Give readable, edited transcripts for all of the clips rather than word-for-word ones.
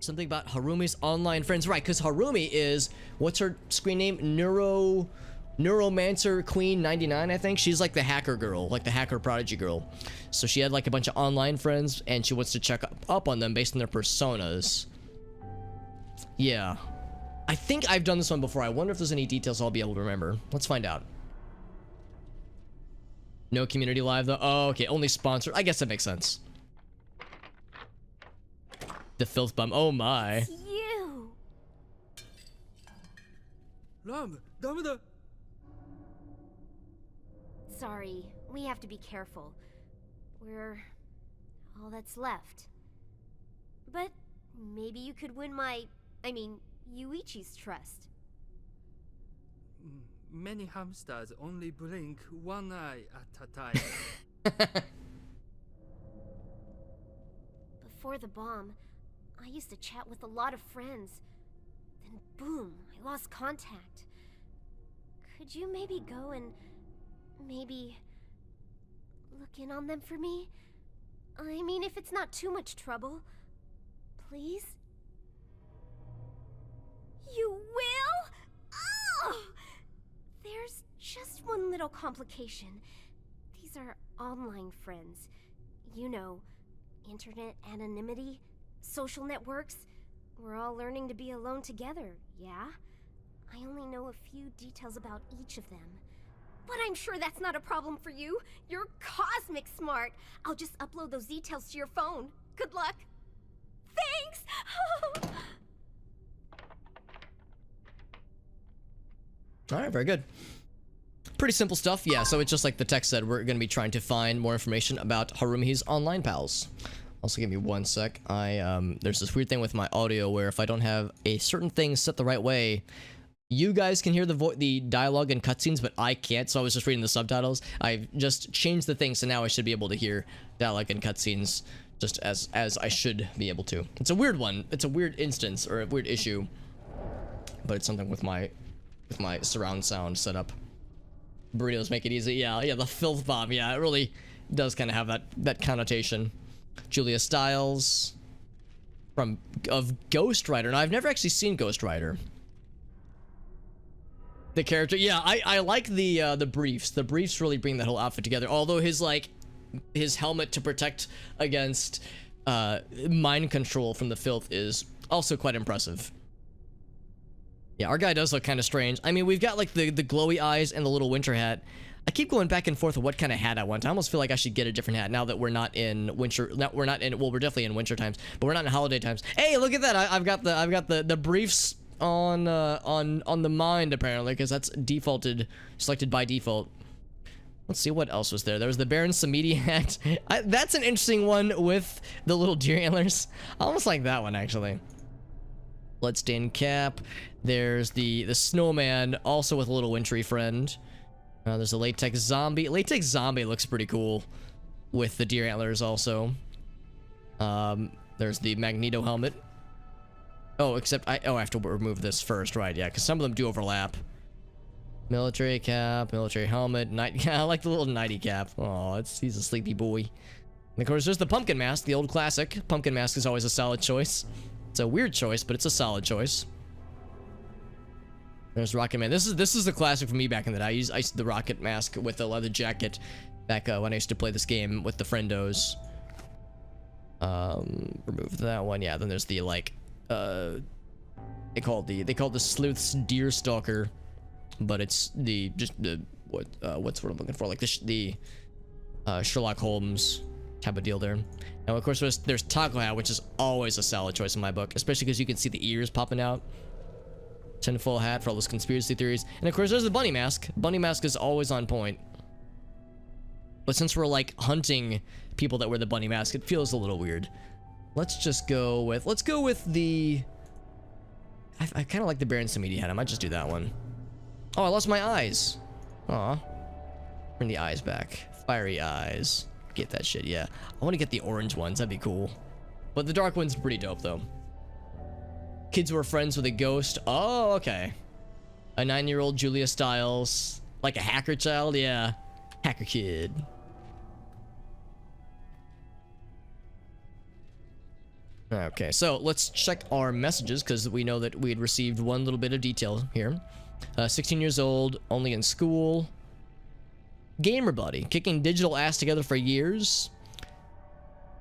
Something about Harumi's online friends. Right, because Harumi is, what's her screen name? Neuromancer Queen 99, I think. She's like the hacker girl, like the hacker prodigy girl. So she had like a bunch of online friends, and she wants to check up on them based on their personas. Yeah. I think I've done this one before. I wonder if there's any details I'll be able to remember. Let's find out. No community live though. Oh, okay. Only sponsored. I guess that makes sense. The filth bum. Oh my. It's you. Sorry, we have to be careful. We're all that's left. But maybe you could win Yuichi's trust. Many hamsters only blink one eye at a time. Before the bomb, I used to chat with a lot of friends. Then boom, I lost contact. Could you maybe go and maybe look in on them for me? I mean, if it's not too much trouble. Please? You will? Oh! There's just one little complication. These are online friends. You know, internet anonymity, social networks. We're all learning to be alone together, yeah? I only know a few details about each of them. But I'm sure that's not a problem for you. You're cosmic smart. I'll just upload those details to your phone. Good luck. Thanks! Alright, very good. Pretty simple stuff. Yeah, so it's just like the text said, we're going to be trying to find more information about Harumi's online pals. Also, give me one sec. There's this weird thing with my audio where if I don't have a certain thing set the right way, you guys can hear the dialogue and cutscenes, but I can't, so I was just reading the subtitles. I've just changed the thing, so now I should be able to hear dialogue and cutscenes just as I should be able to. It's a weird one. It's a weird instance, or a weird issue, but it's something with my surround sound setup. Burritos make it easy. Yeah, the filth bomb. Yeah, it really does kind of have that connotation. Julia Stiles of Ghost Rider. Now, I've never actually seen Ghost Rider. The character, yeah, I like the briefs. The briefs really bring that whole outfit together. Although his helmet to protect against mind control from the filth is also quite impressive. Yeah, our guy does look kind of strange. I mean, we've got like the glowy eyes and the little winter hat. I keep going back and forth with what kind of hat I want. I almost feel like I should get a different hat now that we're not in winter. Well, we're definitely in winter times, but we're not in holiday times. Hey, look at that! I've got the briefs on the mind apparently, because that's selected by default. Let's see what else was there. There was the Baron Samedi hat. That's an interesting one with the little deer antlers. I almost like that one actually. Bloodstained cap. There's the snowman, also with a little wintry friend. There's a latex zombie. Latex zombie looks pretty cool with the deer antlers also. There's the Magneto helmet. Oh, except I have to remove this first, right? Yeah, because some of them do overlap. Military cap, military helmet, night. Yeah, I like the little nighty cap. Oh, he's a sleepy boy. And of course, there's the pumpkin mask, the old classic. Pumpkin mask is always a solid choice. It's a weird choice, but it's a solid choice. There's Rocket Man. This is a classic for me back in the day. I used the Rocket mask with the leather jacket back when I used to play this game with the friendos. Remove that one. Yeah, then there's the like they call the sleuth's deer stalker, but it's what's what I'm looking for, like the Sherlock Holmes type of deal there. Now of course there's Taco Hat, which is always a solid choice in my book, especially because you can see the ears popping out. Tinfoil hat for all those conspiracy theories. And of course there's the bunny mask. Bunny mask is always on point. But since we're like hunting people that wear the bunny mask, it feels a little weird. Let's go with the I kind of like the Baron Samedi hat. I might just do that one. Oh, I lost my eyes. Aw. Bring the eyes back. Fiery eyes. Get that shit, yeah. I want to get the orange ones. That'd be cool. But the dark one's pretty dope, though. Kids who are friends with a ghost. Oh, okay. A 9-year-old Julia Stiles. Like a hacker child, yeah. Hacker kid. Okay, so let's check our messages because we know that we had received one little bit of detail here. 16 years old, only in school. Gamer buddy, kicking digital ass together for years.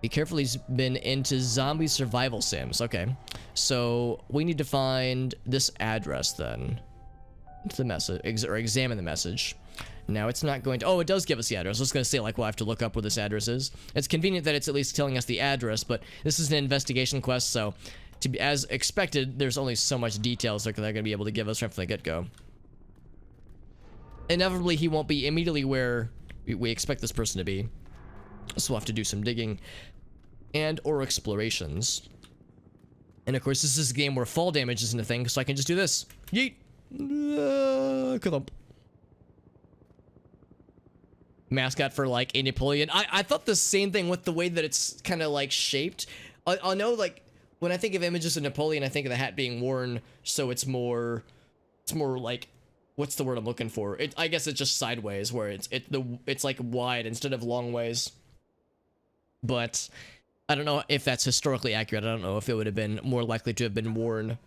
Be careful, he's been into zombie survival sims. Okay, so we need to find this address then. Into the message, or examine the message. Now it's not going to, oh, it does give us the address. I was going to say, like, we'll have to look up where this address is. It's convenient that it's at least telling us the address, but this is an investigation quest, so to be, as expected, there's only so much details they're going to be able to give us right from the get-go. Inevitably, he won't be immediately where we expect this person to be, so we'll have to do some digging and or explorations. And of course, this is a game where fall damage isn't a thing, so I can just do this. Yeet! Clump. Mascot for like a Napoleon. I thought the same thing with the way that it's kind of like shaped. I know, like, when I think of images of Napoleon, I think of the hat being worn, so it's more like, what's the word I'm looking for? I guess it's just sideways, where it's like wide instead of long ways. But I don't know if that's historically accurate. I don't know if it would have been more likely to have been worn,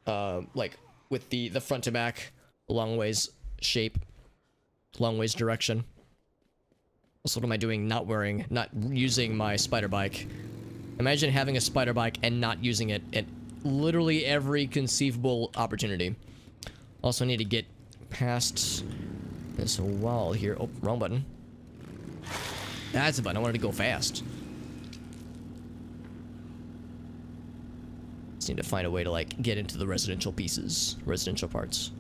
like with the front to back, long ways shape, long ways direction. So what am I doing? Not using my spider bike. Imagine having a spider bike and not using it at literally every conceivable opportunity. Also need to get past this wall here. Oh, wrong button. That's a button. I wanted to go fast. Just need to find a way to, like, get into the residential parts.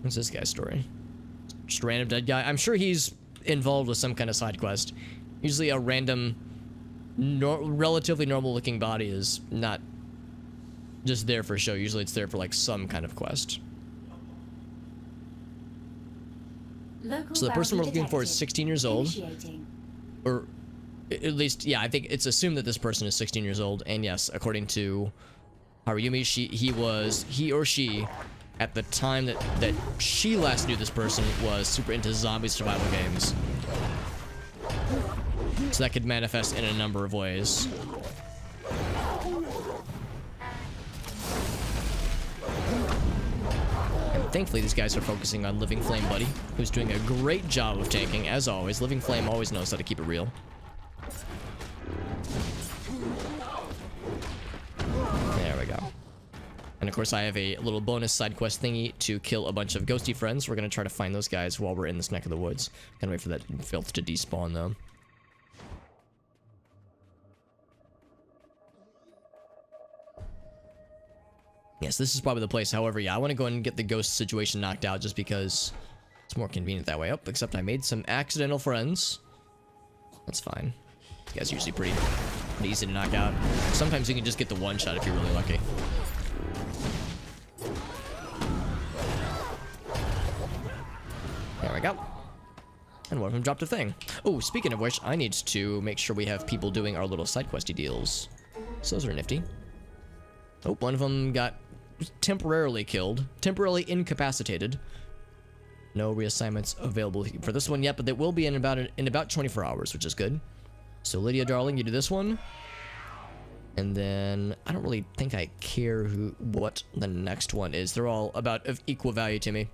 What's this guy's story? Just a random dead guy. I'm sure he's involved with some kind of side quest. Usually a random, relatively normal looking body is not just there for show. Usually it's there for like some kind of quest. So the person we're looking for is 16 years old. Or at least, yeah, I think it's assumed that this person is 16 years old. And yes, according to Haruyumi, he or she, at the time that she last knew this person, was super into zombie survival games. So that could manifest in a number of ways. And thankfully these guys are focusing on Living Flame Buddy, who's doing a great job of tanking, as always. Living Flame always knows how to keep it real. There we go. And of course, I have a little bonus side quest thingy to kill a bunch of ghosty friends. We're going to try to find those guys while we're in this neck of the woods. Gotta wait for that filth to despawn, though. Yes, this is probably the place. However, yeah, I want to go ahead and get the ghost situation knocked out just because it's more convenient that way. Oh, except I made some accidental friends. That's fine. These guys are usually pretty easy to knock out. Sometimes you can just get the one shot if you're really lucky. There we go. And one of them dropped a thing. Oh, speaking of which, I need to make sure we have people doing our little side questy deals. So those are nifty. Oh, one of them got temporarily killed. Temporarily incapacitated. No reassignments available for this one yet, but they will be in about 24 hours, which is good. So Lydia, darling, you do this one. And then I don't really think I care what the next one is. They're all about of equal value to me.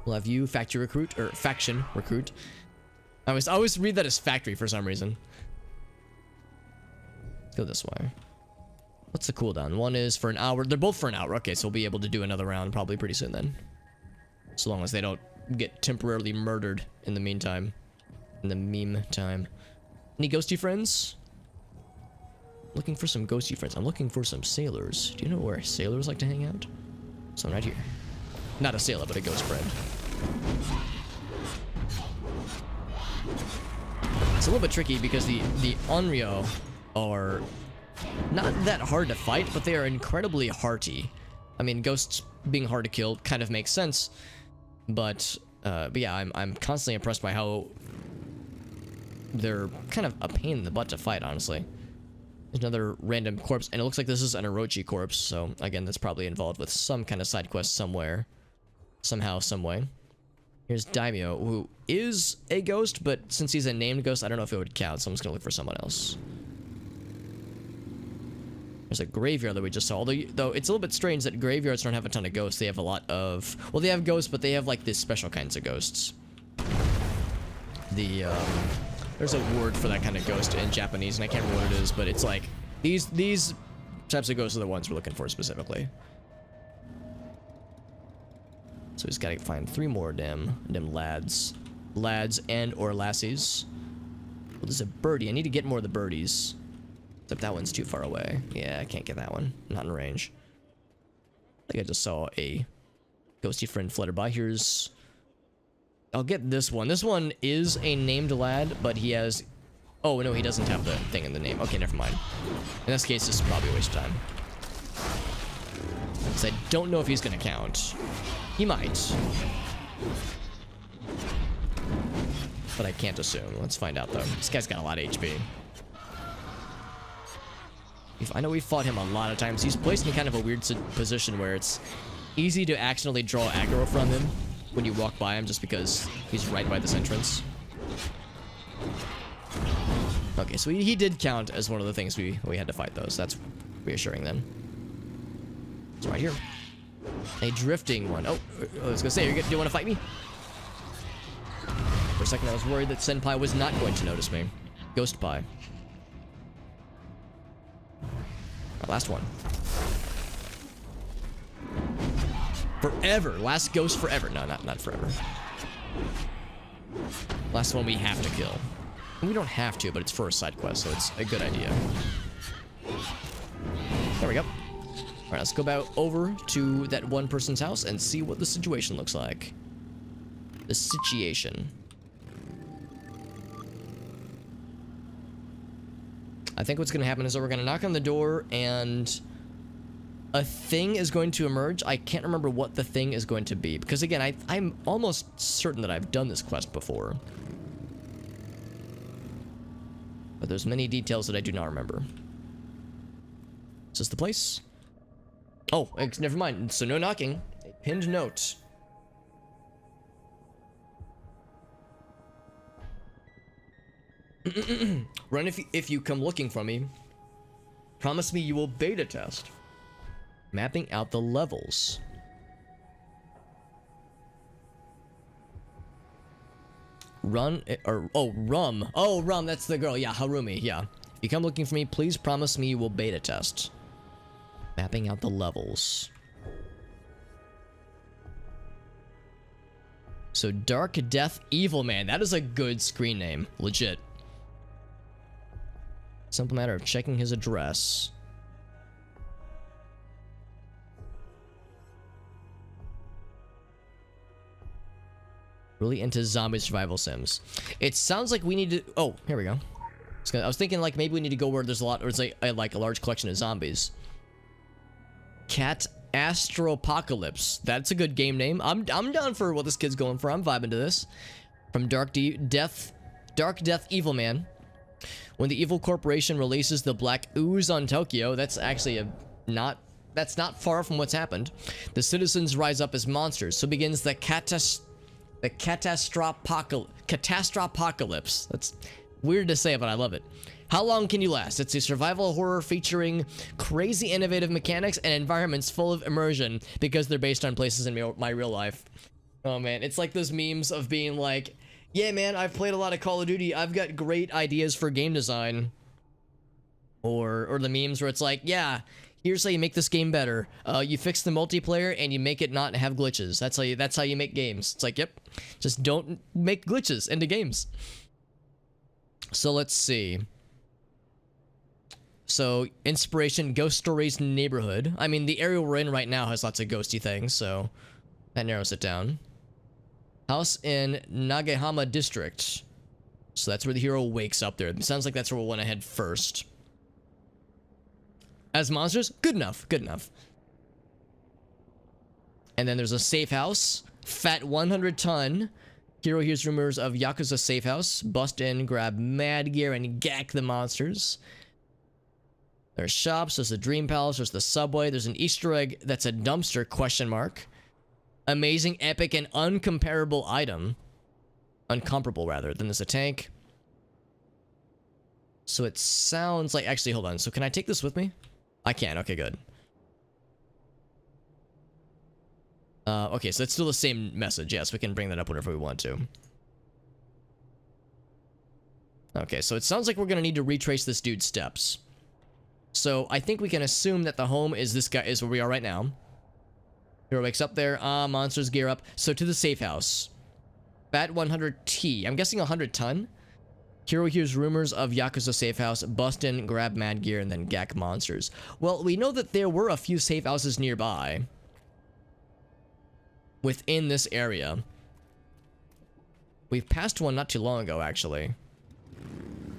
We'll have you factory recruit, or faction recruit. I always read that as factory for some reason. Let's go this way. What's the cooldown? One is for an hour. They're both for an hour. Okay, so we'll be able to do another round probably pretty soon then. So long as they don't get temporarily murdered in the meantime. In the meme time. Any ghosty friends? Looking for some ghosty friends. I'm looking for some sailors. Do you know where sailors like to hang out? Someone right here. Not a sailor, but a ghost friend. It's a little bit tricky because the Onryo are not that hard to fight, but they are incredibly hearty. I mean, ghosts being hard to kill kind of makes sense, but yeah, I'm constantly impressed by how they're kind of a pain in the butt to fight, honestly. There's another random corpse, and it looks like this is an Orochi corpse, so again, that's probably involved with some kind of side quest somewhere. Somehow, some way. Here's Daimyo, who is a ghost, but since he's a named ghost, I don't know if it would count, so I'm just gonna look for someone else. There's a graveyard that we just saw, although it's a little bit strange that graveyards don't have a ton of ghosts. They have a lot of, well, they have ghosts, but they have like these special kinds of ghosts. There's a word for that kind of ghost in Japanese, and I can't remember what it is, but it's like, these types of ghosts are the ones we're looking for specifically. So we just gotta find 3 more them lads and or lassies. Well, there's a birdie. I need to get more of the birdies. Except that one's too far away. Yeah, I can't get that one. Not in range. I think I just saw a ghosty friend flutter by. Here's... I'll get this one. This one is a named lad, but he has... Oh, no, he doesn't have the thing in the name. Okay, never mind. In this case, this is probably a waste of time. Because I don't know if he's gonna count. He might. But I can't assume. Let's find out, though. This guy's got a lot of HP. I know we fought him a lot of times. He's placed in kind of a weird position where it's easy to accidentally draw aggro from him when you walk by him just because he's right by this entrance. Okay, so he did count as one of the things we had to fight, though, so that's reassuring then. It's right here. A drifting one. Oh, I was gonna say, do you want to fight me? For a second, I was worried that Senpai was not going to notice me. Ghost Pie. Last one. Forever. Last ghost forever. No, not forever. Last one we have to kill. We don't have to, but it's for a side quest, so it's a good idea. There we go. Alright, let's go back over to that one person's house and see what the situation looks like. The situation. I think what's going to happen is that we're going to knock on the door and a thing is going to emerge. I can't remember what the thing is going to be because, again, I'm almost certain that I've done this quest before. But there's many details that I do not remember. Is this the place? Oh, never mind. So no knocking. A pinned note. Run if you come looking for me. Promise me you will beta test. Mapping out the levels. Rum. Oh, Rum, that's the girl. Yeah, Harumi, yeah. If you come looking for me, please promise me you will beta test. Mapping out the levels. So, Dark Death Evil Man. That is a good screen name. Legit. Simple matter of checking his address. Really into zombie survival sims. It sounds like we need to... Oh, here we go. I was thinking like maybe we need to go where there's a lot... Or it's like a large collection of zombies. Cat Astropocalypse. That's a good game name. I'm down for what this kid's going for. I'm vibing to this. From Dark Death Evil Man. When the evil corporation releases the black ooze on Tokyo, that's actually that's not far from what's happened. The citizens rise up as monsters. So begins the Catastropocalypse. That's weird to say, but I love it. How long can you last? It's a survival horror featuring crazy innovative mechanics and environments full of immersion because they're based on places in my real life. Oh man, it's like those memes of being like, yeah man, I've played a lot of Call of Duty, I've got great ideas for game design. Or the memes where it's like, yeah, here's how you make this game better. You fix the multiplayer and you make it not have glitches. That's how you make games. It's like, yep, just don't make glitches into games. So let's see. So, inspiration, Ghost Stories Neighborhood. I mean, the area we're in right now has lots of ghosty things, so that narrows it down. House in Nagahama District. So that's where the hero wakes up there. It sounds like that's where we'll want to head first. As monsters? Good enough, good enough. And then there's a safe house. Fat 100-ton. Hero hears rumors of Yakuza safe house. Bust in, grab mad gear, and gack the monsters. There's shops, there's the Dream Palace, there's the subway, there's an Easter egg that's a dumpster, question mark. amazing, epic, and uncomparable item. Uncomparable, rather, than this a tank. So it sounds like... Actually, hold on. So can I take this with me? I can. Okay, good. Okay, so it's still the same message. Yes, we can bring that up whenever we want to. Okay, so it sounds like we're going to need to retrace this dude's steps. So I think we can assume that the home is this guy, is where we are right now. Hero wakes up there. Monsters gear up. So to the safe house. Bat 100T. I'm guessing 100 ton. Hero hears rumors of Yakuza safe house. Bust in, grab mad gear, and then gack monsters. Well, we know that there were a few safe houses nearby. Within this area. We've passed one not too long ago, actually.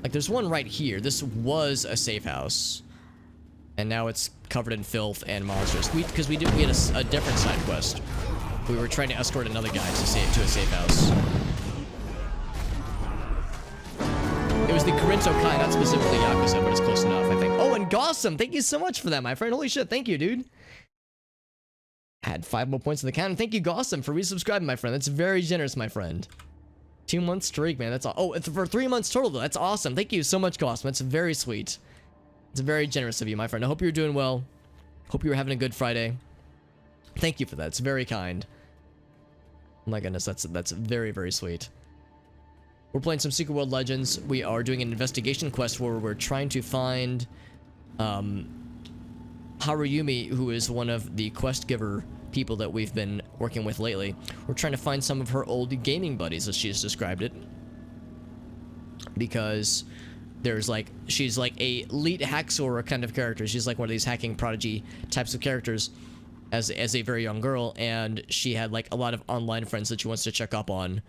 Like, there's one right here. This was a safe house. And now it's covered in filth and monsters. Because we had a different side quest. We were trying to escort another guy to a safe house. It was the Corinto Kai, not specifically Yakuza, but it's close enough, I think. Oh, and Gossam! Thank you so much for that, my friend. Holy shit, thank you, dude. Add 5 more points in the count. Thank you, Gossam, for resubscribing, my friend. That's very generous, my friend. 2 month streak, man. That's all. Oh, it's for 3 months total, though. That's awesome. Thank you so much, Gossam. That's very sweet. It's very generous of you, my friend. I hope you're doing well. Hope you're having a good Friday. Thank you for that. It's very kind. Oh my goodness, that's very, very sweet. We're playing some Secret World Legends. We are doing an investigation quest where we're trying to find Haruyumi, who is one of the quest giver people that we've been working with lately. We're trying to find some of her old gaming buddies, as she's described it. Because there's like, she's like a elite hacksaw kind of character. She's like one of these hacking prodigy types of characters as a very young girl, and she had like a lot of online friends that she wants to check up on.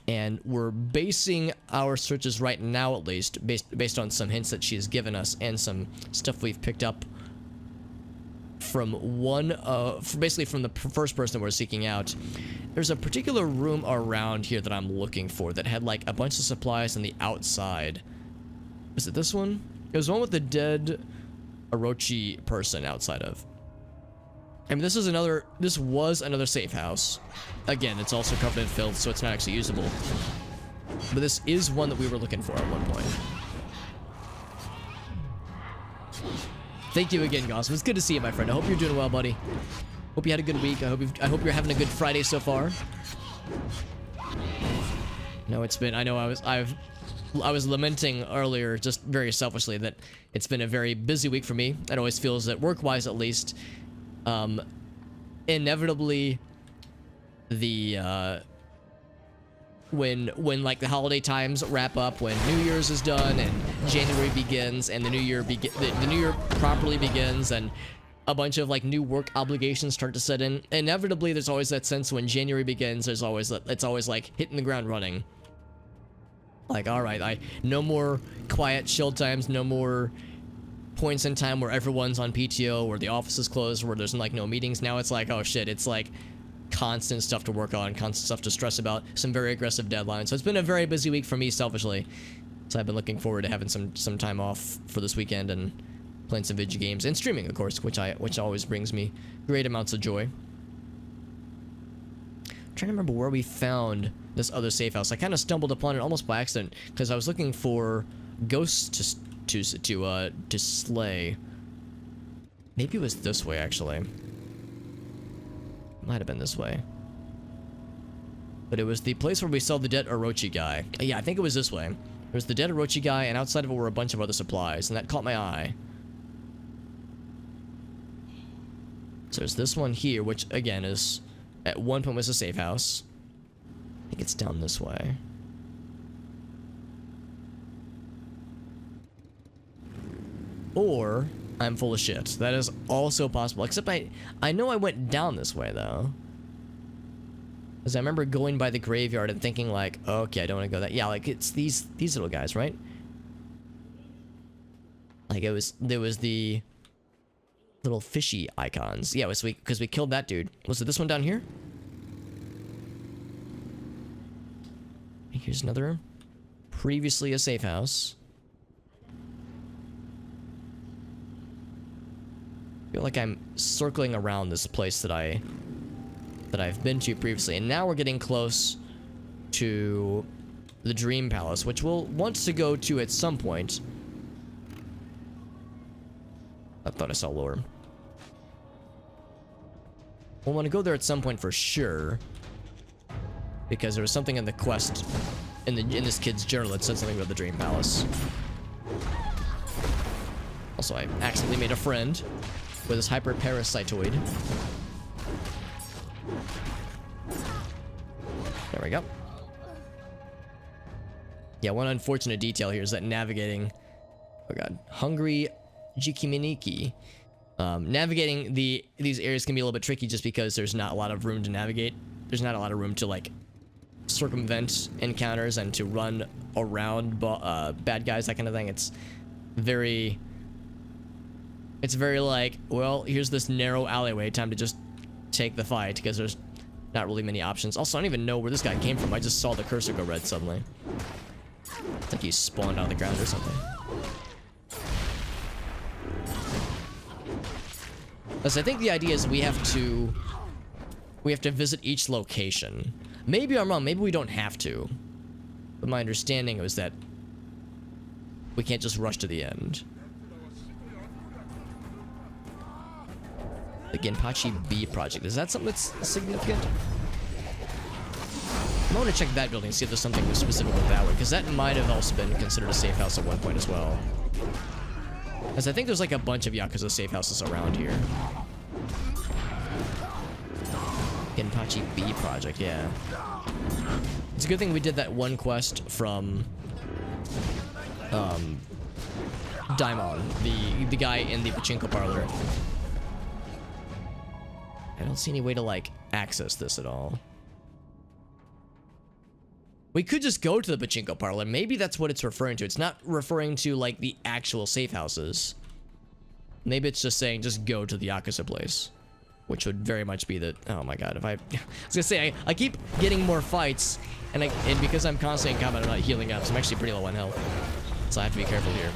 And we're basing our searches right now, at least, based on some hints that she has given us and some stuff we've picked up from basically from the first person we're seeking out. There's a particular room around here that I'm looking for that had like a bunch of supplies on the outside. Is it this one? It was one with the dead Orochi person outside of. I mean, this was another safe house. Again, it's also covered in filth, so it's not actually usable. But this is one that we were looking for at one point. Thank you again, Gossam. It's good to see you, my friend. I hope you're doing well, buddy. Hope you had a good week. I hope you're having a good Friday so far. No, it's been. I know I was lamenting earlier, just very selfishly, that it's been a very busy week for me. It always feels that work-wise, at least, inevitably, the when like the holiday times wrap up, when New Year's is done and January begins and the new year properly begins and a bunch of like new work obligations start to set in, inevitably there's always that sense when January begins, it's always like hitting the ground running. Like, all right, no more quiet chill times, no more points in time where everyone's on PTO, where the office is closed, where there's like no meetings. Now it's like, oh shit, it's like constant stuff to work on, constant stuff to stress about, some very aggressive deadlines. So it's been a very busy week for me selfishly. So I've been looking forward to having some time off for this weekend and playing some video games and streaming, of course, which always brings me great amounts of joy. I'm trying to remember where we found this other safe house. I kind of stumbled upon it almost by accident because I was looking for ghosts to slay. Maybe it was this way, actually. Might have been this way. But it was the place where we saw the dead Orochi guy. Yeah, I think it was this way. There was the dead Orochi guy, and outside of it were a bunch of other supplies, and that caught my eye. So there's this one here, which, again, is... At one point was a safe house. I think it's down this way. Or I'm full of shit. That is also possible. Except I know I went down this way, though. Because I remember going by the graveyard and thinking, like, okay, I don't want to go that... Yeah, like, it's these little guys, right? Like, there was the little fishy icons. Yeah, because we killed that dude. Was it this one down here? Here's another room. Previously a safe house. I feel like I'm circling around this place that I that I've been to previously. And now we're getting close to the Dream Palace, which we'll want to go to at some point. I thought I saw lore. We'll want to go there at some point for sure, because there was something in the quest in this kid's journal that said something about the Dream Palace. Also, I accidentally made a friend with this hyperparasitoid. There we go. Yeah, one unfortunate detail here is that navigating, oh god, Hungry Jikiminiki. Navigating these areas can be a little bit tricky just because there's not a lot of room to navigate. There's not a lot of room to like circumvent encounters and to run around bad guys, that kind of thing. It's very like, well, here's this narrow alleyway, time to just take the fight, because there's not really many options. Also, I don't even know where this guy came from. I just saw the cursor go red suddenly. It's like he spawned out of the ground or something. Because I think the idea is we have to visit each location. Maybe I'm wrong, maybe we don't have to. But my understanding was that we can't just rush to the end. The Genpachi B project. Is that something that's significant? I want to check that building, see if there's something specific with that one, because that might have also been considered a safe house at one point as well. As I think there's like a bunch of Yakuza safe houses around here. Genpachi B project, yeah. It's a good thing we did that one quest from Daimon, the guy in the pachinko parlor. I don't see any way to like access this at all. We could just go to the pachinko parlor. Maybe that's what it's referring to. It's not referring to like the actual safe houses. Maybe it's just saying just go to the Yakuza place, which would very much be the, oh my god, if I was gonna say I keep getting more fights, and because I'm constantly in combat, I'm not healing up, so I'm actually pretty low on health, so I have to be careful here.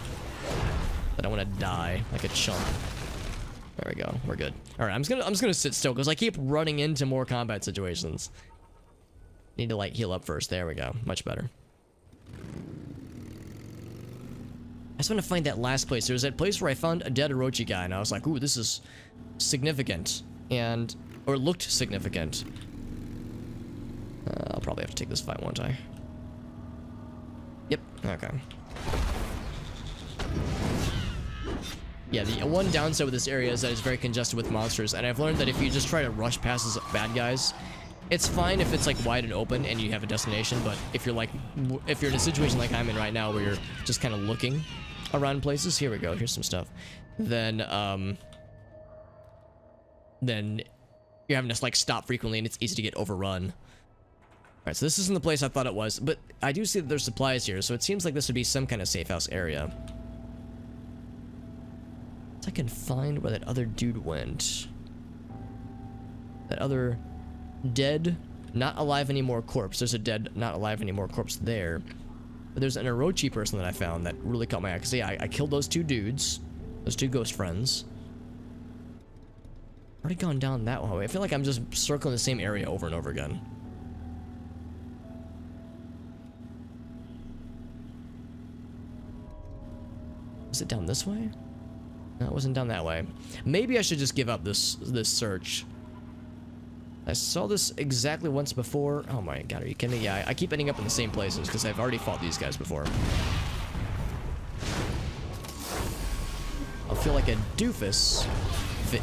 I don't want to die like a chump. There we go, we're good. All right, I'm just gonna sit still because I keep running into more combat situations. Need to like heal up first. There we go, much better. I just want to find that last place. There was that place where I found a dead Orochi guy, and I was like, ooh, this is significant, or looked significant. I'll probably have to take this fight, won't I? Yep, okay. Yeah, the one downside with this area is that it's very congested with monsters, and I've learned that if you just try to rush past these bad guys, it's fine if it's like wide and open and you have a destination, but if you're in a situation like I'm in right now where you're just kind of looking around places, here we go, here's some stuff, then you're having to like stop frequently and it's easy to get overrun. Alright, so this isn't the place I thought it was, but I do see that there's supplies here, so it seems like this would be some kind of safe house area. So I can find where that other dude went. That other dead, not alive anymore corpse. There's a dead, not alive anymore corpse there. But there's an Orochi person that I found that really caught my eye. Because yeah, I killed those two dudes. Those two ghost friends. Already gone down that way. I feel like I'm just circling the same area over and over again. Was it down this way? No, it wasn't down that way. Maybe I should just give up this search. I saw this exactly once before. Oh my god, are you kidding me? Yeah, I keep ending up in the same places because I've already fought these guys before. I'll feel like a doofus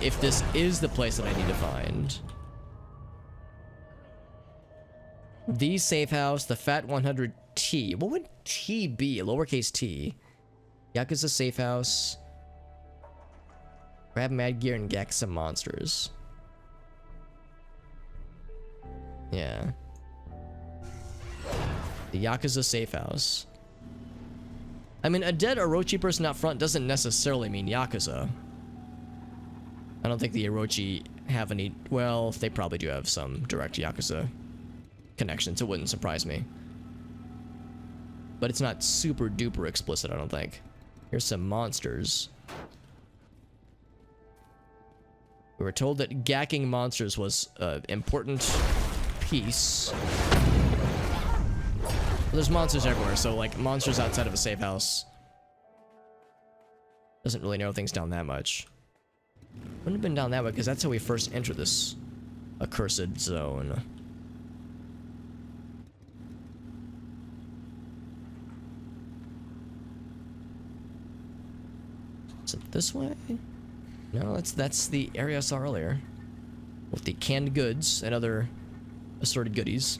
if this is the place that I need to find. The safe house, the Fat 100T. What would T be? Lowercase t. Yakuza safe house. Grab Mad Gear and Gek some monsters. Yeah. The Yakuza safe house. I mean, a dead Orochi person out front doesn't necessarily mean Yakuza. I don't think the Orochi have any... Well, they probably do have some direct Yakuza connections. It wouldn't surprise me. But it's not super duper explicit, I don't think. Here's some monsters. We were told that gacking monsters was an important piece. Well, there's monsters everywhere, so like monsters outside of a safe house doesn't really narrow things down that much. Wouldn't have been down that way because that's how we first entered this accursed zone. Is it this way? No, that's the area I saw earlier. With the canned goods and other assorted goodies.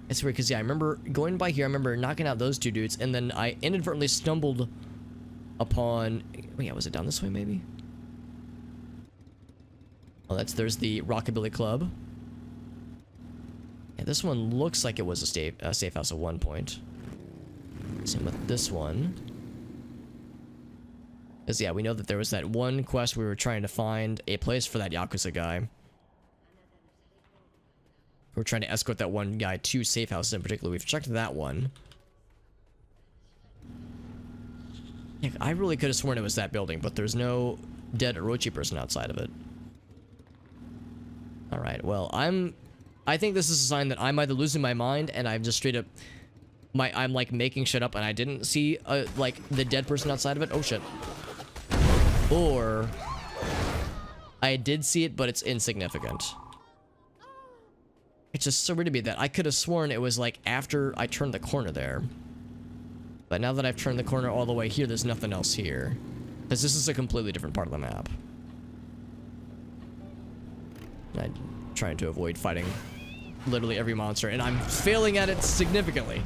It's weird because, yeah, I remember going by here, I remember knocking out those two dudes, and then I inadvertently stumbled upon... Oh, yeah, was it down this way, maybe? Oh, there's the Rockabilly Club. Yeah, this one looks like it was a safe house at one point. Same with this one. Because, yeah, we know that there was that one quest we were trying to find a place for that Yakuza guy. We're trying to escort that one guy to safe houses in particular. We've checked that one. Yeah, I really could have sworn it was that building, but there's no dead Orochi person outside of it. Alright, well, I think this is a sign that I'm either losing my mind and I'm just straight up... I'm like making shit up and I didn't see like the dead person outside of it. Oh shit. Or I did see it, but it's insignificant. It's just so weird to me that I could have sworn it was like after I turned the corner there. But now that I've turned the corner all the way here, there's nothing else here. Because this is a completely different part of the map. I'm trying to avoid fighting literally every monster, and I'm failing at it significantly.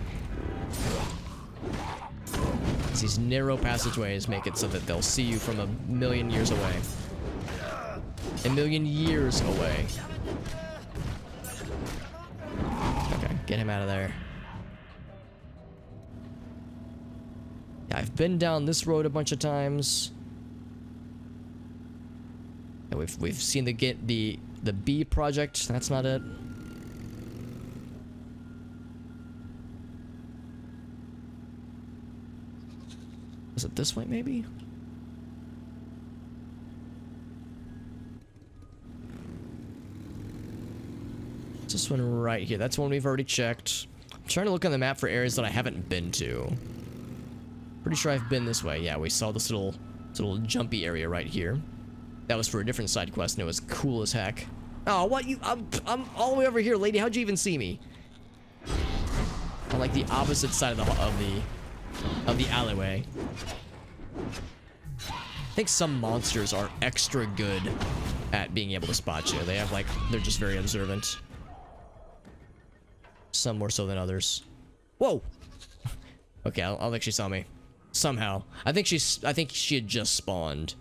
These narrow passageways make it so that they'll see you from a million years away. A million years away. Okay, get him out of there. Yeah, I've been down this road a bunch of times. Yeah, we've seen the B project. That's not it. Is it this way, maybe? It's this one right here. That's one we've already checked. I'm trying to look on the map for areas that I haven't been to. Pretty sure I've been this way. Yeah, we saw this little jumpy area right here. That was for a different side quest, and it was cool as heck. Oh, what you? I'm all the way over here, lady. How'd you even see me? On like the opposite side of the alleyway. I think some monsters are extra good at being able to spot you. They have like, they're just very observant. Some more so than others. Whoa! Okay, I don't think she saw me. Somehow. I think she had just spawned.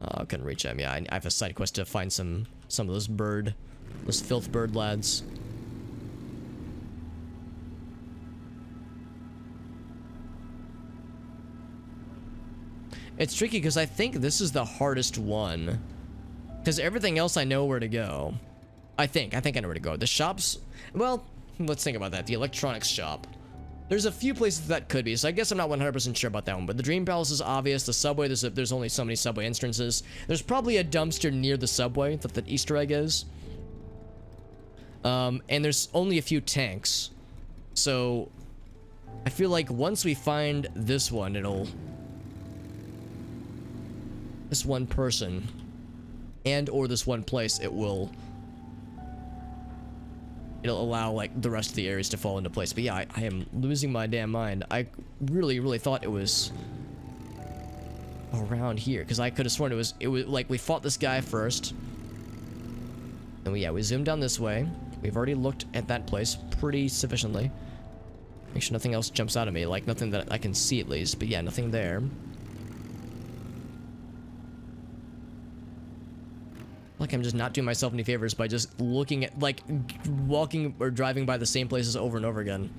I couldn't reach them. Yeah, I have a side quest to find some of those filth bird lads. It's tricky because I think this is the hardest one. Because everything else I know where to go. I think I know where to go. The shops, well, let's think about that. The electronics shop. There's a few places that could be, so I guess I'm not 100% sure about that one. But the Dream Palace is obvious. The subway, there's only so many subway entrances. There's probably a dumpster near the subway that the Easter egg is. And there's only a few tanks. So I feel like once we find this one, this one person and or this one place, it'll allow like the rest of the areas to fall into place. But yeah, I am losing my damn mind. I really thought it was around here because I could have sworn it was like we fought this guy first, and we zoomed down this way. We've already looked at that place pretty sufficiently. Make sure nothing else jumps out at me, like nothing that I can see at least. But yeah, nothing there. Like I'm just not doing myself any favors by just looking at, like, walking or driving by the same places over and over again.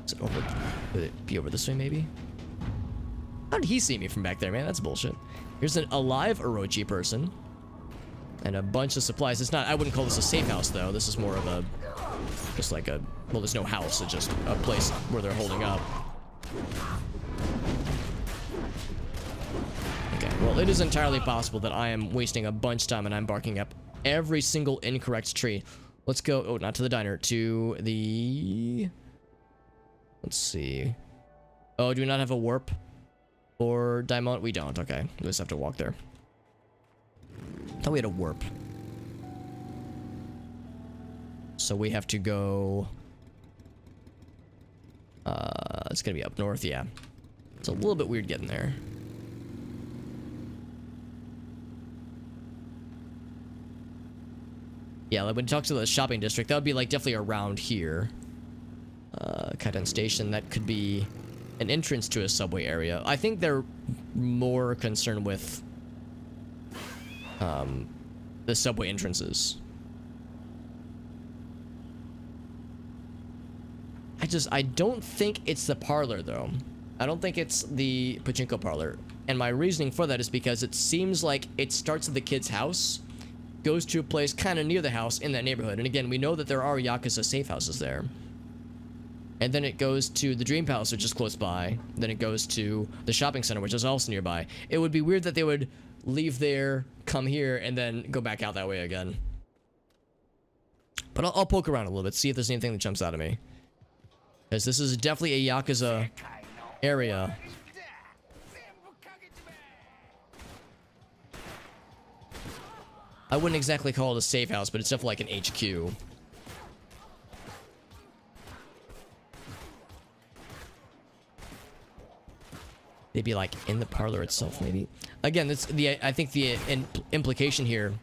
Is it over? Would it be over this way, maybe? How did he see me from back there, man? That's bullshit. Here's an alive Orochi person. And a bunch of supplies. It's not, I wouldn't call this a safe house though. This is more of a, just like a, well, there's no house. It's just a place where they're holding up. Okay, well, it is entirely possible that I am wasting a bunch of time and I'm barking up every single incorrect tree. Let's go, oh, not to the diner, to the, let's see. Oh, do we not have a warp or diamond? We don't, okay. We just have to walk there. I thought we had a warp. So we have to go... it's gonna be up north, yeah. It's a little bit weird getting there. Yeah, like when you talk to the shopping district, that would be like definitely around here. Kaidan station, that could be an entrance to a subway area. I think they're more concerned with the subway entrances. I don't think it's the parlor though. I don't think it's the pachinko parlor. And my reasoning for that is because it seems like it starts at the kid's house, goes to a place kind of near the house in that neighborhood. And again, we know that there are Yakuza safe houses there. And then it goes to the Dream Palace, which is close by. Then it goes to the shopping center, which is also nearby. It would be weird that they would leave there, come here, and then go back out that way again. But I'll poke around a little bit, see if there's anything that jumps out at me. Because this is definitely a Yakuza area. I wouldn't exactly call it a safe house, but it's definitely like an HQ. They'd be like in the parlor itself, maybe. Again, that's the I think the implication here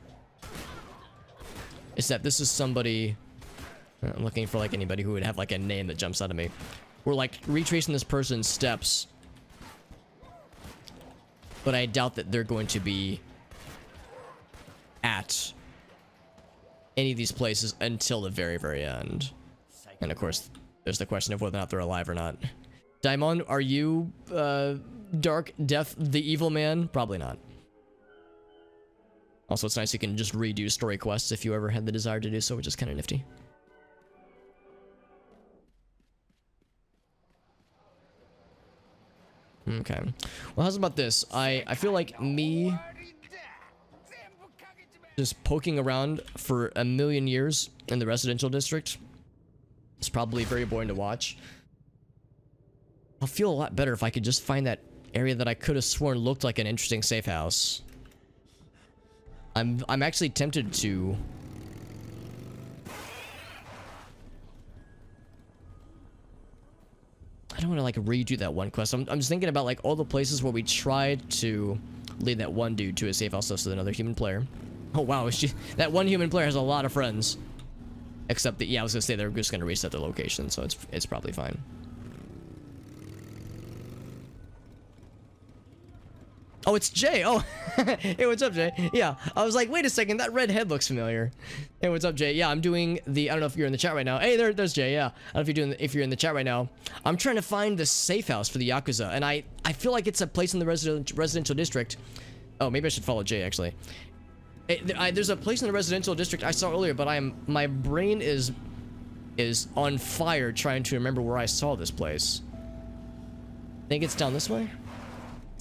is that this is somebody. I'm looking for like anybody who would have like a name that jumps out of me. We're like retracing this person's steps, but I doubt that they're going to be at any of these places until the very, very end. And of course, there's the question of whether or not they're alive or not. Daimon, are you Dark Death the Evil Man? Probably not. Also, it's nice you can just redo story quests if you ever had the desire to do so, which is kind of nifty. Okay. Well, how's about this? I feel like me just poking around for a million years in the residential district is probably very boring to watch. I'll feel a lot better if I could just find that area that I could have sworn looked like an interesting safe house. I'm actually tempted to I don't want to like redo that one quest. I'm just thinking about like all the places where we tried to lead that one dude to a safe house with another human player. Oh wow, that one human player has a lot of friends. Except that, yeah, I was gonna say they're just gonna reset their location, so it's probably fine. Oh, it's Jay. Oh, hey, what's up, Jay? Yeah, I was like, wait a second, that red head looks familiar. Hey, what's up, Jay? Yeah, I'm doing the, I don't know if you're in the chat right now. Hey, there's Jay. Yeah, I don't know if you're in the chat right now. I'm trying to find the safe house for the Yakuza, and I feel like it's a place in the residential district. Oh, maybe I should follow Jay actually. There's a place in the residential district I saw earlier, but my brain is on fire trying to remember where I saw this place. I think it's down this way.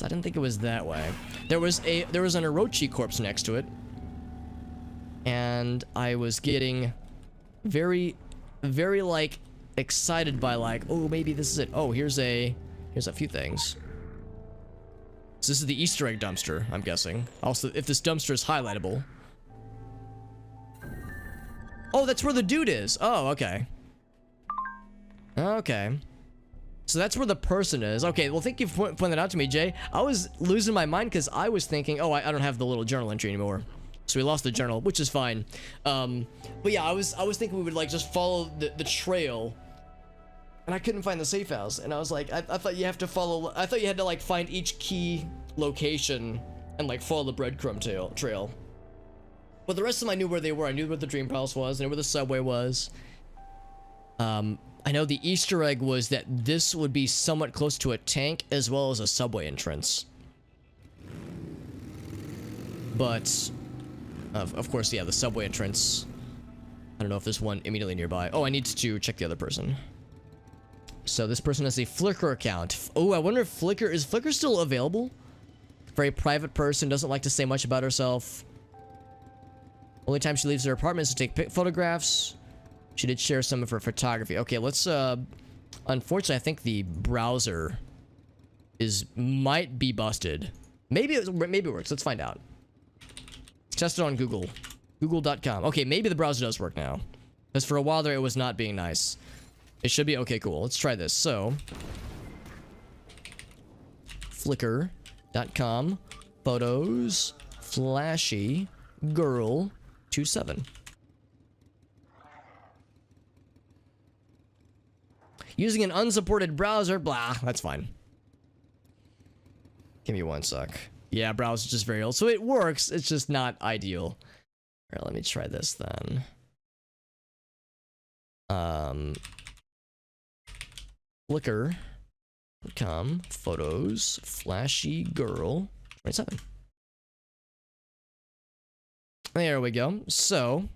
I didn't think it was that way. There was an Orochi corpse next to it, and I was getting very, very like excited by like, oh, maybe this is it. Oh, here's a few things. So this is the Easter egg dumpster, I'm guessing. Also, if this dumpster is highlightable. Oh, that's where the dude is. Oh, okay. Okay. So that's where the person is. Okay, well, thank you for pointing that out to me, Jay. I was losing my mind because I was thinking, oh, I don't have the little journal entry anymore. So we lost the journal, which is fine. But yeah, I was thinking we would like just follow the trail. And I couldn't find the safe house. And I was like, I thought you have to follow, I thought you had to like find each key location and like follow the breadcrumb trail. But the rest of them I knew where they were. I knew where the Dream Palace was. I knew where the subway was. I know the Easter egg was that this would be somewhat close to a tank as well as a subway entrance. But Of course, yeah, the subway entrance. I don't know if there's one immediately nearby. Oh, I need to check the other person. So this person has a Flickr account. Oh, I wonder if is Flickr still available? Very private person, doesn't like to say much about herself. Only time she leaves her apartment is to take photographs. She did share some of her photography. Okay, let's, unfortunately, I think the browser might be busted. Maybe it works. Let's find out. Let's test it on Google. Google.com. Okay, maybe the browser does work now. Because for a while there, it was not being nice. It should be. Okay, cool. Let's try this. So, Flickr.com. Photos. Flashy. Girl. 27. Using an unsupported browser. Blah. That's fine. Give me one sec. Yeah, browser's just very old. So it works. It's just not ideal. Alright, let me try this then. Flickr.com. Photos. Flashy girl. 27. There we go. So,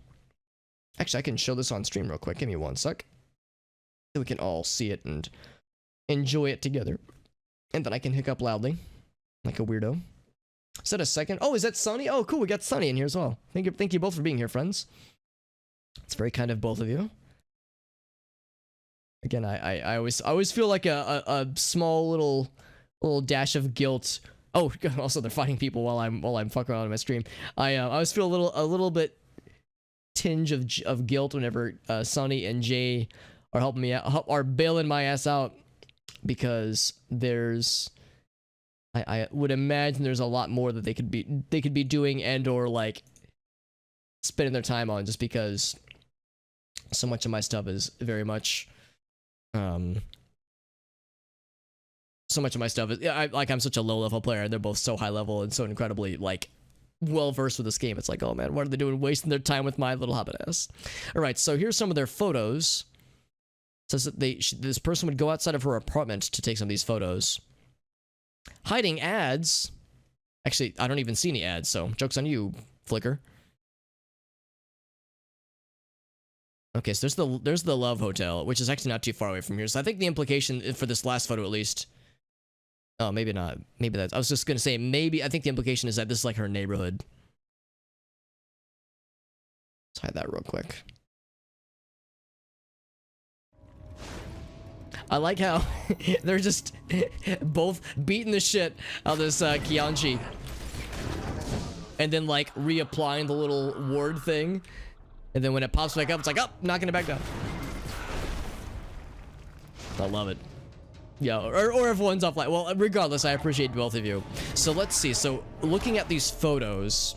actually, I can show this on stream real quick. Give me one sec. So we can all see it and enjoy it together. And then I can hiccup loudly. Like a weirdo. Is that a second? Oh, is that Soniee? Oh, cool. We got Soniee in here as well. Thank you both for being here, friends. It's very kind of both of you. Again, I always feel like a small little dash of guilt. Oh, also they're fighting people while I'm fucking around on my stream. I always feel a little bit tinge of guilt whenever Soniee and Jay are helping me out, are bailing my ass out, because I would imagine there's a lot more that they could be doing and or like spending their time on, just because so much of my stuff is very much so much of my stuff is I'm such a low level player, and they're both so high level and so incredibly like well versed with this game. It's like, oh man, what are they doing, wasting their time with my little hobbit ass? All right, so here's some of their photos. It says that this person would go outside of her apartment to take some of these photos. Hiding ads. Actually, I don't even see any ads, so joke's on you, Flickr. Okay, so there's the Love Hotel, which is actually not too far away from here. So I think the implication for this last photo, at least. Oh, maybe not. Maybe that's. I was just gonna say maybe. I think the implication is that this is like her neighborhood. Let's hide that real quick. I like how they're just both beating the shit out of this Kianchi. And then like reapplying the little ward thing. And then when it pops back up, it's like, oh, knocking it back down. I love it. Yeah, or if one's offline. Well, regardless, I appreciate both of you. So let's see. So looking at these photos.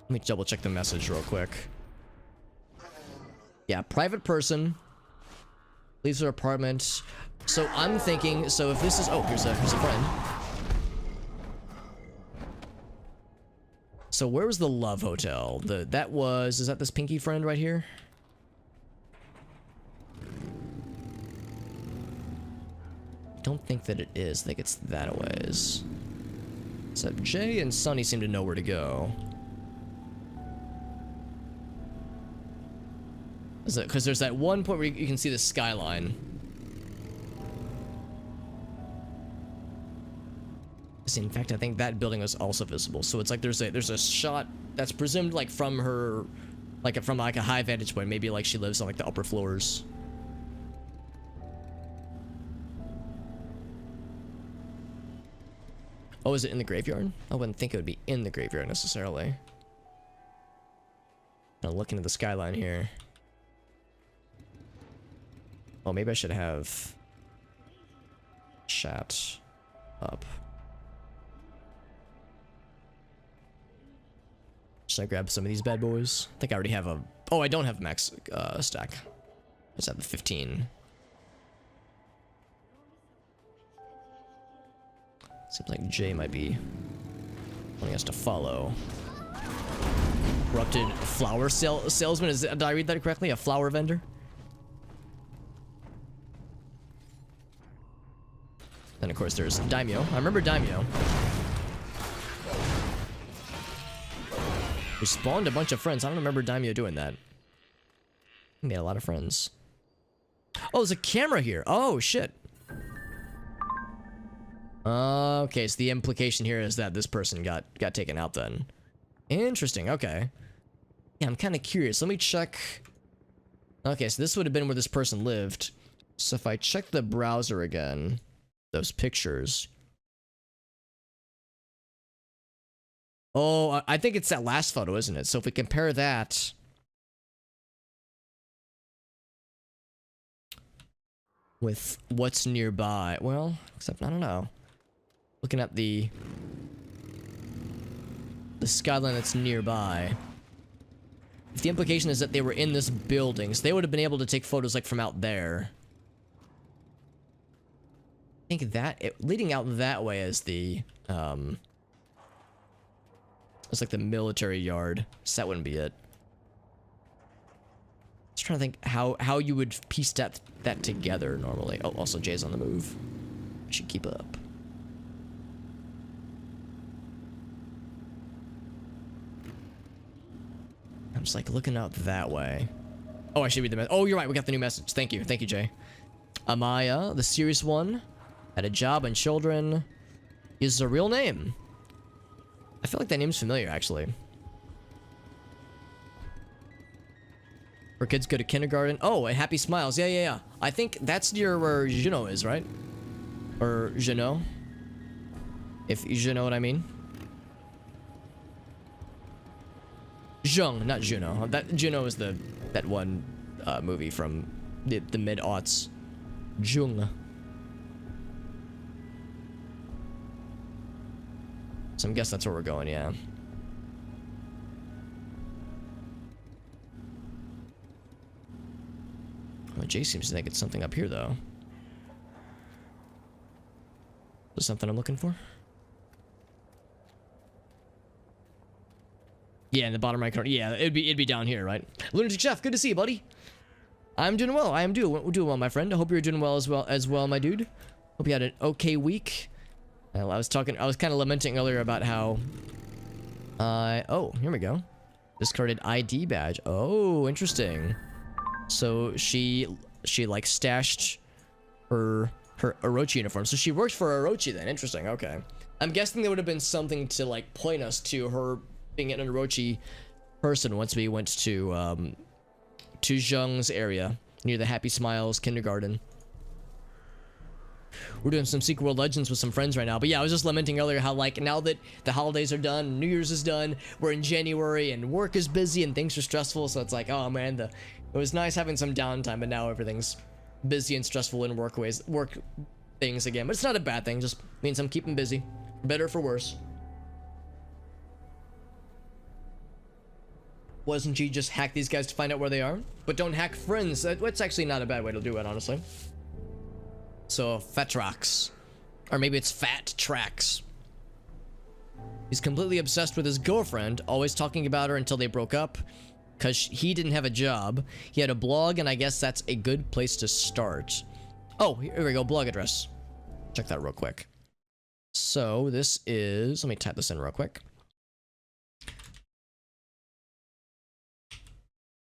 Let me double check the message real quick. Yeah, private person. Leaves her apartment. So I'm thinking, so if this is, oh, here's a friend. So where was the Love Hotel? Is that this pinky friend right here? I don't think that it is. I think it's that a ways. Except Jay and Soniee seem to know where to go. Because there's that one point where you can see the skyline. See, in fact, I think that building was also visible. So it's like there's a shot that's presumed like from her, like from like a high vantage point. Maybe like she lives on like the upper floors. Oh, is it in the graveyard? I wouldn't think it would be in the graveyard necessarily. Now looking at the skyline here. Oh, maybe I should have chat up. Should I grab some of these bad boys? I think I already have a... Oh, I don't have max stack. I just have the 15. Seems like Jay might be wanting us to follow. Corrupted flower salesman. Did I read that correctly? A flower vendor? Then of course there's Daimyo. I remember Daimyo. We spawned a bunch of friends. I don't remember Daimyo doing that. He made a lot of friends. Oh, there's a camera here. Oh, shit. Okay, so the implication here is that this person got taken out then. Interesting, okay. Yeah, I'm kind of curious. Let me check. Okay, so this would have been where this person lived. So if I check the browser again, those pictures. Oh, I think it's that last photo, isn't it? So if we compare that with what's nearby, well, except I don't know. Looking at the skyline that's nearby. If the implication is that they were in this building, so they would have been able to take photos like from out there. I think that leading out that way is the it's like the military yard. So that wouldn't be it. Just trying to think how you would piece that together normally. Oh, also Jay's on the move. I should keep up. I'm just like looking out that way. Oh, I should read the message. Oh, you're right. We got the new message. Thank you, Jay. Amaya, the serious one, had a job and children. Is a real name. I feel like that name's familiar, actually. Her kids go to kindergarten. Oh, and Happy Smiles. Yeah. I think that's near where Juno is, right? Or Juno. If you know what I mean. Jung, not Juno. That Juno is that one movie from the mid-aughts. Jung. So I'm guessing that's where we're going, yeah. Well, Jay seems to think it's something up here, though. Is this something I'm looking for? Yeah, in the bottom right corner. Yeah, it'd be down here, right? Lunatic Chef, good to see you, buddy. I'm doing well. I am doing well, my friend. I hope you're doing well as well, my dude. Hope you had an okay week. I was kind of lamenting earlier about how oh, here we go. Discarded ID badge. Oh, interesting. So she like stashed her Orochi uniform. So she worked for Orochi then. Interesting. Okay. I'm guessing there would have been something to like point us to her being an Orochi person once we went to Jung's area near the Happy Smiles kindergarten. We're doing some Secret World Legends with some friends right now. But yeah, I was just lamenting earlier how like now that the holidays are done, New Year's is done, we're in January and work is busy and things are stressful. So it's like, oh man, it was nice having some downtime, but now everything's busy and stressful in work things again. But it's not a bad thing, just means I'm keeping busy. For better or for worse. Wasn't she just hack these guys to find out where they are? But don't hack friends. That's actually not a bad way to do it, honestly. So, Fatrax. Or maybe it's Fat Tracks. He's completely obsessed with his girlfriend, always talking about her until they broke up. Because he didn't have a job. He had a blog, and I guess that's a good place to start. Oh, here we go, blog address. Check that real quick. So, this is... Let me type this in real quick.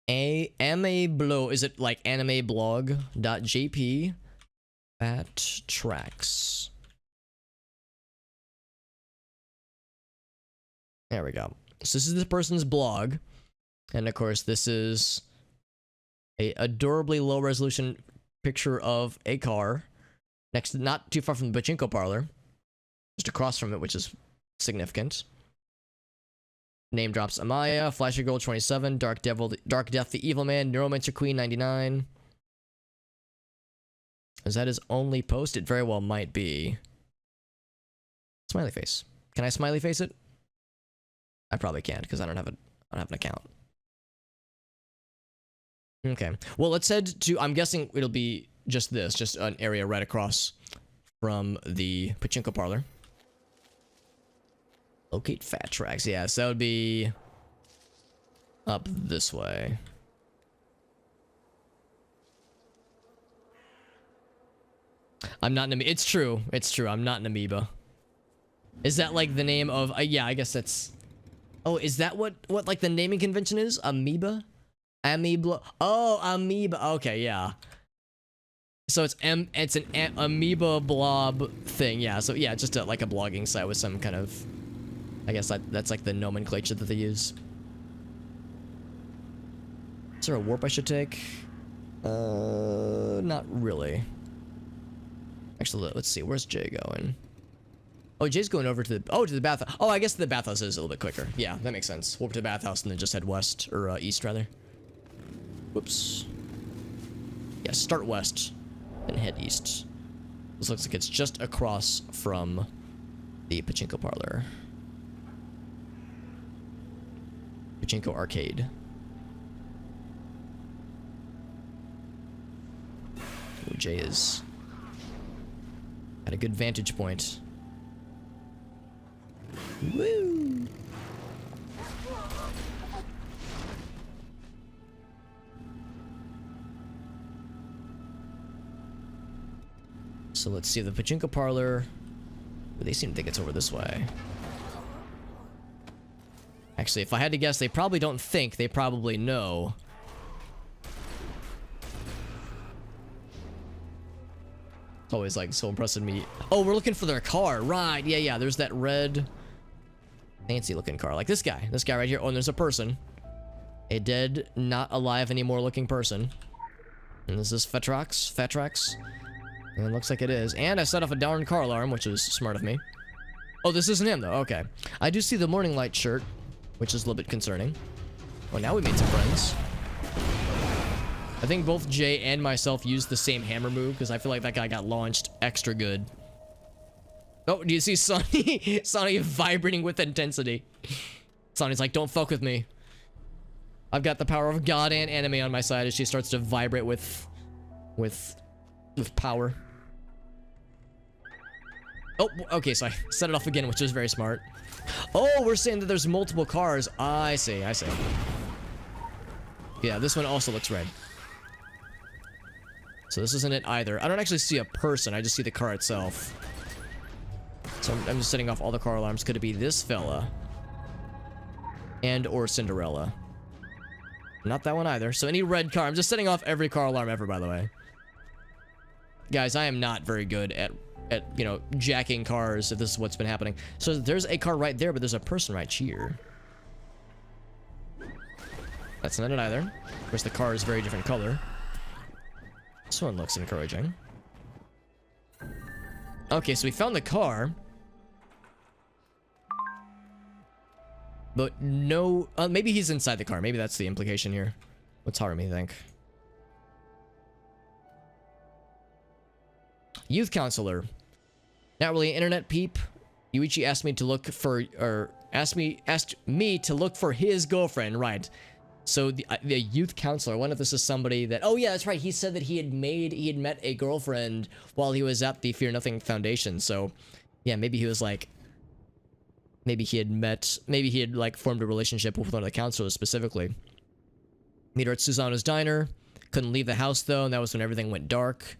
Is it like animeblog.jp? Fat Tracks. There we go. So this is this person's blog. And of course, this is a adorably low resolution picture of a car next to, not too far from the pachinko parlor, just across from it, which is significant. Name drops Amaya, Flashy Girl 27, Dark Death the Evil Man, Neuromancer Queen 99. Is that his only post? It very well might be. Smiley face. Can I smiley face it? I probably can't because I don't have an account. Okay. Well, let's head to, I'm guessing it'll be just an area right across from the pachinko parlor. Locate Fat Tracks. Yeah, so that would be up this way. I'm not an amoeba. It's true. I'm not an amoeba. Is that like the name of... yeah, I guess that's... Oh, is that what like the naming convention is? Amoeba? Amoeba. Oh, amoeba. Okay, yeah. So it's an amoeba blob thing. Yeah. So yeah, just like a blogging site with some kind of, I guess that's like the nomenclature that they use. Is there a warp I should take? Not really. Actually, let's see. Where's Jay going? Oh, Jay's going over to the bathhouse. Oh, I guess the bathhouse is a little bit quicker. Yeah, that makes sense. Warp to the bathhouse and then just head west, or east rather. Whoops. Yeah, start west and head east. This looks like it's just across from the pachinko parlor. Pachinko arcade. Ooh, Jay is at a good vantage point. Woo! So let's see the pachinko parlor. They seem to think it's over this way. Actually, if I had to guess, they probably don't think, they probably know. It's always like so impressive to me. Oh, we're looking for their car. Right. Yeah, yeah. There's that red, fancy looking car. Like this guy. This guy right here. Oh, and there's a person. A dead, not alive anymore looking person. And this is Fetrax. And it looks like it is. And I set off a darn car alarm, which was smart of me. Oh, this isn't him though. Okay. I do see the morning light shirt, which is a little bit concerning. Oh, now we made some friends. I think both Jay and myself used the same hammer move because I feel like that guy got launched extra good. Oh, do you see Soniee? Soniee vibrating with intensity. Sonnie's like, don't fuck with me. I've got the power of God and anime on my side as she starts to vibrate with power. Oh, okay, so I set it off again, which was very smart. Oh, we're saying that there's multiple cars. I see. Yeah, this one also looks red. So this isn't it either. I don't actually see a person. I just see the car itself. So I'm just setting off all the car alarms. Could it be this fella? And or Cinderella? Not that one either. So any red car. I'm just setting off every car alarm ever, by the way. Guys, I am not very good at you know, jacking cars if this is what's been happening. So there's a car right there, but there's a person right here. That's not it either. Of course, the car is a very different color. This one looks encouraging. Okay, so we found the car. But no... maybe he's inside the car. Maybe that's the implication here. What's Harumi think? Youth counselor. Not really an internet peep. Yuichi asked me to look for... or asked me to look for his girlfriend. Right. So the youth counselor, I wonder if this is somebody that... Oh yeah, that's right. He said that he had met a girlfriend while he was at the Fear Nothing Foundation. So yeah, maybe he was like... maybe he had like formed a relationship with one of the counselors specifically. Meet her at Susanna's diner. Couldn't leave the house though, and that was when everything went dark.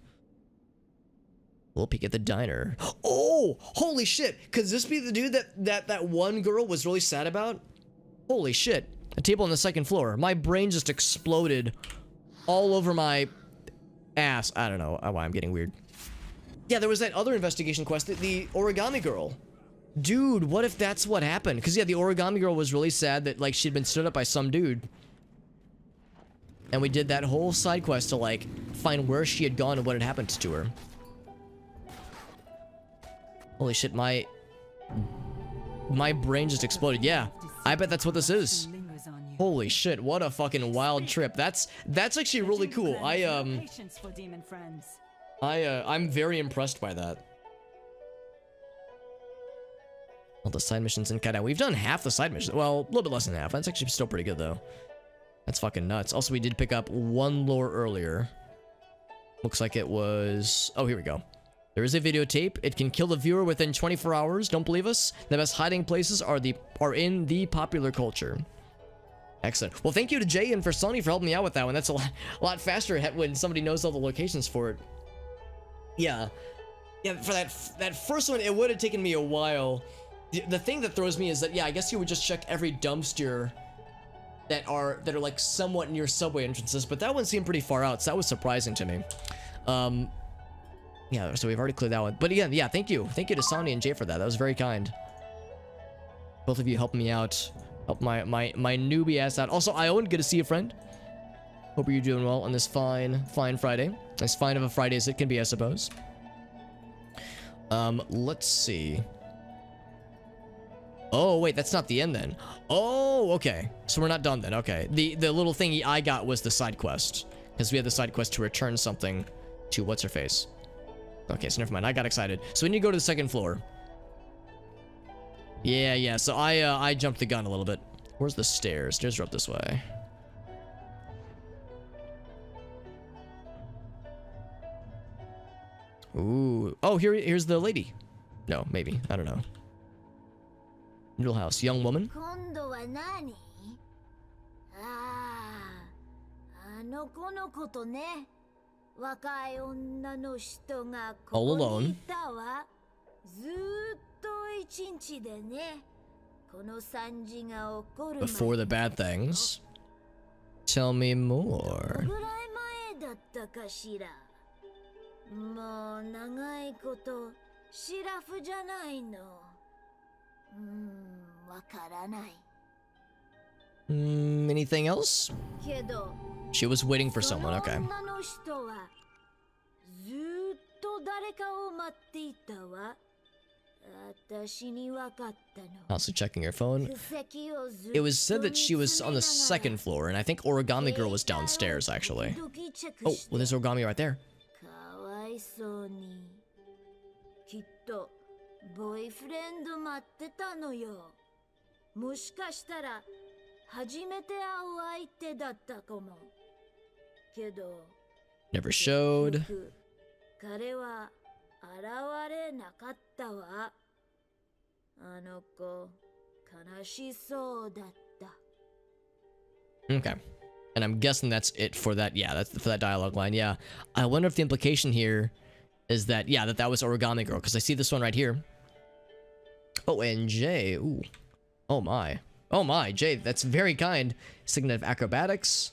We'll peek at the diner. Oh, holy shit. Could this be the dude that one girl was really sad about? Holy shit. A table on the second floor. My brain just exploded all over my ass. I don't know why I'm getting weird. Yeah, there was that other investigation quest, the origami girl. Dude, what if that's what happened? Because yeah, the origami girl was really sad that like she'd been stood up by some dude. And we did that whole side quest to like find where she had gone and what had happened to her. Holy shit, my brain just exploded. Yeah, I bet that's what this is. Holy shit, what a fucking wild trip. That's actually really cool. I'm very impressed by that. All the side missions in Kaidan. We've done half the side missions. Well, a little bit less than half. That's actually still pretty good though. That's fucking nuts. Also, we did pick up one lore earlier. Looks like it was... oh, here we go. There is a videotape. It can kill the viewer within 24 hours. Don't believe us? The best hiding places are in the popular culture. Excellent. Well, thank you to Jay and for Soniee for helping me out with that one. That's a lot faster when somebody knows all the locations for it. Yeah. Yeah, for that first one, it would have taken me a while the thing that throws me is that, yeah, I guess you would just check every dumpster that are like somewhat near subway entrances, but that one seemed pretty far out, so that was surprising to me. Yeah, so we've already cleared that one. But again, yeah, thank you to Soniee and Jay for that. That was very kind. Both of you helped me out, helped my newbie ass out. Also, Iowan, good to see you, friend. Hope you're doing well on this fine Friday. As fine of a Friday as it can be, I suppose. Let's see. Oh, wait, that's not the end then. Oh, okay. So we're not done then. Okay. The little thingy I got was the side quest, because we had the side quest to return something to what's her face. Okay, so never mind. I got excited. So we need to go to the second floor. Yeah. So I jumped the gun a little bit. Where's the stairs? Stairs are up this way. Ooh. Oh, here's the lady. No, maybe. I don't know. Noodle house. Young woman. All alone. Before the bad things. Tell me more. Anything else? She was waiting for someone, okay. Also checking her phone. It was said that she was on the second floor, and I think Origami Girl was downstairs, actually. Oh, well, there's Origami right there. Never showed. Okay. And I'm guessing that's it for that. Yeah, that's for that dialogue line. Yeah. I wonder if the implication here is that, yeah, that was Origami Girl, because I see this one right here. Oh, and Jay. Ooh. Oh my. Oh my, Jay, that's very kind. Signet of acrobatics.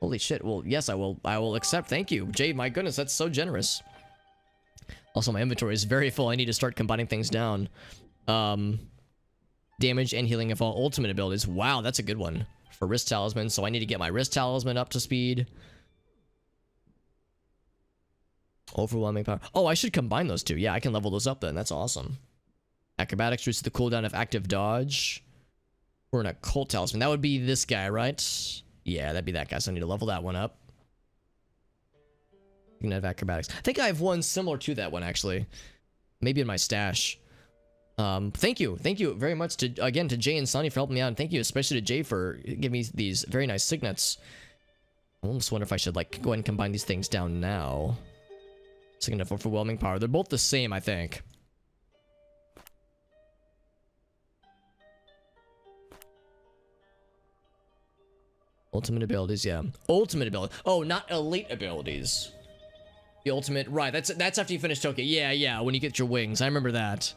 Holy shit. Well, yes, I will accept. Thank you. Jay, my goodness, that's so generous. Also, my inventory is very full. I need to start combining things down. Damage and healing of all ultimate abilities. Wow, that's a good one. For wrist talisman, so I need to get my wrist talisman up to speed. Overwhelming power. Oh, I should combine those two. Yeah, I can level those up then. That's awesome. Acrobatics reduces the cooldown of active dodge. Or an occult talisman. That would be this guy, right? Yeah, that'd be that guy. So I need to level that one up. You can have acrobatics. I think I have one similar to that one, actually. Maybe in my stash. Thank you very much to Jay and Soniee for helping me out, and thank you especially to Jay for giving me these very nice signets. I almost wonder if I should like go ahead and combine these things down now. Signet of overwhelming power. They're both the same, I think. Ultimate abilities, yeah. Ultimate ability. Oh, not elite abilities. The ultimate, right? That's after you finish Tokyo. Yeah. When you get your wings, I remember that.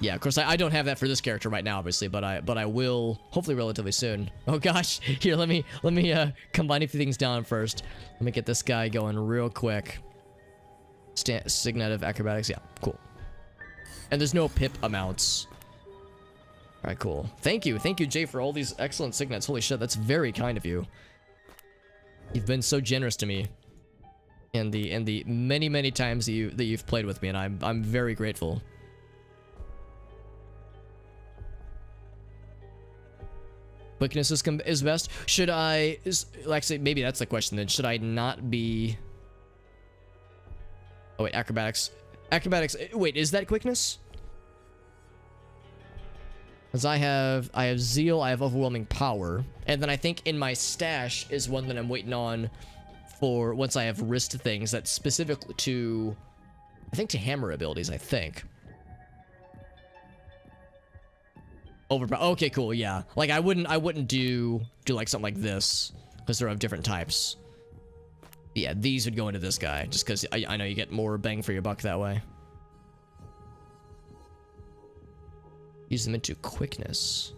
Yeah, of course, I don't have that for this character right now, obviously, but I will hopefully relatively soon. Oh gosh, here, let me combine a few things down first. Let me get this guy going real quick. Signet of acrobatics, yeah, cool. And there's no pip amounts. All right, cool. Thank you, Jay, for all these excellent signets. Holy shit, that's very kind of you. You've been so generous to me, in the many times that you've played with me, and I'm very grateful. Quickness is best. Should I... Actually, maybe that's the question then. Should I not be... Oh, wait. Acrobatics. Acrobatics. Wait, is that quickness? Because I have zeal, I have overwhelming power. And then I think in my stash is one that I'm waiting on for once I have wrist things that's specific to... I think to hammer abilities, I think. Okay, cool, yeah. Like I wouldn't do like something like this because they're of different types. Yeah, these would go into this guy just because I know you get more bang for your buck that way. Use them into quickness.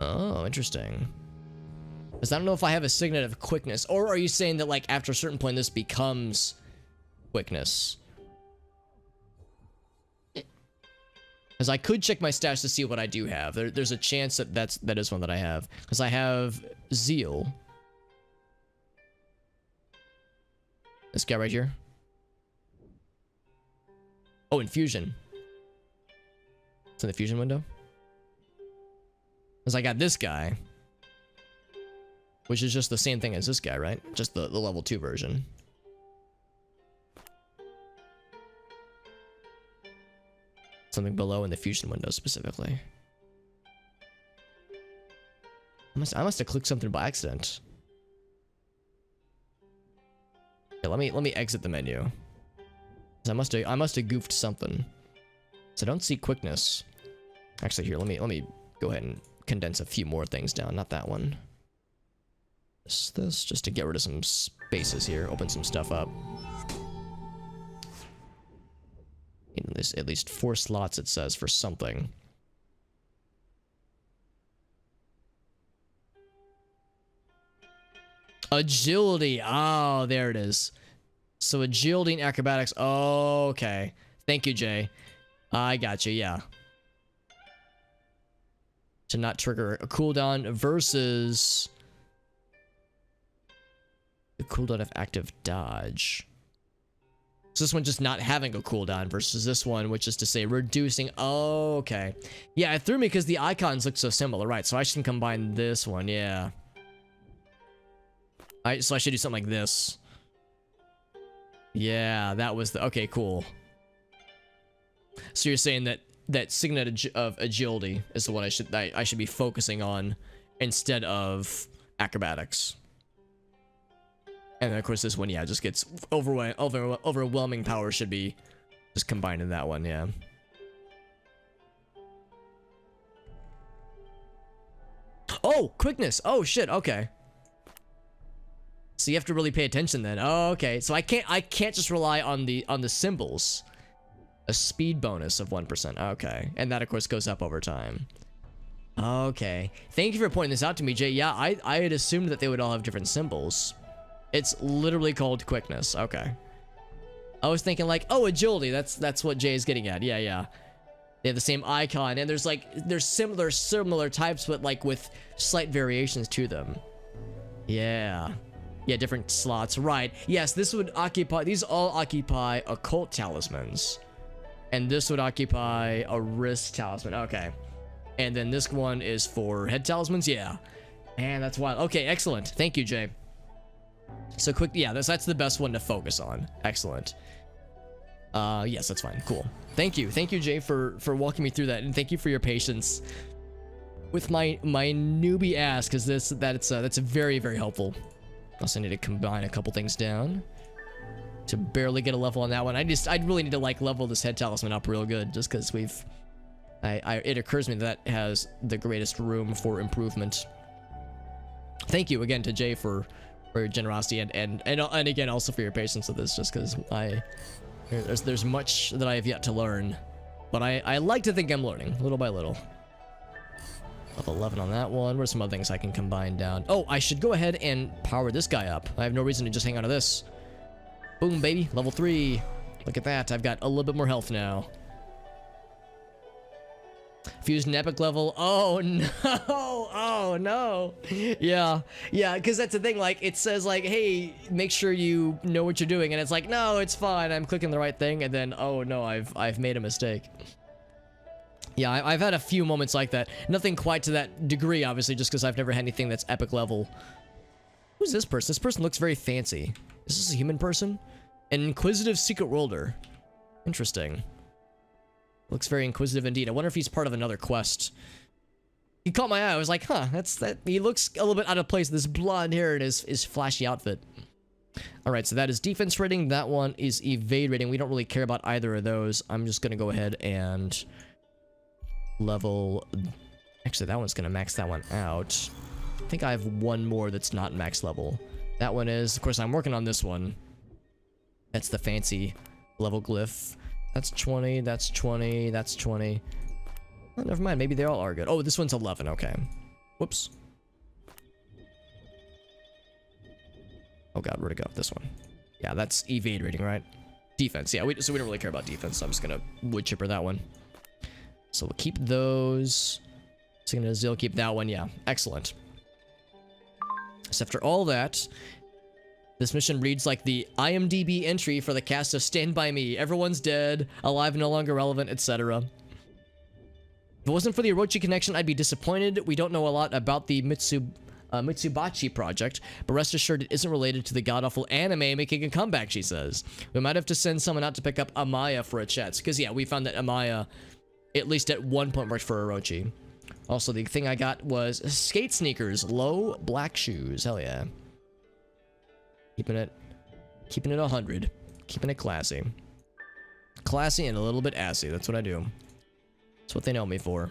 Oh, interesting. Because I don't know if I have a signet of quickness. Or are you saying that, like, after a certain point, this becomes quickness? Because I could check my stats to see what I do have. There's a chance that that is one that I have. Because I have Zeal. This guy right here. Oh, Infusion. It's in the fusion window. Because I got this guy. Which is just the same thing as this guy, right? Just the level 2 version. Something below in the fusion window specifically. I must have clicked something by accident. Yeah, let me exit the menu. I must have goofed something. So I don't see quickness. Actually, here, let me go ahead and condense a few more things down. Not that one. This just to get rid of some spaces here. Open some stuff up. There's at least 4 slots, it says, for something. Agility. Oh, there it is. So agility and acrobatics. Oh, okay. Thank you, Jay. I got you, yeah. To not trigger a cooldown versus the cooldown of active dodge. So this one just not having a cooldown versus this one, which is to say reducing. Oh, okay. Yeah, it threw me because the icons look so similar, right? So I should combine this one, yeah. So I should do something like this. Yeah, that was the... Okay, cool. So you're saying that signet of agility is the one I should be focusing on instead of acrobatics. And then of course this one, yeah, just gets overwhelming power should be just combined in that one, yeah. Oh, quickness. Oh shit, okay. So you have to really pay attention then. Oh, okay. So I can't just rely on the symbols. A speed bonus of 1%. Okay. And that of course goes up over time. Okay. Thank you for pointing this out to me, Jay. Yeah, I had assumed that they would all have different symbols. It's literally called quickness. Okay. I was thinking like, oh, agility. That's what Jay is getting at. Yeah, yeah. They have the same icon, and there's similar types, but like with slight variations to them. Yeah. Yeah, different slots. Right. Yes, this would occupy... These all occupy occult talismans. And this would occupy a wrist talisman. Okay. And then this one is for head talismans. Yeah. Man, that's wild. Okay, excellent. Thank you, Jay. So quick... Yeah, that's the best one to focus on. Excellent. Yes, that's fine. Cool. Thank you. Thank you, Jay, for walking me through that. And thank you for your patience with my newbie ass, because that's very, very helpful. Also need to combine a couple things down to barely get a level on that one. I'd really need to like level this head talisman up real good, just because it occurs to me that has the greatest room for improvement. Thank you again to Jay for your generosity and again also for your patience with this, just because there's much that I have yet to learn, but I like to think I'm learning little by little. Level 11 on that one. What are some other things I can combine down? Oh, I should go ahead and power this guy up. I have no reason to just hang on to this. Boom, baby. Level 3. Look at that. I've got a little bit more health now. Fused an epic level. Oh, no. Oh, no. Yeah. Yeah, because that's the thing. Like, it says, like, hey, make sure you know what you're doing. And it's like, no, it's fine. I'm clicking the right thing. And then, oh, no, I've made a mistake. Yeah, I've had a few moments like that. Nothing quite to that degree, obviously, just because I've never had anything that's epic level. Who's this person? This person looks very fancy. Is this a human person? An inquisitive secret worlder. Interesting. Looks very inquisitive indeed. I wonder if he's part of another quest. He caught my eye. I was like, huh, he looks a little bit out of place. This blonde hair and his flashy outfit. Alright, so that is defense rating. That one is evade rating. We don't really care about either of those. I'm just going to go ahead and... level... Actually, that one's gonna max that one out. I think I have one more that's not max level. That one is... Of course, I'm working on this one. That's the fancy level glyph. That's 20, that's 20, that's 20. Oh, never mind. Maybe they all are good. Oh, this one's 11. Okay. Whoops. Oh god, where'd it go? This one. Yeah, that's evade rating, right? Defense. Yeah, so we don't really care about defense, so I'm just gonna wood chipper that one. So we'll keep those. So gonna Zil keep that one. Yeah, excellent. So after all that, this mission reads like the IMDb entry for the cast of Stand By Me. Everyone's dead, alive, no longer relevant, etc. If it wasn't for the Orochi connection, I'd be disappointed. We don't know a lot about the Mitsubachi project, but rest assured it isn't related to the god-awful anime making a comeback, she says. We might have to send someone out to pick up Amaya for a chat, because yeah, we found that Amaya, at least at one point, worked for Orochi. Also, the thing I got was skate sneakers, low black shoes. Hell yeah. Keeping it 100. Keeping it classy. Classy and a little bit assy. That's what I do. That's what they know me for.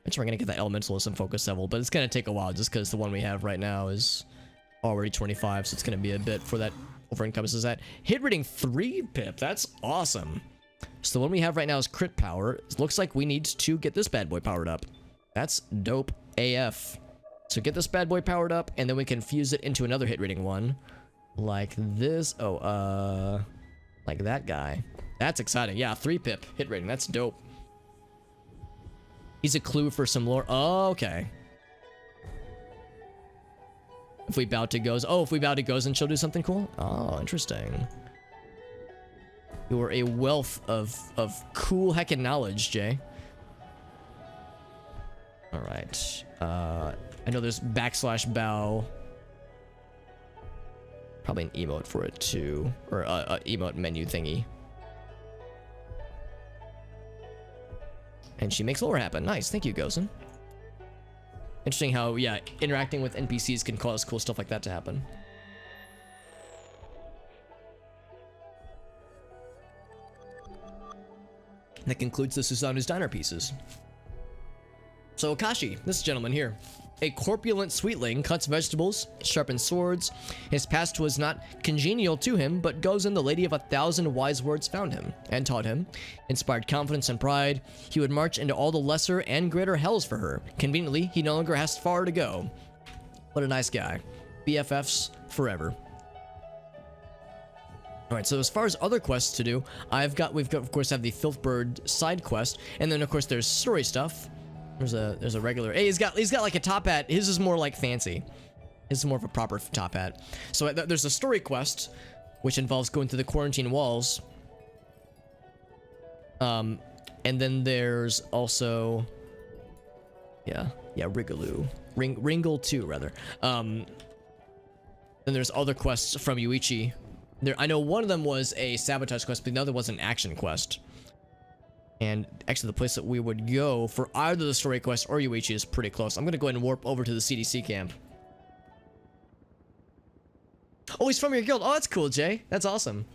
I'm sure we're gonna get that elementalist and focus level, but it's gonna take a while just because the one we have right now is already 25, so it's gonna be a bit for that over encompasses that. Hit rating 3 pip. That's awesome. So the one we have right now is crit power. It looks like we need to get this bad boy powered up. That's dope AF. So get this bad boy powered up, and then we can fuse it into another hit rating one. Like this. Oh, like that guy. That's exciting. Yeah, 3 pip hit rating. That's dope. He's a clue for some lore. Oh, okay. If we bow to goes. Oh, if we bow to goes, and she'll do something cool? Oh, interesting. You are a wealth of cool heckin' knowledge, Jay. Alright. I know there's /bow. Probably an emote for it too. Or a emote menu thingy. And she makes lore happen. Nice. Thank you, Gozen. Interesting how, yeah, interacting with NPCs can cause cool stuff like that to happen. That concludes the Susanu's Diner pieces. So Akashi, this gentleman here, a corpulent sweetling, cuts vegetables, sharpens swords. His past was not congenial to him, but Gozen, the lady of 1,000 wise words, found him and taught him. Inspired confidence and pride, he would march into all the lesser and greater hells for her. Conveniently, he no longer has far to go. What a nice guy. BFFs forever. Alright, so as far as other quests to do, we've got, of course, have the Filthbird side quest, and then of course there's story stuff. There's a regular. Hey, he's got like a top hat. His is more like fancy. His is more of a proper top hat. So there's a story quest, which involves going through the quarantine walls. And then there's also, yeah, Ringle 2 rather. Then there's other quests from Yuichi. I know one of them was a sabotage quest, but the other was an action quest. And actually the place that we would go for either the story quest or Yuichi is pretty close. I'm gonna go ahead and warp over to the CDC camp. Oh, he's from your guild. Oh, that's cool, Jay. That's awesome.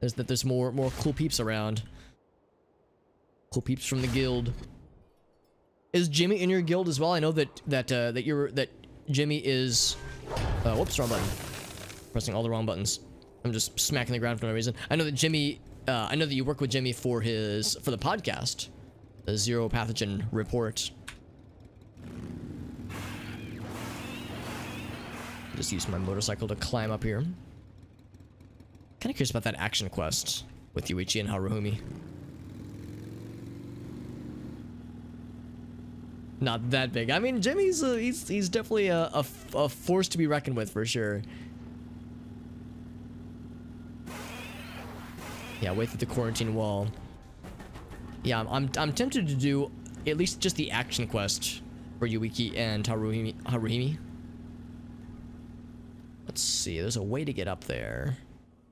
There's more cool peeps around. Cool peeps from the guild. Is Jimmy in your guild as well? I know that Jimmy is. Whoops, wrong button. Pressing all the wrong buttons. I'm just smacking the ground for no reason. I know that Jimmy. I know that you work with Jimmy for the podcast, the Zero Pathogen Report. Just use my motorcycle to climb up here. Kind of curious about that action quest with Yuichi and Haruhumi. Not that big. I mean, Jimmy's he's definitely a force to be reckoned with for sure. Yeah, way through the quarantine wall. Yeah, I'm tempted to do at least just the action quest for Yuichi and Haruhimi. Let's see, there's a way to get up there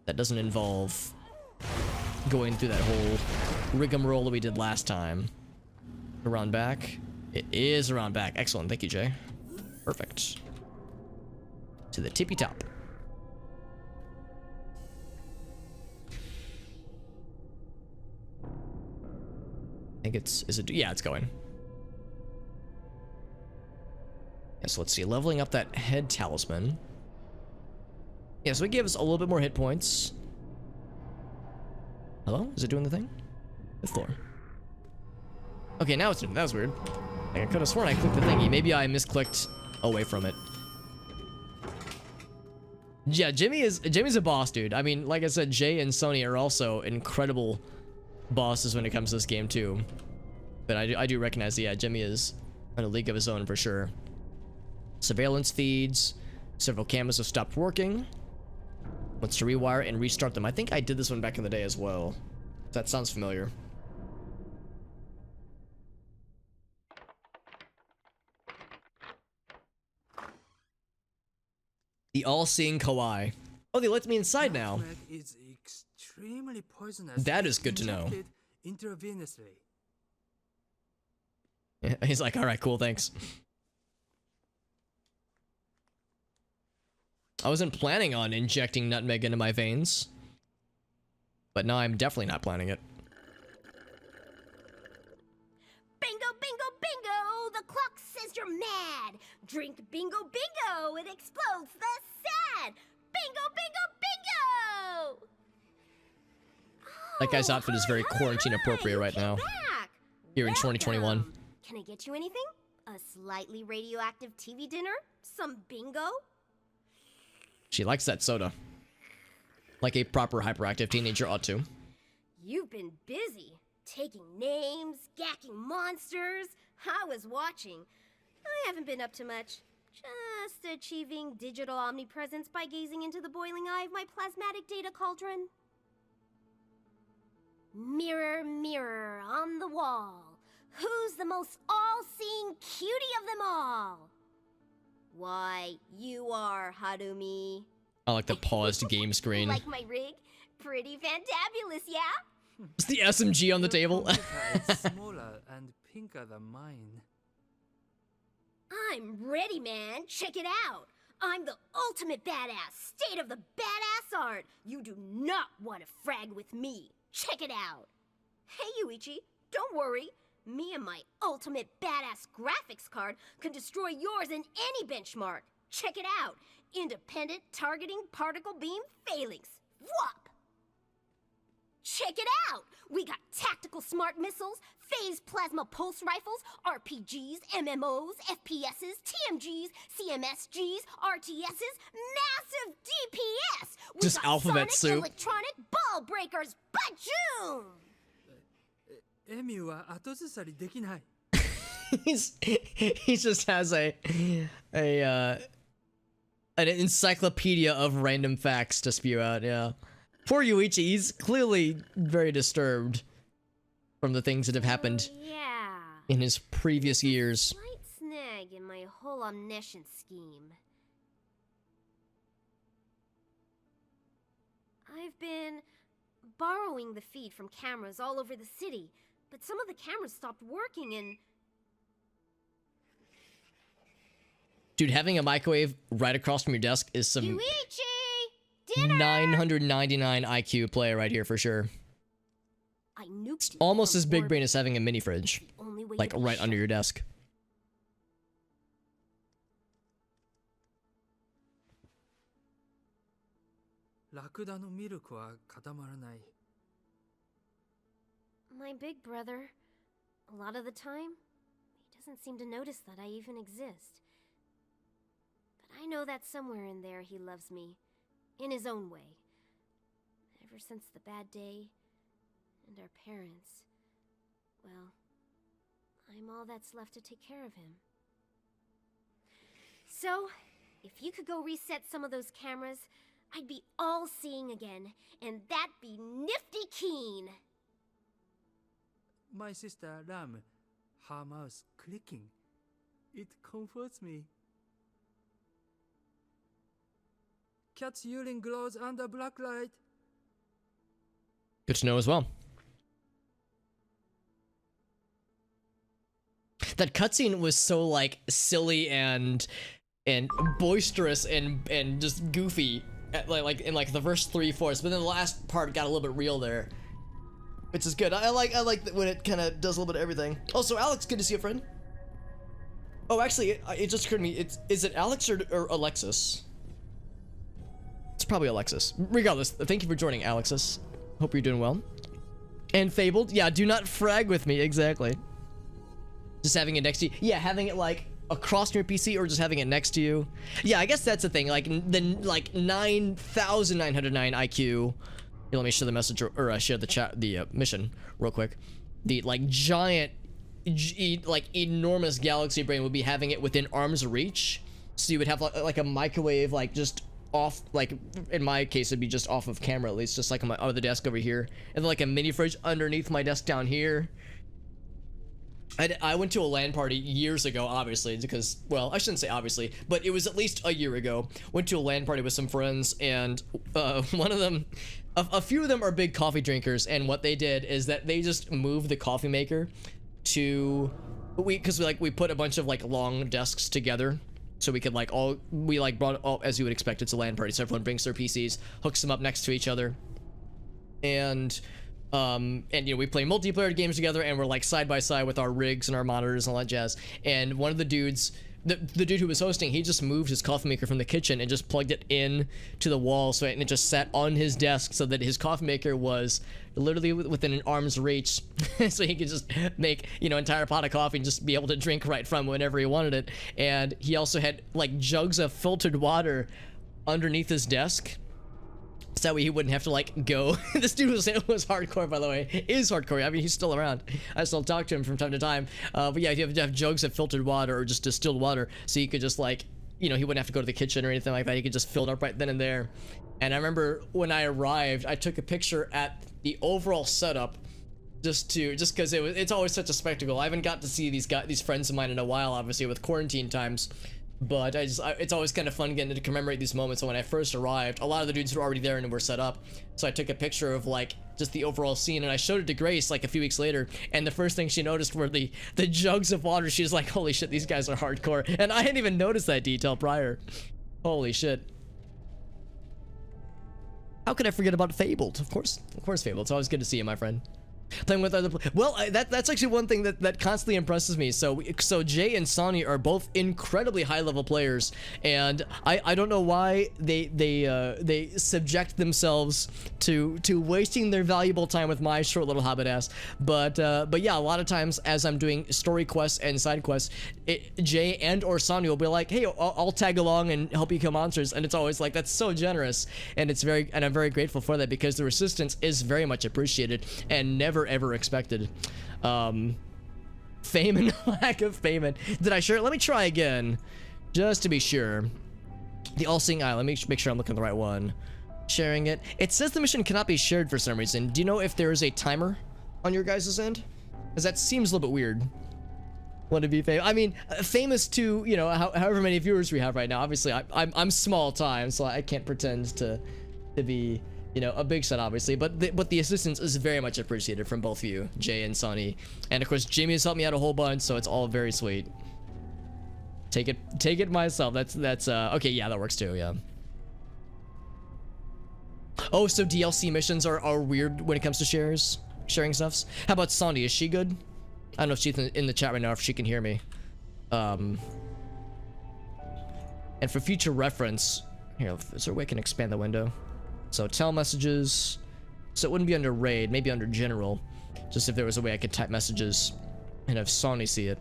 that doesn't involve going through that whole rigmarole that we did last time. Around back? It is around back. Excellent, thank you, Jay. Perfect. To the tippy top. I think yeah, it's going. Yeah, so let's see, leveling up that head talisman. Yeah, so it gives a little bit more hit points. Hello? Is it doing the thing? 5th floor. Okay, now it's that was weird. I could have sworn I clicked the thingy. Maybe I misclicked away from it. Yeah, Jimmy's a boss, dude. I mean, like I said, Jay and Soniee are also incredible bosses when it comes to this game too. But I do recognize that, yeah, Jimmy is in a league of his own for sure. Surveillance feeds. Several cameras have stopped working. Wants to rewire and restart them. I think I did this one back in the day as well. That sounds familiar. The all-seeing Kawaii. Oh, they let me inside now. Is extremely poisonous. That is good to know. Intravenously. Yeah, he's like, all right, cool, thanks. I wasn't planning on injecting nutmeg into my veins, but now I'm definitely not planning it. Bingo, bingo, bingo! The clock says you're mad! Drink bingo, bingo! It explodes the sad! Bingo, bingo, bingo! That guy's outfit is very quarantine appropriate right now. Here in 2021. Can I get you anything? A slightly radioactive TV dinner? Some bingo? She likes that soda. Like a proper hyperactive teenager ought to. You've been busy. Taking names, gacking monsters. I was watching. I haven't been up to much. Just achieving digital omnipresence by gazing into the boiling eye of my plasmatic data cauldron. Mirror, mirror on the wall. Who's the most all-seeing cutie of them all? Why, you are, Harumi. I like the paused game screen. Like my rig? Pretty fantabulous, yeah? It's the SMG on the table. It's smaller and pinker than mine. I'm ready, man. Check it out. I'm the ultimate badass, state of the badass art. You do not want to frag with me. Check it out. Hey, Yuichi, don't worry. Me and my ultimate badass graphics card can destroy yours in any benchmark. Check it out. Independent targeting particle beam phalanx. Whop! Check it out. We got tactical smart missiles, phase plasma pulse rifles, RPGs, MMOs, FPSs, TMGs, CMSGs, RTSs, massive DPS. We Just got alphabet sonic soup. electronic ball breakers. Bajoom! エミは後ずさりできない。he just has an encyclopedia of random facts to spew out. Yeah, poor Yuichi. He's clearly very disturbed from the things that have happened Yeah. in his previous years. Slight snag in my whole omniscient scheme. I've been borrowing the feed from cameras all over the city, but some of the cameras stopped working and... Dude, having a microwave right across from your desk is some Yuichi! Dinner! 999 IQ play right here for sure. I nuked you Almost from as big orbit. brain as having a mini fridge, The only way like to right shut under your desk. ラクダのミルクは固まらない。 My big brother, a lot of the time, he doesn't seem to notice that I even exist. But I know that somewhere in there he loves me, in his own way. Ever since the bad day, and our parents, well, I'm all that's left to take care of him. So, if you could go reset some of those cameras, I'd be all-seeing again, and that'd be nifty keen. My sister Ram, her mouse clicking. It comforts me. Cat's urine glows under black light. Good to know as well. That cutscene was so like silly and boisterous and just goofy at, like in like the first 3/4, but then the last part got a little bit real there, which is good. I like when it kind of does a little bit of everything. Also, Alex, good to see you, friend. Oh, actually, it just occurred to me. Is it Alex or Alexis? It's probably Alexis. Regardless, thank you for joining, Alexis. Hope you're doing well. And Fabled, yeah, do not frag with me, exactly. Just having it next to you. Yeah, having it like across your PC or just having it next to you. Yeah, I guess that's the thing. Like the 9,909 IQ. Here, let me share the message or share the chat, the mission real quick. The like giant, like enormous galaxy brain would be having it within arm's reach. So you would have like a microwave, like just off, like in my case it'd be just off of camera at least, just like on my other desk over here, and then like a mini fridge underneath my desk down here. I went to a LAN party years ago, obviously, because, well, I shouldn't say obviously, but it was at least a year ago. Went to a LAN party with some friends, and one of them, a few of them are big coffee drinkers, and what they did is that they just moved the coffee maker to, because we put a bunch of like long desks together, so we could like brought all, as you would expect, it's a LAN party, so everyone brings their PCs, hooks them up next to each other, and you know, we play multiplayer games together, and we're like side by side with our rigs and our monitors and all that jazz. And one of the dudes, the dude who was hosting, he just moved his coffee maker from the kitchen and just plugged it in to the wall, so it just sat on his desk, so that his coffee maker was literally within an arm's reach, so he could just make, you know, entire pot of coffee and just be able to drink right from whenever he wanted it. And he also had like jugs of filtered water underneath his desk, so that way he wouldn't have to like go. This dude was hardcore, by the way. Is hardcore. I mean, he's still around. I still talk to him from time to time. But yeah, you have to have jugs of filtered water or just distilled water, so you could just like, you know, he wouldn't have to go to the kitchen or anything like that. He could just fill it up right then and there. And I remember when I arrived, I took a picture at the overall setup, just because it's always such a spectacle. I haven't got to see these friends of mine in a while, obviously with quarantine times. But it's always kind of fun getting to commemorate these moments. So when I first arrived, a lot of the dudes were already there and were set up. So I took a picture of like just the overall scene, and I showed it to Grace like a few weeks later. And the first thing she noticed were the jugs of water. She was like, "Holy shit, these guys are hardcore!" And I hadn't even noticed that detail prior. Holy shit! How could I forget about Fabled? Of course, Fabled. It's always good to see you, my friend. Playing with other well, that's actually one thing that constantly impresses me. So Jay and Soniee are both incredibly high level players, and I don't know why they subject themselves to wasting their valuable time with my short little hobbit ass. But yeah, a lot of times as I'm doing story quests and side quests, Jay and or Soniee will be like, "Hey, I'll tag along and help you kill monsters," and it's always like, that's so generous, and I'm very grateful for that, because the assistance is very much appreciated and never ever expected. Fame and lack of payment. Did I share it? Let me try again, just to be sure. The all-seeing eye. Let me make sure I'm looking at the right one. Sharing it. It says the mission cannot be shared for some reason. Do you know if there is a timer on your guys' end? Because that seems a little bit weird. Want to be famous? I mean, famous to, you know, however many viewers we have right now. Obviously, I'm small time, so I can't pretend to be, you know, a big set, obviously, but the assistance is very much appreciated from both of you, Jay and Soniee, and of course Jamie has helped me out a whole bunch, so it's all very sweet. Take it myself. That's okay. Yeah, that works too. Yeah. Oh, so DLC missions are weird when it comes to sharing stuffs. How about Soniee? Is she good? I don't know if she's in the chat right now, if she can hear me. And for future reference, here, is there a way I can expand the window? So tell messages, so it wouldn't be under raid, maybe under general, just if there was a way I could type messages and have Soniee see it.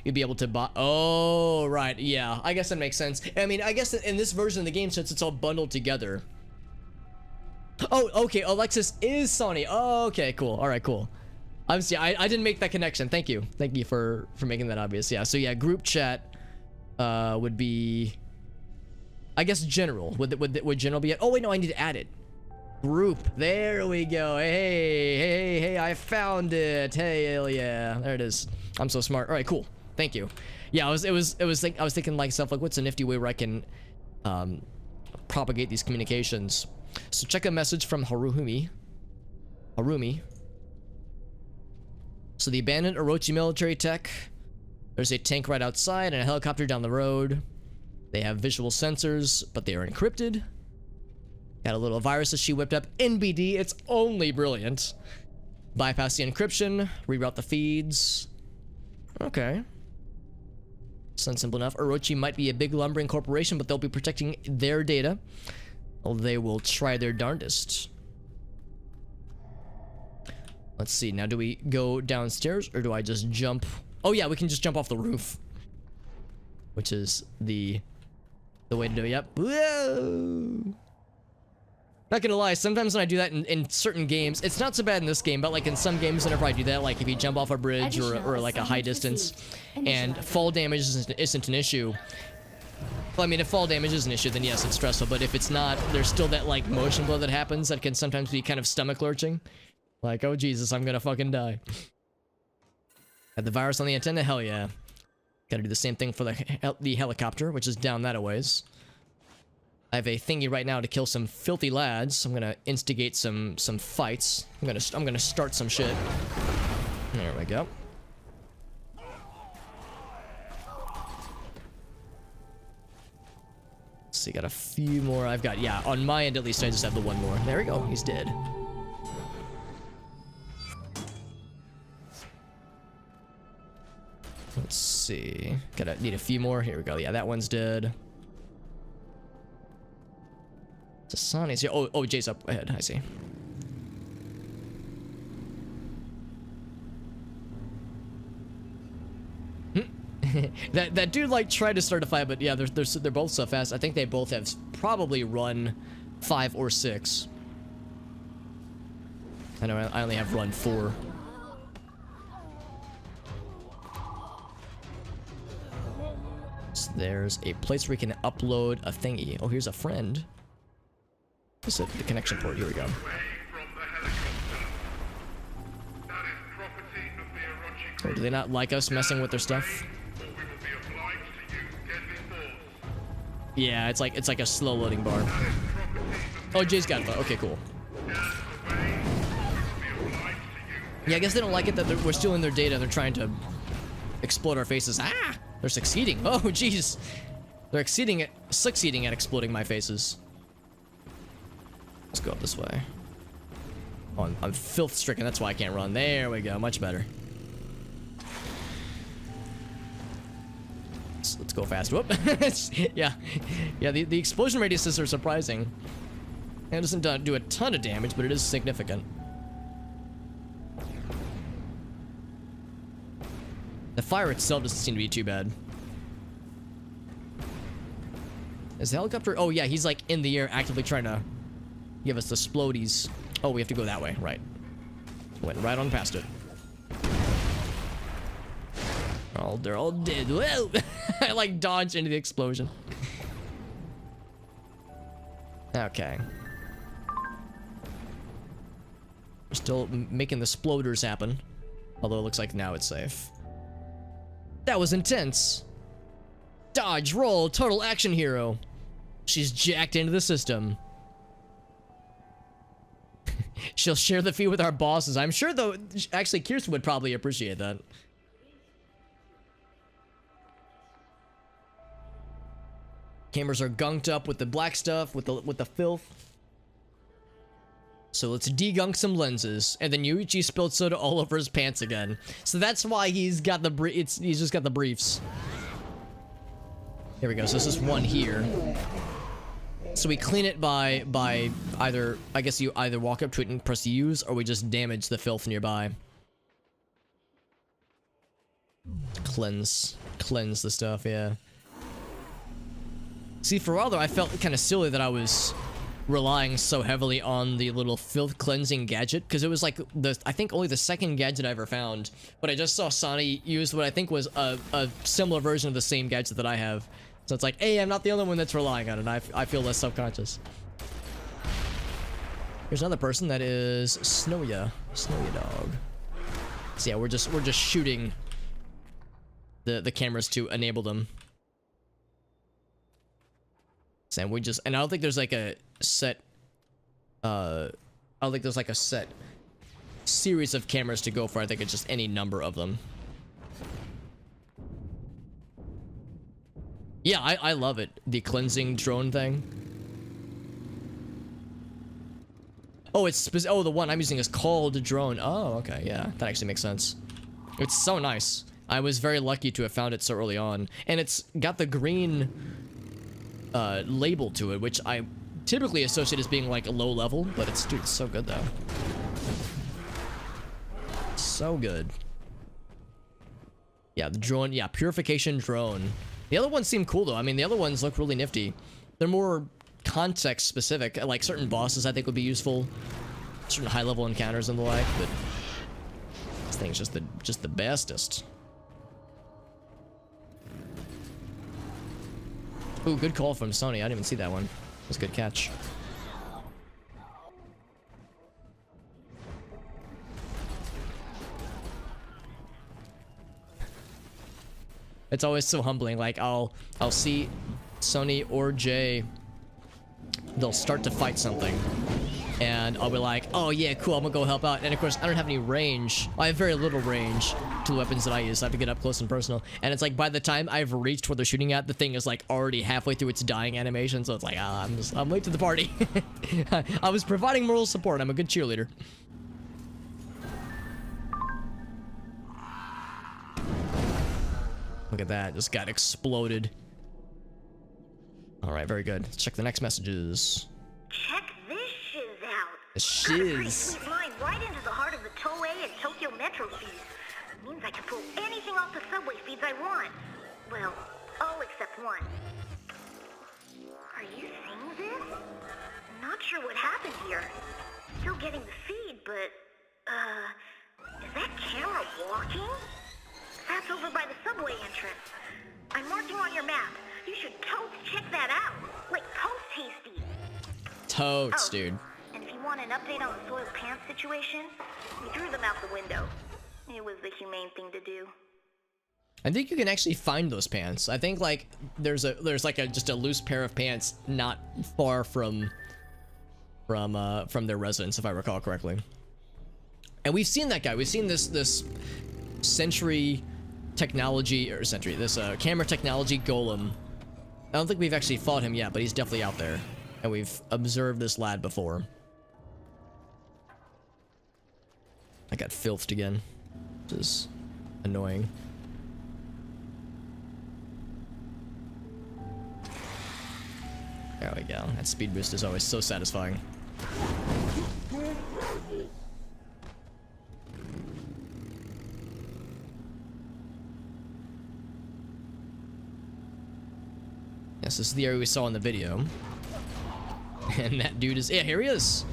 You'd be able to buy, oh right, yeah, I guess that makes sense. I mean, I guess in this version of the game, since it's all bundled together. Oh, okay, Alexis is Soniee. Oh, okay, cool. All right, cool. Obviously, I didn't make that connection. Thank you for making that obvious. Yeah, so yeah, group chat would be, I guess, general. Would general be it? Oh wait, no, I need to add it. Group, there we go. Hey, I found it. Hey, hell yeah, there it is. I'm so smart. All right, cool. Thank you. Yeah, I was thinking like stuff like, what's a nifty way where I can propagate these communications. So check a message from Harumi. So the abandoned Orochi military tech. There's a tank right outside and a helicopter down the road. They have visual sensors, but they are encrypted. Got a little virus that she whipped up. NBD, it's only brilliant. Bypass the encryption, reroute the feeds. Okay. Sounds simple enough. Orochi might be a big lumbering corporation, but they'll be protecting their data. Well, they will try their darndest. Let's see. Now, do we go downstairs or do I just jump? Oh yeah, we can just jump off the roof, which is the way to do it. Yep. Whoa. Not gonna lie, sometimes when I do that in certain games, it's not so bad in this game, but like in some games whenever I do that, like if you jump off a bridge or like a high distance and fall damage isn't an issue. Well, I mean, if fall damage is an issue, then yes, it's stressful, but if it's not, there's still that like motion blur that happens that can sometimes be kind of stomach lurching. Like, oh Jesus, I'm gonna fucking die. Had the virus on the antenna? Hell yeah. Gotta do the same thing for the helicopter, which is down that a ways. I have a thingy right now to kill some filthy lads. I'm gonna instigate some fights. I'm gonna start some shit. There we go. Let's see, got a few more. I've got, yeah, on my end at least I just have the one more. There we go, he's dead. Let's see. Need a few more. Here we go. Yeah, that one's dead. Sonnie's here. Oh, Jay's up ahead. I see. that dude like tried to start a fight, but yeah, they're both so fast. I think they both have probably run 5 or 6. I know I only have run 4. So there's a place where we can upload a thingy. Oh, here's a friend. What's it? The connection port. Here we go. Oh, do they not like us messing with their stuff? Yeah, it's like a slow loading bar. Oh, Jay's got it. Okay, cool. Yeah, I guess they don't like it that we're stealing their data. They're trying to exploit our faces. Ah! They're succeeding. Oh, jeez. They're succeeding at exploiting my faces. Let's go up this way. Oh, I'm filth stricken. That's why I can't run. There we go. Much better. Let's go fast. Whoop. Yeah. The explosion radiuses are surprising. It doesn't do a ton of damage, but it is significant. The fire itself doesn't seem to be too bad. Is the helicopter? Oh yeah, he's like in the air actively trying to give us the splodies. Oh, we have to go that way, right. Went right on past it. Oh, they're all dead. Whoa! I like dodged into the explosion. Okay. We're still making the sploders happen. Although it looks like now it's safe. That was intense. Dodge, roll, total action hero. She's jacked into the system. She'll share the fee with our bosses. I'm sure, though, actually, Kirsten would probably appreciate that. Cameras are gunked up with the black stuff, with the filth. So let's degunk some lenses, and then Yuichi spilled soda all over his pants again. So that's why he's got the he's just got the briefs. Here we go. So this is one here. So we clean it by either, I guess you either walk up to it and press use, or we just damage the filth nearby. Cleanse the stuff, yeah. See, for a while though, I felt kind of silly that I was relying so heavily on the little filth cleansing gadget, because it was like I think only the second gadget I ever found, but I just saw Soniee use what I think was a similar version of the same gadget that I have. So it's like, hey, I'm not the only one that's relying on it. I feel less self-conscious. Here's another person that is Snowy Dog. So yeah, we're just shooting the cameras to enable them. And I don't think there's like a set I don't think there's like a set series of cameras to go for. I think it's just any number of them. Yeah, I love it. The cleansing drone thing. Oh, the one I'm using is called drone. Oh, okay, yeah, that actually makes sense. It's so nice. I was very lucky to have found it so early on, and it's got the green label to it, which I typically associate as being like a low level, but it's, dude, it's so good though. So good. Yeah, the drone. Yeah, purification drone. The other ones seem cool though. I mean, the other ones look really nifty. They're more context specific. Like certain bosses I think would be useful. Certain high level encounters and the like, but this thing's just the bestest. Ooh, good call from Sony. I didn't even see that one. That was a good catch. It's always so humbling. Like I'll see Sony or Jay, they'll start to fight something, and I'll be like, oh yeah, cool, I'm gonna go help out. And of course, I don't have any range. I have very little range to the weapons that I use. So I have to get up close and personal. And it's like by the time I've reached where they're shooting at, the thing is like already halfway through its dying animation. So it's like, I'm late to the party. I was providing moral support. I'm a good cheerleader. Look at that, just got exploded. All right, very good. Let's check the next messages. Check this shiz out. The Got a pretty shiz. sweet line right into the heart of the Toei and Tokyo Metro feeds. Means I can pull anything off the subway feeds I want. Well, all except one. Are you seeing this? Not sure what happened here. Still getting the feed, but, is that camera walking? That's over by the subway entrance. I'm marking on your map. You should totes check that out. Like totes tasty. Totes, dude. And if you want an update on the soiled pants situation, we threw them out the window. It was the humane thing to do. I think you can actually find those pants. I think like there's like just a loose pair of pants not far from their residence, if I recall correctly. And we've seen that guy. We've seen this Sentry technology, or Sentry, this camera technology golem. I don't think we've actually fought him yet, but he's definitely out there. And we've observed this lad before. I got filthed again, which is annoying. There we go. That speed boost is always so satisfying. Yes, this is the area we saw in the video. And that dude is... Yeah, here he is!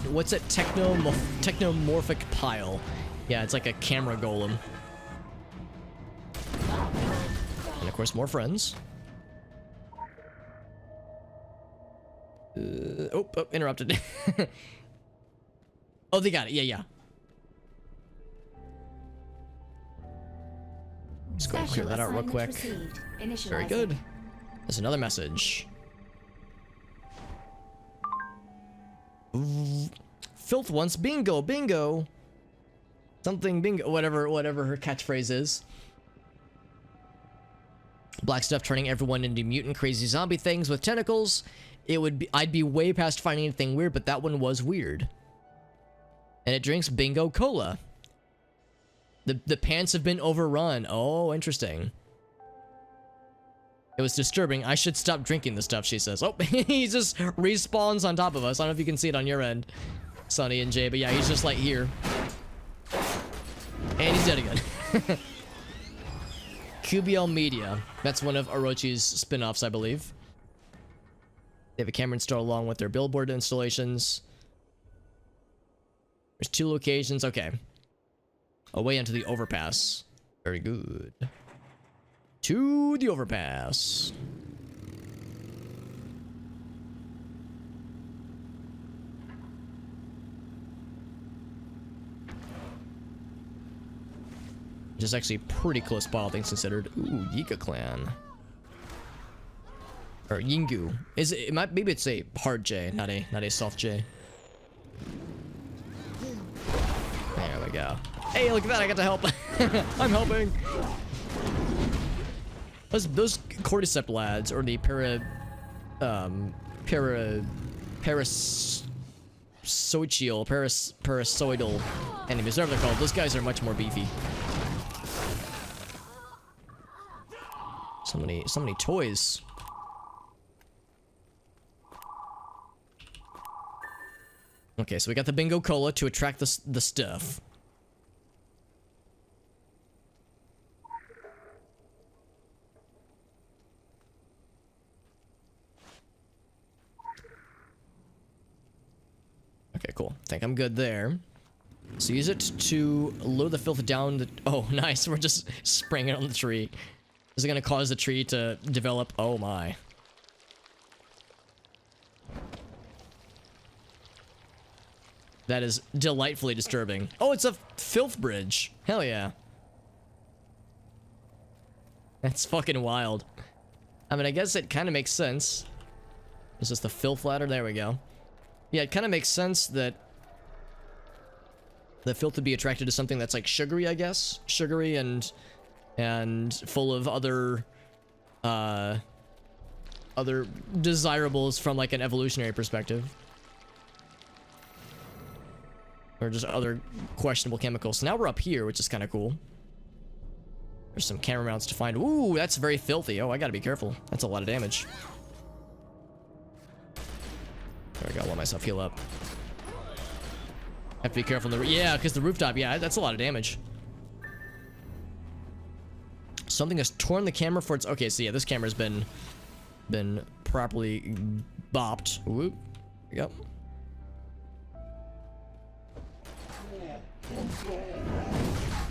What's it? Technomorphic pile. Yeah, it's like a camera golem. And of course, more friends. Oh, interrupted. Oh, they got it. Yeah. Just go and clear that out real quick. Very good. There's another message. Ooh. Filth wants bingo. Something bingo, whatever her catchphrase is. Black stuff turning everyone into mutant crazy zombie things with tentacles. I'd be way past finding anything weird, but that one was weird. And it drinks bingo cola. The pants have been overrun. Oh, interesting. It was disturbing. I should stop drinking the stuff, she says. Oh, he just respawns on top of us. I don't know if you can see it on your end, Sonny and Jay, but yeah, he's just like here. And he's dead again. QBL Media. That's one of Orochi's spin-offs, I believe. They have a camera installed along with their billboard installations. There's 2 locations. Okay. Away into the overpass. Very good. To the overpass. Which is actually pretty close by, all things considered. Ooh, Yika clan. Or Yingu. Is it maybe it's a hard J, not a soft J. There we go. Hey, look at that, I got to help. I'm helping. Those cordyceps lads, or the parasoidal enemies, whatever they're called, those guys are much more beefy. So many toys. Okay, so we got the bingo cola to attract the stuff. Okay, cool. Think I'm good there. So use it to load the filth down the... Oh, nice. We're just spraying it on the tree. Is it going to cause the tree to develop? Oh, my. That is delightfully disturbing. Oh, it's a filth bridge. Hell yeah. That's fucking wild. I mean, I guess it kind of makes sense. Is this the filth ladder? There we go. Yeah, it kind of makes sense that the filth would be attracted to something that's like sugary, I guess. Sugary and full of other desirables from like an evolutionary perspective. Or just other questionable chemicals. So now we're up here, which is kind of cool. There's some camera mounts to find. Ooh, that's very filthy. Oh, I gotta be careful. That's a lot of damage. There we go. Let myself heal up. Have to be careful. Yeah, because the rooftop. Yeah, that's a lot of damage. Something has torn the camera for its... Okay, so yeah, this camera's been properly bopped. Whoop. There we go.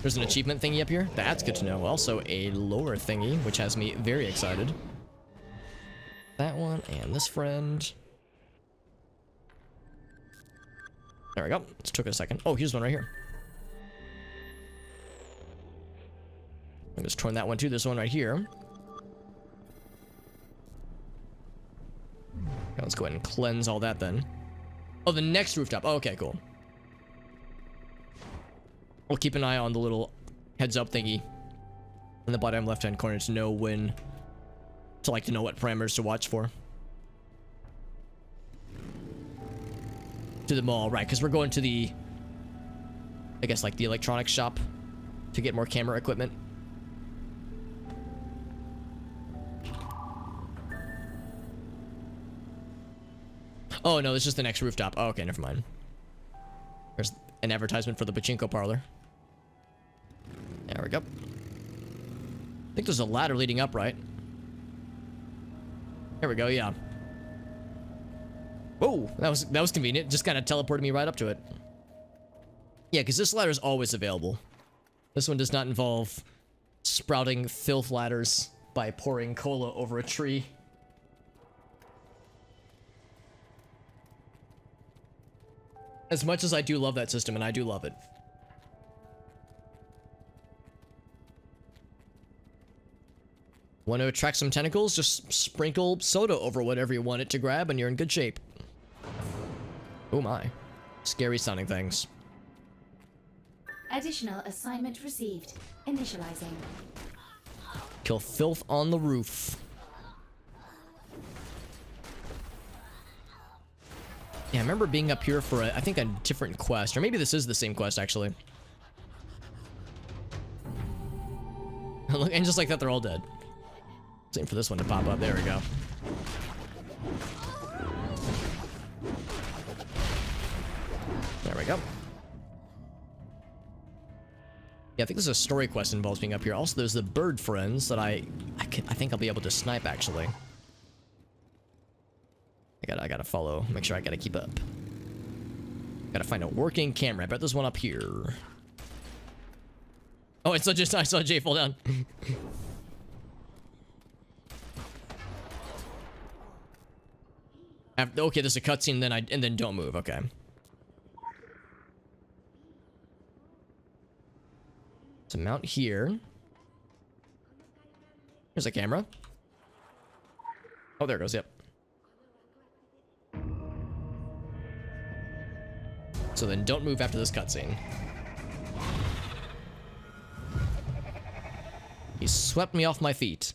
There's an achievement thingy up here. That's good to know. Also, a lower thingy, which has me very excited. That one and this friend. There we go. This took a second. Oh, here's one right here. I just torn that one too. There's one right here. Okay, let's go ahead and cleanse all that then. Oh, the next rooftop. Oh, okay, cool. We'll keep an eye on the little heads up thingy in the bottom left hand corner to know when to know what parameters to watch for. To the mall, right? Because we're going to the, I guess, like the electronics shop to get more camera equipment. Oh no, it's just the next rooftop. Oh, okay, never mind. There's an advertisement for the pachinko parlor. There we go. I think there's a ladder leading up, right? There we go, yeah. Oh, that was convenient. Just kind of teleported me right up to it. Yeah, because this ladder is always available. This one does not involve sprouting filth ladders by pouring cola over a tree. As much as I do love that system, and I do love it. Want to attract some tentacles? Just sprinkle soda over whatever you want it to grab and you're in good shape. Oh my. Scary sounding things. Additional assignment received. Initializing. Kill filth on the roof. Yeah, I remember being up here for, I think, a different quest. Or maybe this is the same quest, actually. And just like that, they're all dead. Waiting for this one to pop up. There we go. There we go. Yeah, I think there's a story quest involves being up here. Also, there's the bird friends that I think I'll be able to snipe, actually. I gotta follow. Make sure I gotta keep up. Gotta find a working camera. I bet there's one up here. Oh, I saw Jay fall down. Okay, there's a cutscene, and then don't move. Okay. So mount here. There's a camera. Oh, there it goes. Yep. So then don't move after this cutscene. He swept me off my feet.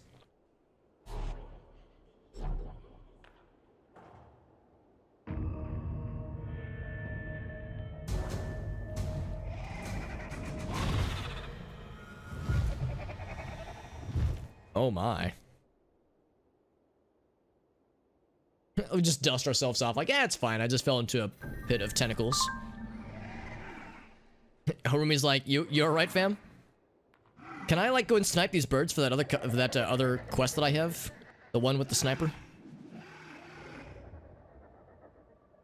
Oh my. We just dust ourselves off like, yeah, it's fine. I just fell into a pit of tentacles. Harumi's like, you alright, fam? Can I like go and snipe these birds for that other quest that I have? The one with the sniper?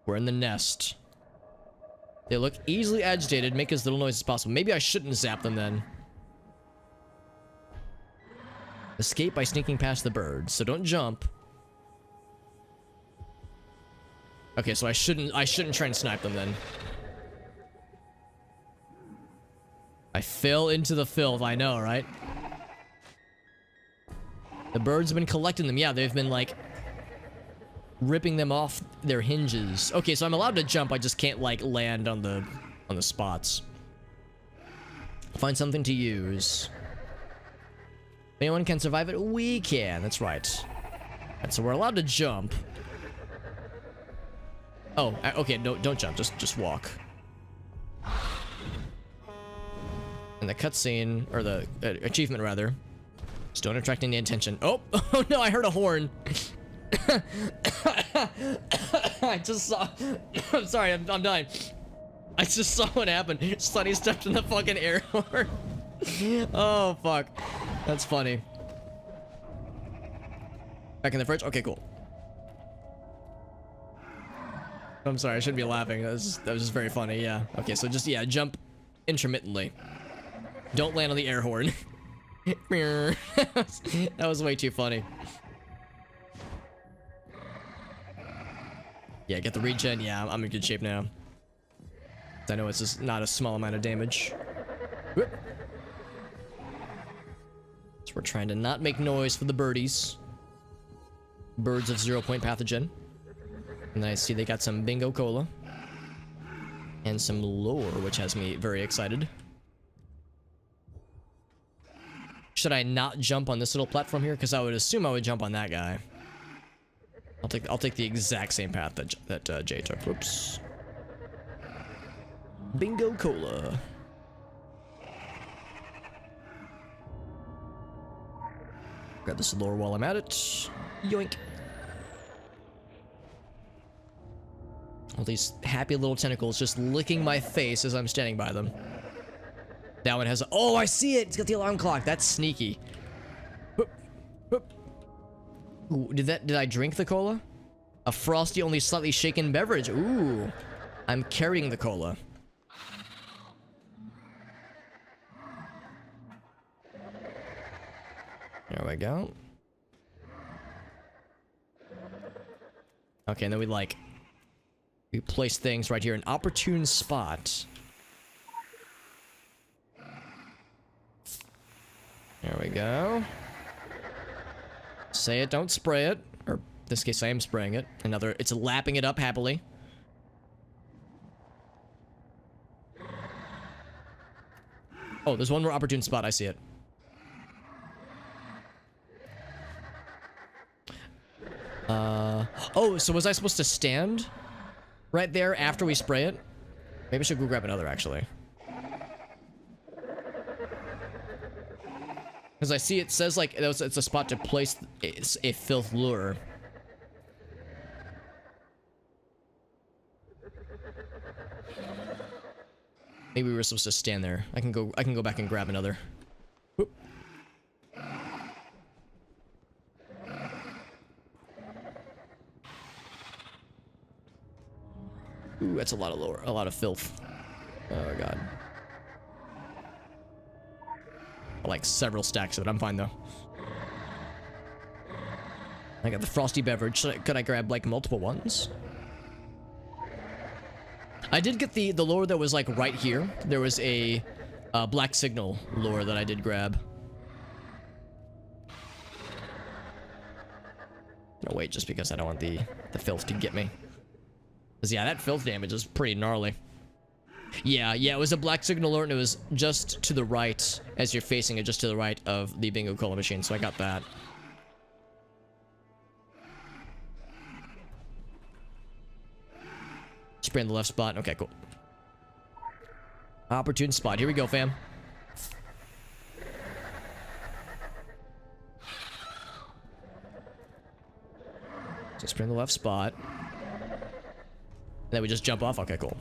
We're in the nest. They look easily agitated. Make as little noise as possible. Maybe I shouldn't zap them then. Escape by sneaking past the birds. So don't jump. Okay, so I shouldn't try and snipe them then. I fell into the filth, I know, right? The birds have been collecting them. Yeah, they've been like ripping them off their hinges. Okay, so I'm allowed to jump, I just can't like land on the spots. Find something to use. If anyone can survive it, we can. That's right. And so we're allowed to jump. Oh, okay, no, don't jump, just walk. And the cutscene, or the achievement rather, just don't attract any attention. Oh, oh no, I heard a horn. I just saw. I'm sorry, I'm dying. I just saw what happened. Sonny stepped in the fucking air horn. Oh fuck, that's funny. Back in the fridge. Okay, cool. I'm sorry, I shouldn't be laughing. That was just very funny. Yeah. Okay, so just jump intermittently. Don't land on the air horn. That was way too funny. Yeah, get the regen. Yeah, I'm in good shape now. I know it's just not a small amount of damage. Whoop. So we're trying to not make noise for the birdies. Birds of 0-point pathogen. And then I see they got some bingo cola. And some lore, which has me very excited. Should I not jump on this little platform here? Because I would assume I would jump on that guy. I'll take the exact same path that Jay took. Whoops. Bingo cola. Grab this lore while I'm at it. Yoink. All these happy little tentacles just licking my face as I'm standing by them. That one has. Oh, I see it. It's got the alarm clock. That's sneaky. Whoop, whoop. Ooh, did I drink the cola? A frosty, only slightly shaken beverage. Ooh, I'm carrying the cola. There we go. Okay, and then we place things right here. An opportune spot. There we go. Say it, don't spray it. Or in this case, I am spraying it. It's lapping it up happily. Oh, there's one more opportune spot. I see it. Oh, so was I supposed to stand right there after we spray it? Maybe I should go grab another, actually. Because I see it says, like, it's a spot to place a filth lure. Maybe we were supposed to stand there. I can go back and grab another. Whoop. Ooh, that's a lot of lore, a lot of filth. Oh god. Like several stacks of it. I'm fine though. I got the frosty beverage. Could I grab like multiple ones? I did get the lure that was like right here. There was a black signal lure that I did grab. No, wait, just because I don't want the filth to get me. Because yeah, that filth damage is pretty gnarly. Yeah, it was a black signal alert and it was just to the right as you're facing it, just to the right of the bingo cola machine, so I got that. Spray in the left spot. Okay, cool. Opportune spot. Here we go, fam. So spray in the left spot. And then we just jump off. Okay, cool.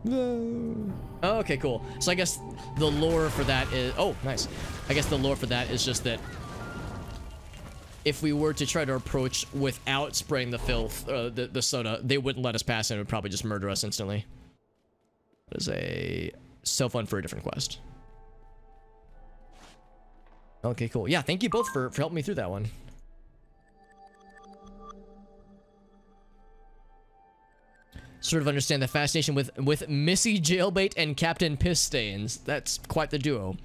No. Oh, okay, cool. So I guess the lore for that is... Oh, nice. I guess the lore for that is just that if we were to try to approach without spraying the filth, the soda, they wouldn't let us pass and it would probably just murder us instantly. That is a cell phone for a different quest. Okay, cool. Yeah, thank you both for helping me through that one. Sort of understand the fascination with Missy Jailbait and Captain Piss Stains. That's quite the duo.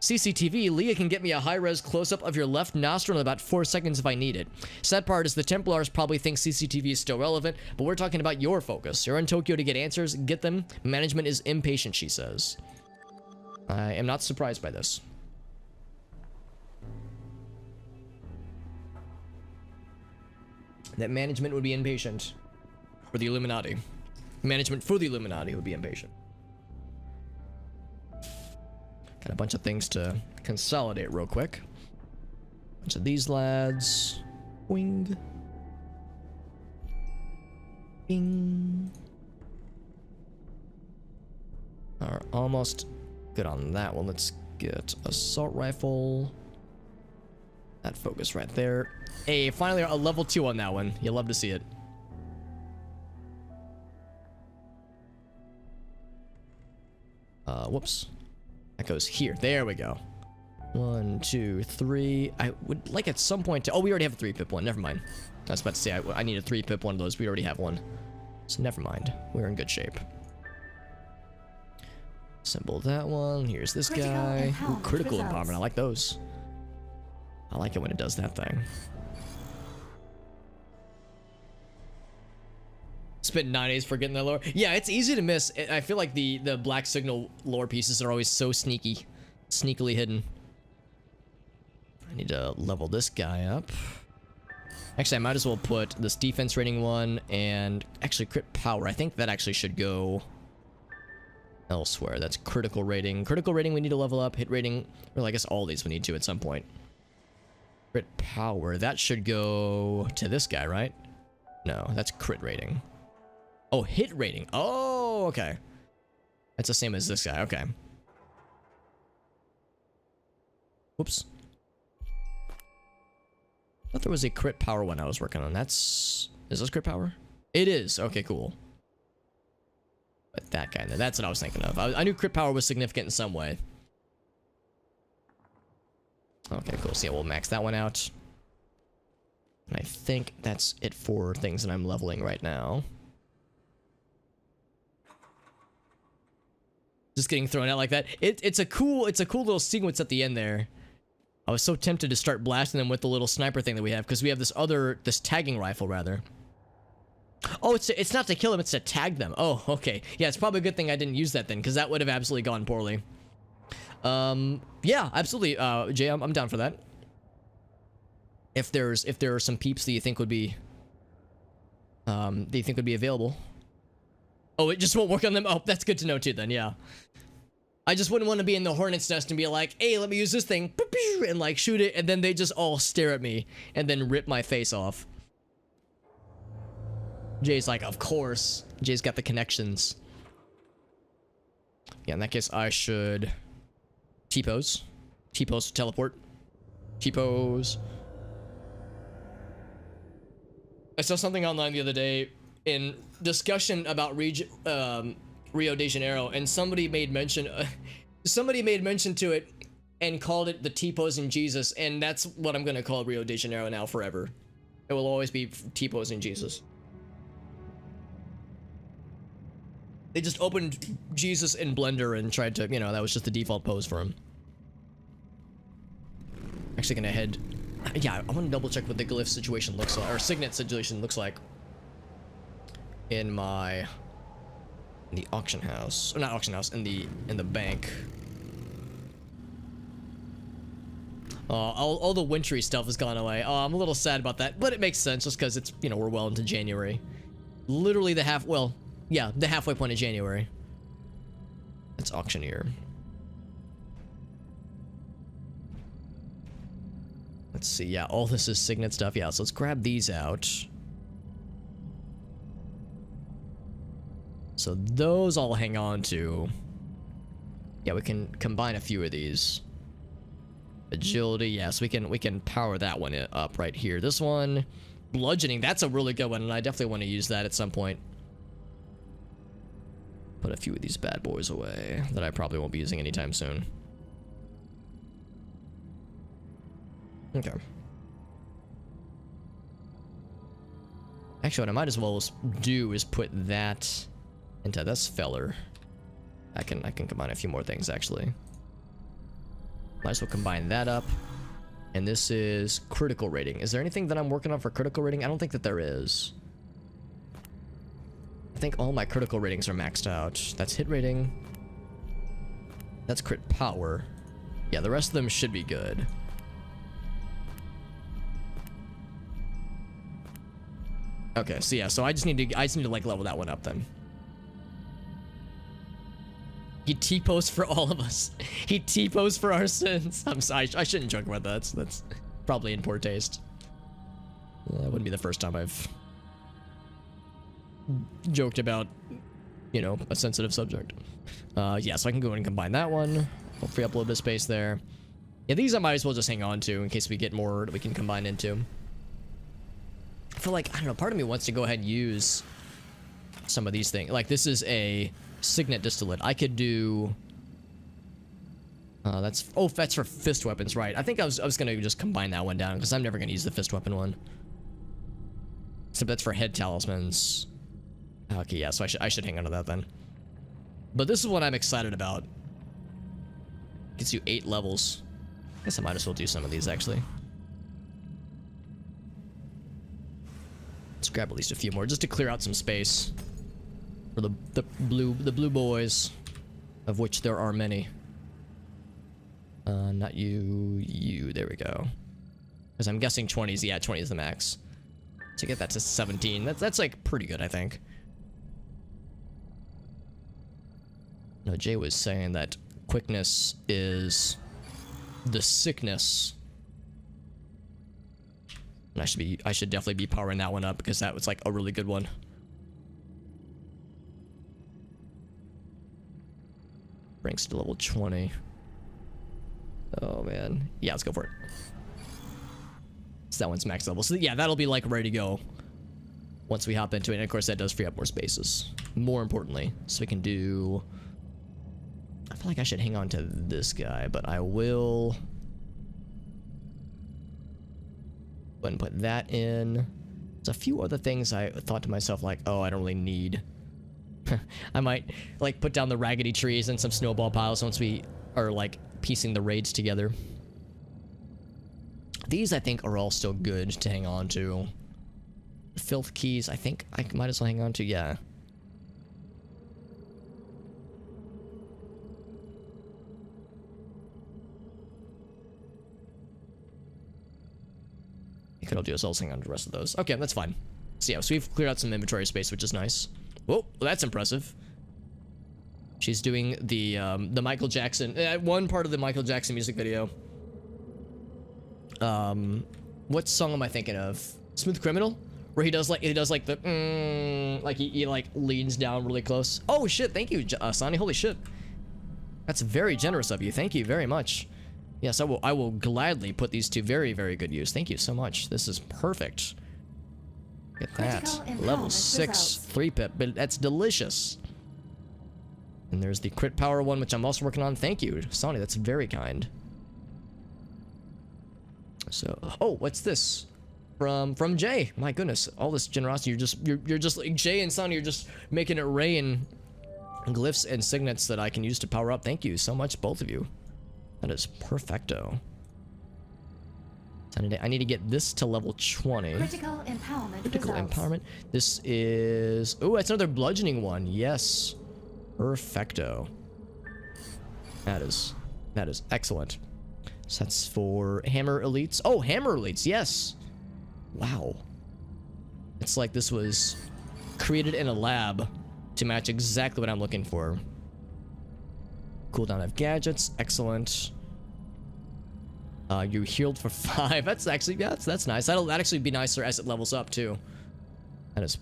CCTV, Leah can get me a high-res close-up of your left nostril in about 4 seconds if I need it. Sad part is the Templars probably think CCTV is still relevant, but we're talking about your focus. You're in Tokyo to get answers, get them. Management is impatient, she says. I am not surprised by this. That management would be impatient. For the Illuminati. Management for the Illuminati would be impatient. Got a bunch of things to consolidate real quick. Bunch of these lads. Wing. Bing. Are almost good on that one. Let's get assault rifle. That focus right there. Hey, finally a level 2 on that one. You'll love to see it. Whoops. That goes here. There we go. 1, 2, 3. I would like at some point to... Oh, we already have a 3-pip one. Never mind. I was about to say I need a 3-pip one of those. We already have one. So never mind. We're in good shape. Assemble that one. Here's this guy. Ooh, critical empowerment. I like those. I like it when it does that thing. Spent 9 days for getting that lore. Yeah, it's easy to miss. I feel like the Black Signal lore pieces are always so sneaky. Sneakily hidden. I need to level this guy up. Actually, I might as well put this defense rating one and actually crit power. I think that actually should go elsewhere. That's critical rating. Critical rating we need to level up. Hit rating. Well, I guess all these we need to at some point. Crit power. That should go to this guy, right? No, that's crit rating. Oh, hit rating. Oh, okay. That's the same as this guy. Okay. Whoops. I thought there was a crit power one I was working on. Is this crit power? It is. Okay, cool. But that guy, that's what I was thinking of. I knew crit power was significant in some way. Okay, cool. So yeah, we'll max that one out. And I think that's it for things that I'm leveling right now. Just getting thrown out like that. It's a cool little sequence at the end there. I was so tempted to start blasting them with the little sniper thing that we have, because we have this tagging rifle rather. Oh, it's not to kill them, it's to tag them. Oh, okay. Yeah, it's probably a good thing I didn't use that then, because that would have absolutely gone poorly. Yeah, absolutely. Jay, I'm down for that. If there are some peeps that you think would be available. Oh, it just won't work on them. Oh, that's good to know too then. Yeah. I just wouldn't want to be in the hornet's nest and be like, hey, let me use this thing, and like shoot it, and then they just all stare at me and then rip my face off. Jay's like, of course. Jay's got the connections. Yeah, in that case, I should T-pose. T-pose to teleport. T-pose. I saw something online the other day in discussion about Rio de Janeiro, and somebody made mention to it and called it the T-posing Jesus, and that's what I'm gonna call Rio de Janeiro now forever. It will always be T-posing Jesus. They just opened Jesus in Blender and tried to, that was just the default pose for him. Actually gonna head... Yeah, I want to double check what the glyph situation looks like, or signet situation looks like. In the auction house. Or not auction house, in the bank. All the wintry stuff has gone away. Oh, I'm a little sad about that, but it makes sense just because it's, we're well into January. Literally the halfway point of January. That's auctioneer. Let's see, yeah, all this is signet stuff. Yeah, so let's grab these out. So those I'll hang on to. Yeah, we can combine a few of these. Agility, yes, we can power that one up right here. This one, bludgeoning, that's a really good one, and I definitely want to use that at some point. Put a few of these bad boys away that I probably won't be using anytime soon. Okay. Actually, what I might as well do is put that into this feller. I can combine a few more things, actually. Might as well combine that up. And this is critical rating. Is there anything that I'm working on for critical rating? I don't think that there is. I think all my critical ratings are maxed out. That's hit rating. That's crit power. Yeah, the rest of them should be good. Okay, so yeah, so I just need to like level that one up then. He T-posed for all of us. He T-posed for our sins. I'm sorry, I shouldn't joke about that. That's probably in poor taste. That wouldn't be the first time I've joked about, you know, a sensitive subject. Yeah, so I can go and combine that one. I'll free up a little bit of space there. Yeah, these I might as well just hang on to in case we get more that we can combine into. I feel like, I don't know, part of me wants to go ahead and use some of these things. Like, this is a Signet Distillate. I could do... that's for fist weapons, right. I think I was gonna just combine that one down, because I'm never gonna use the fist weapon one. Except that's for head talismans. Okay, yeah, so I should hang on to that then. But this is what I'm excited about. Gets you 8 levels. I guess I might as well do some of these, actually. Let's grab at least a few more, just to clear out some space for the blue boys, of which there are many. Not you. There we go. Because I'm guessing 20 is, yeah, 20 is the max. To get that to 17, that's like pretty good, I think. No, Jay was saying that quickness is the sickness. And I should definitely be powering that one up, because that was like a really good one. Ranks to level 20. Oh man. Yeah, let's go for it. So that one's max level. So yeah, that'll be like ready to go once we hop into it. And of course that does free up more spaces. More importantly, so we can do... I feel like I should hang on to this guy, but I will go ahead and put that in. There's a few other things I thought to myself, like, oh, I don't really need. I might like put down the raggedy trees and some snowball piles once we are like piecing the raids together. These I think are all still good to hang on to. Filth keys, I think I might as well hang on to, yeah. I could all do is I'll hang on to the rest of those. Okay, that's fine. So yeah, so we've cleared out some inventory space, which is nice. Whoa, well, that's impressive. She's doing the Michael Jackson, one part of the Michael Jackson music video. What song am I thinking of? Smooth Criminal, where he does like the like he like leans down really close. Oh shit! Thank you, Soniee. Holy shit, that's very generous of you. Thank you very much. Yes, I will gladly put these to very, very good use. Thank you so much. This is perfect. Get that. Level 6, 3 pip, but that's delicious. And there's the crit power one, which I'm also working on. Thank you, Soniee. That's very kind. So, oh, what's this? From Jay. My goodness, all this generosity. You're just like Jay and Soniee. You're just making it rain glyphs and signets that I can use to power up. Thank you so much, both of you. That is perfecto. So I need to get this to level 20. Critical empowerment. Critical empowerment. This is... Oh, that's another bludgeoning one. Yes. Perfecto. That is excellent. So that's for hammer elites. Oh, hammer elites. Yes. Wow. It's like this was created in a lab to match exactly what I'm looking for. Cooldown of gadgets, excellent. You healed for 5. That's actually, yeah, that's nice. That'll actually be nicer as it levels up too. That is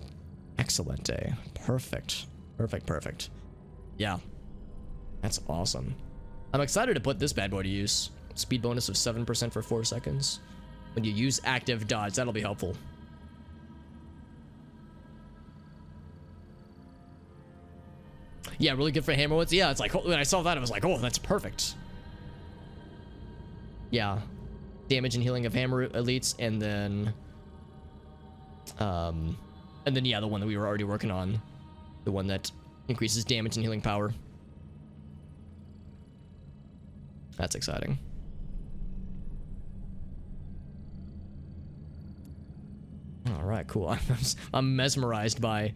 excellent, eh? Perfect. Perfect. Yeah. That's awesome. I'm excited to put this bad boy to use. Speed bonus of 7% for 4 seconds. When you use active dodge, that'll be helpful. Yeah, really good for hammer ones. Yeah, it's like, when I saw that, I was like, oh, that's perfect. Yeah. Damage and healing of hammer elites, and then yeah, the one that we were already working on. The one that increases damage and healing power. That's exciting. All right, cool. I'm mesmerized by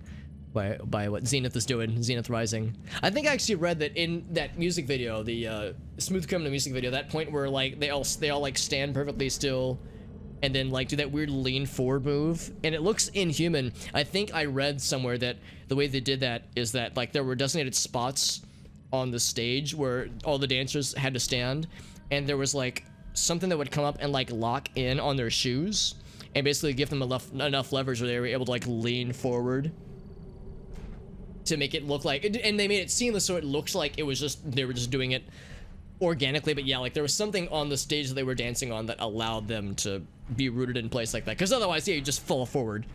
what Zenith is doing. Zenith Rising. I think I actually read that in that music video, the Smooth Criminal music video, that point where like they all like stand perfectly still, and then like do that weird lean forward move, and it looks inhuman. I think I read somewhere that the way they did that is that like there were designated spots on the stage where all the dancers had to stand, and there was like something that would come up and like lock in on their shoes and basically give them enough leverage where they were able to like lean forward to make it look like, and they made it seamless so it looks like it was just, they were just doing it organically. But yeah, like there was something on the stage that they were dancing on that allowed them to be rooted in place like that, because otherwise, yeah, you just fall forward.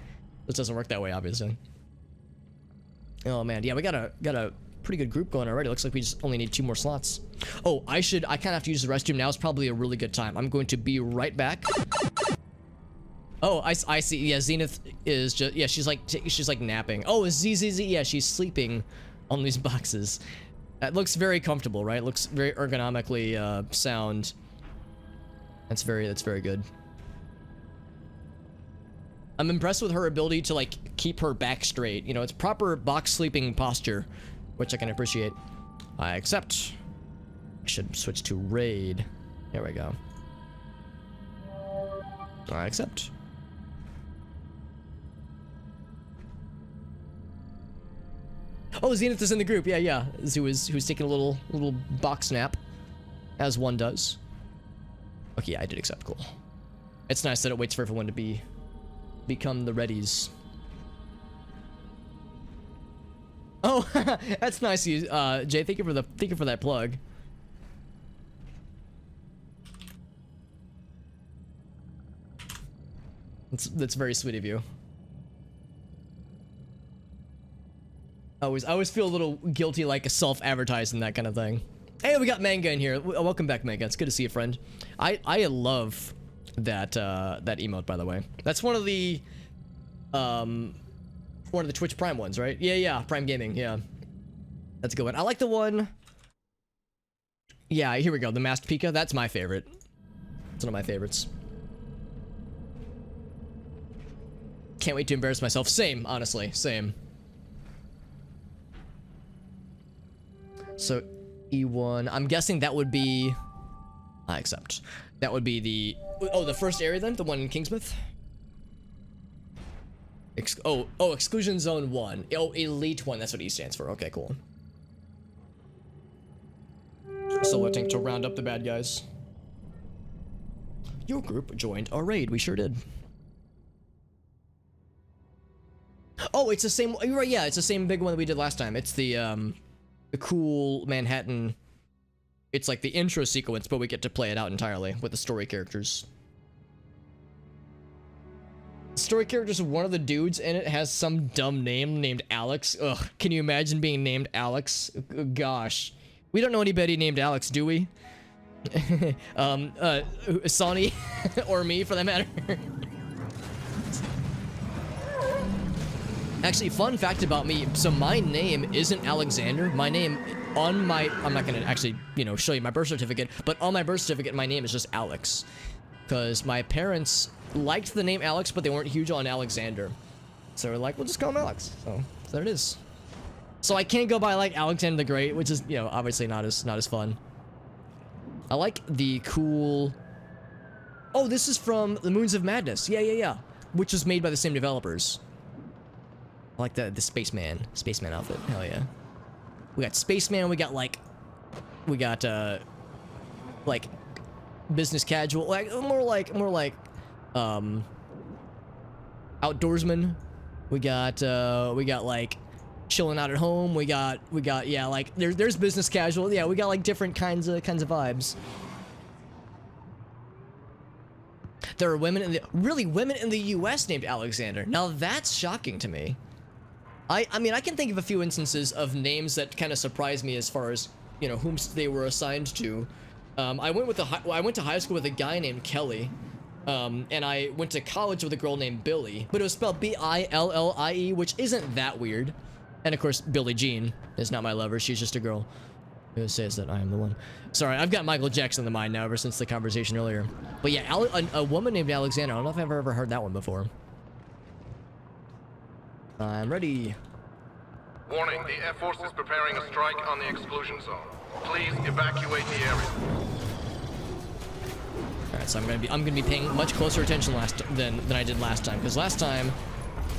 This doesn't work that way, obviously. Oh man, yeah, we got a pretty good group going already. Looks like we just only need 2 more slots. Oh, I kind of have to use the restroom now. It's probably a really good time. I'm going to be right back. Oh, I see. Yeah, Zenith is just, yeah, she's like napping. Oh, ZZZ, yeah, she's sleeping on these boxes. That looks very comfortable, right? Looks very ergonomically sound. That's very good. I'm impressed with her ability to like keep her back straight. You know, it's proper box sleeping posture, which I can appreciate. I accept. I should switch to raid. There we go. I accept. Oh, Zenith is in the group. Yeah. Who was taking a little box nap, as one does. Okay, yeah, I did accept. Cool. It's nice that it waits for everyone to become the readies. Oh, that's nice, Jay. Thank you for that plug. That's very sweet of you. I always feel a little guilty, like self-advertising that kind of thing. Hey, we got Manga in here. Welcome back, Manga. It's good to see you, friend. I love that that emote, by the way. That's one of the Twitch Prime ones, right? Yeah, Prime Gaming. Yeah, that's a good one. I like the one. Yeah, here we go. The Masked Pika. That's my favorite. It's one of my favorites. Can't wait to embarrass myself. Same, honestly, same. So, E1, I'm guessing that would be, I accept. That would be the, oh, the first area then? The one in Kingsmouth? Exclusion Zone 1. Oh, Elite 1, that's what E stands for. Okay, cool. Selecting to round up the bad guys. Your group joined our raid. We sure did. Oh, it's the same, you're right, yeah, it's the same big one that we did last time. It's the cool Manhattan, it's like the intro sequence, but we get to play it out entirely with the story characters. The story characters, one of the dudes in it has some dumb name named Alex. Ugh, can you imagine being named Alex? Gosh. We don't know anybody named Alex, do we? Soniee, or me for that matter. Actually, fun fact about me, so my name isn't Alexander. My name on my, I'm not gonna actually, you know, show you my birth certificate, but on my birth certificate, my name is just Alex. Because my parents liked the name Alex, but they weren't huge on Alexander. So we're like, we'll just call him Alex. So there it is. So I can't go by like Alexander the Great, which is, you know, obviously not as fun. I like the cool, oh, this is from the Moons of Madness. Yeah. Which was made by the same developers. I like the spaceman outfit. Hell yeah. We got spaceman. We got like business casual. Like more like outdoorsman. We got like chilling out at home. We got yeah, like there's business casual. Yeah, we got like different kinds of vibes. There are women in the US named Alexander. Now that's shocking to me. I mean, I can think of a few instances of names that kind of surprised me as far as, you know, whom they were assigned to. I went to high school with a guy named Kelly, and I went to college with a girl named Billie, but it was spelled B-I-L-L-I-E, which isn't that weird. And of course, Billie Jean is not my lover. She's just a girl who says that I am the one. Sorry, I've got Michael Jackson in the mind now ever since the conversation earlier. But yeah, a woman named Alexandra. I don't know if I've ever heard that one before. I'm ready. Warning, the Air Force is preparing a strike on the exclusion zone. Please evacuate the area. Alright, so I'm gonna be paying much closer attention than I did last time, because last time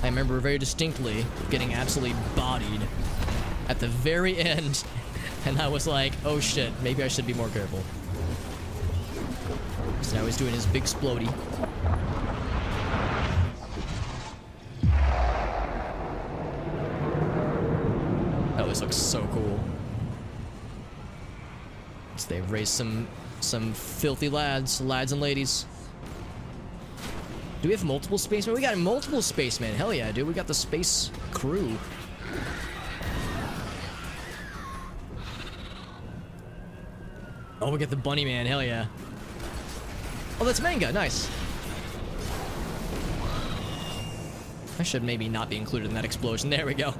I remember very distinctly getting absolutely bodied at the very end, and I was like, oh shit, maybe I should be more careful. So now he's doing his big splody. Oh, this looks so cool. So they've raised some filthy lads and ladies. Do we have multiple spacemen? We got multiple spacemen. Hell yeah, dude. We got the space crew. Oh, we got the bunny man. Hell yeah. Oh, that's manga. Nice. I should maybe not be included in that explosion. There we go.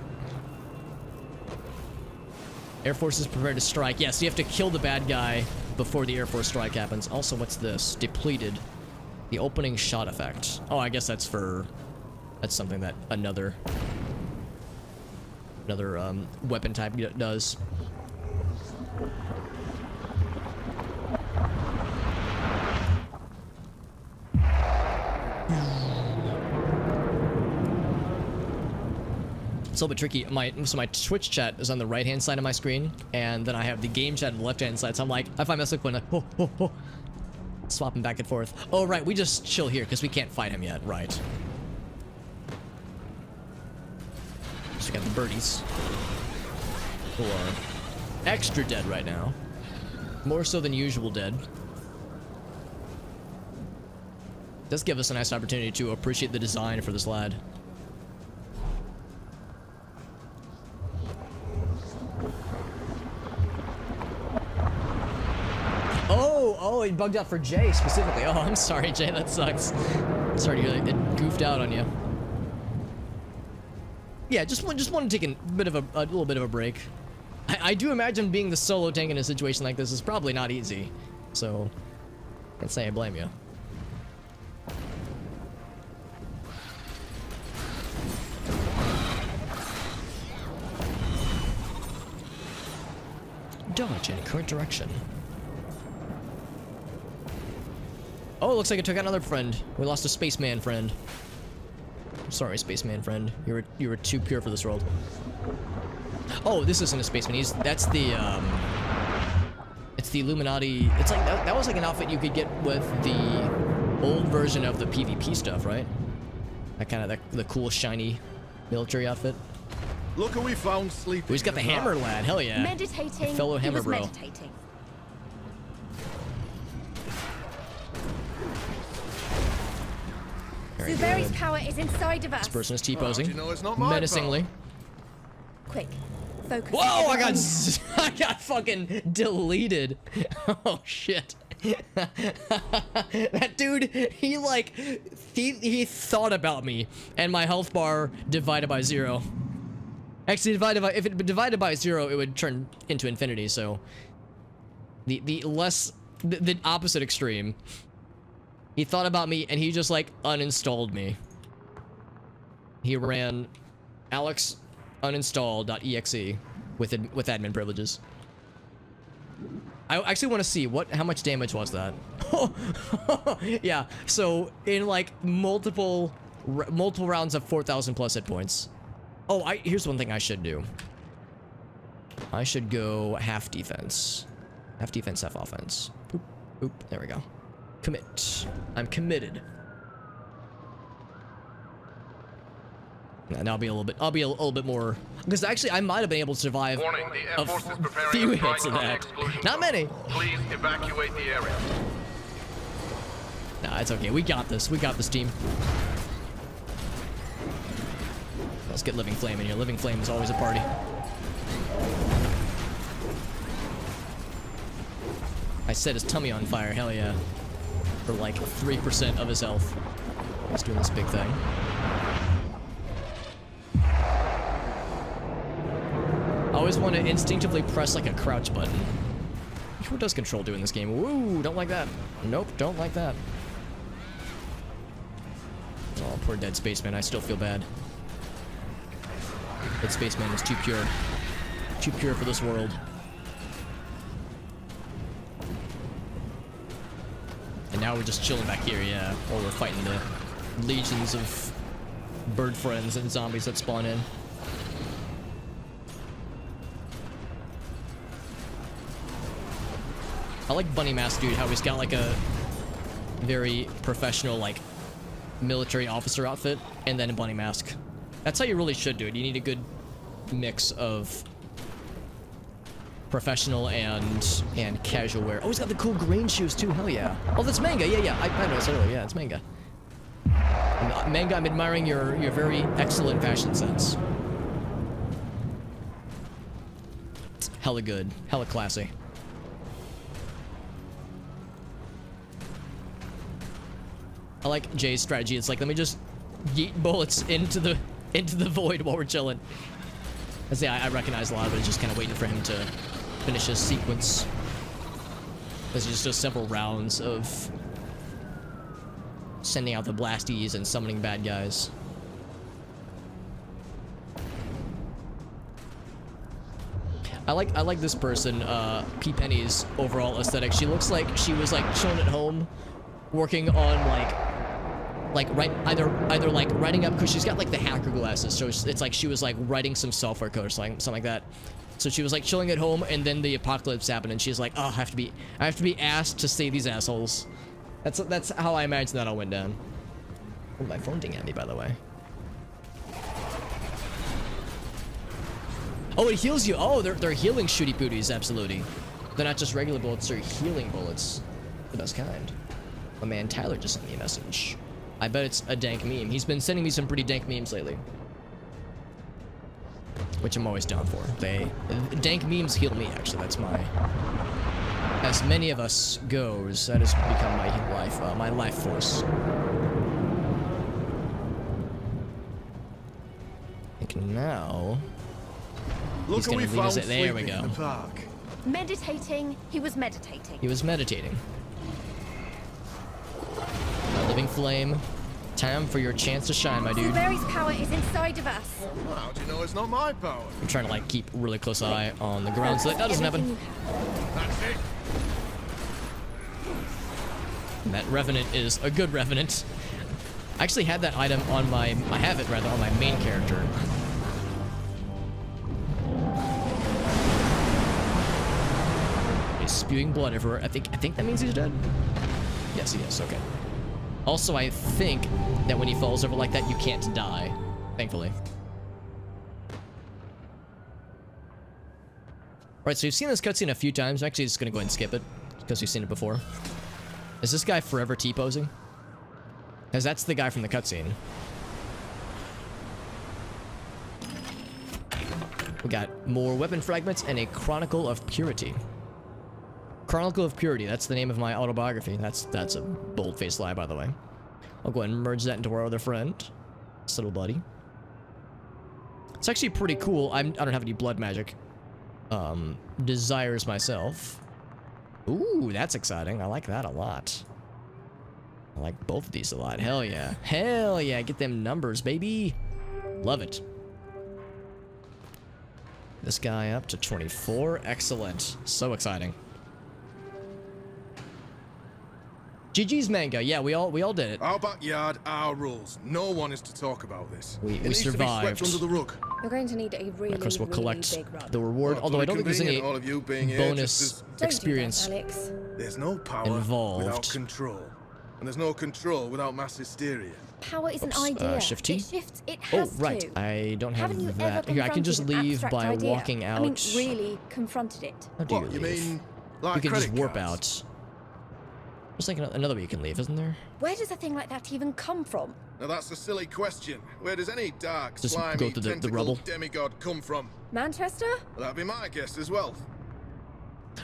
Air Force is prepared to strike. Yes, you have to kill the bad guy before the Air Force strike happens. Also, what's this? Depleted. The opening shot effect. Oh, I guess that's something that another weapon type does. It's a little bit tricky. So my Twitch chat is on the right-hand side of my screen, and then I have the game chat on the left-hand side. So I'm like, I find myself going like, swapping back and forth. Oh, right, we just chill here because we can't fight him yet. Right. So we got the birdies, who are extra dead right now, more so than usual dead. Does give us a nice opportunity to appreciate the design for this lad. Oh, it bugged out for Jay specifically. Oh, I'm sorry, Jay. That sucks. Sorry to hear it goofed out on you. Yeah, just want to take a little bit of a break. I do imagine being the solo tank in a situation like this is probably not easy. So, can't say I blame you. Dodge in current direction. Oh, it looks like it took out another friend. We lost a spaceman friend. I'm sorry, spaceman friend. You were too pure for this world. Oh, this isn't a spaceman. That's the it's the Illuminati. It's like that was like an outfit you could get with the old version of the PvP stuff, right? That kind of the cool shiny military outfit. Look who we found sleeping. Oh, he's got the hammer lad. Hell yeah. Meditating. Fellow hammer he was bro. Meditating. Zuberi's power is inside of us. This person is T-posing. You know it's not my menacingly. Quick, focus. Whoa! I got fucking deleted. Oh shit. That dude, he thought about me, and my health bar divided by 0. Actually, if it divided by 0, it would turn into infinity. So the opposite extreme. He thought about me, and he just like uninstalled me. He ran Alex uninstall.exe with admin privileges. I actually want to see how much damage was that. Yeah, so in like multiple rounds of 4,000 plus hit points. Oh, here's one thing I should do. I should go half defense, half offense. Oop, oop, there we go. Commit. I'm committed. And I'll be a little bit more, because actually I might have been able to survive a few hits of that. Not many. Please evacuate the area. Nah, it's okay. We got this. We got this, team. Let's get Living Flame in here. Living Flame is always a party. I set his tummy on fire, hell yeah. For like 3% of his health. He's doing this big thing. I always want to instinctively press like a crouch button. What does control do in this game? Woo, don't like that. Nope, don't like that. Oh, poor Dead Spaceman, I still feel bad. Dead Spaceman is too pure. Too pure for this world. And now we're just chilling back here, yeah. While we're fighting the legions of bird friends and zombies that spawn in. I like Bunny Mask Dude, how he's got like a very professional, like, military officer outfit, and then a bunny mask. That's how you really should do it. You need a good mix of professional and casual wear. Oh, he's got the cool green shoes too, hell yeah. Oh, that's Manga, yeah. I noticed earlier, yeah, it's Manga. Manga, I'm admiring your very excellent fashion sense. Hella good, hella classy. I like Jay's strategy. It's like, let me just yeet bullets into the void while we're chilling. I say I recognize a lot of it. It's just kind of waiting for him to finish his sequence. There's just several rounds of sending out the blasties and summoning bad guys. I like this person, P. Penny's overall aesthetic. She looks like she was like chilling at home, working on either like writing up, because she's got like the hacker glasses, so it's like she was like writing some software code or something like that. So she was like chilling at home, and then the apocalypse happened, and she's like, oh, I have to be asked to save these assholes. That's how I imagine that all went down. Oh, my phone ding at me, by the way. Oh, it heals you. Oh, they're healing shooty booties, absolutely. They're not just regular bullets, they're healing bullets. The best kind. My man Tyler just sent me a message. I bet it's a dank meme. He's been sending me some pretty dank memes lately, which I'm always down for. Dank memes heal me, actually. That's my, as many of us goes, that has become my life force. I think now he's gonna lead us. There we go. Meditating. He was meditating. He was meditating. Living Flame, time for your chance to shine, my dude. Silveri's power is inside of us. How do you know it's not my power? I'm trying to like keep a really close eye on the ground so that doesn't happen. That's it. And that Revenant is a good Revenant. I actually had that item on my, I have it rather on my main character. He's spewing blood everywhere. I think that means he's dead. Yes, he is. Okay. Also, I think that when he falls over like that, you can't die. Thankfully. Alright, so you've seen this cutscene a few times. I'm actually just gonna go ahead and skip it, because you've seen it before. Is this guy forever T-posing? Because that's the guy from the cutscene. We got more weapon fragments and a Chronicle of Purity. Chronicle of Purity, that's the name of my autobiography. That's a bold-faced lie, by the way. I'll go ahead and merge that into our other friend. This little buddy. It's actually pretty cool. I don't have any blood magic. Desires myself. Ooh, that's exciting. I like that a lot. I like both of these a lot. Hell yeah. Hell yeah, get them numbers, baby. Love it. This guy up to 24. Excellent. So exciting. GG's Manga. Yeah, we all did it. Our backyard, our rules. No one is to talk about this. We it needs survived. To be swept under the rug. You're going to need a really, of course, we'll collect big run. the reward. Well, although I don't think there's any all of you being here bonus just Don't experience. do that, Alex. There's no power involved. without control. And there's no control without mass hysteria. Power is Oops, an idea. Shift T? It shifts. It Oh, has right. to. I don't have Haven't you that. ever Here, I can just confronted an leave abstract by idea? walking out. I mean, really confronted it. How do What, you leave? mean like You can just credit warp cards? out. There's like another way you can leave, isn't there? Where does a thing like that even come from? Now that's a silly question. Where does any dark, Just slimy, go through the tentacled rubble. demigod come from? Manchester? Well, that'd be my guess as well.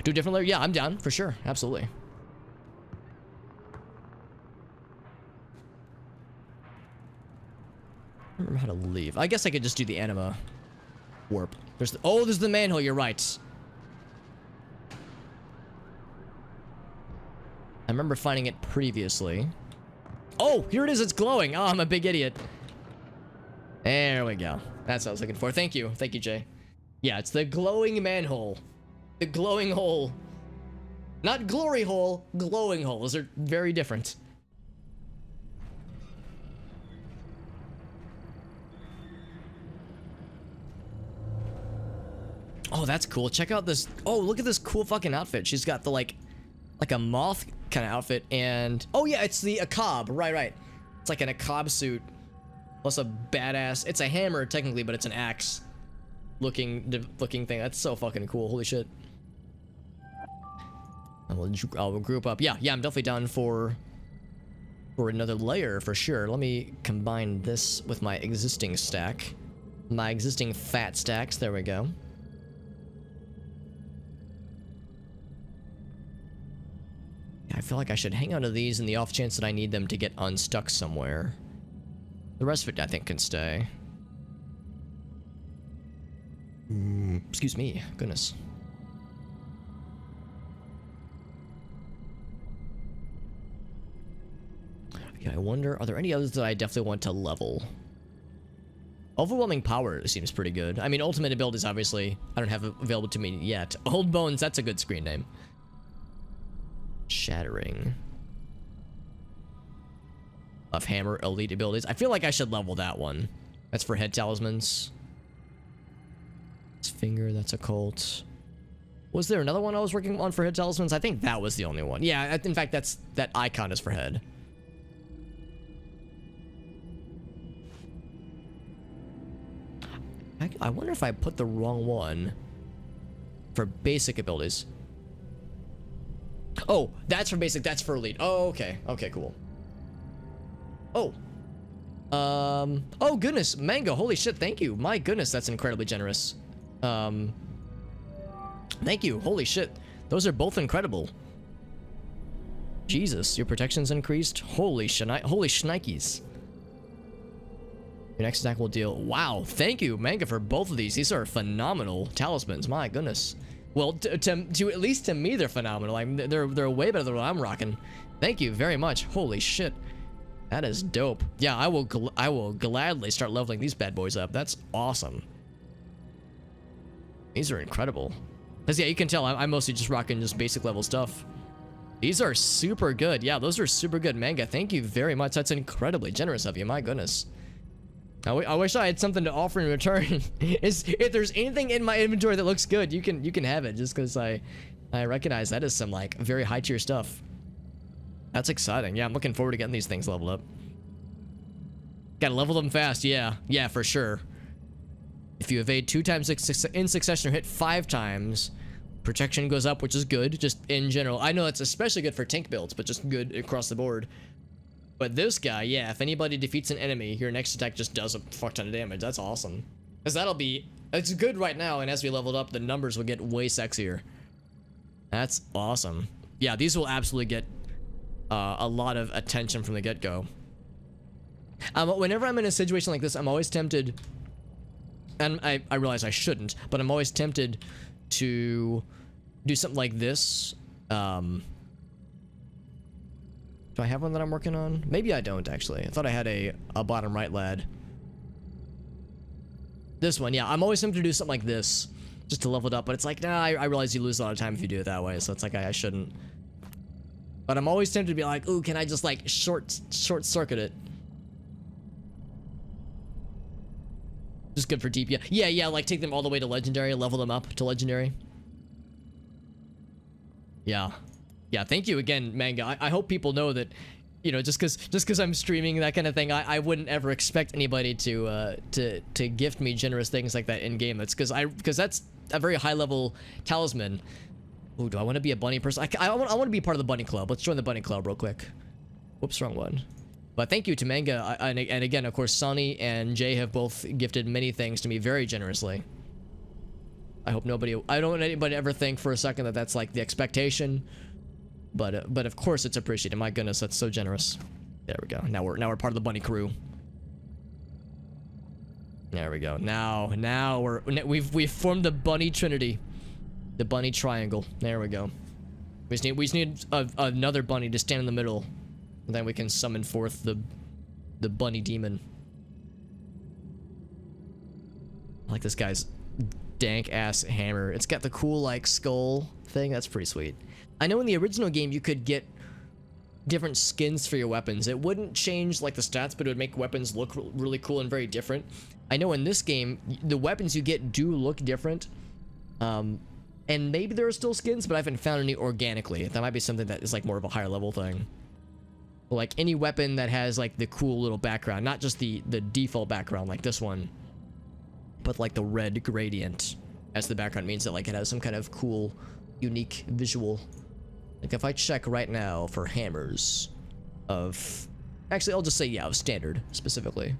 Do a different layer? Yeah, I'm down for sure. Absolutely. I don't remember how to leave. I guess I could just do the anima warp. There's the manhole. You're right. I remember finding it previously. Oh, here it is. It's glowing. Oh, I'm a big idiot. There we go. That's what I was looking for. Thank you. Thank you, Jay. Yeah, it's the glowing manhole. The glowing hole. Not glory hole, glowing hole. Those are very different. Oh, that's cool. Check out this. Oh, look at this cool fucking outfit. She's got the like a moth kind of outfit, and oh yeah, it's the Akab. Right. It's like an Akab suit plus a badass. It's a hammer technically, but it's an axe looking thing. That's so fucking cool. Holy shit. I'll group up. Yeah, I'm definitely down for another layer for sure. Let me combine this with my existing stack. My existing fat stacks. There we go. I feel like I should hang on to these in the off chance that I need them to get unstuck somewhere. The rest of it, I think, can stay. Excuse me. Goodness. Okay, I wonder, are there any others that I definitely want to level? Overwhelming Power seems pretty good. I mean, Ultimate abilities, obviously, I don't have available to me yet. Old Bones, that's a good screen name. Shattering of Hammer elite abilities. I feel like I should level that one. That's for head talismans. This finger, that's occult. Was there another one I was working on for head talismans? I think that was the only one. Yeah, in fact, that icon is for head. I wonder if I put the wrong one for basic abilities. Oh, that's for basic, that's for elite. Oh, okay. Okay, cool. Oh. Oh goodness, Mango, holy shit, thank you. My goodness, that's incredibly generous. Thank you, holy shit. Those are both incredible. Jesus, your protection's increased. Holy shnikes. Your next attack will deal. Wow, thank you, Manga, for both of these. These are phenomenal talismans. My goodness. Well, to at least to me, they're phenomenal. Like they're way better than what I'm rocking. Thank you very much. Holy shit, that is dope. Yeah, I will gladly start leveling these bad boys up. That's awesome. These are incredible. Cause yeah, you can tell I'm mostly just rocking just basic level stuff. These are super good. Yeah, those are super good, Manga. Thank you very much. That's incredibly generous of you. My goodness. I wish I had something to offer in return. If there's anything in my inventory that looks good, you can have it. Just because I recognize that is some like very high tier stuff. That's exciting. Yeah, I'm looking forward to getting these things leveled up. Gotta level them fast. Yeah, for sure. If you evade 2 times in succession or hit 5 times, protection goes up, which is good. Just in general, I know that's especially good for tank builds, but just good across the board. But this guy, yeah, if anybody defeats an enemy, your next attack just does a fuck ton of damage. That's awesome. Because it's good right now, and as we leveled up, the numbers will get way sexier. That's awesome. Yeah, these will absolutely get a lot of attention from the get-go. Whenever I'm in a situation like this, I'm always tempted, and I realize I shouldn't, but I'm always tempted to do something like this. Do I have one that I'm working on? Maybe I don't, actually. I thought I had a bottom right lad. This one, yeah. I'm always tempted to do something like this, just to level it up. But it's like, nah, I realize you lose a lot of time if you do it that way. So it's like, I shouldn't. But I'm always tempted to be like, ooh, can I just like short circuit it? Just good for deep. Yeah, like take them all the way to legendary, level them up to legendary. Yeah, thank you again, Manga. I hope people know that, you know, just cause I'm streaming that kind of thing, I wouldn't ever expect anybody to gift me generous things like that in game. That's cause that's a very high level talisman. Ooh, do I want to be a bunny person? I want to be part of the bunny club. Let's join the bunny club real quick. Whoops, wrong one. But thank you to Manga, and again, of course, Soniee and Jay have both gifted many things to me very generously. I hope nobody, I don't want anybody to ever think for a second that that's like the expectation, but of course it's appreciated. My goodness, that's so generous. There we go. Now we're part of the bunny crew. There we go. Now we've formed the bunny trinity, the bunny triangle. There we go. We just need another bunny to stand in the middle. And then we can summon forth the bunny demon. I like this guy's dank ass hammer. It's got the cool like skull thing. That's pretty sweet. I know in the original game you could get different skins for your weapons. It wouldn't change like the stats, but it would make weapons look really cool and very different. I know in this game the weapons you get do look different. And maybe there are still skins, but I haven't found any organically. That might be something that is like more of a higher level thing. Like any weapon that has like the cool little background, not just the default background like this one, but like the red gradient as the background means that like it has some kind of cool, unique visual. Like if I check right now for hammers of, actually I'll just say yeah, of standard specifically.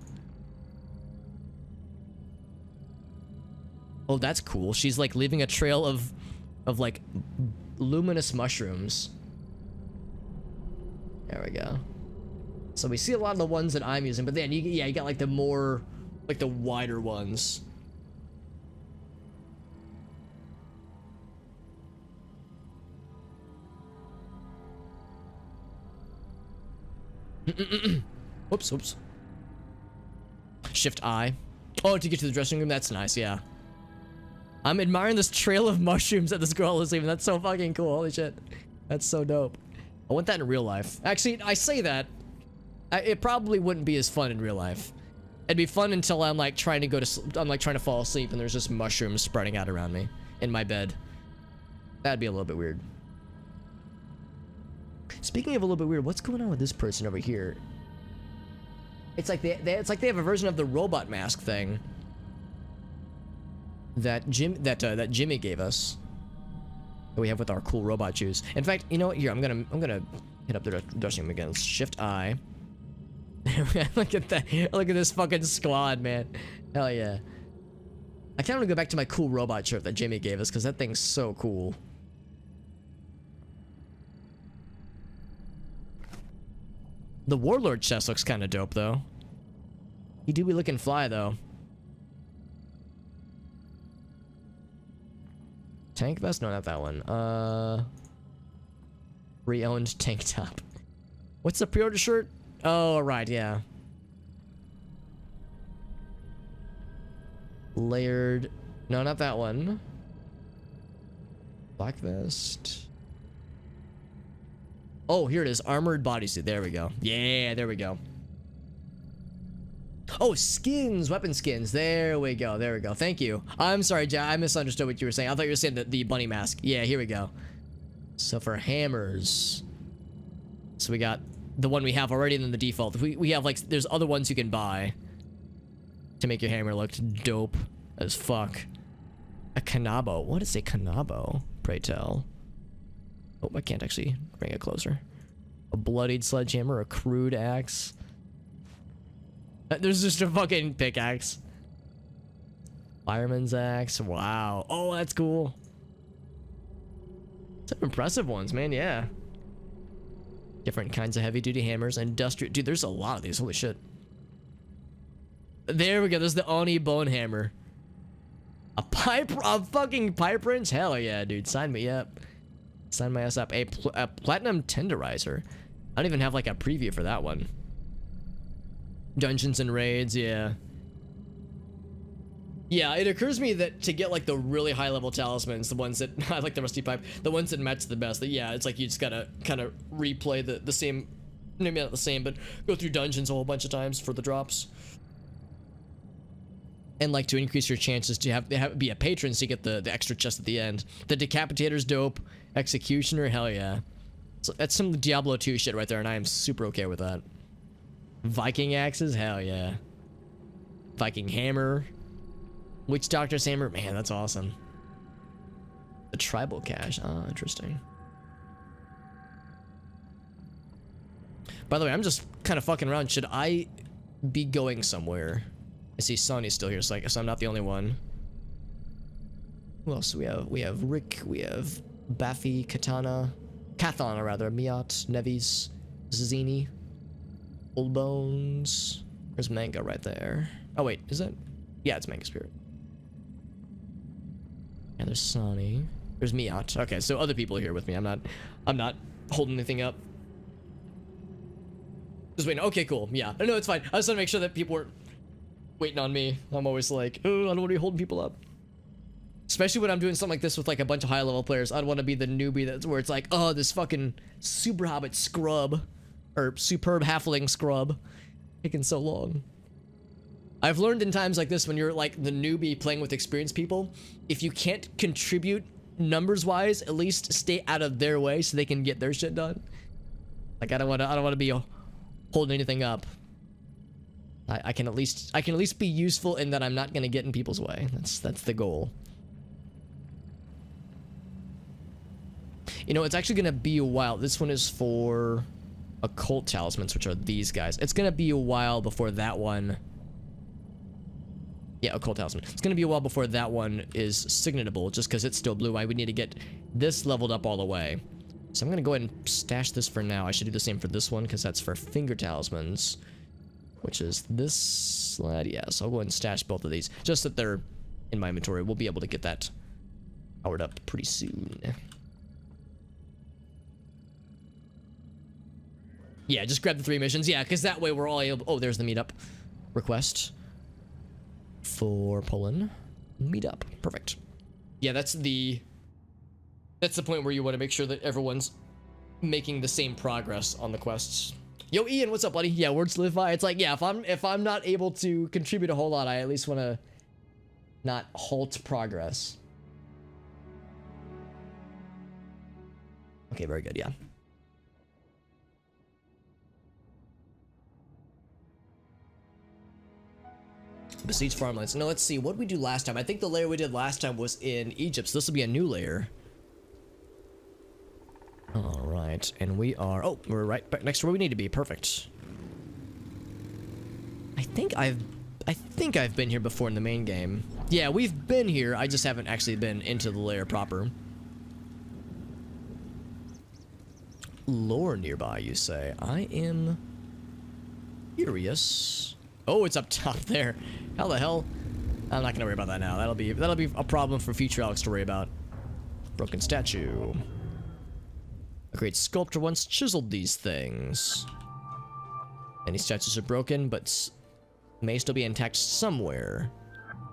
Oh, that's cool. She's like leaving a trail of like luminous mushrooms. There we go. So we see a lot of the ones that I'm using, but then you got like the more, like the wider ones. Whoops. Shift I. Oh, to get to the dressing room? That's nice, yeah. I'm admiring this trail of mushrooms that this girl is leaving. That's so fucking cool. Holy shit. That's so dope. I want that in real life. Actually, I say that. It probably wouldn't be as fun in real life. It'd be fun until I'm like trying to I'm like trying to fall asleep and there's just mushrooms spreading out around me in my bed. That'd be a little bit weird. Speaking of a little bit weird, what's going on with this person over here? It's like it's like they have a version of the robot mask thing that Jimmy gave us. That we have with our cool robot shoes. In fact, you know what? Here, I'm gonna hit up the dressing room again. Shift I. Look at that. Look at this fucking squad, man. Hell yeah. I kind of want to go back to my cool robot shirt that Jimmy gave us because that thing's so cool. The Warlord chest looks kind of dope, though. He do be looking fly, though. Tank vest? No, not that one. Pre-owned tank top. What's the pre-order shirt? Oh, right, yeah. Layered. No, not that one. Black vest. Oh, here it is. Armored bodysuit. There we go. Yeah, there we go. Oh, skins. Weapon skins. There we go. There we go. Thank you. I'm sorry, Jack. I misunderstood what you were saying. I thought you were saying the bunny mask. Yeah, here we go. So for hammers. So we got the one we have already and then the default. We have like, there's other ones you can buy to make your hammer look dope as fuck. A kanabo. What is a kanabo? Pray tell. Oh, I can't actually bring it closer. A bloodied sledgehammer, a crude axe. There's just a fucking pickaxe. Fireman's axe. Wow. Oh, that's cool. Some impressive ones, man. Yeah. Different kinds of heavy-duty hammers. Industrial. Dude, there's a lot of these. Holy shit. There we go. There's the Oni bone hammer. A fucking pipe wrench? Hell yeah, dude. Sign me up. Sign my ass up. A platinum tenderizer. I don't even have like a preview for that one. Dungeons and raids, yeah. Yeah, it occurs to me that to get like the really high level talismans, the ones that, I like the rusty pipe, the ones that match the best, that yeah, it's like you just gotta kind of replay the same, maybe not the same, but go through dungeons a whole bunch of times for the drops. And like to increase your chances to be a patron so you get the extra chest at the end. The decapitator's dope. Executioner, hell yeah. So that's some Diablo 2 shit right there, and I am super okay with that. Viking axes, hell yeah. Viking hammer. Witch Doctor's hammer, man, that's awesome. The tribal cache. Ah, interesting. By the way, I'm just kind of fucking around. Should I be going somewhere? I see Sonny's still here, so I guess I'm not the only one. Who else do we have? We have Rick, we have Baffy, Katana, Kathana rather, Miat, Nevis, Zini, Old Bones. There's Manga right there. Oh wait, is that? Yeah, it's Manga Spirit. And there's Sonny. There's Miat. Okay, so other people are here with me. I'm not holding anything up. Just waiting. Okay, cool. Yeah. No, it's fine. I just want to make sure that people weren't waiting on me. I'm always like, oh, I don't want to be holding people up. Especially when I'm doing something like this with like a bunch of high level players. I'd want to be the newbie that's where it's like, oh, this fucking super hobbit scrub or superb halfling scrub taking so long. I've learned in times like this when you're like the newbie playing with experienced people, if you can't contribute numbers wise, at least stay out of their way so they can get their shit done. Like I don't want to be holding anything up. I can at least be useful in that I'm not gonna get in people's way. That's the goal. You know, it's actually gonna be a while. This one is for occult talismans, which are these guys. It's gonna be a while before that one. Yeah, occult talisman. It's gonna be a while before that one is signatable, just because it's still blue. I would need to get this leveled up all the way. So I'm gonna go ahead and stash this for now. I should do the same for this one, because that's for finger talismans, which is this slide. Yes, I'll go ahead and stash both of these, just that they're in my inventory. We'll be able to get that powered up pretty soon. Yeah, just grab the 3 missions. Yeah, because that way we're all able... Oh, there's the meetup request for Polin. Meetup. Perfect. Yeah, that's the point where you want to make sure that everyone's making the same progress on the quests. Yo, Ian, what's up, buddy? Yeah, words live by. It's like, yeah, if I'm not able to contribute a whole lot, I at least want to not halt progress. Okay, very good, yeah. Besiege farmlands. No, let's see. What did we do last time? I think the layer we did last time was in Egypt, so this will be a new layer. Alright, and we are... Oh, we're right back next to where we need to be. Perfect. I think I've been here before in the main game. Yeah, we've been here. I just haven't actually been into the layer proper. Lore nearby, you say? I am curious. Oh, it's up top there. How the hell? I'm not gonna worry about that now. That'll be a problem for future Alex to worry about. Broken statue. A great sculptor once chiseled these things. Many statues are broken, but may still be intact somewhere.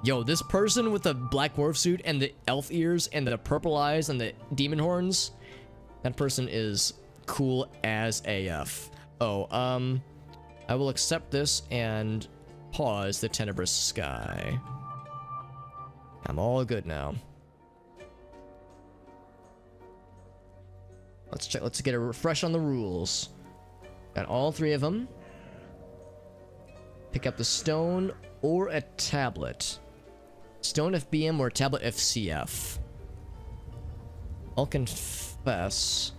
Yo, this person with the black dwarf suit and the elf ears and the purple eyes and the demon horns, that person is cool as AF. Oh, I will accept this and pause the tenebrous sky. I'm all good now. Let's check. Let's get a refresh on the rules. Got all 3 of them. Pick up the stone or a tablet. Stone FBM or tablet FCF. I'll confess.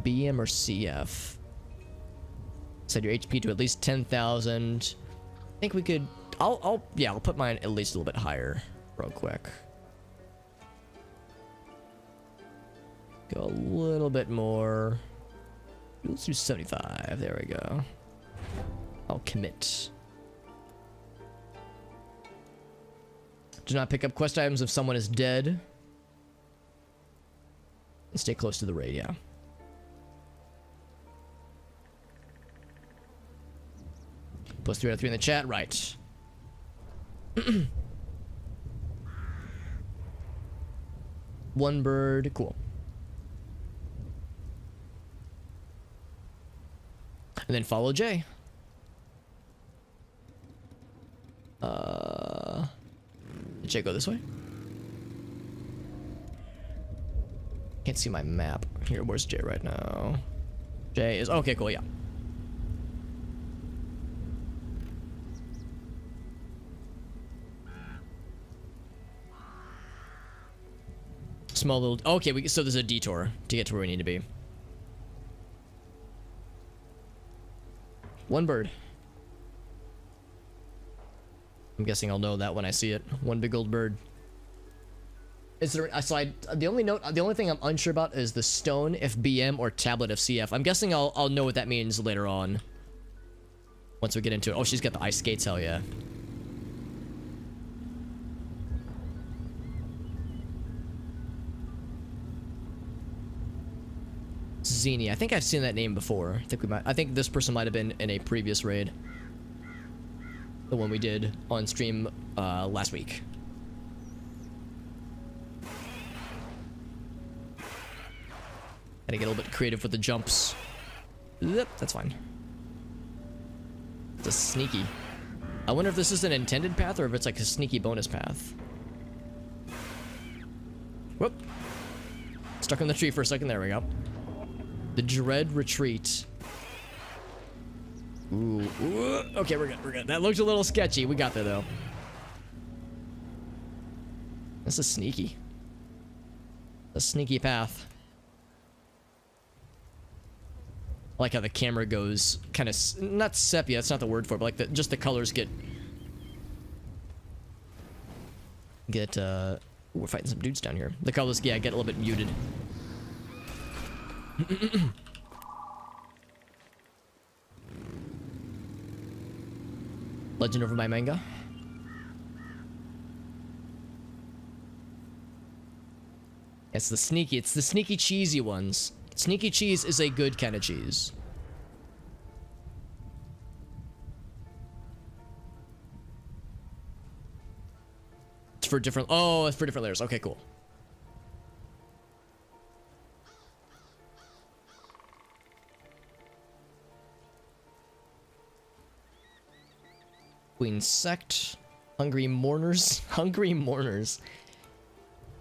BM or CF. Set your HP to at least 10,000. I think we could... I'll put mine at least a little bit higher real quick. Go a little bit more. Let's do 75. There we go. I'll commit. Do not pick up quest items if someone is dead. And stay close to the raid, yeah. Plus 3 out of 3 in the chat, right. One bird, cool. And then follow Jay. Did Jay go this way? Can't see my map. Here, where's Jay right now? Jay is... Okay, cool, yeah. Small little... Okay, so there's a detour to get to where we need to be. One bird. I'm guessing I'll know that when I see it. One big old bird. Is there... So the only thing I'm unsure about is the stone if BM or tablet if CF. I'm guessing I'll know what that means later on. Once we get into it. Oh, she's got the ice skates. Hell yeah. Zini. I think I've seen that name before. I think this person might have been in a previous raid. The one we did on stream last week. Gotta get a little bit creative with the jumps. Yep, that's fine. It's a sneaky. I wonder if this is an intended path or if it's like a sneaky bonus path. Whoop. Stuck in the tree for a second. There we go. The Dread Retreat. Ooh. Okay, we're good. We're good. That looked a little sketchy. We got there, though. This is sneaky. A sneaky path. I like how the camera goes kind of... Not sepia, that's not the word for it, but like just the colors get... We're fighting some dudes down here. The colors, yeah, get a little bit muted. Legend over my manga. It's the sneaky cheesy ones. Sneaky cheese is a good kind of cheese. It's for different... Oh, it's for different layers. Okay, cool. Queen Sect, Hungry Mourners, Hungry Mourners,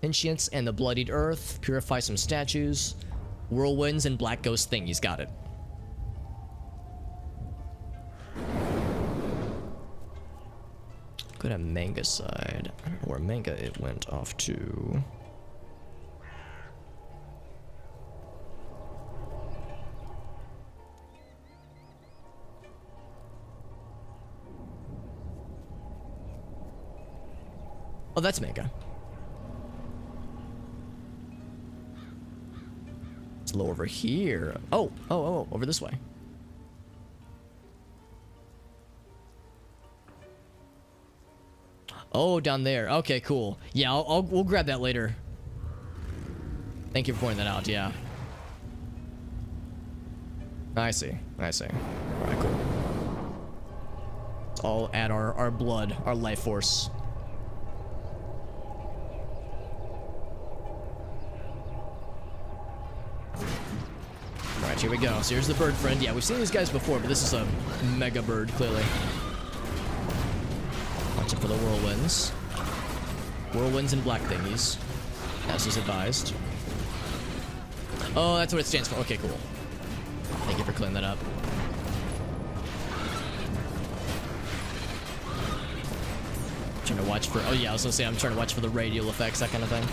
Inscience and the Bloodied Earth, Purify some statues, Whirlwinds and Black Ghost Thingies, got it. Go to manga side. I don't know where manga it went off to. Oh, that's manga. It's low over here. Oh, over this way. Oh, down there. Okay, cool. Yeah, we'll grab that later. Thank you for pointing that out. Yeah. I see. I see. All right, cool. Let's all add our blood, our life force. Alright, here we go. So here's the bird friend. Yeah, we've seen these guys before, but this is a mega bird, clearly. Watch out for the whirlwinds. Whirlwinds and black thingies. As is advised. Oh, that's what it stands for. Okay, cool. Thank you for clearing that up. Trying to watch for... Oh, yeah, I was gonna say I'm trying to watch for the radial effects, that kind of thing.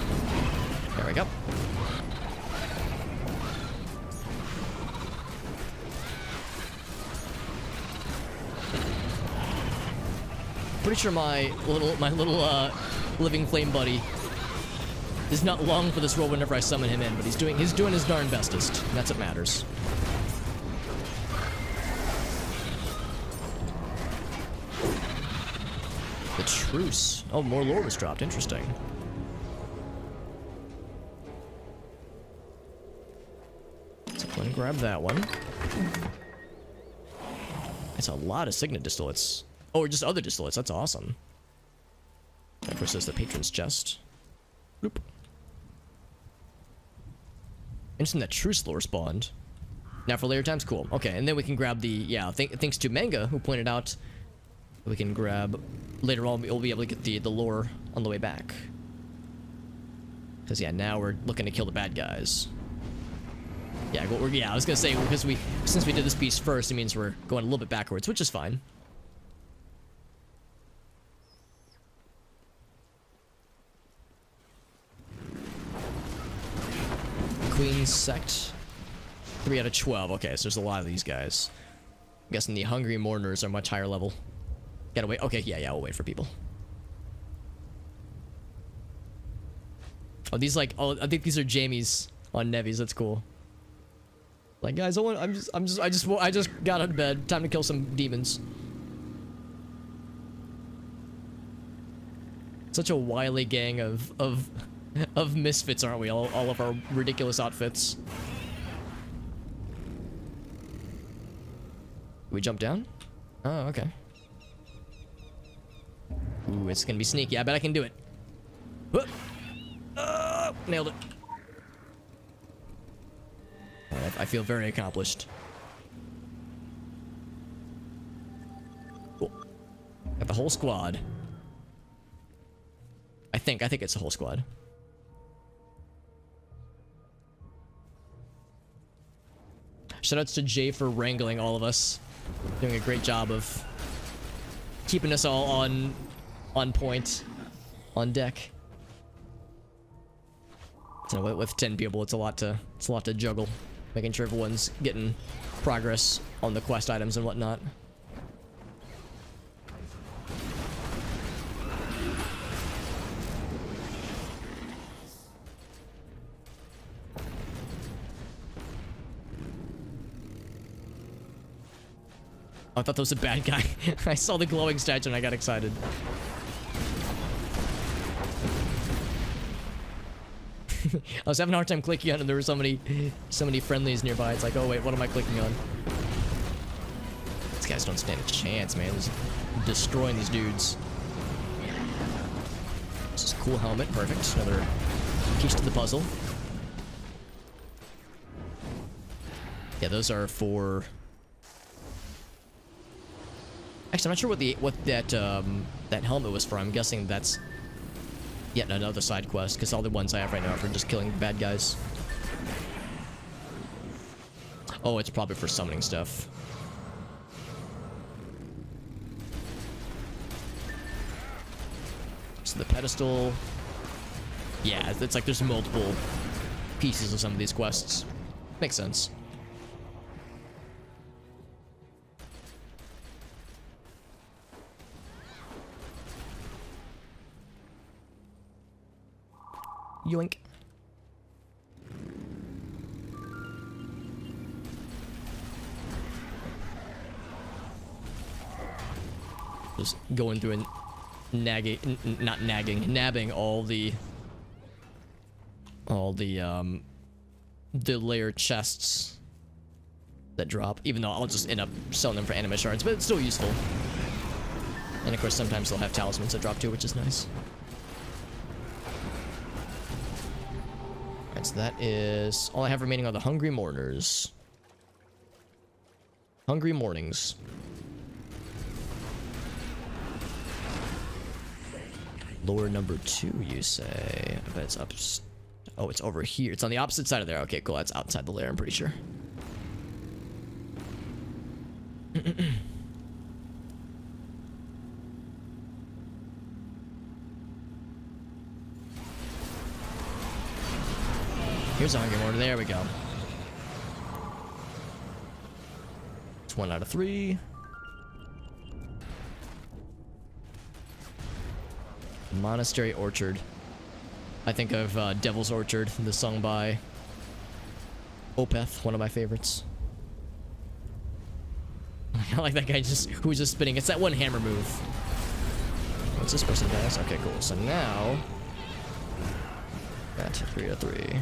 There we go. Pretty sure my little living flame buddy is not long for this role whenever I summon him in, but he's doing his darn bestest. And that's what matters. The truce. Oh, more lore was dropped. Interesting. So go and grab that one. It's a lot of signet distillates. Oh, or just other distillates. That's awesome. Of course, there's the patron's chest. Bloop. Interesting that truce lore spawned. Now for later times, cool. Okay, and then we can grab the... Yeah, thanks to Manga, who pointed out we can grab... Later on, we'll be able to get the lore on the way back. Because, yeah, now we're looking to kill the bad guys. Yeah, I was going to say, because since we did this piece first, it means we're going a little bit backwards, which is fine. Queen's Sect. 3 out of 12. Okay, so there's a lot of these guys. I'm guessing the Hungry Mourners are much higher level. Gotta wait. Okay, yeah, we'll wait for people. Oh, these like, oh, I think these are Jamie's on Nevi's. That's cool. Like, guys, I just got out of bed. Time to kill some demons. Such a wily gang of misfits, aren't we? All of our ridiculous outfits. We jump down? Oh, okay. Ooh, it's gonna be sneaky. I bet I can do it. Whoop. Nailed it. I feel very accomplished. Cool. Got the whole squad. I think it's the whole squad. Shoutouts to Jay for wrangling all of us. Doing a great job of keeping us all on point, on deck. So with 10 people, it's a lot to juggle, making sure everyone's getting progress on the quest items and whatnot. Oh, I thought that was a bad guy. I saw the glowing statue and I got excited. I was having a hard time clicking on it and there were so many friendlies nearby. It's like, oh wait, what am I clicking on? These guys don't stand a chance, man. Just destroying these dudes. This is a cool helmet. Perfect. Another piece to the puzzle. Yeah, those are for... Actually, I'm not sure what that helmet was for. I'm guessing that's yet another side quest, because all the ones I have right now are for just killing bad guys. Oh, it's probably for summoning stuff. So the pedestal... Yeah, it's like there's multiple pieces of some of these quests. Makes sense. Yoink. Just going through and nabbing all the layer chests that drop, even though I'll just end up selling them for anima shards, but it's still useful. And of course sometimes they'll have talismans that drop too, which is nice. So that is all I have remaining on the Hungry Mourners. Hungry Mornings. Lore number 2, you say? I bet it's up. Oh, it's over here. It's on the opposite side of there. Okay, cool. That's outside the lair, I'm pretty sure. Here's a Hungry Mourner. There we go. It's 1 out of 3. Monastery Orchard. I think of Devil's Orchard, the song by Opeth, one of my favorites. I like that guy who's just spinning. It's that one hammer move. What's this person does? Okay, cool. So now... Got 3 out of 3.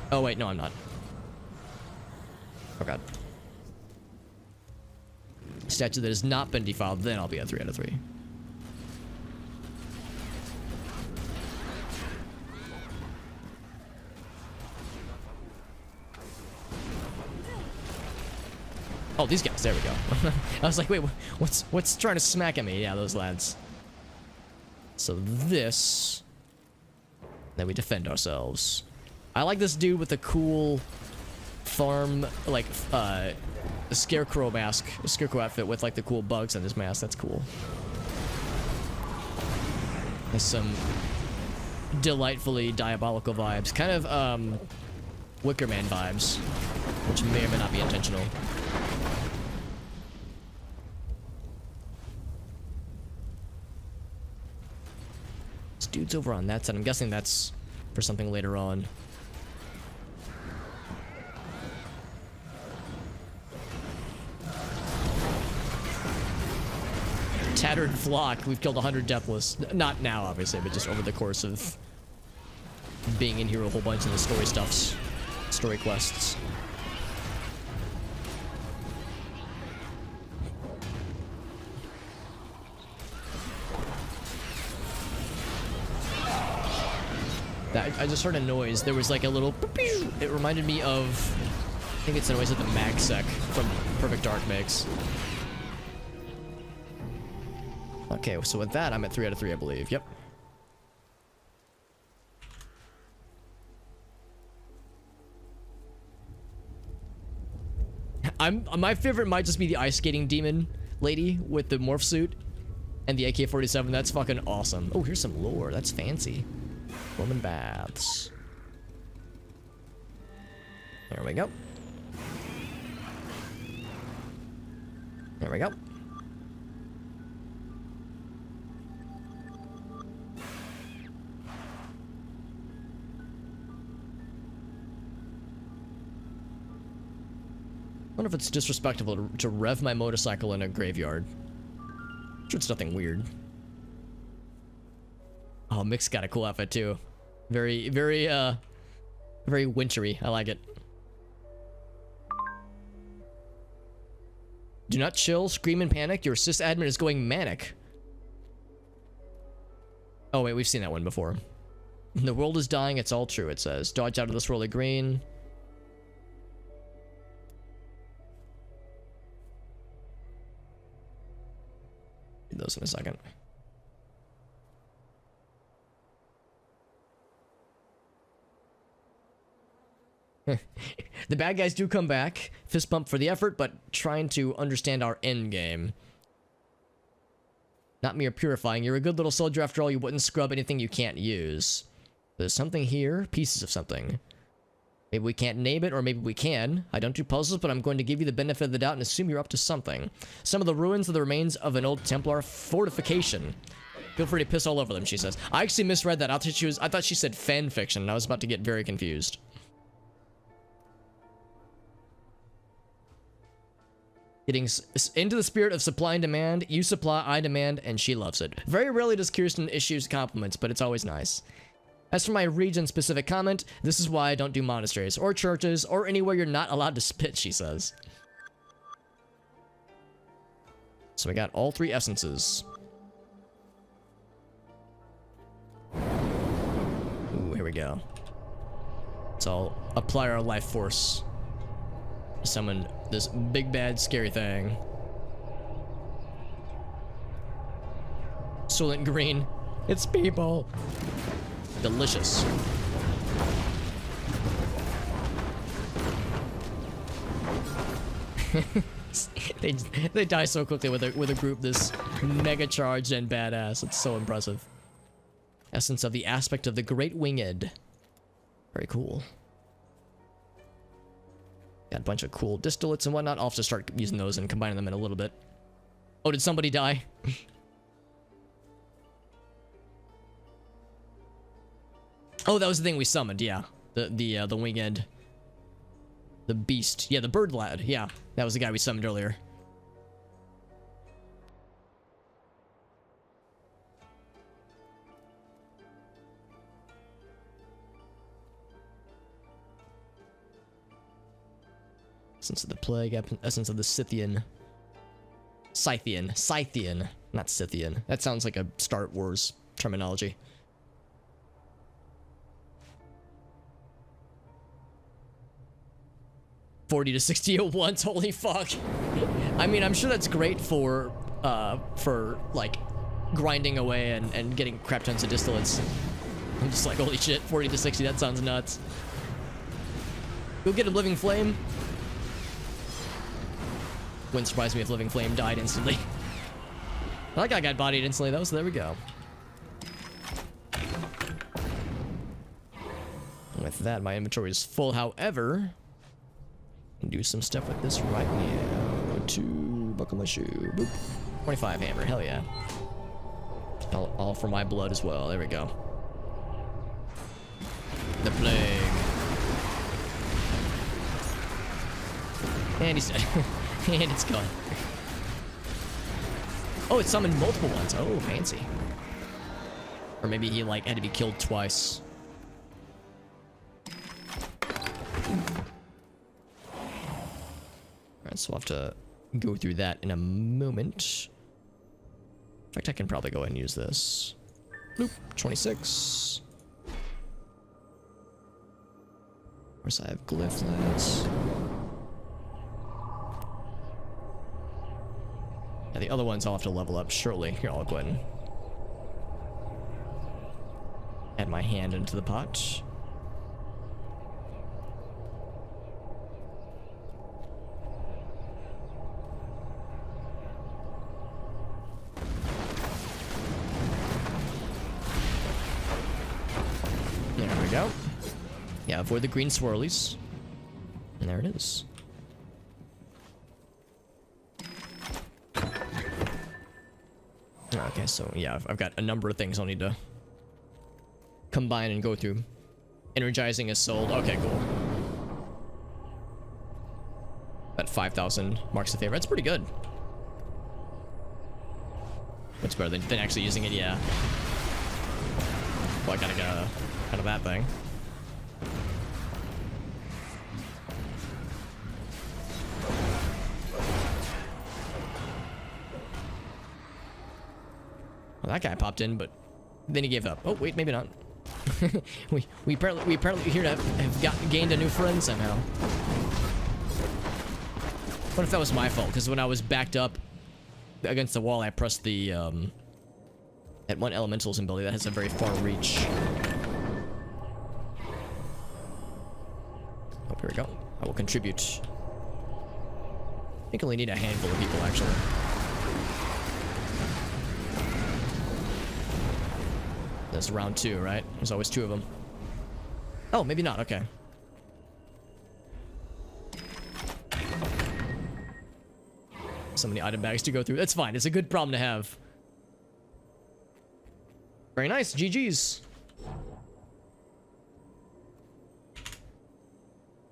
Oh wait, no I'm not. Oh god. Statue that has not been defiled, then I'll be at 3 out of 3. Oh, these guys, there we go. I was like, wait, what's trying to smack at me? Yeah, those lads. So this... Then we defend ourselves. I like this dude with the cool farm, like, a scarecrow mask, a scarecrow outfit with, like, the cool bugs on his mask. That's cool. Has some delightfully diabolical vibes. Kind of, Wicker Man vibes, which may or may not be intentional. This dude's over on that side. I'm guessing that's for something later on. Tattered flock. We've killed 100 deathless. Not now, obviously, but just over the course of being in here a whole bunch of the story stuffs. Story quests. I just heard a noise. There was like a little... It reminded me of... I think it's the noise that the MagSec from Perfect Dark makes. Okay, so with that, I'm at 3 out of 3, I believe. Yep. My favorite might just be the ice skating demon lady with the morph suit and the AK-47. That's fucking awesome. Oh, here's some lore. That's fancy. Roman baths. There we go. There we go. I wonder if it's disrespectful to rev my motorcycle in a graveyard. I'm sure it's nothing weird. Oh, Mick's got a cool outfit too. Very wintry. I like it. Do not chill, scream and panic. Your sysadmin is going manic. Oh wait, we've seen that one before. The world is dying, it's all true, it says. Dodge out of the swirly green. Read those in a second. The bad guys do come back. Fist bump for the effort, but trying to understand our end game. Not mere purifying. You're a good little soldier after all. You wouldn't scrub anything you can't use. There's something here. Pieces of something. Maybe we can't name it, or maybe we can. I don't do puzzles, but I'm going to give you the benefit of the doubt and assume you're up to something. Some of the ruins are the remains of an old Templar fortification. Feel free to piss all over them, she says. I actually misread that. I thought she said fan fiction, and I was about to get very confused. Getting into the spirit of supply and demand. You supply, I demand, and she loves it. Very rarely does Kirsten issue compliments, but it's always nice. As for my region-specific comment, this is why I don't do monasteries, or churches, or anywhere you're not allowed to spit, she says. So we got all 3 essences. Ooh, here we go. So I'll apply our life force. Summon this big bad scary thing. Solent green. It's people. Delicious. they die so quickly with a group this mega charged and badass. It's so impressive. Essence of the aspect of the Great Winged. Very cool. Got a bunch of cool distillates and whatnot. I'll have to start using those and combining them in a little bit. Oh, did somebody die? Oh, that was the thing we summoned, yeah. The winged. The beast. Yeah, the bird lad. Yeah, that was the guy we summoned earlier. Essence of the plague, essence of the Scythian. Scythian, not Scythian. That sounds like a Star Wars terminology. $40 to 60 at once, holy fuck. I mean, I'm sure that's great for like, grinding away and getting crap tons of distillates. I'm just like, holy shit, 40 to 60, that sounds nuts. Go get a living flame. Wouldn't surprise me if living flame died instantly. That guy got bodied instantly though, so there we go. with that, my inventory is full. However, I can do some stuff with this right now. To buckle my shoe. Boop. 25 hammer. Hell yeah. All for my blood as well. There we go. The plague. And he's dead. And it's gone. Oh, it summoned multiple ones. Oh, fancy. Or maybe he like had to be killed twice. Alright, so we'll have to go through that in a moment. In fact, I can probably go ahead and use this. Bloop, 26. Of course, I have glyphlets. Yeah, the other ones I'll have to level up shortly. Here, I'll go ahead and add my hand into the pot. There we go. Yeah, avoid the green swirlies. And there it is. Okay, so yeah, I've got a number of things I'll need to combine and go through. Energizing is sold. Okay, cool. That 5,000 marks the favor. That's pretty good. What's better than actually using it? Yeah. Well, I gotta get out of that thing. Well, that guy popped in, but then he gave up. Oh wait, maybe not. we apparently here to have gained a new friend somehow. What if that was my fault? Because when I was backed up against the wall, I pressed the that one elemental's ability that has a very far reach. Oh, here we go. I will contribute. I think I only need a handful of people actually. That's round 2, right? There's always 2 of them. Oh, maybe not. Okay. So many item bags to go through. That's fine. It's a good problem to have. Very nice. GG's.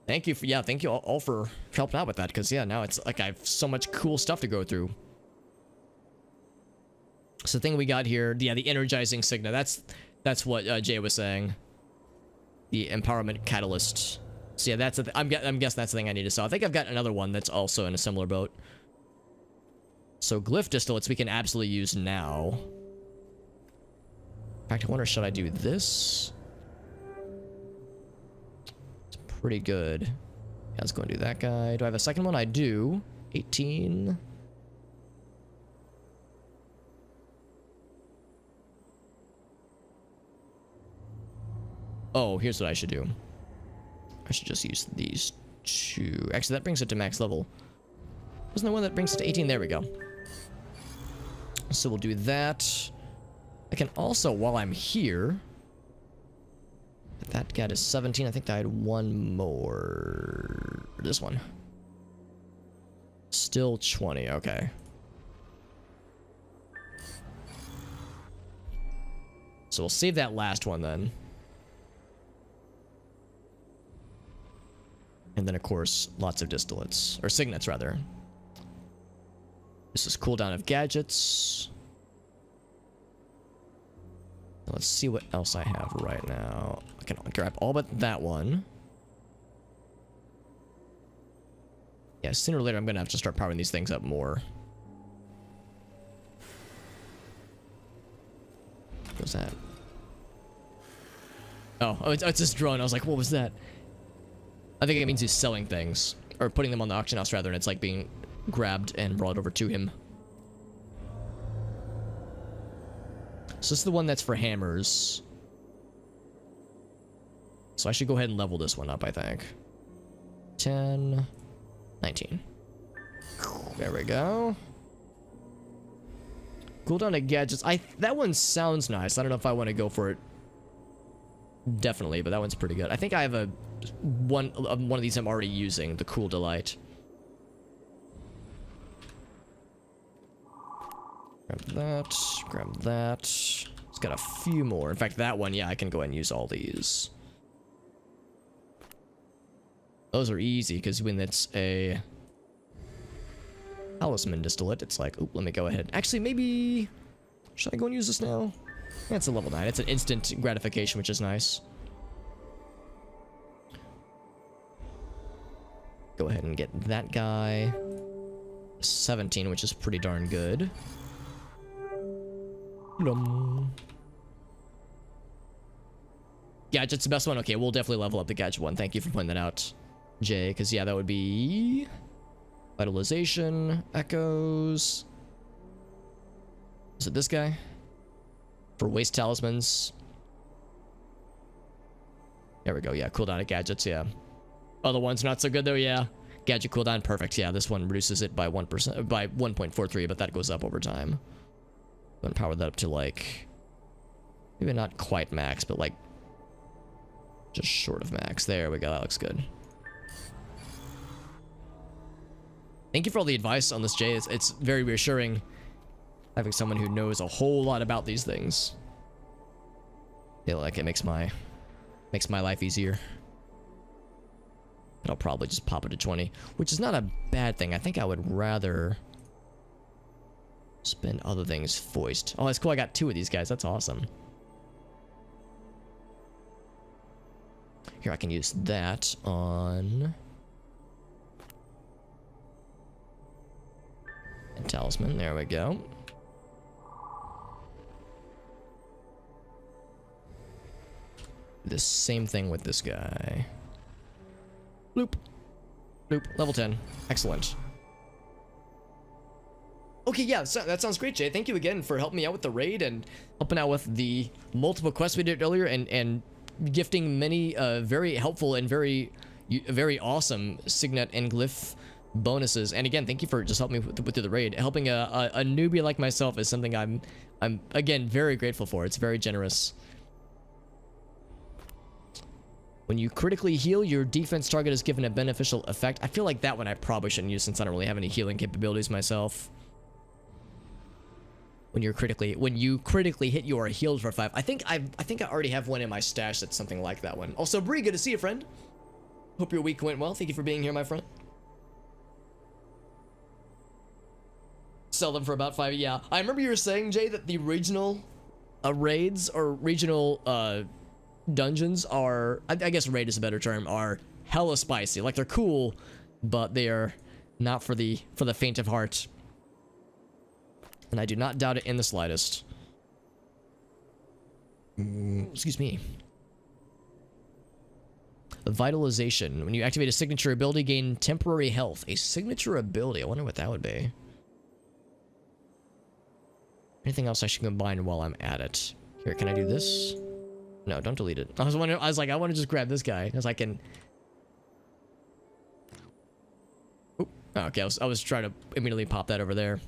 Thank you for, yeah, thank you all for helping out with that. Because, yeah, now it's like I have so much cool stuff to go through. So the thing we got here, yeah, the energizing signet. That's what Jay was saying. The empowerment catalyst. So yeah, that's I'm guessing that's the thing I need to sell. I think I've got another one that's also in a similar boat. So glyph distillates we can absolutely use now. In fact, I wonder, should I do this? It's pretty good. Yeah, let's go and do that guy. Do I have a second one? I do. 18. Oh, here's what I should do. I should just use these 2. Actually, that brings it to max level. Wasn't the one that brings it to 18? There we go. So we'll do that. I can also, while I'm here... That got is 17. I think I had one more. This one. Still 20. Okay. So we'll save that last one then. And then, of course, lots of distillates. Or signets, rather. This is cooldown of gadgets. Let's see what else I have right now. I can grab all but that one. Yeah, sooner or later I'm going to have to start powering these things up more. What's that? Oh, it's this drone. I was like, what was that? I think it means he's selling things. Or putting them on the auction house, rather, and it's like being grabbed and brought over to him. So this is the one that's for hammers. So I should go ahead and level this one up, I think. 10, 19. There we go. Cooldown of gadgets. That one sounds nice. I don't know if I want to go for it definitely, but that one's pretty good. I think I have a one of these I'm already using, the Cool Delight. Grab that, grab that. It's got a few more. In fact, that one, yeah, I can go ahead and use all these. Those are easy, because when it's a talisman distillate, it's like, oop, let me go ahead. Actually, maybe... should I go and use this now? Yeah, it's a level 9. It's an instant gratification, which is nice. Go ahead and get that guy. 17, which is pretty darn good. Gadget's the best one? Okay, we'll definitely level up the gadget one. Thank you for pointing that out, Jay, because yeah, that would be vitalization, echoes. Is it this guy? For waste talismans. There we go. Yeah, cooldown of gadgets. Yeah. Other ones not so good though. Yeah. Gadget cooldown perfect. Yeah, this one reduces it by 1%, by 1.43, but that goes up over time. Then power that up to like maybe not quite max, but like just short of max. There we go. That looks good. Thank you for all the advice on this, Jay. It's very reassuring having someone who knows a whole lot about these things. I feel like it makes my life easier. But I'll probably just pop it to 20, which is not a bad thing. I think I would rather spend other things foist. Oh, that's cool. I got 2 of these guys. That's awesome. Here, I can use that on... and talisman. There we go. The same thing with this guy. Bloop. Bloop. Level 10. Excellent. Okay, yeah, so that sounds great, Jay. Thank you again for helping me out with the raid and helping out with the multiple quests we did earlier and gifting many very helpful and very awesome signet and glyph bonuses. And again, thank you for just helping me with the raid. Helping a newbie like myself is something I'm again very grateful for. It's very generous. When you critically heal, your defense target is given a beneficial effect. I feel like that one I probably shouldn't use since I don't really have any healing capabilities myself. When you critically hit, you are healed for 5. I think I already have one in my stash that's something like that one. Also, Bree, good to see you, friend. Hope your week went well. Thank you for being here, my friend. Sell them for about 5. Yeah, I remember you were saying, Jay, that the regional raids or regional dungeons are, I guess raid is a better term, are hella spicy. Like, they're cool, but they are not for the faint of heart. And I do not doubt it in the slightest. Excuse me. Vitalization. When you activate a signature ability, gain temporary health. A signature ability. I wonder what that would be. Anything else I should combine while I'm at it? Here, can I do this? No, don't delete it. I was like, I want to just grab this guy because I can. Oop. Oh, okay, I was trying to immediately pop that over there.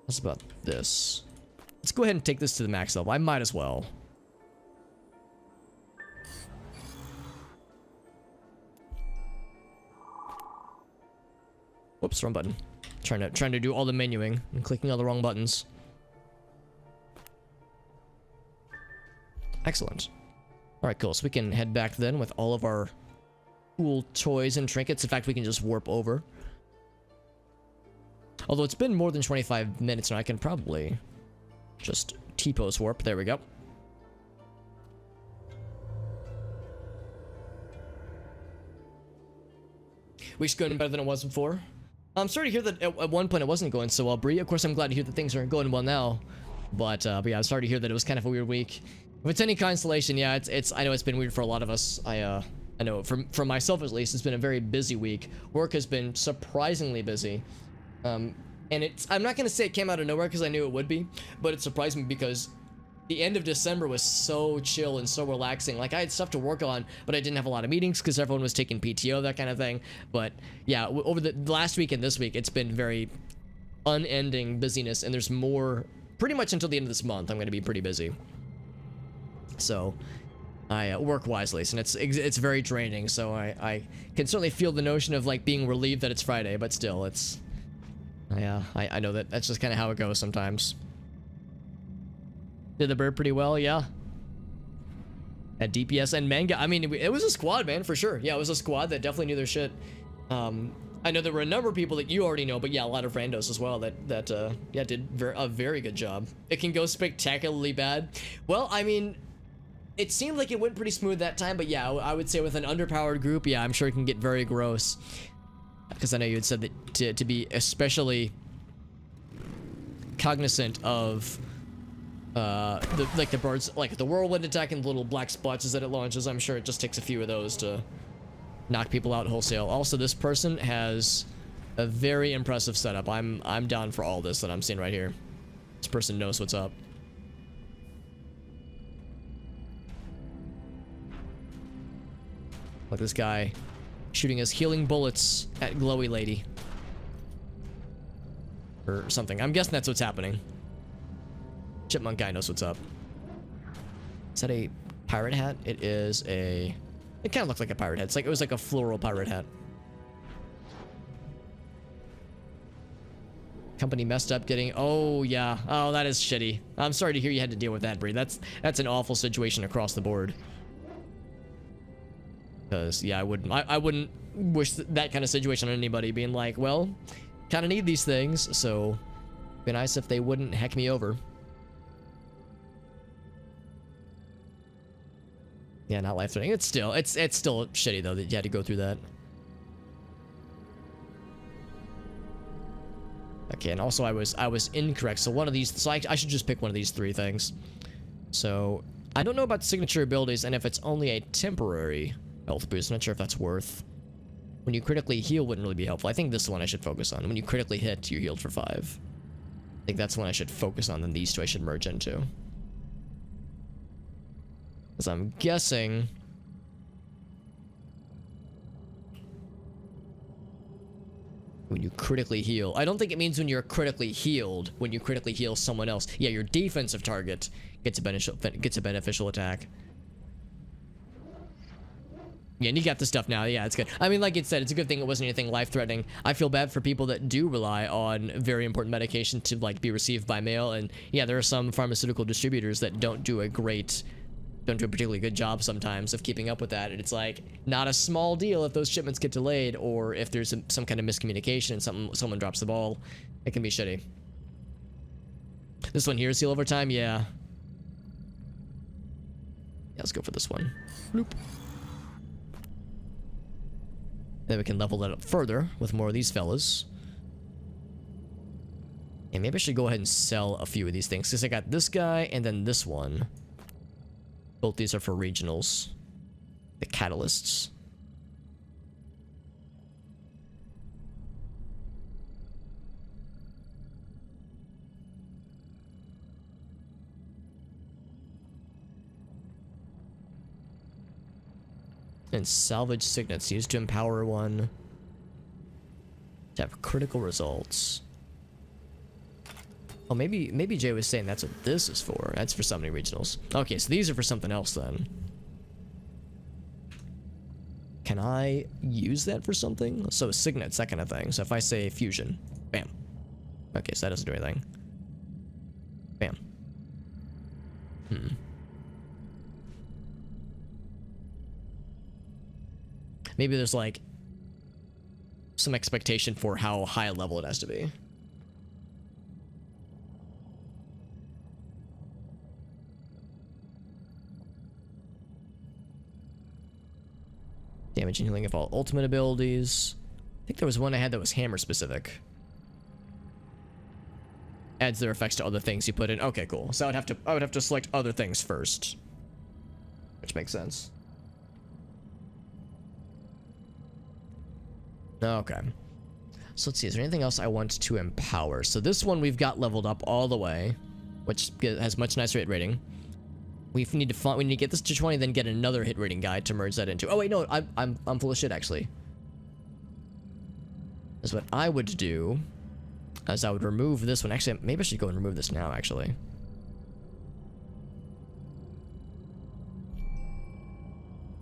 What's about this? Let's go ahead and take this to the max level. I might as well. Whoops, wrong button. Trying to do all the menuing and clicking all the wrong buttons. Excellent. All right, cool. So we can head back then with all of our cool toys and trinkets. In fact, we can just warp over. Although it's been more than 25 minutes now, I can probably just T-pose warp. There we go. Week's going better than it was before. I'm sorry to hear that at one point it wasn't going so well, Bree. Of course, I'm glad to hear that things are going well now. But yeah, I'm sorry to hear that it was kind of a weird week. If it's any consolation, yeah, it's I know it's been weird for a lot of us. I know for myself at least, it's been a very busy week. Work has been surprisingly busy. And I'm not gonna say it came out of nowhere because I knew it would be, but it surprised me because the end of December was so chill and so relaxing. Like, I had stuff to work on, but I didn't have a lot of meetings because everyone was taking PTO, that kind of thing. But yeah, over the last week and this week, it's been very unending busyness, and there's more pretty much until the end of this month, I'm going to be pretty busy. So I work wisely, and it's very draining. So I can certainly feel the notion of like being relieved that it's Friday, but still, it's I know that's just kind of how it goes sometimes. Did the bird pretty well, yeah. At DPS and manga, I mean, it was a squad, man, for sure. Yeah, it was a squad that definitely knew their shit. I know there were a number of people that you already know, but yeah, a lot of randos as well that yeah, did a very good job. It can go spectacularly bad. Well, I mean, it seemed like it went pretty smooth that time, but yeah, I would say with an underpowered group, yeah, I'm sure it can get very gross. Because I know you had said that to be especially cognizant of the birds, like the whirlwind attack and the little black splotches that it launches. I'm sure it just takes a few of those to knock people out wholesale. Also, this person has a very impressive setup. I'm down for all this that I'm seeing right here. This person knows what's up. Like this guy shooting his healing bullets at glowy lady or something. I'm guessing that's what's happening. Chipmunk guy knows what's up. Is that a pirate hat? It is a... It kind of looks like a pirate hat. It was like a floral pirate hat. Company messed up getting... Oh, yeah. Oh, that is shitty. I'm sorry to hear you had to deal with that, Bree. That's an awful situation across the board. Because, yeah, I wouldn't wish that kind of situation on anybody, being like, well, kind of need these things, so it'd be nice if they wouldn't heck me over. Yeah, not life-threatening. It's still shitty though that you had to go through that. Okay, and also I was incorrect. So one of these, so I should just pick one of these three things. So I don't know about signature abilities and if it's only a temporary health boost. I'm not sure if that's worth. When you critically heal wouldn't really be helpful. I think this is the one I should focus on. When you critically hit, you're healed for 5. I think that's one I should focus on. Then these two I should merge into. Because I'm guessing... when you critically heal. I don't think it means when you're critically healed, when you critically heal someone else. Yeah, your defensive target gets a beneficial attack. Yeah, and you got the stuff now. Yeah, it's good. I mean, like it said, it's a good thing it wasn't anything life-threatening. I feel bad for people that do rely on very important medication to, like, be received by mail. And, yeah, there are some pharmaceutical distributors that don't do a particularly good job sometimes of keeping up with that. And it's, like, not a small deal if those shipments get delayed or if there's some kind of miscommunication and someone drops the ball. It can be shitty. This one here is heal over time? Yeah. Yeah, let's go for this one. Bloop. Then we can level that up further with more of these fellas. And maybe I should go ahead and sell a few of these things. Because I got this guy and then this one. Both these are for regionals. The catalysts. And salvage signets used to empower one to have critical results. Oh, maybe Jay was saying that's what this is for. That's for summoning regionals. Okay, so these are for something else then. Can I use that for something? So signets, that kind of thing. So if I say fusion, bam. Okay, so that doesn't do anything. Bam. Maybe there's like some expectation for how high a level it has to be. Damage and healing of all ultimate abilities. I think there was one I had that was hammer specific. Adds their effects to other things you put in. Okay, cool. So I would have to select other things first. Which makes sense. Okay. So let's see, is there anything else I want to empower? So this one we've got leveled up all the way, which has much nicer hit rating. We need to get this to 20, then get another hit rating guide to merge that into. Oh wait, no, I'm full of shit actually. That's what I would do. as I would remove this one. Actually, maybe I should go and remove this now, actually.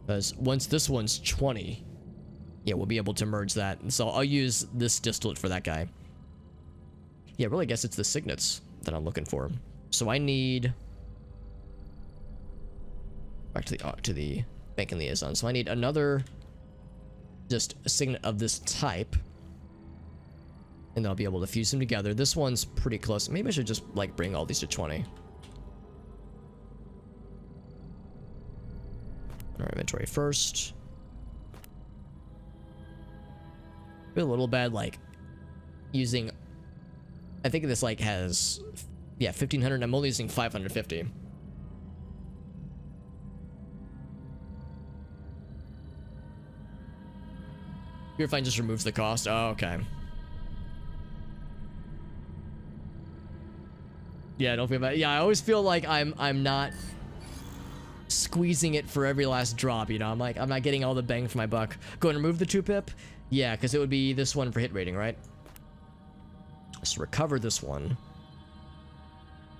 Because once this one's 20, yeah, we'll be able to merge that. And so I'll use this distillate for that guy. Yeah, really, I guess it's the signets that I'm looking for. So I need... Back to the banking liaison. So I need another... just a signet of this type. And then I'll be able to fuse them together. This one's pretty close. Maybe I should just, like, bring all these to 20. Our inventory first. Feel a little bad, like, using... I think this, like, has... Yeah, 1,500. I'm only using 550. Purifying just removes the cost. Oh, okay. Yeah, don't feel bad. Yeah, I always feel like I'm not squeezing it for every last drop, you know? I'm like, I'm not getting all the bang for my buck. Go and remove the 2-pip? Yeah, because it would be this one for hit rating, right? Let's recover this one.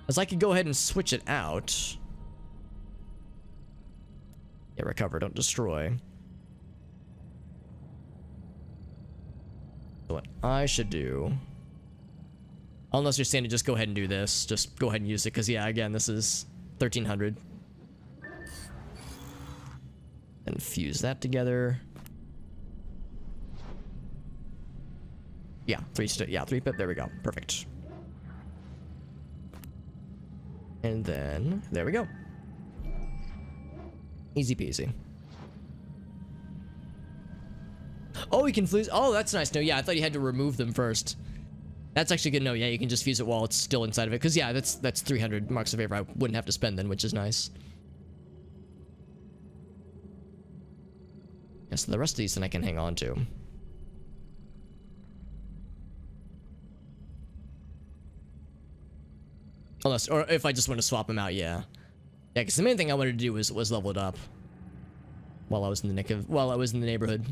As I could go ahead and switch it out. Yeah, recover, don't destroy. So what I should do... Unless you're saying to just go ahead and do this. Just go ahead and use it, because yeah, again, this is 1,300. And fuse that together. Yeah, 3-pip, there we go. Perfect. And then, there we go. Easy peasy. Oh, you can fuse. Oh, that's nice. No, yeah, I thought you had to remove them first. That's actually good to know. Yeah, you can just fuse it while it's still inside of it. Because, yeah, that's 300 marks of favor I wouldn't have to spend then, which is nice. Yeah, so the rest of these then I can hang on to. Unless, or if I just want to swap them out, yeah. Yeah, because the main thing I wanted to do was level it up. While I was in the neighborhood.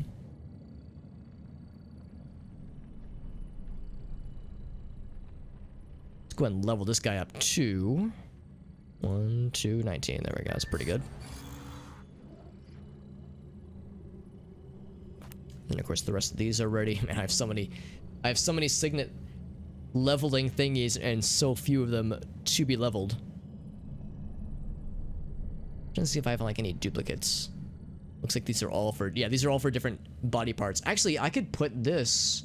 Go ahead and level this guy up to 1, 2, 19. There we go. That's pretty good. And of course, the rest of these are ready. Man, I have so many signet leveling thingies, and so few of them to be leveled. Trying to see if I have like any duplicates. Looks like these are all for these are all for different body parts. Actually, I could put this.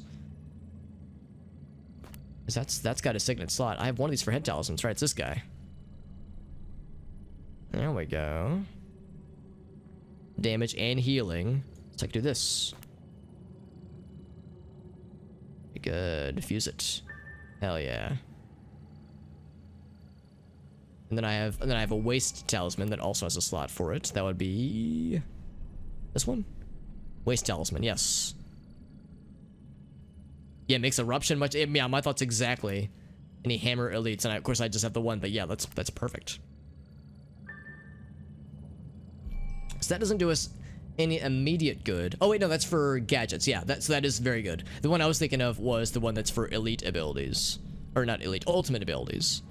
That's got a signet slot. I have one of these for head talismans, right? It's this guy. There we go. Damage and healing. So I can do this. Good. Fuse it. Hell yeah. And then I have a waste talisman that also has a slot for it. That would be this one. Waste talisman. Yes. Yeah, it makes eruption much. Yeah, my thoughts exactly. Any hammer elites, and of course I just have the one, but yeah, that's perfect. So that doesn't do us any immediate good. Oh wait, no, that's for gadgets. Yeah, that is very good. The one I was thinking of was the one that's for elite abilities, or not elite, ultimate abilities.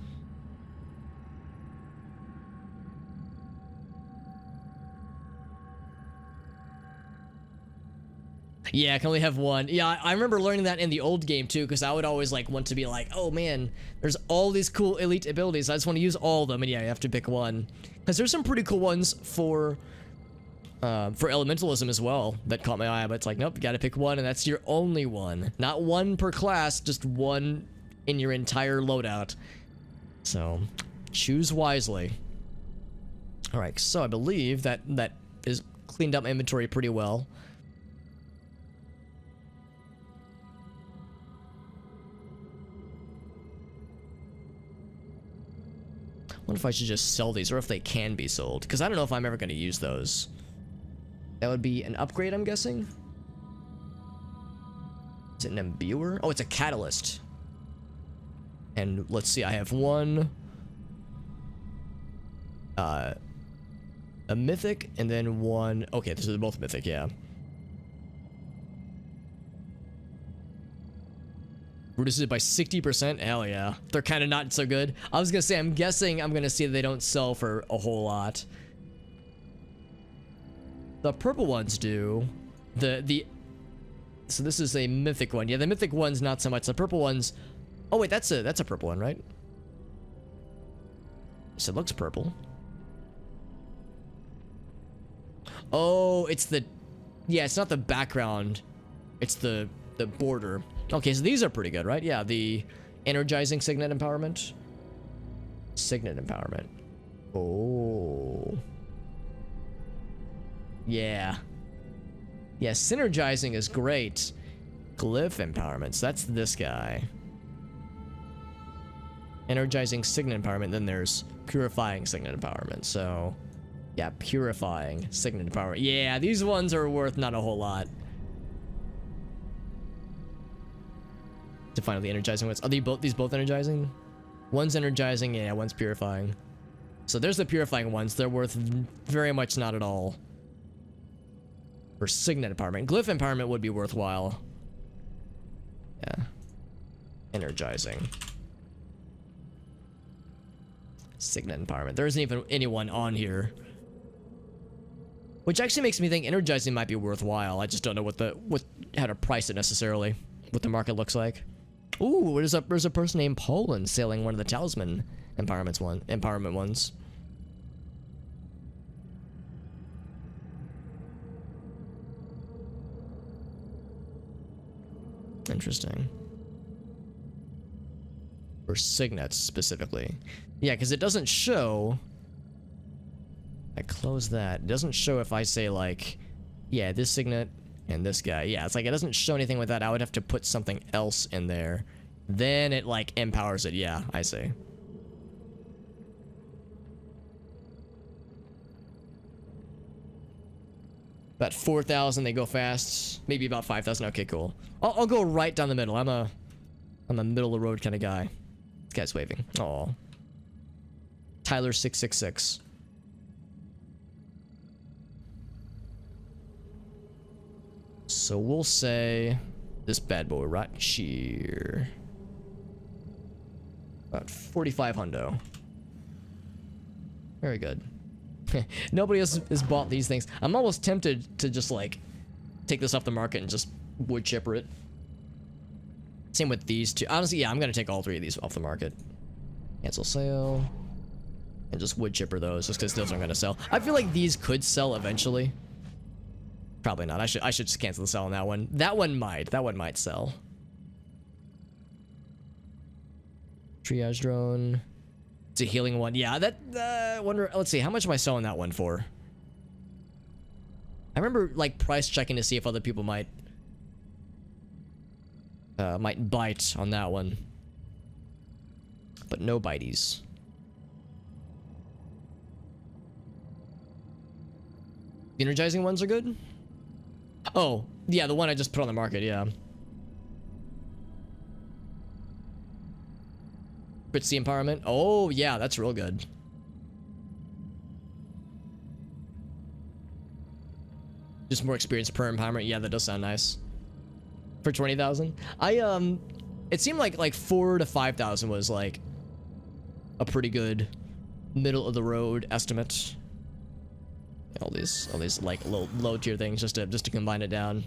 Yeah, I can only have one. Yeah, I remember learning that in the old game too, because I would always like want to be like, oh man, there's all these cool elite abilities. I just want to use all of them, and yeah, you have to pick one. Because there's some pretty cool ones for elementalism as well that caught my eye, but it's like, nope, you gotta pick one, and that's your only one. Not one per class, just one in your entire loadout. So, choose wisely. Alright, so I believe that is cleaned up my inventory pretty well. I wonder if I should just sell these, or if they can be sold, because I don't know if I'm ever going to use those. That would be an upgrade, I'm guessing? Is it an imbuer? Oh, it's a catalyst. And let's see, I have one. A mythic, and then one... Okay, these are both mythic, yeah. Reduces it by 60%. Hell yeah. They're kind of not so good. I was gonna say, I'm guessing I'm gonna see that they don't sell for a whole lot. The purple ones do. So this is a mythic one. Yeah, the mythic one's not so much. The purple ones. Oh wait, that's a purple one, right? So it looks purple. Oh, it's the. Yeah, it's not the background. It's the border. Okay, so these are pretty good, right? Yeah, the energizing signet empowerment. Signet empowerment. Oh. Yeah. Yeah, synergizing is great. Glyph empowerments. That's this guy. Energizing signet empowerment. Then there's purifying signet empowerment. So, yeah, purifying signet empowerment. Yeah, these ones are worth not a whole lot. To find out the energizing ones. Are these both energizing? One's energizing, yeah, one's purifying. So there's the purifying ones. They're worth very much not at all. For signet empowerment. Glyph empowerment would be worthwhile. Yeah. Energizing. Signet empowerment. There isn't even anyone on here. Which actually makes me think energizing might be worthwhile. I just don't know how to price it necessarily. What the market looks like. Ooh, there's a person named Polin selling one of the talisman empowerment ones. Interesting. For signets specifically. Yeah, because it doesn't show. I close that. It doesn't show if I say like, yeah, this signet and this guy. Yeah, it's like it doesn't show anything with that. I would have to put something else in there. Then it like empowers it. Yeah, I see. About 4,000, they go fast. Maybe about 5,000. Okay, cool. I'll go right down the middle. I'm a middle of the road kind of guy. This guy's waving. Oh. Tyler 666. So we'll say this bad boy right here. About 45 hundo. Very good. Nobody else has bought these things. I'm almost tempted to just like take this off the market and just wood chipper it. Same with these two. Honestly, yeah, I'm gonna take all three of these off the market. Cancel sale. And just wood chipper those just because those aren't gonna sell. I feel like these could sell eventually. Probably not. I should just cancel the sell on that one. That one might sell. Triage drone. It's a healing one. Yeah, that wonder. Let's see. How much am I selling that one for? I remember like price checking to see if other people might bite on that one. But no bites. The energizing ones are good? Oh, yeah, the one I just put on the market, yeah. Fritzy empowerment. Oh, yeah, that's real good. Just more experience per empowerment. Yeah, that does sound nice. For 20,000. It seemed like 4,000 to 5,000 was like a pretty good middle of the road estimate. All these like low tier things just to combine it down.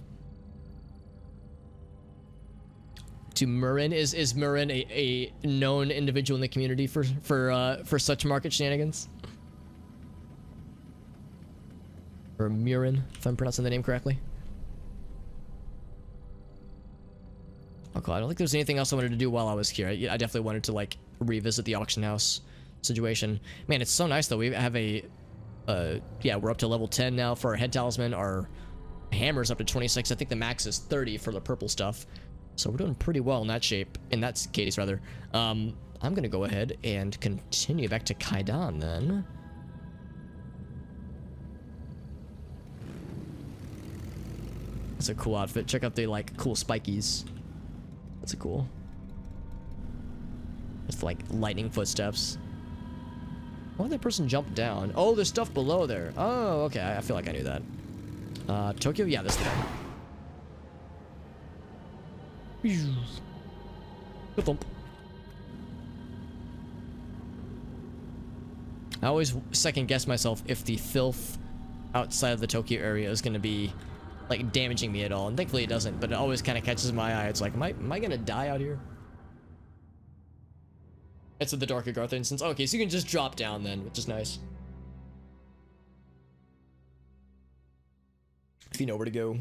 To Murin, is Murin a known individual in the community for such market shenanigans? Or Murin, if I'm pronouncing the name correctly. Okay, I don't think there's anything else I wanted to do while I was here. I definitely wanted to like revisit the auction house situation. Man, it's so nice though. We have a yeah, we're up to level 10 now for our head talisman. Our hammer's up to 26. I think the max is 30 for the purple stuff. So we're doing pretty well in that shape. In that case, rather. I'm gonna go ahead and continue back to Kaidan then. That's a cool outfit. Check out the like cool spikies. That's a cool. It's like lightning footsteps. Why did that person jump down? Oh, there's stuff below there. Oh, okay. I feel like I knew that. Tokyo? Yeah, this thing. Thump. I always second guess myself if the filth outside of the Tokyo area is going to be like damaging me at all, and thankfully it doesn't, but it always kind of catches my eye. It's like, am I gonna die out here? It's at the Dark Agartha instance. Okay, so you can just drop down then, which is nice. If you know where to go.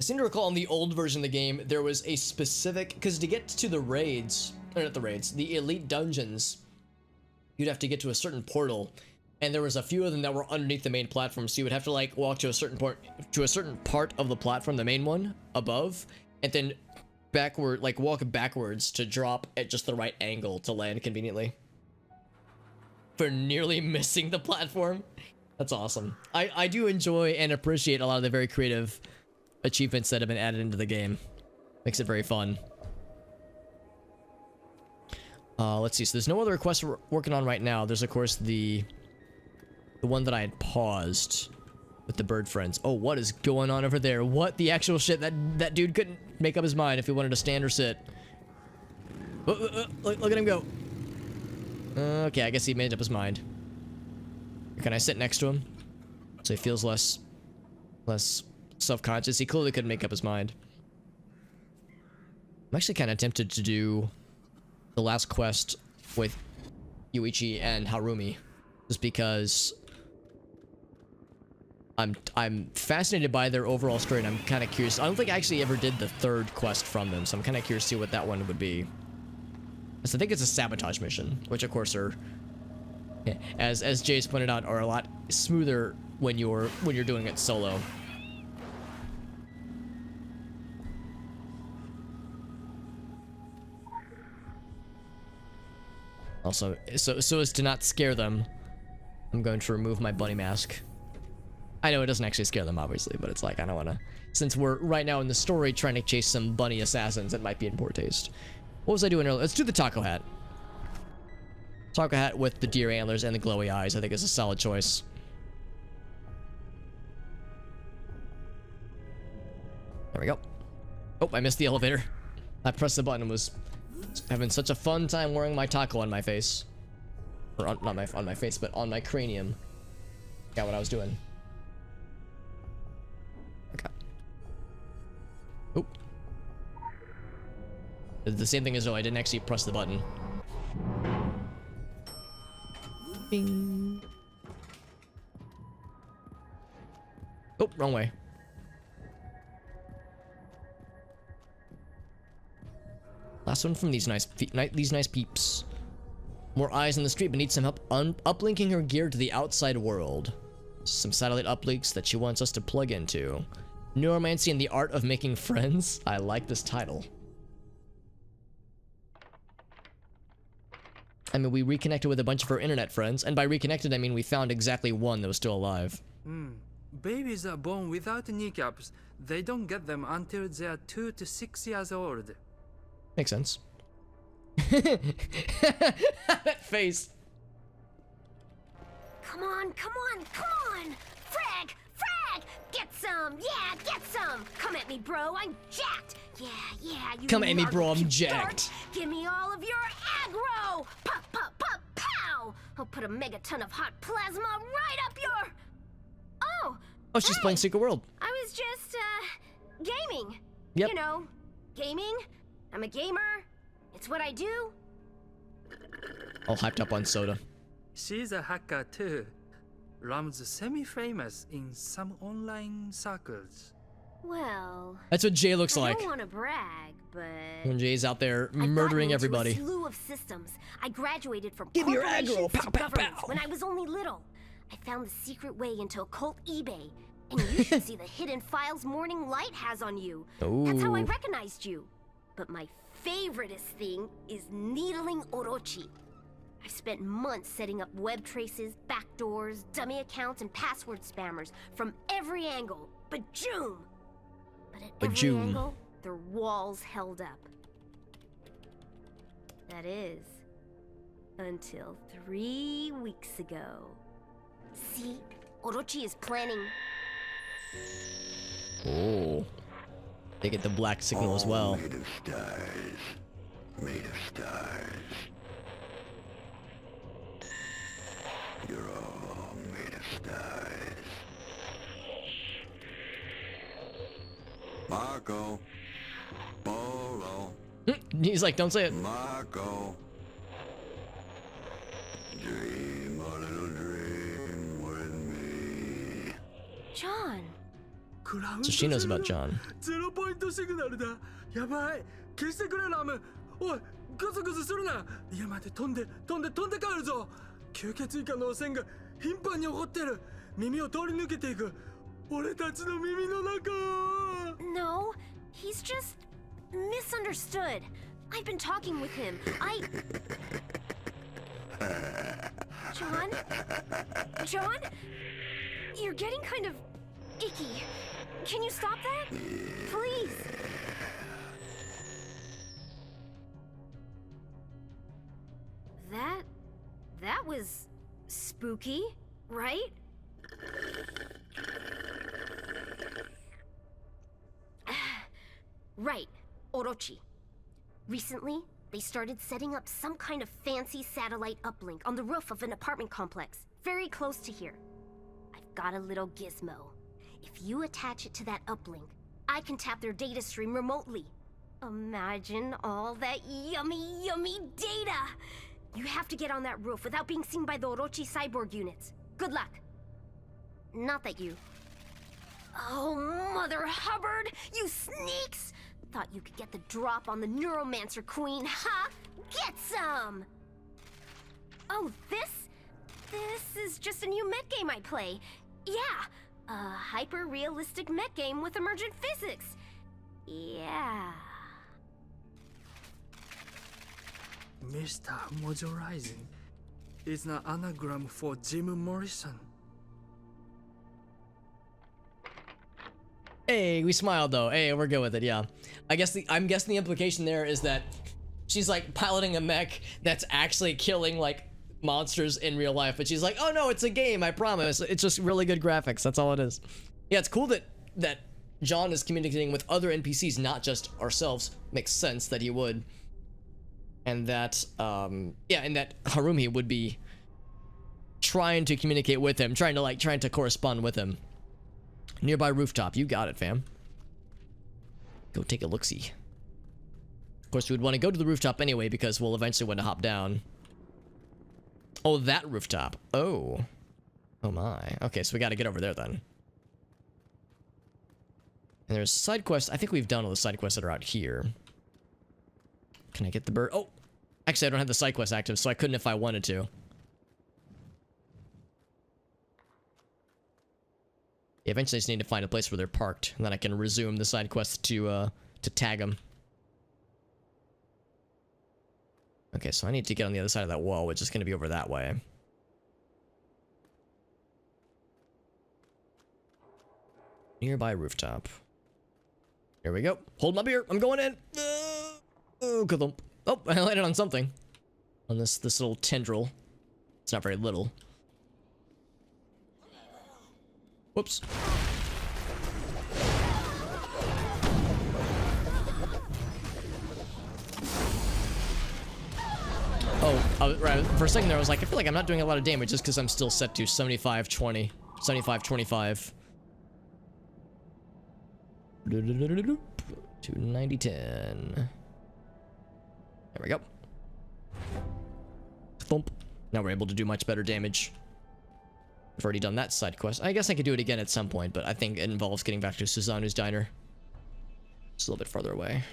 I seem to recall in the old version of the game, there was a specific, because to get to the raids, or not the raids, the elite dungeons, you'd have to get to a certain portal, and there was a few of them that were underneath the main platform, so you would have to like walk to a certain part of the platform, the main one, above, and then backward, like walk backwards to drop at just the right angle to land conveniently. For nearly missing the platform. That's awesome. I do enjoy and appreciate a lot of the very creative achievements that have been added into the game. Makes it very fun. Let's see, so there's no other requests we're working on right now. There's of course the one that I had paused with the bird friends. Oh, what is going on over there? What the actual shit? That dude couldn't make up his mind if he wanted to stand or sit. Look at him go. Okay, I guess he made up his mind. Can I sit next to him so he feels less self-conscious? He clearly couldn't make up his mind. I'm actually kind of tempted to do the last quest with Yuichi and Harumi, just because I'm fascinated by their overall story, and I'm kind of curious. I don't think I actually ever did the third quest from them, so I'm kind of curious to see what that one would be. So I think it's a sabotage mission, which of course are, as Jay's pointed out, are a lot smoother when you're doing it solo. Also, so as to not scare them, I'm going to remove my bunny mask. I know it doesn't actually scare them, obviously, but it's like, I don't want to... Since we're right now in the story trying to chase some bunny assassins, it might be in poor taste. What was I doing earlier? Let's do the taco hat. Taco hat with the deer antlers and the glowy eyes, I think is a solid choice. There we go. Oh, I missed the elevator. I pressed the button and was having such a fun time wearing my taco on my face. Or on, not on my face, but on my cranium. Got what I was doing. Okay. Oop. The same thing as though I didn't actually press the button. Bing. Oh, wrong way. Last one from these nice peeps. More eyes on the street, but needs some help uplinking her gear to the outside world. Some satellite uplinks that she wants us to plug into. Neuromancy and the art of making friends. I like this title. I mean, we reconnected with a bunch of her internet friends, and by reconnected, I mean we found exactly one that was still alive. Babies are born without kneecaps. They don't get them until they are 2 to 6 years old. Makes sense. That face. Come on, come on, come on! Frag! Frag! Get some! Yeah, get some! Come at me, bro, I'm jacked! Yeah, you come at me, bro, I'm start. jacked. Give me all of your aggro! Pop, pop, pop, pow! I'll put a megaton of hot plasma right up your... Oh! Oh, she's playing Secret World. I was just, gaming. Yep. You know, gaming. I'm a gamer. It's what I do. All hyped up on soda. She's a hacker too. Rum's semi-famous in some online circles. Well, That's what Jay looks like. I don't want to brag, but When Jay's out there murdering everybody. A slew of systems. I graduated from Give me your corporations aggro. Pow, to pow, governments pow. when I was only little. I found the secret way into occult eBay, and you should see the hidden files Morning Light has on you. That's how I Ooh. recognized you. But my favoriteest thing is needling Orochi. I've spent months setting up web traces, backdoors, dummy accounts, and password spammers from every angle. But June! But at every June. angle, their walls held up. That is, until 3 weeks ago. See, Orochi is planning... Oh. They get the black signal as well. Made of stars. Made of stars. You're all made of stars. Marco. Polo. He's like, don't say it. Marco. Dream a little dream with me. John. So she knows about John. 0ポイントシグナルだ。やばい。消してくれラム。おい、グズグズするな。家まで飛んで帰るぞ。吸血以下の汚染が頻繁に起こってる。耳を通り抜けていく。俺たちの耳の中。No, he's just misunderstood. I've been talking with him. John? You're getting kind of icky. Can you stop that? Please. That was spooky, right? Right, Orochi. Recently, they started setting up some kind of fancy satellite uplink on the roof of an apartment complex, very close to here. I've got a little gizmo. If you attach it to that uplink, I can tap their data stream remotely. Imagine all that yummy, yummy data! You have to get on that roof without being seen by the Orochi cyborg units. Good luck. Not that you... Oh, Mother Hubbard! You sneaks! Thought you could get the drop on the Neuromancer Queen, huh? Get some! Oh, this is just a new mech game I play. Yeah, a hyper-realistic mech game with emergent physics. Yeah. Mr. Mojorizing is an anagram for Jim Morrison. Hey, we smiled though. Hey, we're good with it, yeah. I'm guessing the implication there is that she's like piloting a mech that's actually killing like monsters in real life, but she's like, oh no, it's a game, I promise. It's just really good graphics, that's all it is. Yeah, it's cool that John is communicating with other NPCs, not just ourselves. Makes sense that he would. And that, and that Harumi would be trying to communicate with him, trying to correspond with him. Nearby rooftop, you got it, fam. Go take a look-see. Of course, we would want to go to the rooftop anyway because we'll eventually want to hop down. Oh, that rooftop. Oh. Oh my. Okay, so we got to get over there then. And there's side quests. I think we've done all the side quests that are out here. Can I get the bird? Oh! Actually, I don't have the side quest active, so I couldn't if I wanted to. Eventually, I just need to find a place where they're parked, and then I can resume the side quest to tag them. Okay, so I need to get on the other side of that wall, which is going to be over that way. Nearby rooftop. Here we go. Hold my beer. I'm going in. Oh, I landed on something. On this little tendril. It's not very little. Whoops. Oh, right. For a second there, I was like, I feel like I'm not doing a lot of damage just because I'm still set to 75-20. 75-25. 290-10. There we go. Thump. Now we're able to do much better damage. I've already done that side quest. I guess I could do it again at some point, but I think it involves getting back to Suzanu's diner. It's a little bit farther away.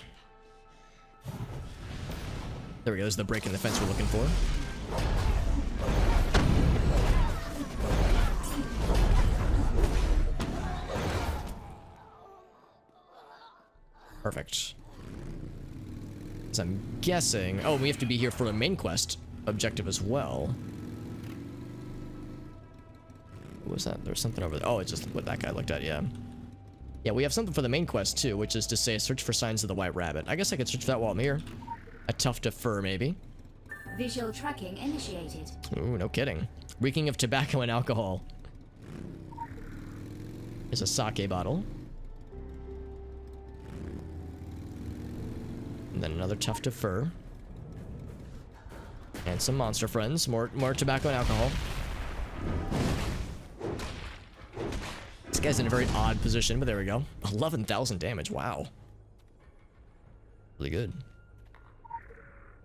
There we go. There's the break in the fence we're looking for. Perfect. So I'm guessing... Oh, we have to be here for the main quest objective as well. What was that? There's something over there. Oh, it's just what that guy looked at, yeah. Yeah, we have something for the main quest, too, which is to say search for signs of the white rabbit. I guess I could search for that while I'm here. A tuft of fur, maybe. Visual tracking initiated. Ooh, no kidding. Reeking of tobacco and alcohol. There's a sake bottle. And then another tuft of fur. And some monster friends. More tobacco and alcohol. This guy's in a very odd position, but there we go. 11,000 damage. Wow. Really good.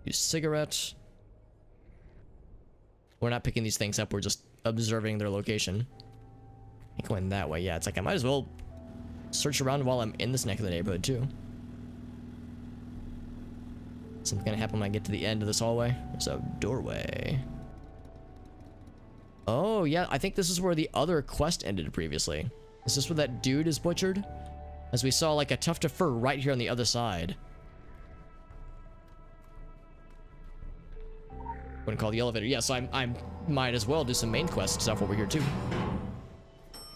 Use cigarette. We're not picking these things up. We're just observing their location. Going that way. Yeah, it's like I might as well search around while I'm in this neck of the neighborhood too. Something's gonna happen when I get to the end of this hallway. There's a doorway. Oh, yeah, I think this is where the other quest ended previously. Is this where that dude is butchered? As we saw like a tuft of fur right here on the other side. Wouldn't call the elevator. Yes, I might as well do some main quest stuff over here too.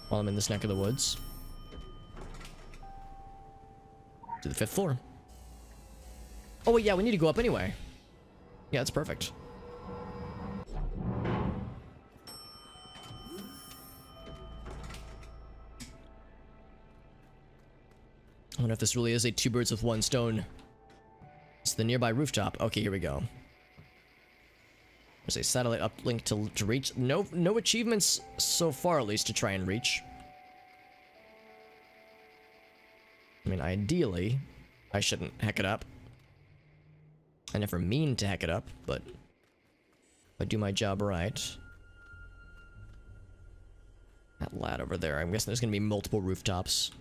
While I'm in this neck of the woods. To the 5th floor. Oh wait, yeah, we need to go up anyway. Yeah, that's perfect. I wonder if this really is a 2 birds with 1 stone. It's the nearby rooftop. Okay, here we go. There's a satellite uplink to reach. No achievements so far, at least, to try and reach. I mean, ideally, I shouldn't hack it up. I never mean to hack it up, but if I do my job right. That lad over there, I'm guessing there's gonna be multiple rooftops.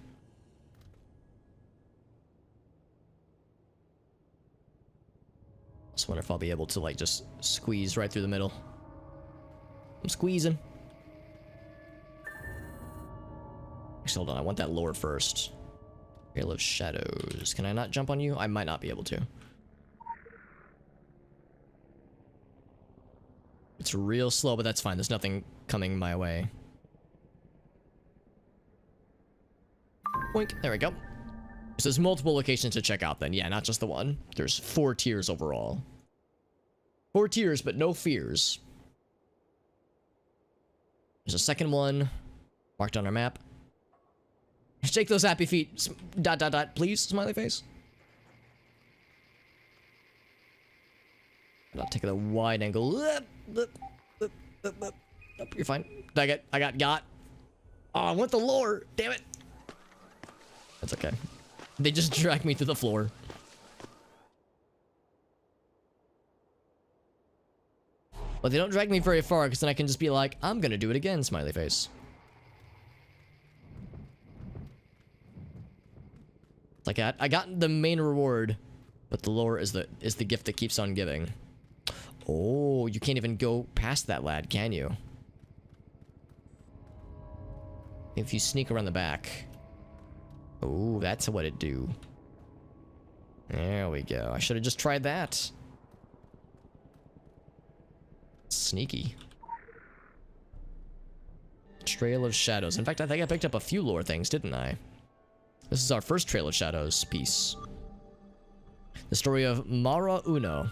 Just wonder if I'll be able to, like, just squeeze right through the middle. I'm squeezing. Actually, hold on, I want that lower first. Trail of Shadows. Can I not jump on you? I might not be able to. It's real slow, but that's fine. There's nothing coming my way. Boink. There we go. So there's multiple locations to check out then. Yeah, not just the one. There's 4 tiers overall. 4 tiers, but no fears. There's a second one marked on our map. Shake those happy feet. Dot, dot, dot. Please, smiley face. I'm not taking a wide angle. You're fine. I got. Oh, I want the lore. Damn it. That's okay. They just dragged me to the floor. But they don't drag me very far, because then I can just be like, I'm gonna do it again, smiley face. Like, I got the main reward, but the lore is the gift that keeps on giving. Oh, you can't even go past that lad, can you? If you sneak around the back. Oh, that's what it do. There we go. I should have just tried that. Sneaky. Trail of Shadows. In fact, I think I picked up a few lore things, didn't I? This is our first Trail of Shadows piece. The story of Mara Uno.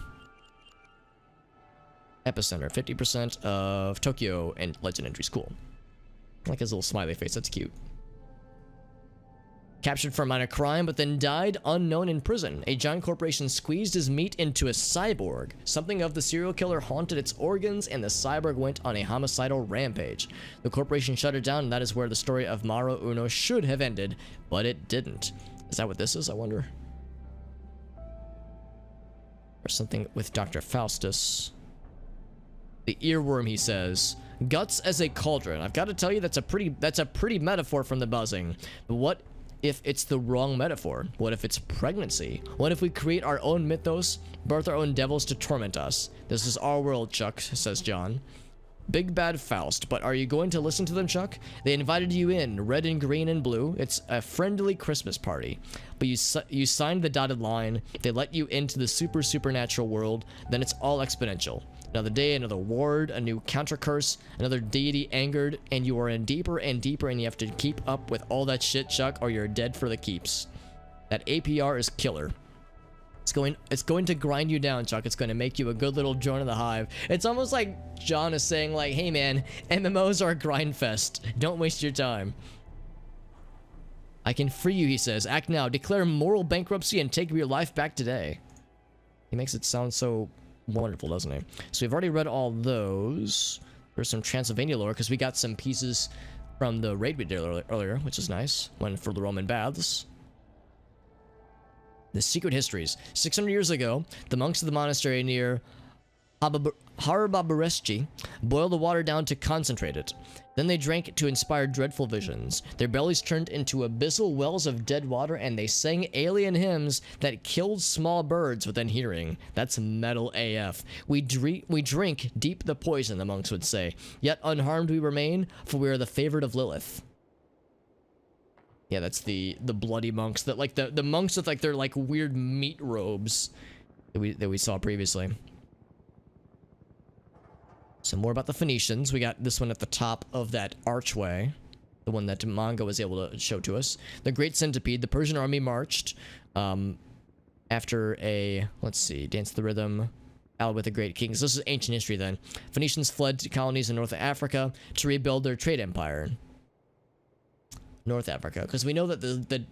Epicenter. 50% of Tokyo and Legend entries. Cool. I like his little smiley face. That's cute. Captured for a minor crime, but then died unknown in prison. A giant corporation squeezed his meat into a cyborg. Something of the serial killer haunted its organs, and the cyborg went on a homicidal rampage. The corporation shut it down, and that is where the story of Mara Uno should have ended, but it didn't. Is that what this is, I wonder? Or something with Dr. Faustus. The earworm, he says. Guts as a cauldron. I've got to tell you, that's a pretty metaphor from the buzzing. But what if it's the wrong metaphor? What if it's pregnancy? What if we create our own mythos, birth our own devils to torment us? This is our world, Chuck, says John. Big bad Faust, but are you going to listen to them, Chuck? They invited you in, red and green and blue. It's a friendly Christmas party. But you signed the dotted line. They let you into the supernatural world. Then it's all exponential. Another day, another ward, a new counter curse, another deity angered, and you are in deeper and deeper, and you have to keep up with all that shit, Chuck, or you're dead for the keeps. That APR is killer. It's going to grind you down, Chuck. It's going to make you a good little drone of the hive. It's almost like John is saying, like, hey man, MMOs are a grind fest. Don't waste your time. I can free you, he says. Act now. Declare moral bankruptcy and take your life back today. He makes it sound so wonderful, doesn't he? So we've already read all those. There's some Transylvania lore, because we got some pieces from the raid we did earlier, which is nice. Went for the Roman baths. The secret histories. 600 years ago, the monks of the monastery near Harbabareschi boiled the water down to concentrate it. Then they drank it to inspire dreadful visions. Their bellies turned into abyssal wells of dead water, and they sang alien hymns that killed small birds within hearing. That's metal AF. We drink deep the poison, the monks would say. Yet unharmed we remain, for we are the favorite of Lilith. Yeah, that's the bloody monks, that like the monks with like their like weird meat robes that we saw previously. Some more about the Phoenicians. We got this one at the top of that archway, the one that manga was able to show to us. The Great Centipede. The Persian army marched after a, let's see, Dance the Rhythm, allied with the Great Kings. This is ancient history then. Phoenicians fled to colonies in North Africa to rebuild their trade empire. North Africa, because we know that the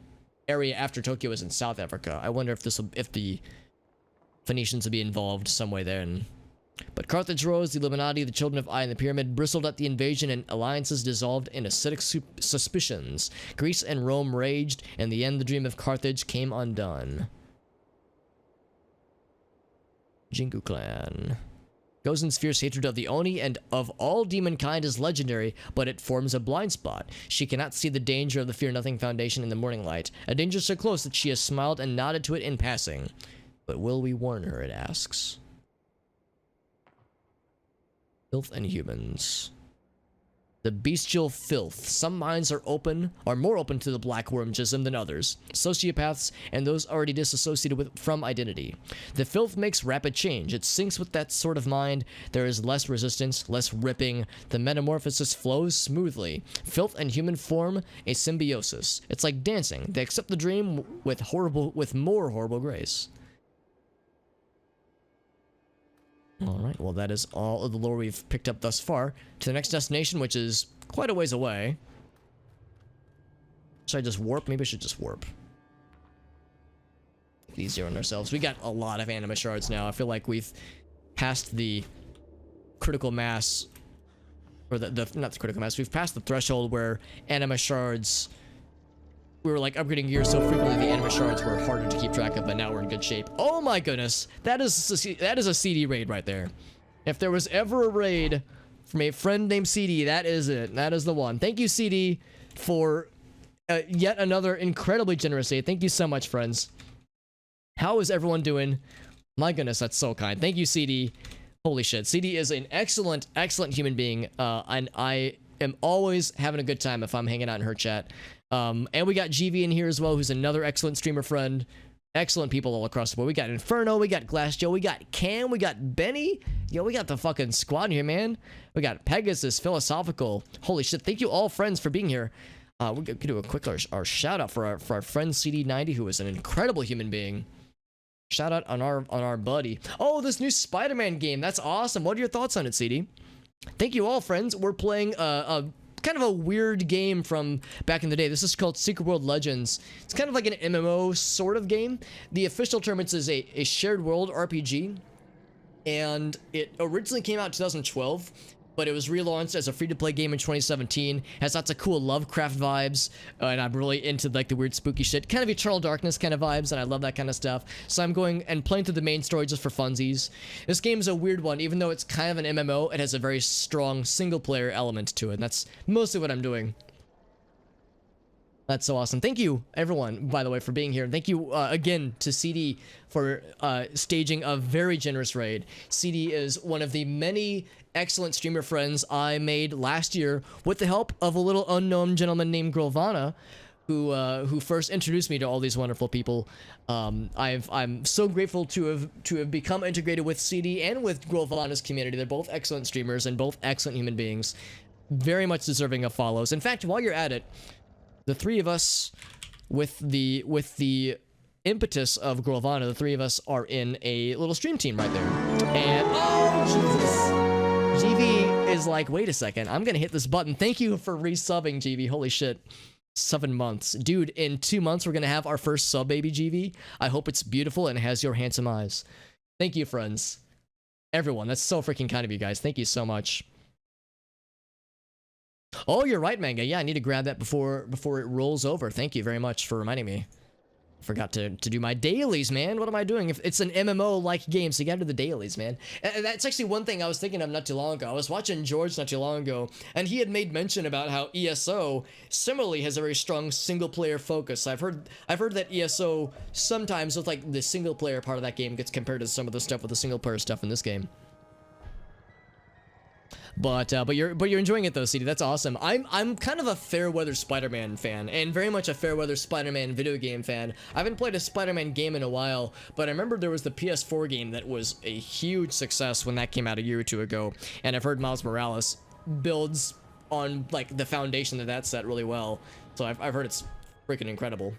area after Tokyo is in South Africa. I wonder if the Phoenicians would be involved some way there. But Carthage rose, the Illuminati, the Children of Eye, and the Pyramid bristled at the invasion, and alliances dissolved in acidic suspicions. Greece and Rome raged, and in the end, the dream of Carthage came undone. Jingu clan. Gozen's fierce hatred of the Oni and of all demonkind is legendary, but it forms a blind spot. She cannot see the danger of the Fear-Nothing Foundation in the morning light, a danger so close that she has smiled and nodded to it in passing. But will we warn her, it asks. Filth and humans. The bestial filth. Some minds are more open to the black wormgism than others. Sociopaths and those already disassociated from identity. The filth makes rapid change. It syncs with that sort of mind. There is less resistance, less ripping. The metamorphosis flows smoothly. Filth and human form a symbiosis. It's like dancing. They accept the dream with more horrible grace. Alright, well that is all of the lore we've picked up thus far. To the next destination, which is quite a ways away. Should I just warp? Maybe I should just warp. Take it easier on ourselves. We got a lot of anima shards now. I feel like we've passed the critical mass. Or not the critical mass. We've passed the threshold where anima shards... We were like upgrading gear so frequently the anima shards were harder to keep track of, but now we're in good shape. Oh my goodness, that is a CD raid right there. If there was ever a raid from a friend named CD, that is it. That is the one. Thank you, CD, for yet another incredibly generous aid. Thank you so much, friends. How is everyone doing? My goodness, that's so kind. Thank you, CD. Holy shit, CD is an excellent human being, and I am always having a good time if I'm hanging out in her chat. And we got GV in here as well, who's another excellent streamer friend. Excellent people all across the board. We got Inferno, we got Glass Joe, we got Cam, we got Benny. Yo, we got the fucking squad here, man. We got Pegasus, Philosophical. Holy shit, thank you all friends for being here. We're gonna do a quick our shout out for our friend CD90, who is an incredible human being. Shout out on our buddy. Oh, this new Spider-Man game. That's awesome. What are your thoughts on it, CD? Thank you all, friends. We're playing a kind of a weird game from back in the day. This is called Secret World Legends. It's kind of like an MMO sort of game. The official term is a shared world RPG, and it originally came out in 2012, but it was relaunched as a free-to-play game in 2017. Has lots of cool Lovecraft vibes, and I'm really into like the weird spooky shit, kind of Eternal Darkness kind of vibes, and I love that kind of stuff. So I'm going and playing through the main story just for funsies. This game is a weird one. Even though it's kind of an MMO, it has a very strong single-player element to it, and that's mostly what I'm doing. That's so awesome. Thank you, everyone, by the way, for being here. And thank you again to CD for staging a very generous raid. CD is one of the many excellent streamer friends I made last year with the help of a little unknown gentleman named Grovana, who first introduced me to all these wonderful people. I'm so grateful to have become integrated with CD and with Grovana's community. They're both excellent streamers and both excellent human beings, very much deserving of follows. In fact, while you're at it, the three of us, with the impetus of Grovana, the three of us are in a little stream team right there. And oh Jesus, GV is like, wait a second, I'm gonna hit this button. Thank you for resubbing, GV. Holy shit, 7 months, dude. In 2 months we're gonna have our first sub baby, GV. I hope it's beautiful and has your handsome eyes. Thank you, friends. Everyone, that's so freaking kind of you guys. Thank you so much. Oh, you're right, Manga. Yeah, I need to grab that before it rolls over. Thank you very much for reminding me. Forgot to do my dailies, man. What am I doing? If it's an MMO-like game, so you gotta do the dailies, man. And that's actually one thing I was thinking of not too long ago. I was watching George not too long ago, and he had made mention about how ESO similarly has a very strong single-player focus. I've heard that ESO sometimes with like the single-player part of that game gets compared to some of the stuff with the single-player stuff in this game. But you're enjoying it though, CD. That's awesome. I'm kind of a Fairweather Spider-Man fan, and very much a Fairweather Spider-Man video game fan. I haven't played a Spider-Man game in a while, but I remember there was the PS4 game that was a huge success when that came out a year or two ago, and I've heard Miles Morales builds on like the foundation of that set really well. So I've heard it's freaking incredible.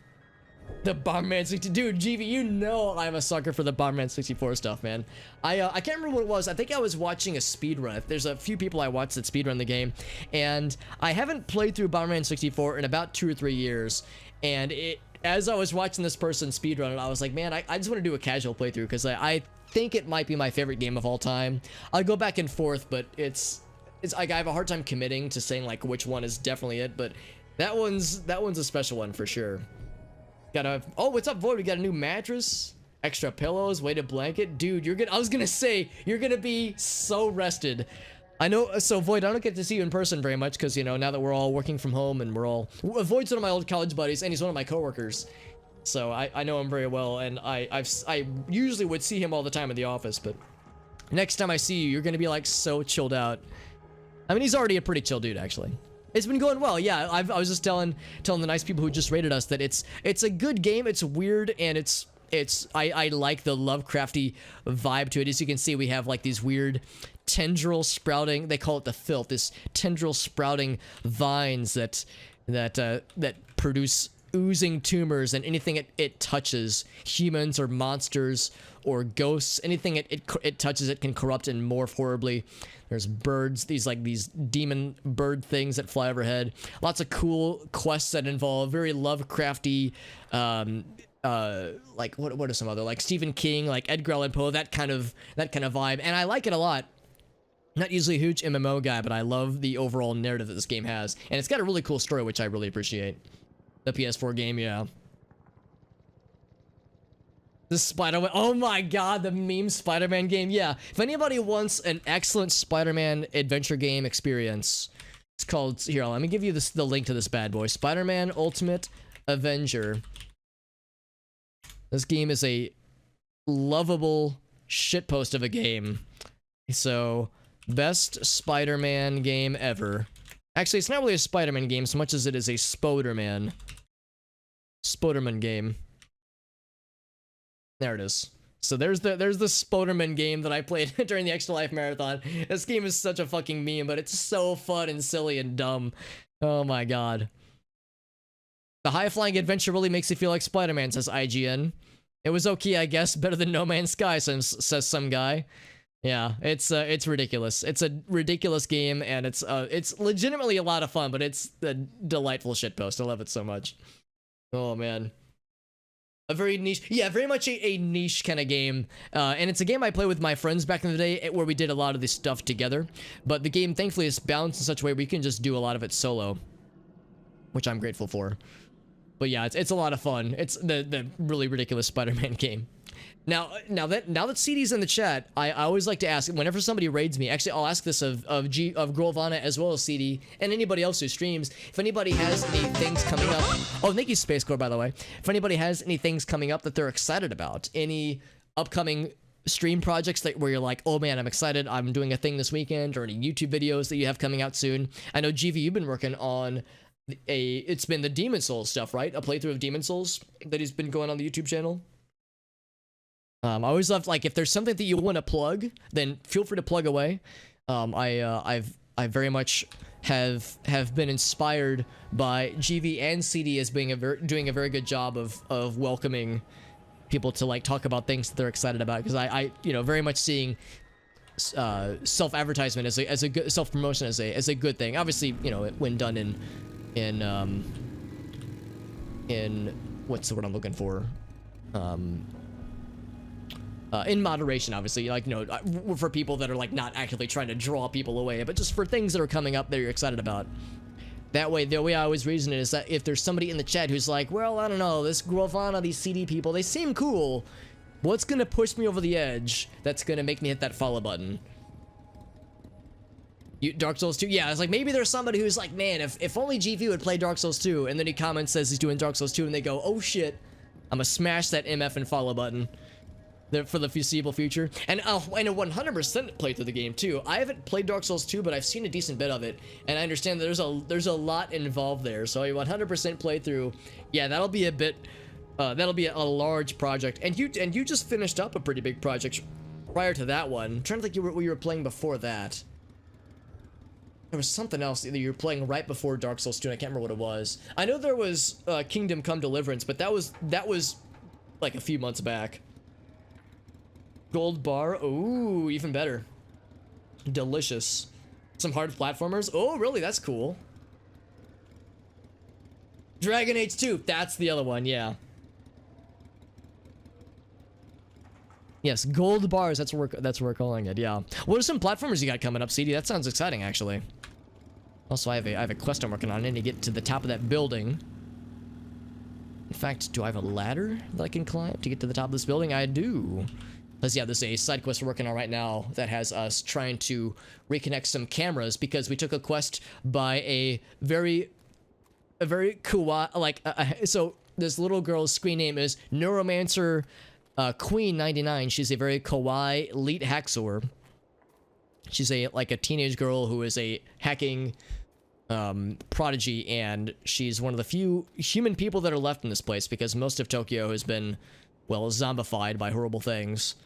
The Bomberman 60, dude, GV, you know I'm a sucker for the Bomberman 64 stuff, man. I can't remember what it was. I think I was watching a speedrun. There's a few people I watched that speedrun the game, and I haven't played through Bomberman 64 in about 2 or 3 years. And as I was watching this person speedrun it, I was like, man, I just want to do a casual playthrough because I think it might be my favorite game of all time. I'll go back and forth, but it's like I have a hard time committing to saying like which one is definitely it, but that one's a special one for sure. Oh, what's up, Void? We got a new mattress, extra pillows, weighted blanket. Dude, I was gonna say, you're gonna be so rested. I know, so Void, I don't get to see you in person very much because, you know, now that we're all working from home and Void's one of my old college buddies and he's one of my coworkers. So I know him very well, and I usually would see him all the time in the office, but next time I see you, you're gonna be like so chilled out. I mean, he's already a pretty chill dude, actually. It's been going well, yeah. I was just telling the nice people who just rated us that it's a good game. It's weird, and I like the Lovecrafty vibe to it. As you can see, we have like these weird tendril sprouting. They call it the filth. This tendril sprouting vines that produce oozing tumors, and anything it touches, humans or monsters or ghosts, anything it touches, it can corrupt and morph horribly. There's birds, these demon bird things that fly overhead. Lots of cool quests that involve very Lovecrafty, like what are some other, like Stephen King, like Edgar Allan Poe, that kind of vibe, and I like it a lot. Not usually a huge MMO guy, but I love the overall narrative that this game has, and it's got a really cool story, which I really appreciate. The PS4 game, yeah. The Spider-Man, oh my god, the meme Spider-Man game, yeah. If anybody wants an excellent Spider-Man adventure game experience, it's called, here, let me give you the link to this bad boy. Spider-Man Ultimate Avenger. This game is a lovable shitpost of a game. So, best Spider-Man game ever. Actually, it's not really a Spider-Man game so much as it is a Spoderman game. There it is. So there's the Spoderman game that I played during the Extra Life Marathon. This game is such a fucking meme, but it's so fun and silly and dumb. Oh my god. The high-flying adventure really makes you feel like Spider-Man, says IGN. It was okay, I guess. Better than No Man's Sky, says some guy. Yeah, it's ridiculous. It's a ridiculous game, and it's legitimately a lot of fun, but it's a delightful shitpost. I love it so much. Oh man. A very niche, yeah, very much a niche kind of game, and it's a game I play with my friends back in the day where we did a lot of this stuff together, but the game thankfully is balanced in such a way we can just do a lot of it solo, which I'm grateful for. But yeah, it's a lot of fun. It's the really ridiculous Spider-Man game. Now that CD's in the chat, I always like to ask, whenever somebody raids me, actually I'll ask this of Grolvana as well as CD and anybody else who streams, if anybody has any things coming up. Oh, thank you Space Core, by the way. If anybody has any things coming up that they're excited about, any upcoming stream projects where you're like, oh man, I'm excited, I'm doing a thing this weekend, or any YouTube videos that you have coming out soon. I know GV, you've been working on it's been the Demon Souls stuff, right? A playthrough of Demon Souls that he's been going on the YouTube channel. I always love, like, if there's something that you want to plug, then feel free to plug away. I very much have been inspired by GV and CD as being doing a very good job of welcoming people to like talk about things that they're excited about, because I very much seeing self-advertisement as a good self-promotion as a good thing. Obviously, when done in what's the word I'm looking for? In moderation, obviously, like, you know, for people that are like not actively trying to draw people away, but just for things that are coming up that you're excited about. That way, the way I always reason it is that if there's somebody in the chat who's like, well, I don't know, this Grovana, these CD people, they seem cool. What's gonna push me over the edge that's gonna make me hit that follow button? Dark Souls 2? Yeah, it's like maybe there's somebody who's like, man, if only GV would play Dark Souls 2, and then he comments, says he's doing Dark Souls 2, and they go, oh shit, I'm gonna smash that MF and follow button for the foreseeable future. And a 100% play through the game too. I haven't played Dark Souls 2, but I've seen a decent bit of it, and I understand that there's a lot involved there. So a 100% playthrough, yeah, that'll be a bit, that'll be a large project. And you just finished up a pretty big project prior to that one. I'm trying to think what you were playing before that. There was something else that you were playing right before Dark Souls 2, and I can't remember what it was. I know there was Kingdom Come Deliverance, but that was like a few months back. Gold bar, ooh, even better. Delicious. Some hard platformers, oh really, that's cool. Dragon Age 2, that's the other one, yeah. Yes, gold bars, that's what we're calling it, yeah. What are some platformers you got coming up, CD? That sounds exciting, actually. Also, I have a quest I'm working on. I need to get to the top of that building. In fact, do I have a ladder that I can climb to get to the top of this building? I do. Because, yeah, there's a side quest we're working on right now that has us trying to reconnect some cameras because we took a quest by a very kawaii, like, so this little girl's screen name is Neuromancer Queen 99. She's a very kawaii elite hacksaw. She's like a teenage girl who is a hacking prodigy, and she's one of the few human people that are left in this place because most of Tokyo has been, well, zombified by horrible things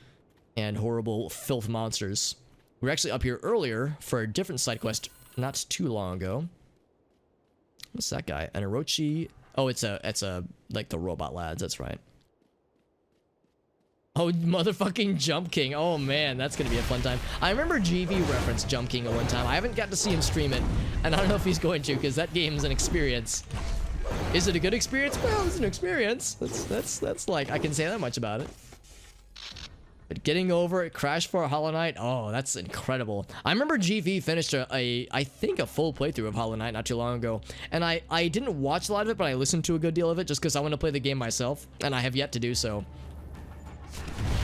and horrible filth monsters. We were actually up here earlier for a different side quest not too long ago. What's that guy? An Orochi? Oh, it's a like the robot lads, that's right. Oh, motherfucking Jump King. Oh man, that's gonna be a fun time. I remember GV referenced Jump King at one time. I haven't got to see him stream it, and I don't know if he's going to, because that game is an experience. Is it a good experience? Well, it's an experience. That's like, I can say that much about it. But getting over it, Crash for a Hollow Knight, oh, that's incredible. I remember GV finished I think a full playthrough of Hollow Knight not too long ago, and I didn't watch a lot of it, but I listened to a good deal of it just because I want to play the game myself, and I have yet to do so.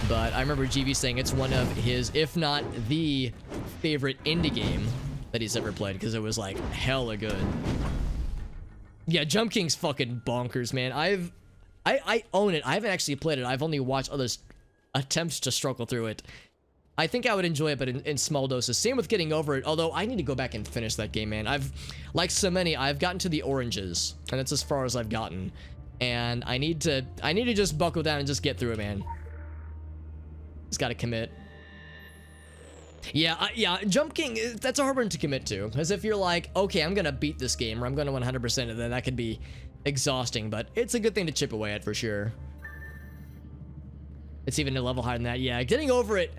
But I remember GV saying it's one of his, if not the favorite indie game that he's ever played, because it was like hella good. Yeah, Jump King's fucking bonkers, man. I own it. I haven't actually played it. I've only watched others attempts to struggle through it. I think I would enjoy it, but in small doses. Same with Getting Over It, although I need to go back and finish that game, man. Like so many, I've gotten to the oranges, and that's as far as I've gotten. And I need to just buckle down and just get through it, man. Just gotta commit. Yeah, yeah, Jump King, that's a hard one to commit to. Because if you're like, okay, I'm gonna beat this game, or I'm gonna 100% it, then that could be exhausting, but it's a good thing to chip away at for sure. It's even a level higher than that. Yeah, Getting Over It,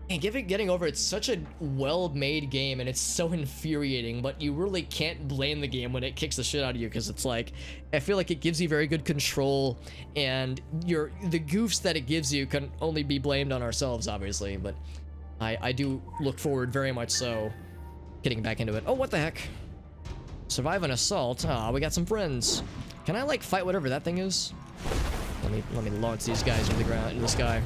man, Getting Over It's such a well-made game, and it's so infuriating, but you really can't blame the game when it kicks the shit out of you, because it's like, I feel like it gives you very good control, and the goofs that it gives you can only be blamed on ourselves, obviously, but I do look forward very much so getting back into it. Oh, what the heck? Survive an assault. Ah, we got some friends. Can I like fight whatever that thing is? Let me launch these guys into the ground, into the sky.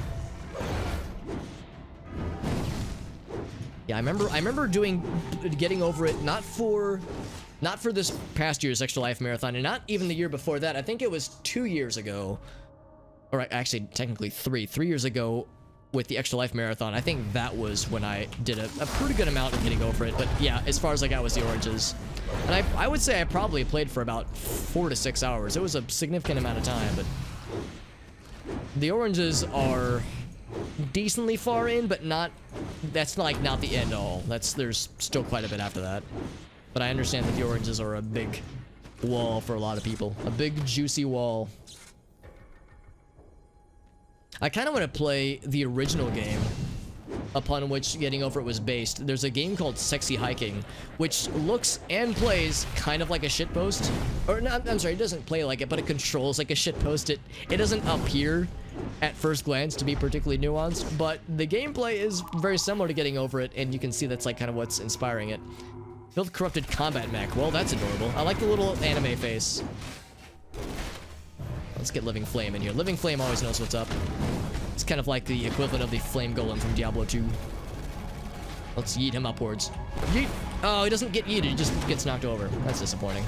Yeah, I remember Getting Over It not for this past year's Extra Life Marathon, and not even the year before that. I think it was 2 years ago, or actually technically 3 years ago with the Extra Life Marathon. I think that was when I did a pretty good amount of Getting Over It. But yeah, as far as I got was the oranges, and I would say I probably played for about 4 to 6 hours. It was a significant amount of time, but the oranges are decently far in, but that's like not the end all. There's still quite a bit after that. But I understand that the oranges are a big wall for a lot of people. A big juicy wall. I kind of want to play the original game upon which Getting Over It was based. There's a game called Sexy Hiking, which looks and plays kind of like a shitpost. Or no, I'm sorry, it doesn't play like it, but it controls like a shitpost. It doesn't appear at first glance to be particularly nuanced, but the gameplay is very similar to Getting Over It, and you can see that's like kind of what's inspiring it. Build corrupted combat mech. Well, that's adorable. I like the little anime face. Let's get Living Flame in here. Living Flame always knows what's up. It's kind of like the equivalent of the Flame Golem from Diablo 2. Let's yeet him upwards. Yeet! Oh, he doesn't get yeeted, he just gets knocked over. That's disappointing.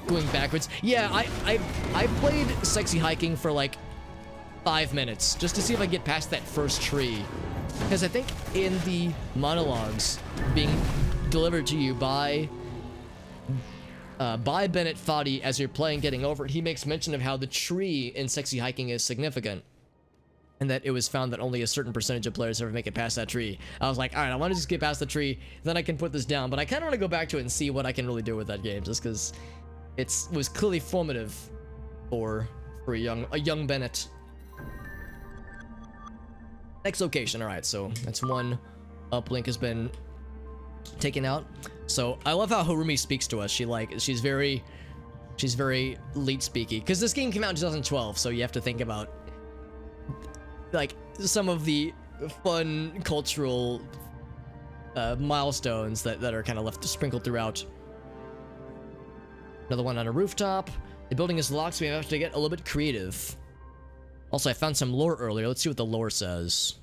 Going backwards. Yeah, I played Sexy Hiking for like 5 minutes just to see if I get past that first tree. Because I think in the monologues being delivered to you by Bennett Foddy as you're playing Getting Over It, he makes mention of how the tree in Sexy Hiking is significant. And that it was found that only a certain percentage of players ever make it past that tree. I was like, alright, I want to just get past the tree, then I can put this down. But I kind of want to go back to it and see what I can really do with that game, just because it was clearly formative for a young Bennett. Next location, alright, so that's one uplink has been taken out. So I love how Harumi speaks to us. She's very leet speaky, because this game came out in 2012, so you have to think about like some of the fun cultural milestones that are kind of left sprinkled throughout. Another one on a rooftop. The building is locked, so we have to get a little bit creative. Also, I found some lore earlier. Let's see what the lore says.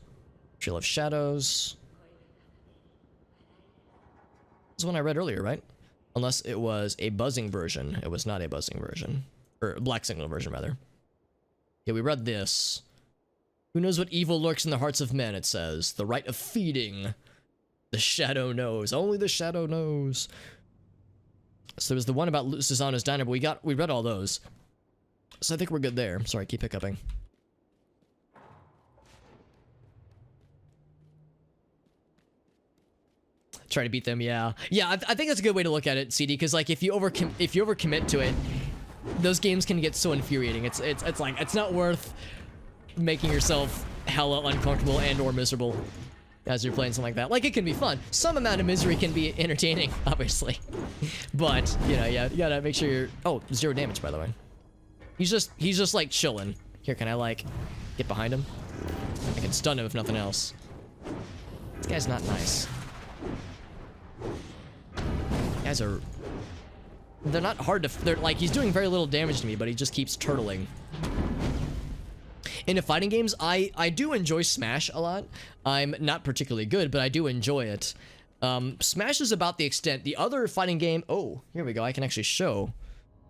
Trail of Shadows. This is one I read earlier, right? Unless it was a buzzing version. It was not a buzzing version. Or black signal version, rather. Yeah, we read this. Who knows what evil lurks in the hearts of men, it says. The right of feeding. The shadow knows. Only the shadow knows. So there was the one about Susanna's Diner, but we read all those. So I think we're good there. Sorry, keep hiccuping. Try to beat them, yeah. Yeah, I think that's a good way to look at it, CD, because like if you overcommit to it, those games can get so infuriating. It's like it's not worth making yourself hella uncomfortable and or miserable as you're playing something like that. Like, it can be fun. Some amount of misery can be entertaining, obviously. But, you know, yeah, you gotta make sure you're... Oh, 0 damage, by the way. He's just like chilling. Here, can I like get behind him? I can stun him if nothing else. This guy's not nice. Guys are... They're not hard to... They're like, he's doing very little damage to me, but he just keeps turtling. In the fighting games, I do enjoy Smash a lot. I'm not particularly good, but I do enjoy it. Smash is about the extent. The other fighting game... Oh, here we go. I can actually show.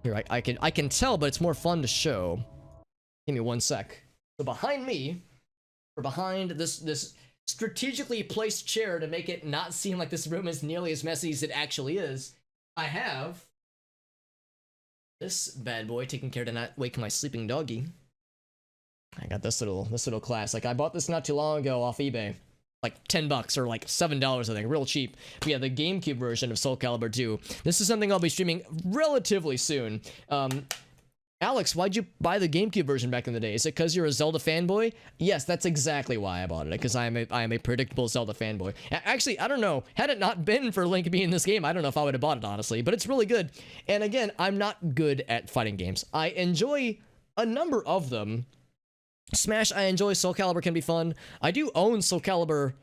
Here, I can tell, but it's more fun to show. Give me 1 sec. So behind me, or behind this strategically placed chair to make it not seem like this room is nearly as messy as it actually is, I have this bad boy taking care to not wake my sleeping doggy. I got this little class. Like, I bought this not too long ago off eBay. Like $10 or like $7, I think. Real cheap. But yeah, the GameCube version of Soul Calibur 2. This is something I'll be streaming relatively soon. Alex, why'd you buy the GameCube version back in the day? Is it because you're a Zelda fanboy? Yes, that's exactly why I bought it. Because I am a predictable Zelda fanboy. Actually, I don't know. Had it not been for Link being in this game, I don't know if I would have bought it, honestly. But it's really good. And again, I'm not good at fighting games. I enjoy a number of them. Smash, I enjoy. Soul Calibur can be fun. I do own Soul Calibur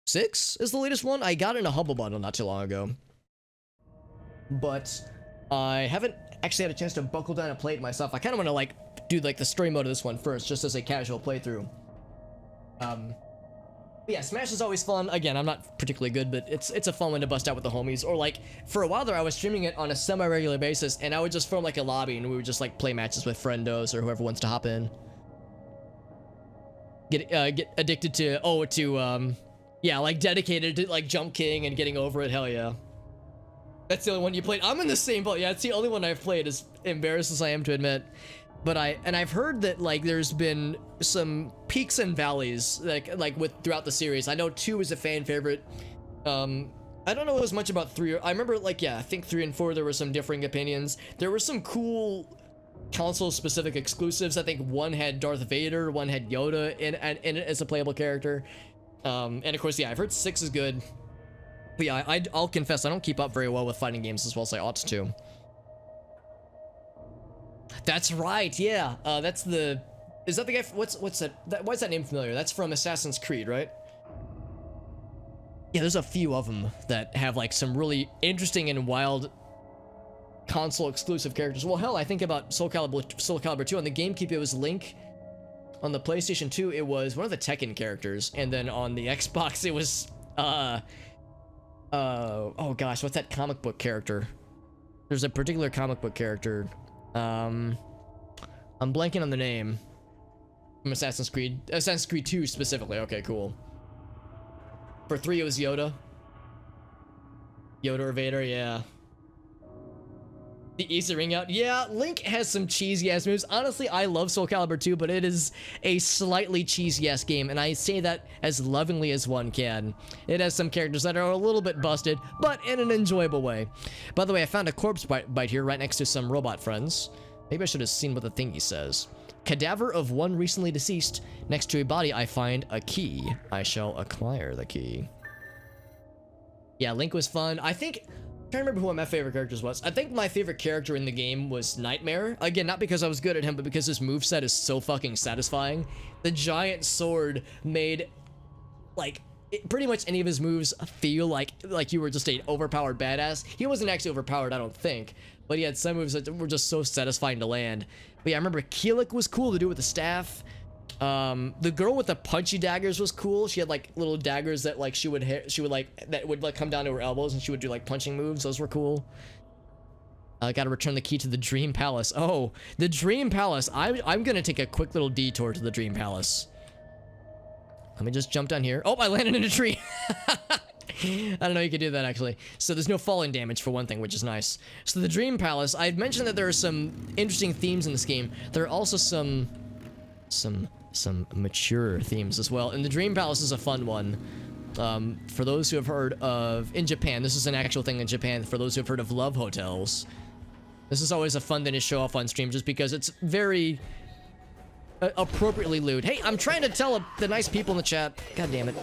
6 is the latest one. I got it in a Humble Bundle not too long ago. But I haven't actually had a chance to buckle down and play it myself. I kind of want to like do like the story mode of this one first, just as a casual playthrough. Yeah, Smash is always fun. Again, I'm not particularly good, but it's a fun one to bust out with the homies. Or like, for a while there, I was streaming it on a semi-regular basis, and I would just form like a lobby, and we would just like play matches with friendos or whoever wants to hop in. Get addicted to, yeah, like dedicated to like Jump King and Getting Over It. Hell yeah. That's the only one you played. I'm in the same boat. Yeah, it's the only one I've played, as embarrassed as I am to admit. But I've heard that like there's been some peaks and valleys like with throughout the series. I know 2 is a fan favorite. I don't know as much about 3. I remember like, yeah, I think 3 and 4 there were some differing opinions. There were some cool console specific exclusives. I think 1 had Darth Vader, 1 had Yoda in it as a playable character. And of course, yeah, I've heard 6 is good. But yeah, I'll confess I don't keep up very well with fighting games as well as I ought to. That's right. Yeah. That's the. Is that the guy? What's that? Why is that name familiar? That's from Assassin's Creed, right? Yeah, there's a few of them that have like some really interesting and wild console exclusive characters. Well, hell, I think about Soul Calibur 2 on the GameCube. It was Link. On the PlayStation 2, it was one of the Tekken characters, and then on the Xbox, it was oh gosh, what's that comic book character? There's a particular comic book character. I'm blanking on the name from Assassin's Creed 2 specifically. Okay, cool. For 3, it was Yoda or Vader. Yeah. The Easter ring out. Yeah, Link has some cheesy ass moves. Honestly, I love Soul Calibur 2, but it is a slightly cheesy ass game, and I say that as lovingly as one can. It has some characters that are a little bit busted, but in an enjoyable way. By the way, I found a corpse bite here right next to some robot friends. Maybe I should have seen what the thingy says. Cadaver of one recently deceased. Next to a body, I find a key. I shall acquire the key. Yeah, Link was fun. I think... I'm trying to remember who one of my favorite characters was. I think my favorite character in the game was Nightmare. Again, not because I was good at him, but because his moveset is so fucking satisfying. The giant sword made, like, pretty much any of his moves feel like you were just an overpowered badass. He wasn't actually overpowered, I don't think, but he had some moves that were just so satisfying to land. But yeah, I remember Keelik was cool to do with the staff. The girl with the punchy daggers was cool. She had like little daggers that like she would that would like come down to her elbows, and she would do like punching moves. Those were cool. I gotta return the key to the Dream Palace. Oh, the Dream Palace. I'm gonna take a quick little detour to the Dream Palace. Let me just jump down here. Oh, I landed in a tree. I don't know you could do that actually. So there's no falling damage for one thing, which is nice. So the Dream Palace. I had mentioned that there are some interesting themes in this game. There are also some mature themes as well, and the Dream Palace is a fun one. For those who have heard of, in Japan, this is an actual thing in Japan, for those who have heard of love hotels, this is always a fun thing to show off on stream just because it's very appropriately lewd. Hey, I'm trying to tell the nice people in the chat, god damn it,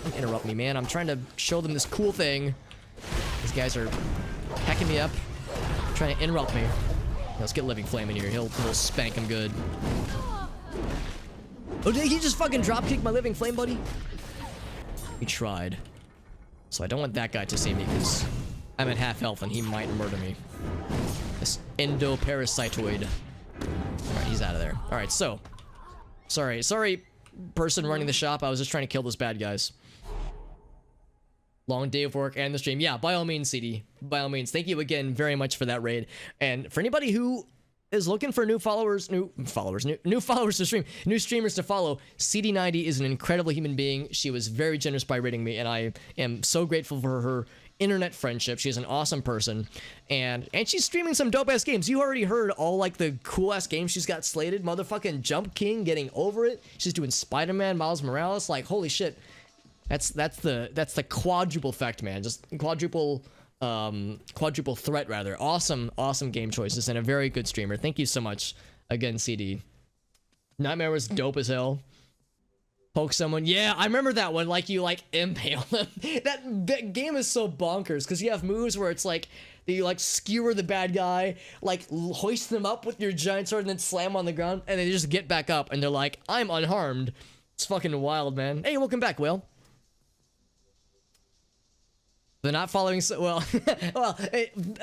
don't interrupt me, man. I'm trying to show them this cool thing. These guys are hacking me up, trying to interrupt me. Let's get Living Flame in here. He'll spank him good. Oh, did he just fucking dropkick my Living Flame, buddy? He tried. So I don't want that guy to see me, because I'm at half health and he might murder me. This endoparasitoid. Alright, he's out of there. Alright, so. Sorry, person running the shop. I was just trying to kill those bad guys. Long day of work and the stream. Yeah, by all means, CD. By all means. Thank you again very much for that raid. And for anybody who is looking for new followers to stream, new streamers to follow, CD90 is an incredible human being. She was very generous by rating me, and I am so grateful for her internet friendship. She's an awesome person, and she's streaming some dope ass games. You already heard all like the cool ass games she's got slated. Motherfucking Jump King, Getting Over It. She's doing Spider-Man, Miles Morales. Like, holy shit, that's the quadruple effect, man. Just quadruple threat rather. Awesome game choices and a very good streamer. Thank you so much again, CD. Nightmare was dope as hell. Poke someone. Yeah, I remember that one. Like, you like impale them. that game is so bonkers because you have moves where it's like you like skewer the bad guy, like hoist them up with your giant sword and then slam on the ground, and they just get back up and they're like, I'm unharmed. It's fucking wild, man. Hey, welcome back, Will. They're not following so well. Well,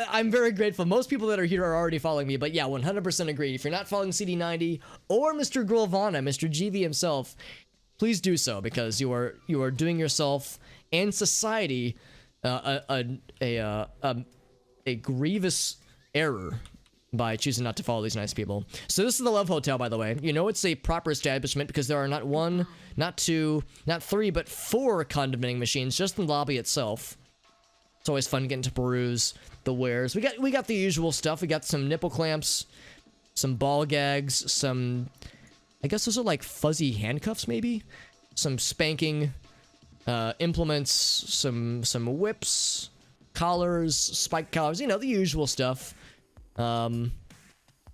I'm very grateful. Most people that are here are already following me, but yeah, 100% agree. If you're not following CD90 or Mr. Grolvana, Mr. GV himself, please do so, because you are doing yourself and society a grievous error by choosing not to follow these nice people. So this is the Love Hotel, by the way. You know it's a proper establishment because there are not one, not two, not three, but 4 condom vending machines just in the lobby itself. It's always fun getting to peruse the wares. We got the usual stuff. We got some nipple clamps, some ball gags, some, I guess those are like fuzzy handcuffs maybe, some spanking implements, some whips, collars, spike collars, you know, the usual stuff. Some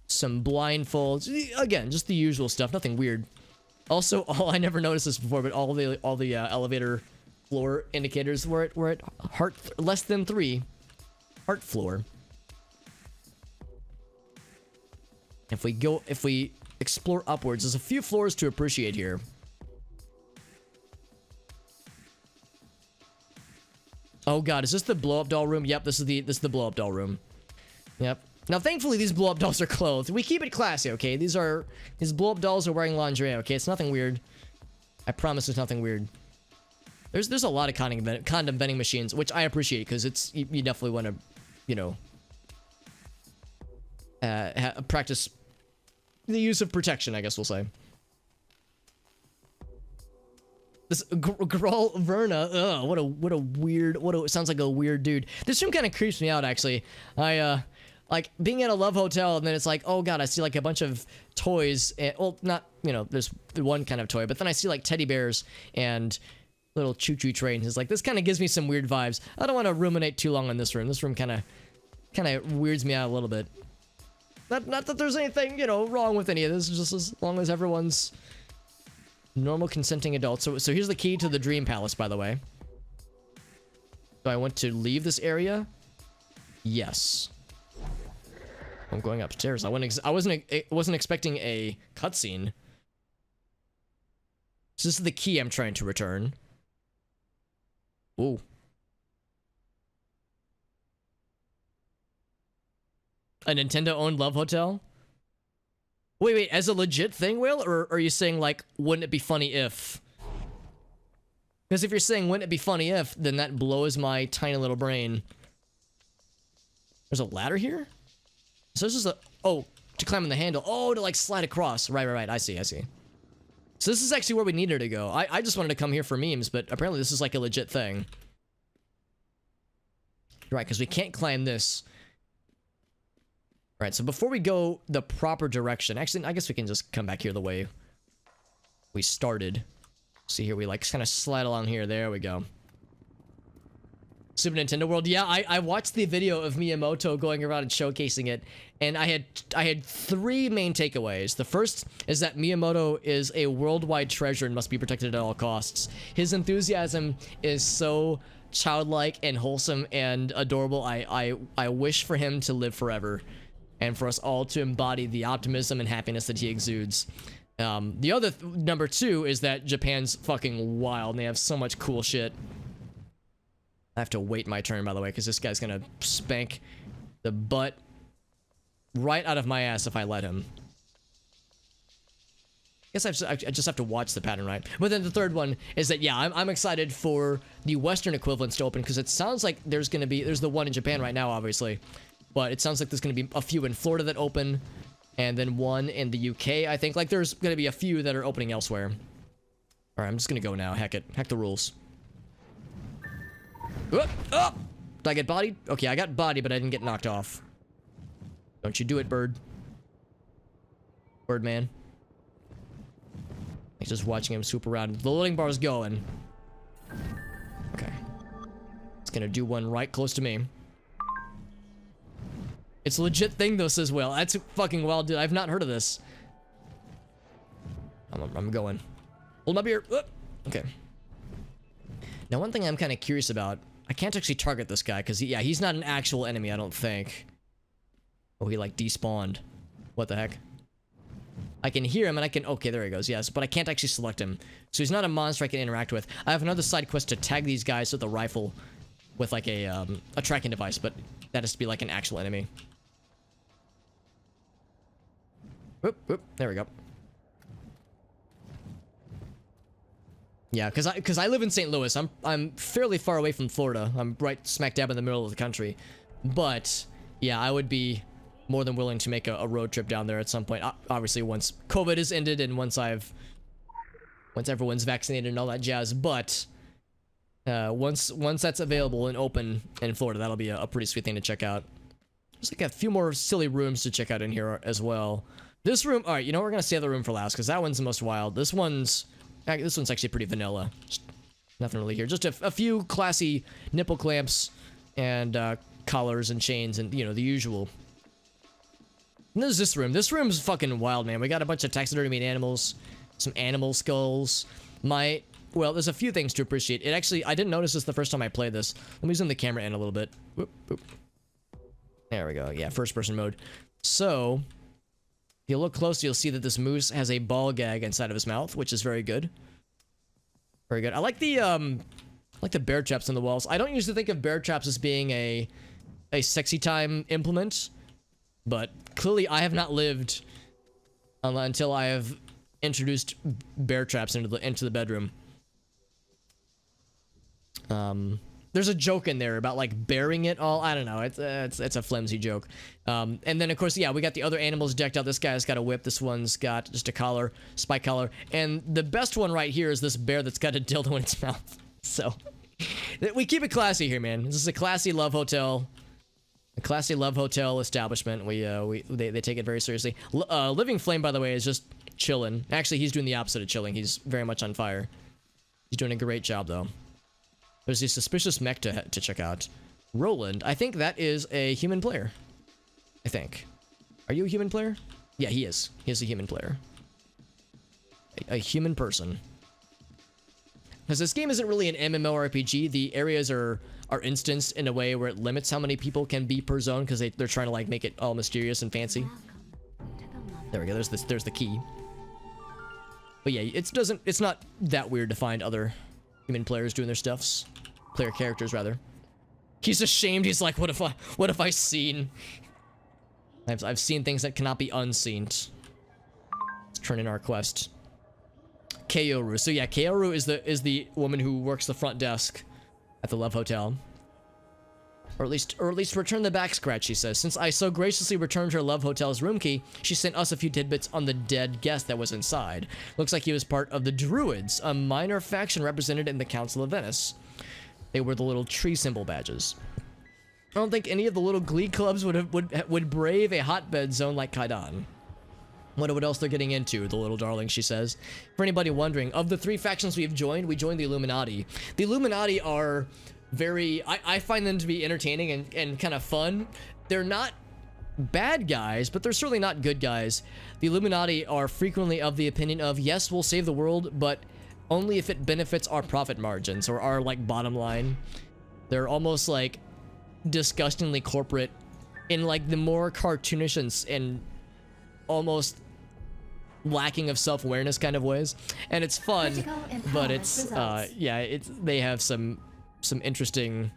blindfolds. Again, just the usual stuff, nothing weird. Also, I never noticed this before, but all the elevator floor indicators were at heart less than 3 heart floor. If we explore upwards, there's a few floors to appreciate here. Oh god, is this the blow-up doll room? Yep, this is the blow-up doll room. Yep. Now, thankfully, these blow-up dolls are clothed. We keep it classy, okay? These blow-up dolls are wearing lingerie, okay? It's nothing weird. I promise it's nothing weird. There's a lot of condom vending machines, which I appreciate, because it's you definitely want to, you know, practice the use of protection, I guess we'll say. This Grawl Verna, ugh, what a weird, it sounds like a weird dude. This room kind of creeps me out, actually. Like, being at a love hotel, and then it's like, oh god, I see like a bunch of toys, and, well, not, you know, there's one kind of toy, but then I see like teddy bears and little choo-choo trains. It's like, this kind of gives me some weird vibes. I don't want to ruminate too long on this room. This room kind of weirds me out a little bit. Not that there's anything, you know, wrong with any of this, just as long as everyone's normal consenting adults. So here's the key to the Dream Palace, by the way. Do I want to leave this area? Yes. I'm going upstairs. I wasn't expecting a cutscene. So this is the key I'm trying to return. Ooh. A Nintendo-owned love hotel? Wait, as a legit thing, Will? Or are you saying, like, wouldn't it be funny if? Because if you're saying, wouldn't it be funny if, then that blows my tiny little brain. There's a ladder here? So this is a... Oh, to climb on the handle. Oh, to, like, slide across. Right. I see. So this is actually where we needed to go. I just wanted to come here for memes, but apparently this is, like, a legit thing. Right, because we can't climb this. Right, so before we go the proper direction... Actually, I guess we can just come back here the way we started. See here, we, like, kind of slide along here. There we go. Super Nintendo World. Yeah, I watched the video of Miyamoto going around and showcasing it, and I had three main takeaways. The first is that Miyamoto is a worldwide treasure and must be protected at all costs. His enthusiasm is so childlike and wholesome and adorable. I wish for him to live forever, and for us all to embody the optimism and happiness that he exudes. The other number two is that Japan's fucking wild, and they have so much cool shit. I have to wait my turn, by the way, because this guy's gonna spank the butt right out of my ass if I let him. I guess I just have to watch the pattern, right? But then the third one is that, yeah, I'm excited for the Western equivalents to open, because it sounds like there's the one in Japan right now, obviously. But it sounds like there's gonna be a few in Florida that open, and then one in the UK, I think. Like, there's gonna be a few that are opening elsewhere. Alright, I'm just gonna go now. Heck it. Heck the rules. Oh! Did I get bodied? Okay, I got bodied, but I didn't get knocked off. Don't you do it, bird. Birdman. He's just watching him swoop around. The loading bar's going. Okay. It's gonna do one right close to me. It's a legit thing, though, says Will. That's fucking wild, dude. I've not heard of this. I'm going. Hold my beer. Okay. Now, one thing I'm kind of curious about, I can't actually target this guy, because, yeah, he's not an actual enemy, I don't think. Oh, he, like, despawned. What the heck? I can hear him, and I can... Okay, there he goes, yes, but I can't actually select him. So he's not a monster I can interact with. I have another side quest to tag these guys with a rifle with, like, a tracking device, but that has to be, like, an actual enemy. Whoop, there we go. Yeah, because I live in St. Louis. I'm fairly far away from Florida. I'm right smack dab in the middle of the country. But yeah, I would be more than willing to make a road trip down there at some point. Obviously, once COVID is ended and once everyone's vaccinated and all that jazz. But once that's available and open in Florida, that'll be a pretty sweet thing to check out. There's like a few more silly rooms to check out in here as well. This room, all right, you know, we're gonna save the room for last because that one's the most wild. This one's actually pretty vanilla. Just nothing really here. Just a few classy nipple clamps and collars and chains and, you know, the usual. And there's this room. This room's fucking wild, man. We got a bunch of taxidermied animals, some animal skulls. Well, there's a few things to appreciate. It actually, I didn't notice this the first time I played this. Let me zoom the camera in a little bit. Whoop, whoop. There we go. Yeah, first person mode. So, If you look closely, you'll see that this moose has a ball gag inside of his mouth, which is very good. Very good. I like the bear traps on the walls. I don't usually think of bear traps as being a sexy time implement, but clearly I have not lived until I have introduced bear traps into the bedroom. There's a joke in there about like bearing it all. I don't know. It's a flimsy joke. And then of course, yeah, we got the other animals decked out. This guy's got a whip. This one's got just a collar, spike collar. And the best one right here is this bear that's got a dildo in its mouth. So we keep it classy here, man. This is a classy love hotel. A classy love hotel establishment. They take it very seriously. Living Flame, by the way, is just chilling. Actually, he's doing the opposite of chilling. He's very much on fire. He's doing a great job, though. There's a suspicious mech to check out. Roland, I think that is a human player. I think. Are you a human player? Yeah, he is. He is a human player. A human person. Because this game isn't really an MMORPG. The areas are instanced in a way where it limits how many people can be per zone because they're trying to like make it all mysterious and fancy. There we go. There's the key. But yeah, it's not that weird to find other human players doing their stuffs. Player characters, rather. He's ashamed. He's like, what have I seen? I've seen things that cannot be unseen. Let's turn in our quest. Kaoru. So yeah, Kaoru is the woman who works the front desk at the Love Hotel. Or at least return the back scratch, she says. Since I so graciously returned her Love Hotel's room key, she sent us a few tidbits on the dead guest that was inside. Looks like he was part of the Druids, a minor faction represented in the Council of Venice. They were the little tree symbol badges. I don't think any of the little glee clubs would brave a hotbed zone like Kaidan. Wonder what else they're getting into, the little darling, she says. For anybody wondering, of the 3 factions we joined the Illuminati. The Illuminati are very... I find them to be entertaining and kind of fun. They're not bad guys, but they're certainly not good guys. The Illuminati are frequently of the opinion of, yes, we'll save the world, but only if it benefits our profit margins or our, like, bottom line. They're almost, like, disgustingly corporate in, like, the more cartoonish and almost lacking of self-awareness kind of ways. And it's fun, but it's, yeah, they have some interesting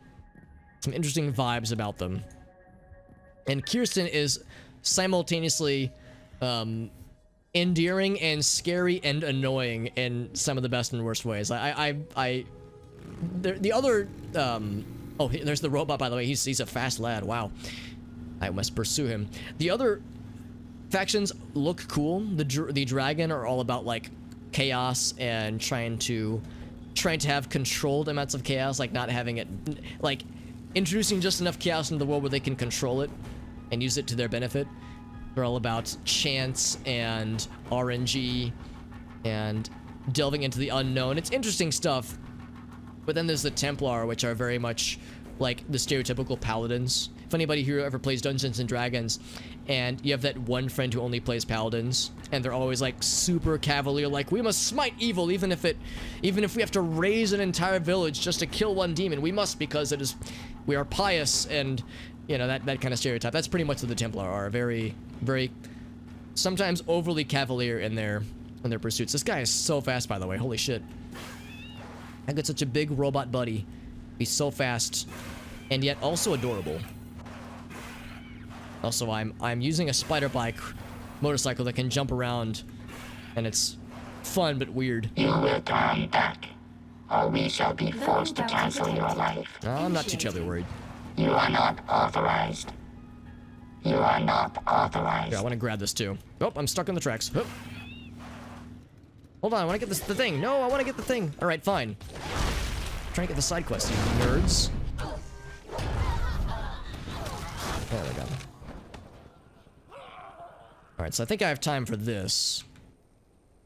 vibes about them. And Kirsten is simultaneously endearing and scary and annoying in some of the best and worst ways. The other oh, there's the robot, by the way. He's a fast lad. Wow. I must pursue him. The other factions look cool. The dragon are all about like chaos and trying to have controlled amounts of chaos, like not having it, like introducing just enough chaos into the world where they can control it and use it to their benefit. They're all about chance and RNG and delving into the unknown. It's interesting stuff. But then there's the Templar, which are very much like the stereotypical paladins. If anybody here ever plays Dungeons and Dragons, and you have that one friend who only plays paladins, and they're always like super cavalier, like we must smite evil, even if we have to raise an entire village just to kill one demon, we must, because we are pious, and you know, that kind of stereotype. That's pretty much what the Templar are. Very, very, sometimes overly cavalier in their pursuits. This guy is so fast, by the way. Holy shit! I got such a big robot buddy. He's so fast, and yet also adorable. Also, I'm using a spider bike motorcycle that can jump around, and it's fun but weird. You will die back, or we shall be forced to cancel your life. I'm not too terribly worried. You are not authorized. You are not authorized. Yeah, I want to grab this too. Oh, I'm stuck on the tracks. Oh. Hold on, I want to get the thing. No, I want to get the thing. All right, fine. I'm trying to get the side quest, you nerds. There we go. Alright, so I think I have time for this.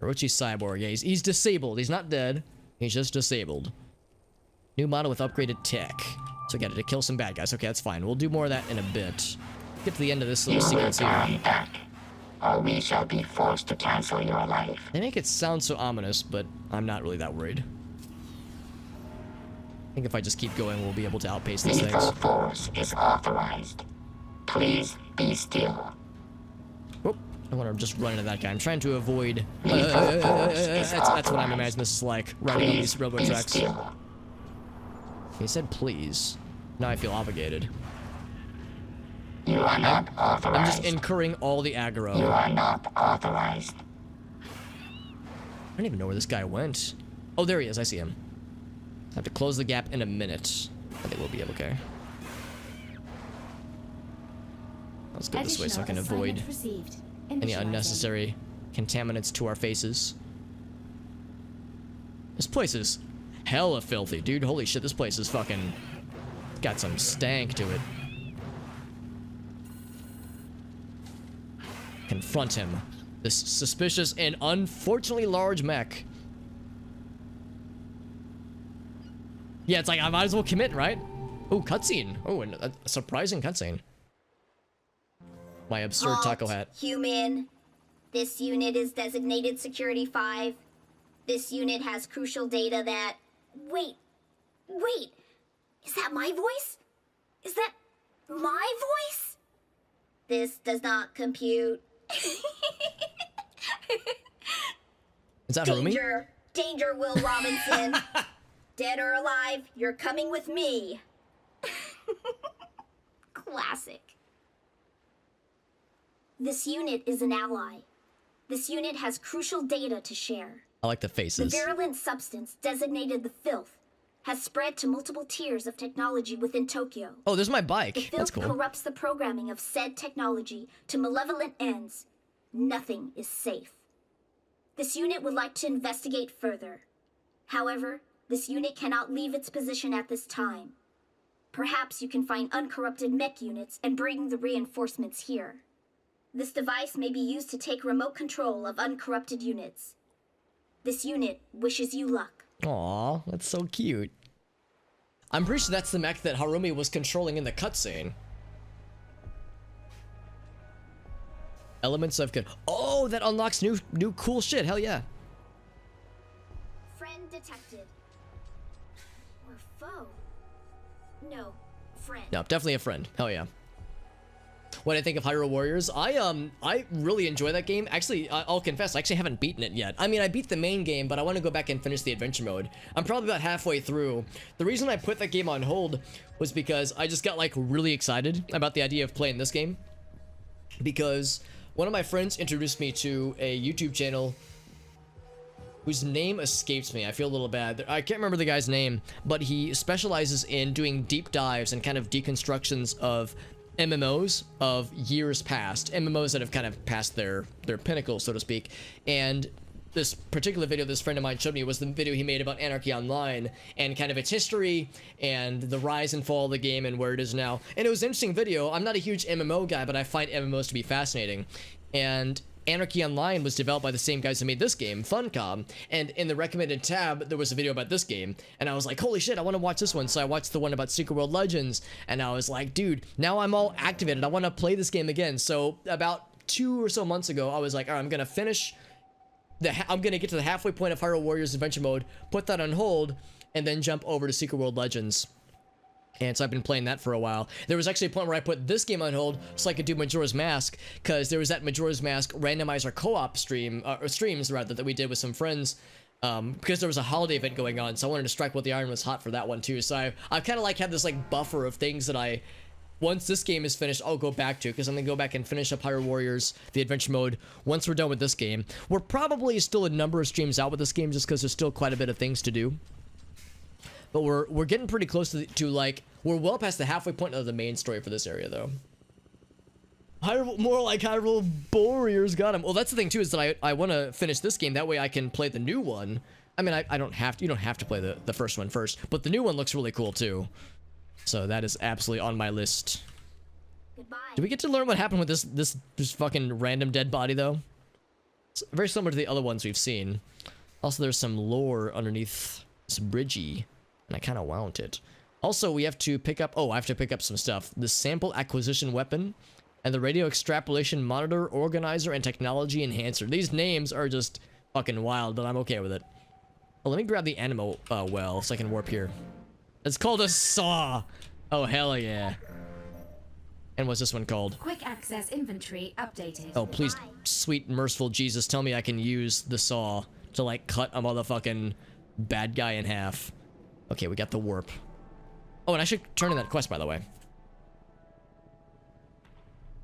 Orochi Cyborg. Yeah, he's disabled. He's not dead. He's just disabled. New model with upgraded tech. So get it to kill some bad guys. Okay, that's fine. We'll do more of that in a bit. Get to the end of this little sequence here. Back, or we shall be forced to cancel your life. They make it sound so ominous, but I'm not really that worried. I think if I just keep going, we'll be able to outpace these things. Lethal force is authorized. Please be still. Oh, I want to just run into that guy. I'm trying to avoid... that's what I'm imagining this is like, running on these railroad tracks. He said please. Now I feel obligated. You are not authorized. I'm just incurring all the aggro. You are not authorized. I don't even know where this guy went. Oh, there he is. I see him. I have to close the gap in a minute. I think we'll be okay. Let's go this way so I can avoid any unnecessary contaminants to our faces. This place is hella filthy, dude. Holy shit, this place is fucking got some stank to it. Confront him. This suspicious and unfortunately large mech. Yeah, it's like I might as well commit, right? Oh, cutscene. Oh, and a surprising cutscene. My absurd taco hat. Human. This unit is designated Security 5. This unit has crucial data that... Wait. Is that my voice? Is that my voice? This does not compute. Is that Harumi? Danger, Will Robinson. Dead or alive, you're coming with me. Classic. This unit is an ally. This unit has crucial data to share. I like the faces. The virulent substance, designated the filth, has spread to multiple tiers of technology within Tokyo. Oh, there's my bike. The filth That's cool. corrupts the programming of said technology to malevolent ends. Nothing is safe. This unit would like to investigate further. However, this unit cannot leave its position at this time. Perhaps you can find uncorrupted mech units and bring the reinforcements here. This device may be used to take remote control of uncorrupted units. This unit wishes you luck. Aw, that's so cute. I'm pretty sure that's the mech that Harumi was controlling in the cutscene. Elements of good. Oh, that unlocks new cool shit. Hell yeah. Friend detected. Or foe? No, friend. No, definitely a friend. Hell yeah. What I think of Hyrule Warriors, I really enjoy that game. Actually, I'll confess, I actually haven't beaten it yet. I mean, I beat the main game, but I want to go back and finish the adventure mode. I'm probably about halfway through. The reason I put that game on hold was because I just got like really excited about the idea of playing this game. Because one of my friends introduced me to a YouTube channel whose name escapes me. I feel a little bad. I can't remember the guy's name, but he specializes in doing deep dives and kind of deconstructions of MMOs of years past, MMOs that have kind of passed their pinnacle, so to speak. And this particular video this friend of mine showed me was the video he made about Anarchy Online and kind of its history and the rise and fall of the game and where it is now. And it was an interesting video. I'm not a huge MMO guy, but I find MMOs to be fascinating. And Anarchy Online was developed by the same guys who made this game, Funcom, and in the recommended tab, there was a video about this game, and I was like, holy shit, I want to watch this one, so I watched the one about Secret World Legends, and I was like, dude, now I'm all activated, I want to play this game again. So about 2 or so months ago, I was like, all right, I'm gonna finish, I'm gonna get to the halfway point of Hyrule Warriors Adventure Mode, put that on hold, and then jump over to Secret World Legends. And so I've been playing that for a while. There was actually a point where I put this game on hold so I could do Majora's Mask, because there was that Majora's Mask randomizer co-op stream, or streams rather, that we did with some friends, because there was a holiday event going on, so I wanted to strike while the iron was hot for that one too. So I kind of like have this like buffer of things that once this game is finished, I'll go back to, because I'm going to go back and finish up Hyrule Warriors, the adventure mode, once we're done with this game. We're probably still a number of streams out with this game, just because there's still quite a bit of things to do. But we're getting pretty close to like, we're well past the halfway point of the main story for this area, though. More like Hyrule Warriors got him. Well, that's the thing, too, is that I want to finish this game. That way I can play the new one. I mean, I don't have to, you don't have to play the first one first. But the new one looks really cool, too. So that is absolutely on my list. Goodbye. Do we get to learn what happened with this fucking random dead body, though? It's very similar to the other ones we've seen. Also, there's some lore underneath this bridgey. And I kind of want it. Also, we have to pick up... Oh, I have to pick up some stuff. The sample acquisition weapon and the radio extrapolation monitor, organizer, and technology enhancer. These names are just fucking wild, but I'm okay with it. Oh, let me grab the animal well so I can warp here. It's called a saw. Oh, hell yeah. And what's this one called? Quick access inventory updated. Oh, please, sweet merciful Jesus, tell me I can use the saw to like cut a motherfucking bad guy in half. Okay, we got the warp. Oh, and I should turn in that quest, by the way.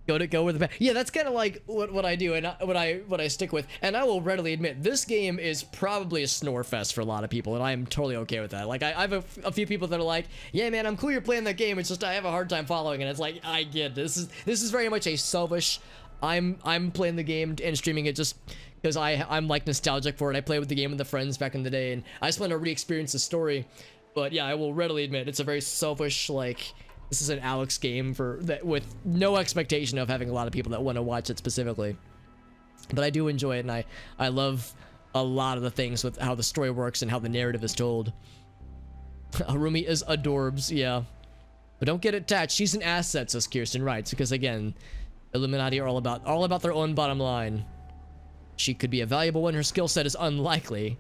Go with the back. Yeah, that's kind of like what I do and what I stick with. And I will readily admit, this game is probably a snore fest for a lot of people, and I am totally okay with that. Like, I have a few people that are like, yeah, man, I'm cool you're playing that game. It's just I have a hard time following, and it's like, I get this is very much a selfish. I'm playing the game and streaming it just because I'm like nostalgic for it. I played with the game with the friends back in the day, and I just want to re-experience the story. But yeah, I will readily admit it's a very selfish, like, this is an Alex game for that with no expectation of having a lot of people that want to watch it specifically. But I do enjoy it, and I love a lot of the things with how the story works and how the narrative is told. Harumi is adorbs, yeah. But don't get attached. She's an asset, says Kirsten writes, because again, Illuminati are all about their own bottom line. She could be a valuable one. Her skill set is unlikely.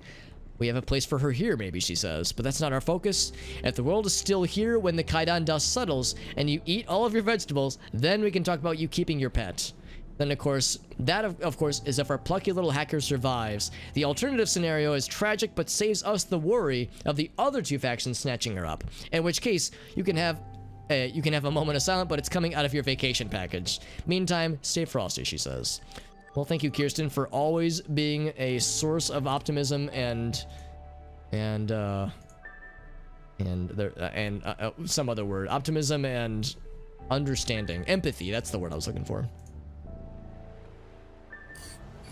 We have a place for her here, maybe, she says, but that's not our focus. If the world is still here when the Kaidan dust settles and you eat all of your vegetables, then we can talk about you keeping your pet. Then, of course, that, of course, is if our plucky little hacker survives. The alternative scenario is tragic but saves us the worry of the other two factions snatching her up, in which case you can have a moment of silence, but it's coming out of your vacation package. Meantime, stay frosty, she says. Well, thank you, Kirsten, for always being a source of optimism and some other word. Optimism and understanding. Empathy, that's the word I was looking for.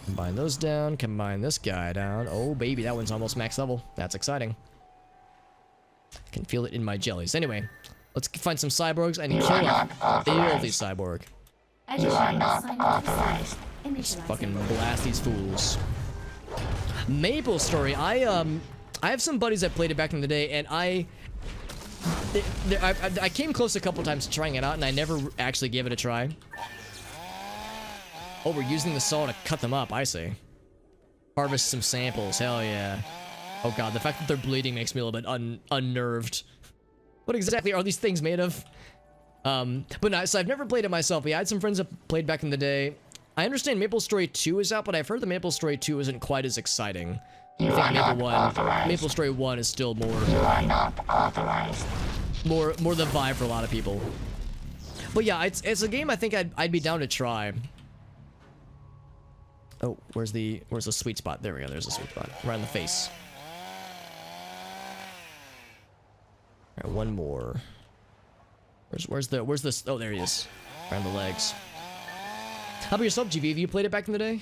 Combine those down, combine this guy down. Oh, baby, that one's almost max level. That's exciting. I can feel it in my jellies. Anyway, let's find some cyborgs and kill a filthy cyborg. You are not authorized. Let's fucking blast these fools. Maple Story. I have some buddies that played it back in the day, and I came close a couple times to trying it out, and I never actually gave it a try. Oh, we're using the saw to cut them up. I see. Harvest some samples. Hell yeah. Oh god, the fact that they're bleeding makes me a little bit unnerved. What exactly are these things made of? But no, so I've never played it myself. But yeah, I had some friends that played back in the day. I understand Maple Story 2 is out, but I've heard that Maple Story 2 isn't quite as exciting. I think Maple Story 1 is still more... You are not authorized. More the vibe for a lot of people. But yeah, it's a game I think I'd be down to try. Oh, where's the sweet spot? There we go, there's a sweet spot. Right in the face. Alright, one more. Where's this? Oh, there he is. Around the legs. How about yourself, GV? Have you played it back in the day?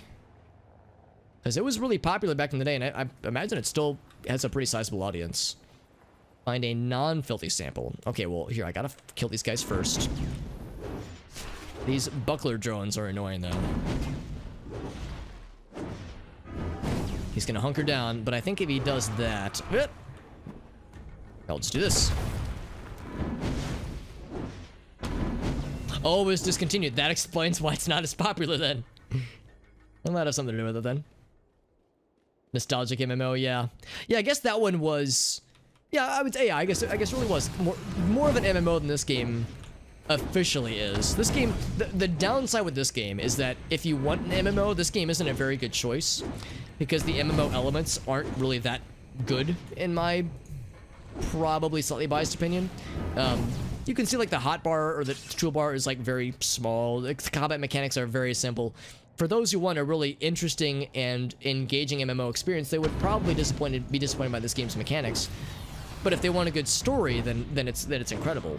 Because it was really popular back in the day, and I imagine it still has a pretty sizable audience. Find a non-filthy sample. Okay, well, here, I gotta kill these guys first. These buckler drones are annoying, though. He's gonna hunker down, but I think if he does that... I'll just do this. Oh, it's discontinued. That explains why it's not as popular then. Well, that has something to do with it then. Nostalgic MMO, yeah. Yeah, I guess that one was... Yeah, I would say, yeah, I guess it really was more of an MMO than this game officially is. This game, the downside with this game is that if you want an MMO, this game isn't a very good choice because the MMO elements aren't really that good in my probably slightly biased opinion. You can see like the hotbar or the toolbar is like very small. The combat mechanics are very simple. For those who want a really interesting and engaging MMO experience, they would probably be disappointed by this game's mechanics. But if they want a good story, then it's incredible.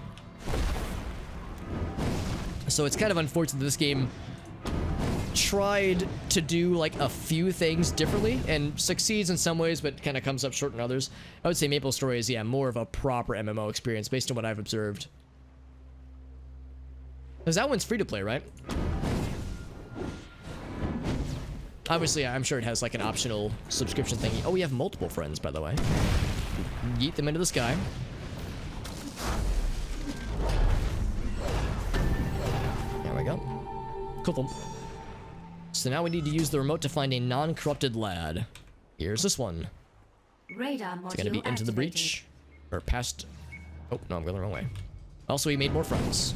So it's kind of unfortunate that this game tried to do like a few things differently and succeeds in some ways, but kind of comes up short in others. I would say Maple Story is, yeah, more of a proper MMO experience based on what I've observed. Because that one's free to play, right? Obviously, I'm sure it has like an optional subscription thingy. Oh, we have multiple friends, by the way. Yeet them into the sky. There we go. Cool. So now we need to use the remote to find a non-corrupted lad. Here's this one. Radar module It's gonna be into the breach. Or past... Oh, no, I'm going the wrong way. Also, we made more friends.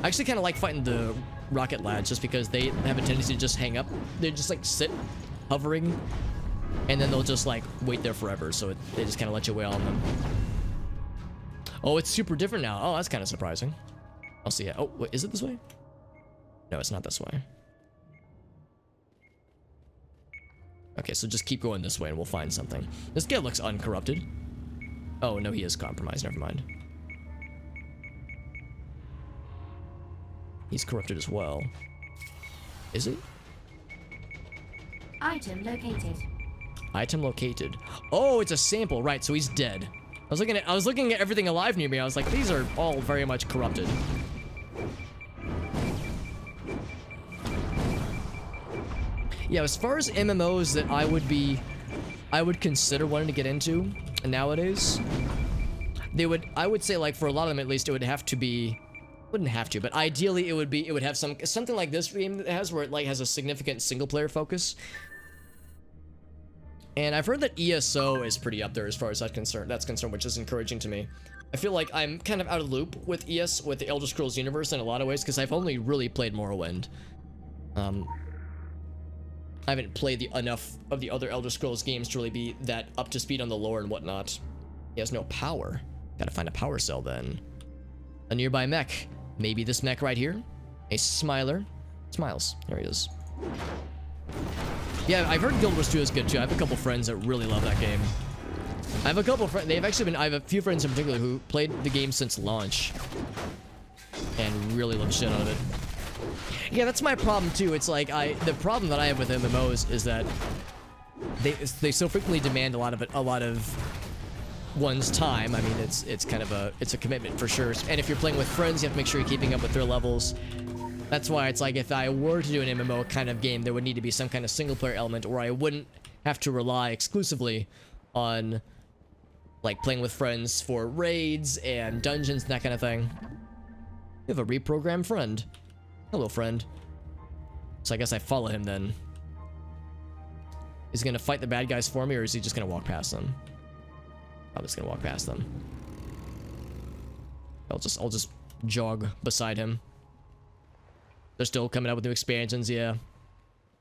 I actually kind of like fighting the rocket lads just because they have a tendency to just hang up. They just like sit hovering, and then they'll just like wait there forever. So they just kind of let you wail on them. Oh, it's super different now. Oh, that's kind of surprising. I'll see it. Oh, wait, is it this way? No, it's not this way. Okay, so just keep going this way and we'll find something. This guy looks uncorrupted. Oh, no, he is compromised. Never mind. He's corrupted as well. Is he? Item located. Item located. Oh, it's a sample. Right, so he's dead. I was looking at everything alive near me. I was like, these are all very much corrupted. Yeah, as far as MMOs that I would consider wanting to get into nowadays, I would say, like, for a lot of them at least, it would have to be, wouldn't have to, but ideally it would have something like this game that has, where it like has a significant single player focus. And I've heard that ESO is pretty up there as far as that's concerned, which is encouraging to me. I feel like I'm kind of out of the loop with with the Elder Scrolls universe in a lot of ways, because I've only really played Morrowind. I haven't played enough of the other Elder Scrolls games to really be that up to speed on the lore and whatnot. He has no power. Gotta find a power cell then. A nearby mech. Maybe this mech right here. A Smiler. Smiles. There he is. Yeah, I've heard Guild Wars 2 is good too. I have a couple friends that really love that game. I have a couple friends. I have a few friends in particular who played the game since launch and really love shit out of it. Yeah, that's my problem too. It's like the problem that I have with MMOs is that they so frequently demand a lot of one's time. I mean, it's kind of a commitment for sure. And if you're playing with friends, you have to make sure you're keeping up with their levels. That's why it's like, if I were to do an MMO kind of game, there would need to be some kind of single player element where I wouldn't have to rely exclusively on like playing with friends for raids and dungeons and that kind of thing. You have a reprogrammed friend. Hello, friend. So I guess I follow him then. Is he gonna fight the bad guys for me, or is he just gonna walk past them? I'm just gonna walk past them. I'll just jog beside him. They're still coming out with new expansions, yeah.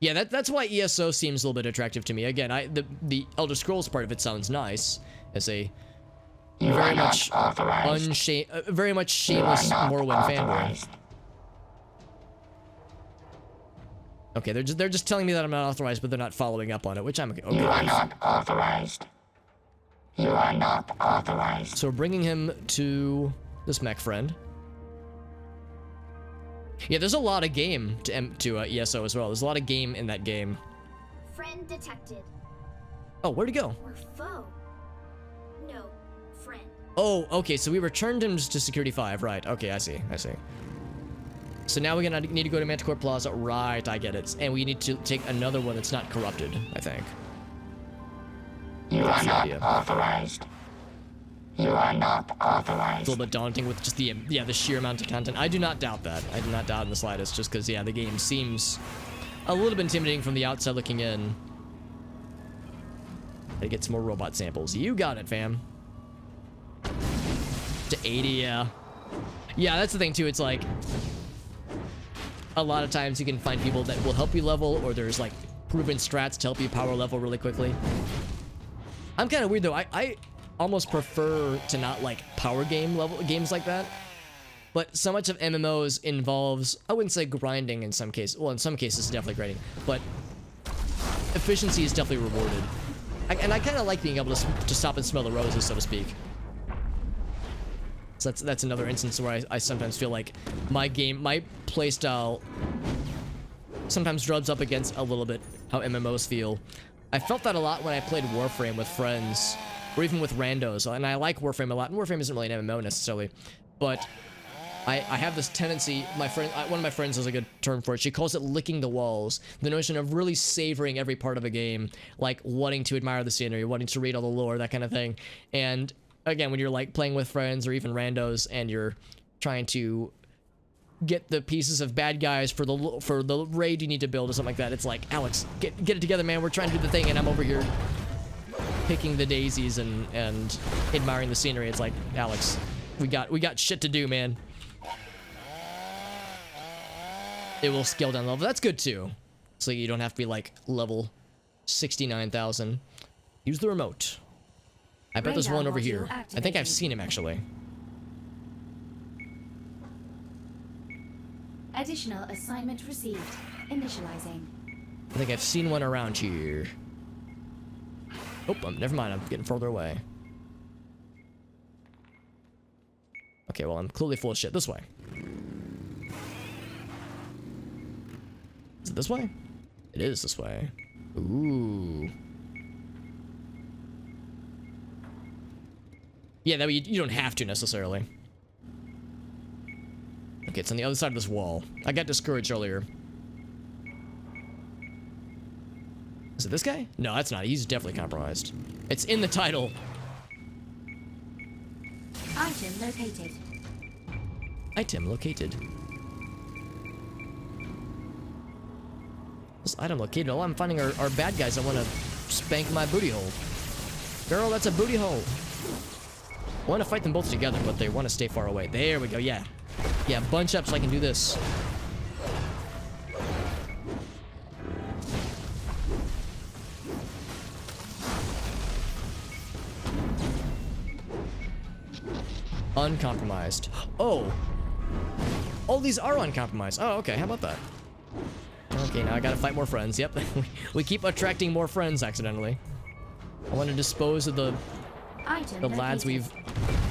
Yeah, that's why ESO seems a little bit attractive to me. Again, the Elder Scrolls part of it sounds nice as a very much shameless Morrowind fanboy. Okay, they're just telling me that I'm not authorized, but they're not following up on it, which I'm okay. You are not authorized. You are not authorized. So we're bringing him to this mech friend. Yeah, there's a lot of game to ESO as well. There's a lot of game in that game. Friend detected. Oh, where'd he go? Or foe. No, friend. Oh, okay, so we returned him to Security 5, right. Okay, I see. So now we're gonna need to go to Manticore Plaza. Right, I get it. And we need to take another one that's not corrupted, I think. You are not authorized. You are not authorized. It's a little bit daunting with just the sheer amount of content. I do not doubt that. I do not doubt in the slightest, just because, yeah, the game seems a little bit intimidating from the outside looking in. Gotta get some more robot samples. You got it, fam. To 80, yeah. Yeah, that's the thing, too. It's like, a lot of times you can find people that will help you level, or there's, like, proven strats to help you power level really quickly. I'm kind of weird, though. I almost prefer to not like power games like that, but so much of MMOs involves, I wouldn't say grinding in some cases, well, in some cases it's definitely grinding, but efficiency is definitely rewarded. And I kind of like being able to stop and smell the roses, so to speak. So that's another instance where I sometimes feel like my playstyle sometimes rubs up against a little bit how MMOs feel. I felt that a lot when I played Warframe with friends, or even with randos, and I like Warframe a lot, and Warframe isn't really an MMO necessarily, but I have this tendency, one of my friends has a good term for it, she calls it licking the walls, the notion of really savoring every part of a game, like wanting to admire the scenery, wanting to read all the lore, that kind of thing. And again, when you're like playing with friends or even randos, and you're trying to get the pieces of bad guys for the raid you need to build or something like that, it's like, Alex, get it together, man, we're trying to do the thing, and I'm over here picking the daisies and admiring the scenery. It's like, Alex, we got shit to do, man. it will scale down level. That's good too. So you don't have to be like level 69,000. Use the remote. I bet there's one over here. I think I've seen him actually. Additional assignment received. Initializing. I think I've seen one around here. Oh, never mind. I'm getting further away. Okay, well, I'm clearly full of shit. This way. Is it this way? It is this way. Ooh. Yeah, that way you don't have to necessarily. Okay, it's on the other side of this wall. I got discouraged earlier. Is it this guy? No, that's not. He's definitely compromised. It's in the title. Item located. Item located. This item located. All I'm finding are bad guys that want to spank my booty hole. Girl, that's a booty hole. I want to fight them both together, but they want to stay far away. There we go. Yeah. Yeah, bunch up so I can do this. Uncompromised. Oh. Oh, these are uncompromised. Oh, okay. How about that? Okay, now I gotta fight more friends. Yep. We keep attracting more friends accidentally. I want to dispose of the lads we've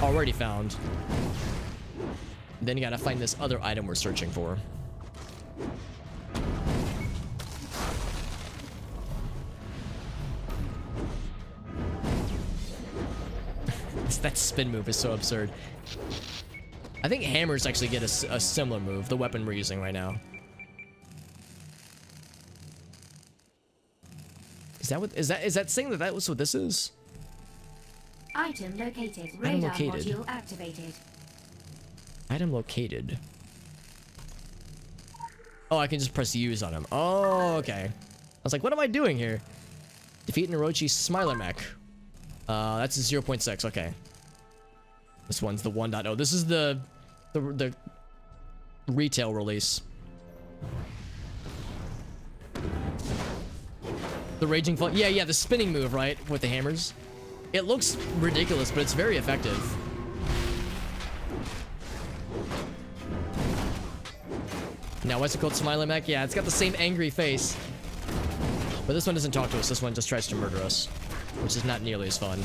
already found. Then you gotta find this other item we're searching for. That spin move is so absurd. I think hammers actually get a similar move, the weapon we're using right now. Is that saying that that was what this is? Item located. Item Radar located. module activated. Item located. Oh, I can just press use on him. Oh, okay. I was like, what am I doing here? Defeat Norochi Smiler Mech. That's a 0.6. Okay. This one's the 1.0. This is the retail release. The Raging Fall. Yeah, the spinning move, right? With the hammers. It looks ridiculous, but it's very effective. Now, what's it called? Smiling Mech? Yeah, it's got the same angry face. But this one doesn't talk to us. This one just tries to murder us. Which is not nearly as fun.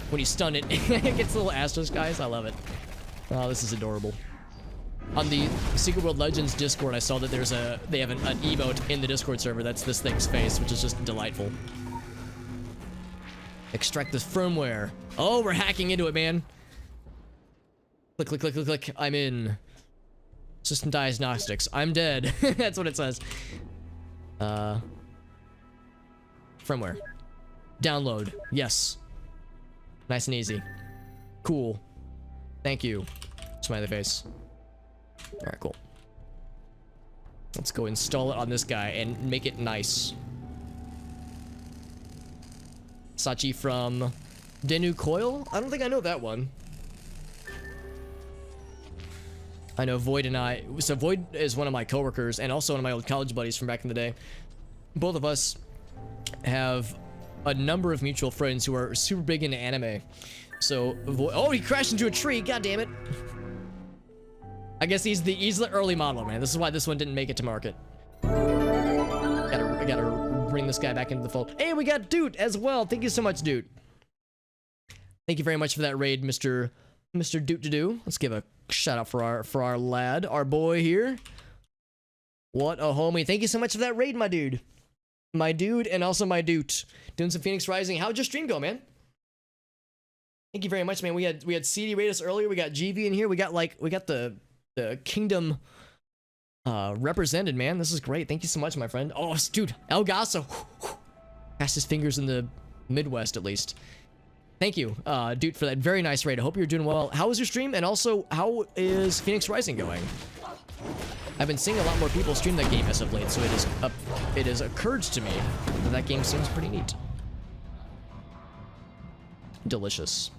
When you stun it, it gets little asterisk guys. I love it. Oh, this is adorable. On the Secret World Legends Discord, I saw that they have an emote in the Discord server that's this thing's face, which is just delightful. Extract this firmware. Oh, we're hacking into it, man. Click, click, click, click, click. I'm in. System diagnostics. I'm dead. That's what it says. Firmware. Download. Yes. Nice and easy. Cool. Thank you. Smiley face. Alright, cool. Let's go install it on this guy and make it nice. Sachi from Denu Coil? I don't think I know that one. I know Void and I... So Void is one of my coworkers and also one of my old college buddies from back in the day. Both of us have a number of mutual friends who are super big into anime. So, oh, he crashed into a tree. God damn it. I guess he's the early model, man. This is why this one didn't make it to market. Gotta bring this guy back into the fold. Hey, we got Dude as well. Thank you so much, Dude. Thank you very much for that raid, Mr. Doot-to-do. Let's give a shout out for our lad, our boy here. What a homie. Thank you so much for that raid, my dude. My dude and also my Doot. Doing some Phoenix Rising. How'd your stream go, man? Thank you very much, man. We had CD raid us earlier. We got GV in here. We got the kingdom represented, man. This is great. Thank you so much, my friend. Oh, dude, El Gaso. Cast his fingers in the Midwest, at least. Thank you, dude, for that very nice raid. I hope you're doing well. How was your stream? And also, how is Phoenix Rising going? I've been seeing a lot more people stream that game as of late, so it has occurred to me that game seems pretty neat. Delicious.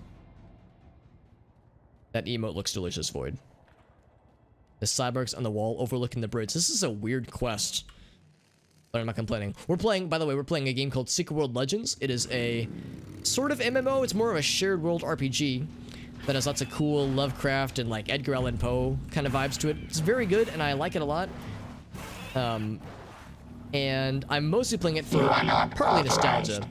That emote looks delicious, Void. The cyborgs on the wall overlooking the bridge. This is a weird quest, but I'm not complaining. We're playing, by the way, we're playing a game called Secret World Legends. It is a sort of MMO. It's more of a shared world RPG that has lots of cool Lovecraft and like Edgar Allan Poe kind of vibes to it. It's very good, and I like it a lot. And I'm mostly playing it for partly nostalgia.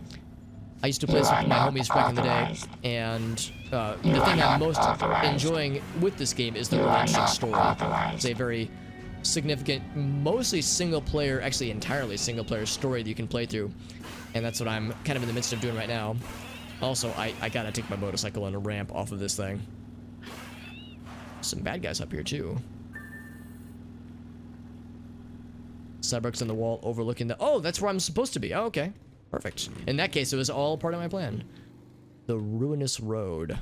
I used to play this with my homies back in the day, and the thing I'm most enjoying with this game is the redemption story. It's a very significant, mostly single-player, actually entirely single-player story that you can play through, and that's what I'm kind of in the midst of doing right now. Also, I gotta take my motorcycle on a ramp off of this thing. Some bad guys up here, too. Cyborgs on the wall overlooking the... Oh, that's where I'm supposed to be. Oh, okay. Perfect. In that case, it was all part of my plan. The ruinous road.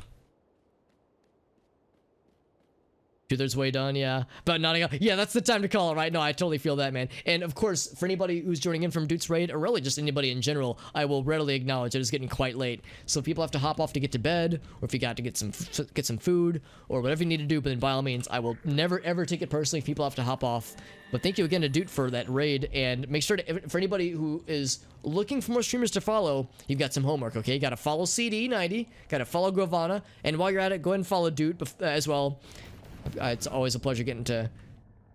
Two-thirds way done, yeah. But not yeah, that's the time to call it, right? No, I totally feel that, man. And of course, for anybody who's joining in from Dude's Raid, or really just anybody in general, I will readily acknowledge it is getting quite late. So if people have to hop off to get to bed, or if you got to get some food, or whatever you need to do, but then by all means, I will never ever take it personally if people have to hop off. But thank you again to Dude for that raid, and make sure to, for anybody who is looking for more streamers to follow, you've got some homework, okay? You gotta follow CD90, gotta follow Gravana, and while you're at it, go ahead and follow Dude as well. It's always a pleasure getting to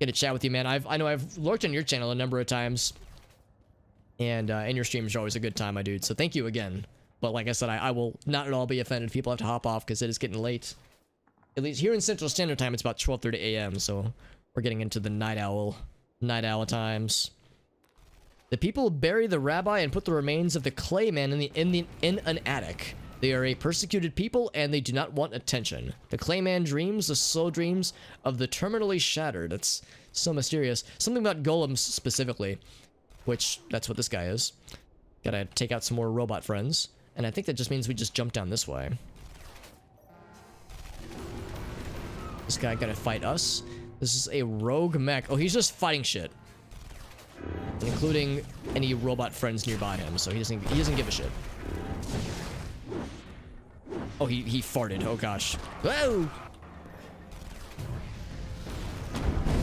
get a chat with you, man. I know I've lurked on your channel a number of times, and your streams are always a good time, my dude. So thank you again. But like I said, I will not at all be offended if people have to hop off because it is getting late. At least here in Central Standard Time, it's about 12:30 a.m. So we're getting into the night owl times. The people bury the rabbi and put the remains of the clay man in an attic. They are a persecuted people, and they do not want attention. The Clayman dreams the slow dreams of the terminally shattered. That's so mysterious. Something about golems specifically, which that's what this guy is. Gotta take out some more robot friends, and I think that just means we just jump down this way. This guy gotta fight us. This is a rogue mech. Oh, he's just fighting shit, including any robot friends nearby him. So he doesn't give a shit. Oh, he farted. Oh, gosh. Whoa!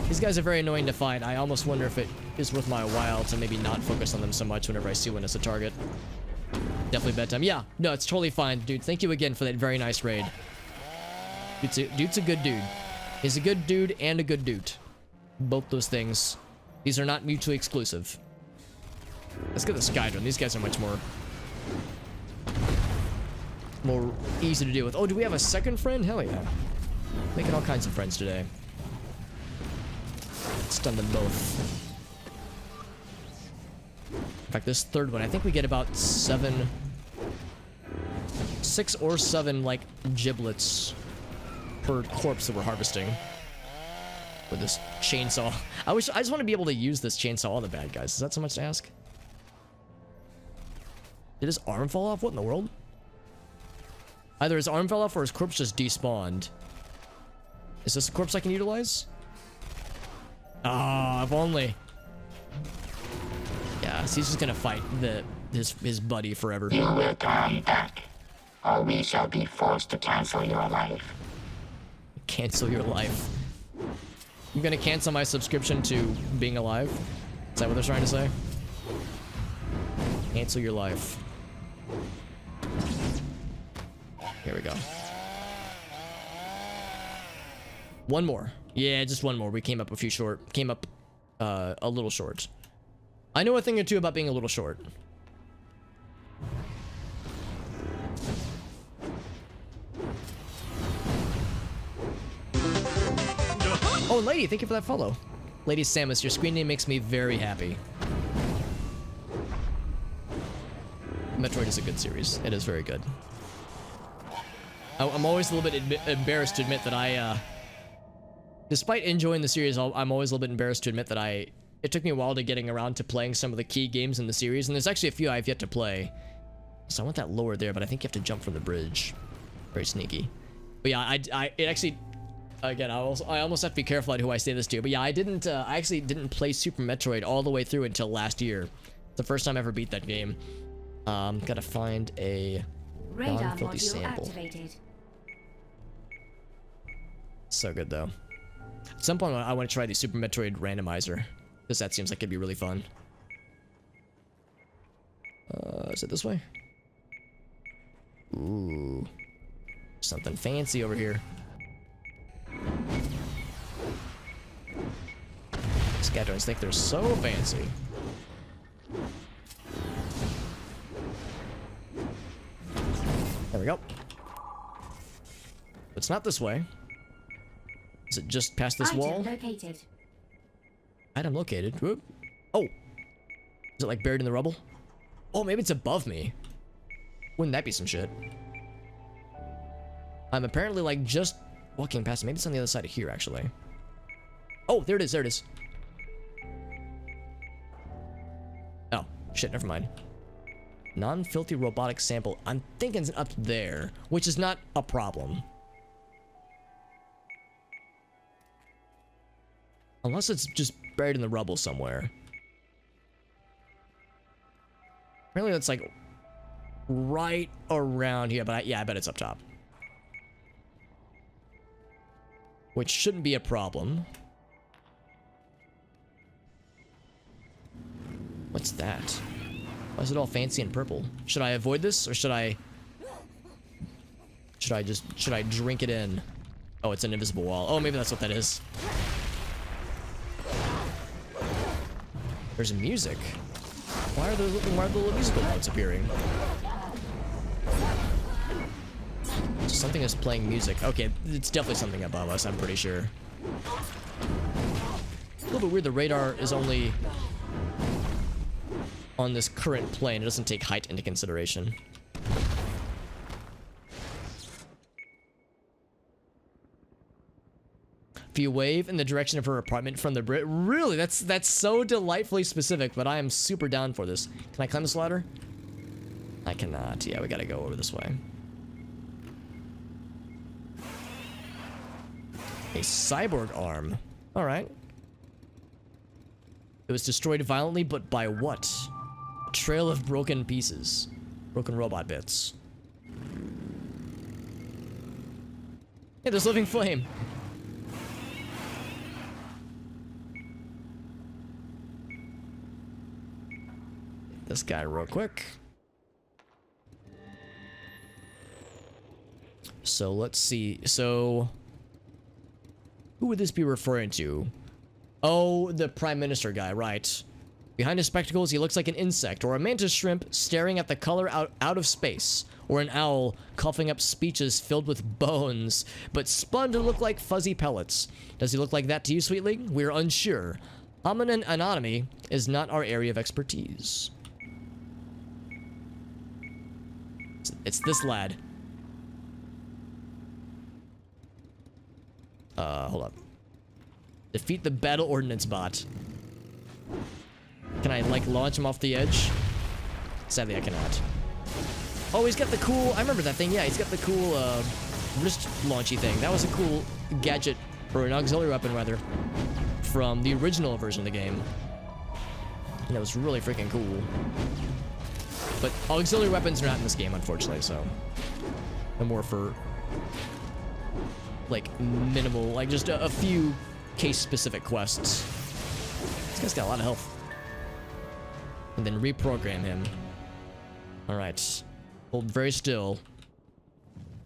These guys are very annoying to fight. I almost wonder if it is worth my while to maybe not focus on them so much whenever I see one as a target. Definitely bedtime. Yeah, no, it's totally fine, dude. Thank you again for that very nice raid. Dude's a good dude. He's a good dude and a good dude. Both those things. These are not mutually exclusive. Let's get the Kaidan. These guys are much more easy to deal with. Oh, do we have a second friend? Hell yeah. Making all kinds of friends today. Stun them both. In fact, this third one, I think we get about 6 or 7 like giblets per corpse that we're harvesting with this chainsaw. I just want to be able to use this chainsaw on the bad guys. Is that so much to ask? Did his arm fall off? What in the world? Either his arm fell off or his corpse just despawned. Is this a corpse I can utilize? Ah, if only. Yeah, so he's just gonna fight his buddy forever. You will die back, or we shall be forced to cancel your life. Cancel your life. You're gonna cancel my subscription to being alive? Is that what they're trying to say? Cancel your life. Here we go. One more. Yeah, just one more. We came up a little short. I know a thing or two about being a little short. Oh, Lady, thank you for that follow. Lady Samus, your screen name makes me very happy. Metroid is a good series. It is very good. I'm always a little bit embarrassed to admit that despite enjoying the series, I'm always a little bit embarrassed to admit that it took me a while to getting around to playing some of the key games in the series, and there's actually a few I've yet to play. So I want that lower there, but I think you have to jump from the bridge. Very sneaky. But yeah, it actually, again, I almost have to be careful at who I say this to. But yeah, I actually didn't play Super Metroid all the way through until last year. It's the first time I ever beat that game. Gotta find a non-filthy sample. Activated. So good though. At some point, I want to try the Super Metroid randomizer, because that seems like it'd be really fun. Is it this way? Ooh. Something fancy over here. Scatterings think they're so fancy. There we go. It's not this way. Is it just past this wall? Item located. Item located. Whoop. Oh. Is it like buried in the rubble? Oh, maybe it's above me. Wouldn't that be some shit? I'm apparently like just walking past it. Maybe it's on the other side of here, actually. Oh, there it is. There it is. Oh, shit. Never mind. Non-filthy robotic sample. I'm thinking it's up there, which is not a problem. Unless it's just buried in the rubble somewhere. Apparently that's like right around here, but yeah, I bet it's up top. Which shouldn't be a problem. What's that? Why is it all fancy and purple? Should I avoid this, or should I drink it in? Oh, it's an invisible wall. Oh, maybe that's what that is. There's music. Why are the little musical notes appearing? So something is playing music. Okay, it's definitely something above us, I'm pretty sure. A little bit weird the radar is only on this current plane. It doesn't take height into consideration. If you wave in the direction of her apartment from the bridge. Really? That's so delightfully specific, but I am super down for this. Can I climb this ladder? I cannot. Yeah, we gotta go over this way. A cyborg arm. Alright. It was destroyed violently, but by what? A trail of broken pieces. Broken robot bits. Hey, there's living flame. This guy real quick. So let's see. So who would this be referring to? Oh, the Prime Minister guy, right. Behind his spectacles, he looks like an insect or a mantis shrimp staring at the color out of space, or an owl coughing up speeches filled with bones, but spun to look like fuzzy pellets. Does he look like that to you, Sweetling? We're unsure. Hominin anatomy is not our area of expertise. It's this lad. Hold up. Defeat the battle ordnance bot. Can I, like, launch him off the edge? Sadly, I cannot. Oh, he's got the cool... I remember that thing. Yeah, he's got the cool, wrist launchy thing. That was a cool gadget, or an auxiliary weapon, rather, from the original version of the game. And that was really freaking cool. But auxiliary weapons are not in this game, unfortunately, so... they're more for... like, minimal... like, just a few case-specific quests. This guy's got a lot of health. And then reprogram him. Alright. Hold very still.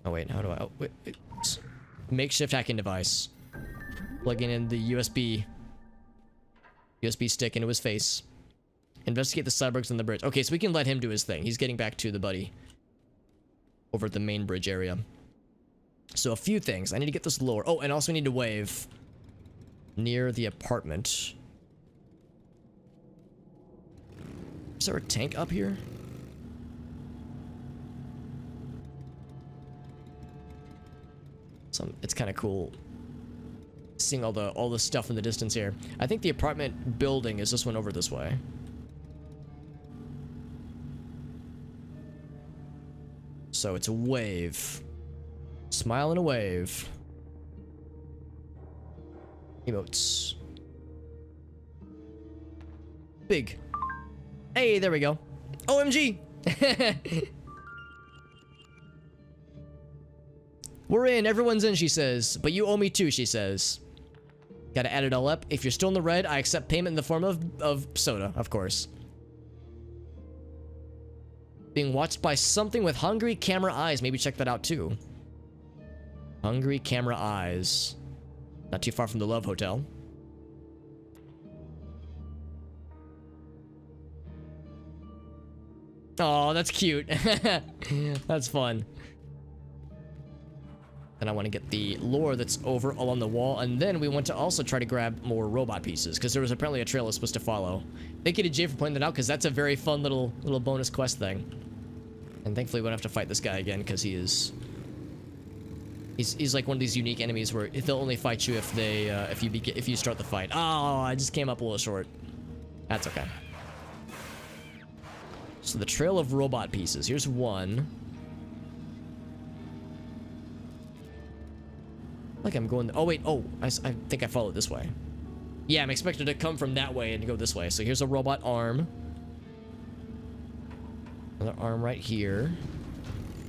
Oh, wait, how do I... oh, wait. Makeshift hacking device. Plugging in the USB stick into his face. Investigate the cyborgs on the bridge. Okay, so we can let him do his thing. He's getting back to the buddy. Over at the main bridge area. So a few things. I need to get this lower. Oh, and also we need to wave. Near the apartment. Is there a tank up here? It's kind of cool seeing all the stuff in the distance here. I think the apartment building is this one over this way. So it's a wave. Smile and a wave. Emotes. Big. Hey, there we go. OMG! We're in, everyone's in, she says. But you owe me too, she says. Gotta add it all up. If you're still in the red, I accept payment in the form of soda, of course. Being watched by something with hungry camera eyes. Maybe check that out too. Hungry camera eyes. Not too far from the Love Hotel. Oh, that's cute. That's fun. Then I want to get the lore that's over along the wall, and then we want to also try to grab more robot pieces, because there was apparently a trail that's supposed to follow. Thank you to Jay for pointing that out, because that's a very fun little bonus quest thing. And thankfully we won't have to fight this guy again, because he's like one of these unique enemies where they'll only fight you if they if you start the fight. Oh, I just came up a little short. That's okay. So the trail of robot pieces. Here's one. Like I'm going. Oh wait. Oh, I think I followed this way. Yeah, I'm expected to come from that way and go this way. So here's a robot arm. Another arm right here.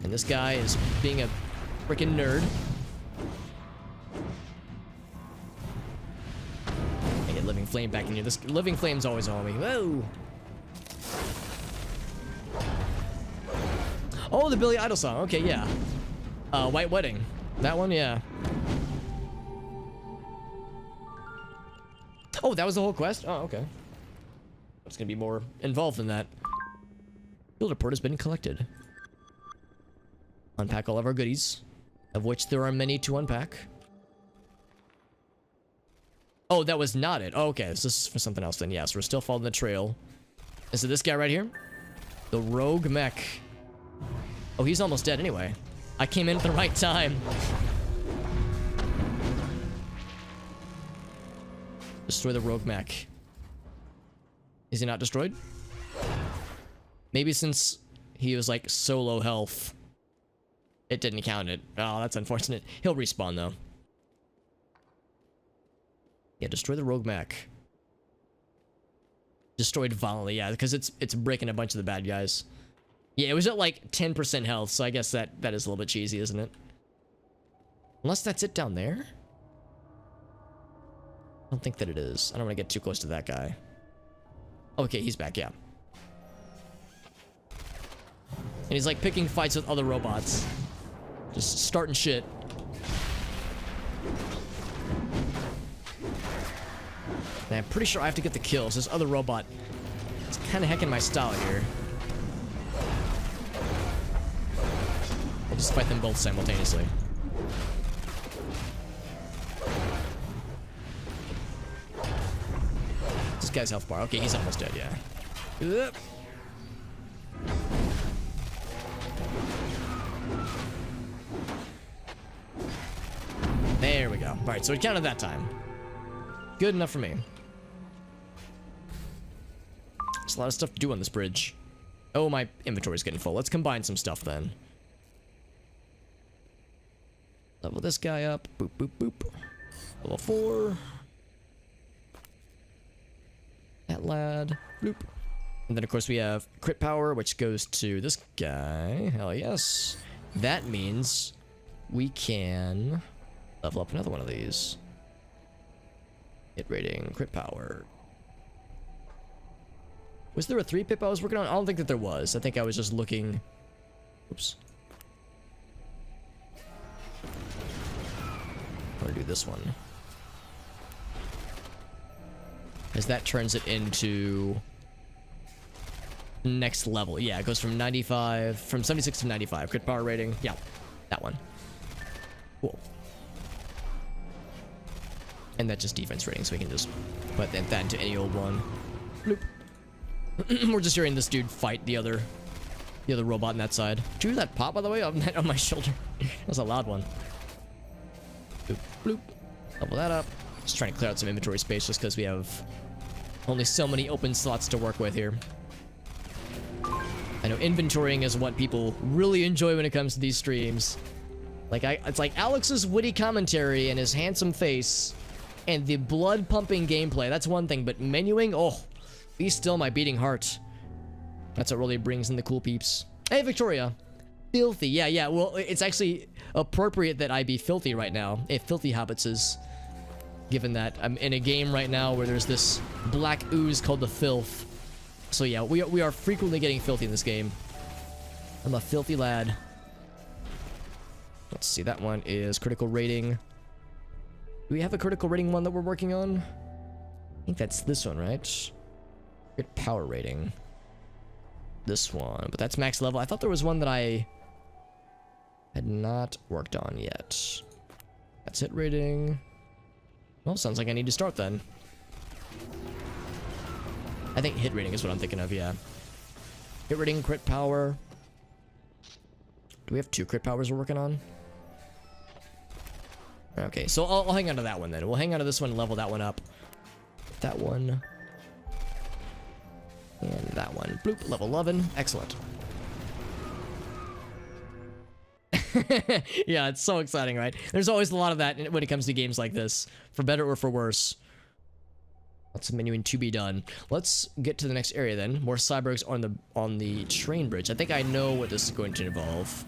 And this guy is being a freaking nerd. I get living flame back in here. This living flame's always on me. Whoa. Oh, the Billy Idol song. Okay, yeah. White Wedding. That one, yeah. Oh, that was the whole quest? Oh, okay. It's gonna be more involved than that. Field report has been collected. Unpack all of our goodies, of which there are many to unpack. Oh, that was not it. Oh, okay, this is for something else then. Yes, we're still following the trail. Is it this guy right here? The rogue mech. Oh, he's almost dead anyway. I came in at the right time. Destroy the rogue mech. Is he not destroyed? Maybe since he was like so low health, it didn't count it. Oh, that's unfortunate. He'll respawn though. Yeah, destroy the rogue mech. Destroyed violently, yeah, because it's breaking a bunch of the bad guys. Yeah, it was at like 10% health, so I guess that is a little bit cheesy, isn't it? Unless that's it down there? I don't think that it is. I don't want to get too close to that guy. Okay, he's back, yeah. And he's like picking fights with other robots. Just starting shit. And I'm pretty sure I have to get the kills. This other robot is kind of hecking my style here. I'll just fight them both simultaneously. This guy's health bar. Okay, he's almost dead, yeah. Yep. There we go. Alright, so it counted that time. Good enough for me. There's a lot of stuff to do on this bridge. Oh, my inventory's getting full. Let's combine some stuff then. Level this guy up. Boop, boop, boop. Level 4. That lad. Bloop. And then, of course, we have crit power, which goes to this guy. Hell yes. That means we can level up another one of these. Hit rating, crit power. Was there a 3-pip I was working on? I don't think that there was. I think I was just looking. Oops. I'm gonna do this one. As that turns it into next level. Yeah, it goes from 95, from 76 to 95. Crit power rating. Yeah, that one. Cool. And that's just defense rating, so we can just put that into any old one. Bloop. We're just hearing this dude fight the other robot on that side. Did you hear that pop, by the way, on my shoulder? That was a loud one. Bloop, bloop. Level that up. Just trying to clear out some inventory space just because we have only so many open slots to work with here. I know inventorying is what people really enjoy when it comes to these streams. Like, it's like Alex's witty commentary and his handsome face and the blood-pumping gameplay. That's one thing, but menuing, oh, be still my beating heart. That's what really brings in the cool peeps. Hey, Victoria. Filthy. Yeah. Well, it's actually appropriate that I be filthy right now. If Filthy Hobbits is given that I'm in a game right now where there's this black ooze called the filth. So yeah, we are frequently getting filthy in this game. I'm a filthy lad. Let's see, that one is critical rating. Do we have a critical rating one that we're working on? I think that's this one, right? Crit power rating. This one, but that's max level. I thought there was one that I had not worked on yet. That's hit rating. Well, sounds like I need to start then. I think hit rating is what I'm thinking of, yeah. Hit rating, crit power. Do we have 2 crit powers we're working on? Okay, so I'll hang on to that one then. We'll hang on to this one and level that one up. That one. And that one. Bloop, level 11. Excellent. Yeah, it's so exciting, right? There's always a lot of that when it comes to games like this. For better or for worse. Lots of menuing to be done. Let's get to the next area then. More cyborgs on the train bridge. I think I know what this is going to involve.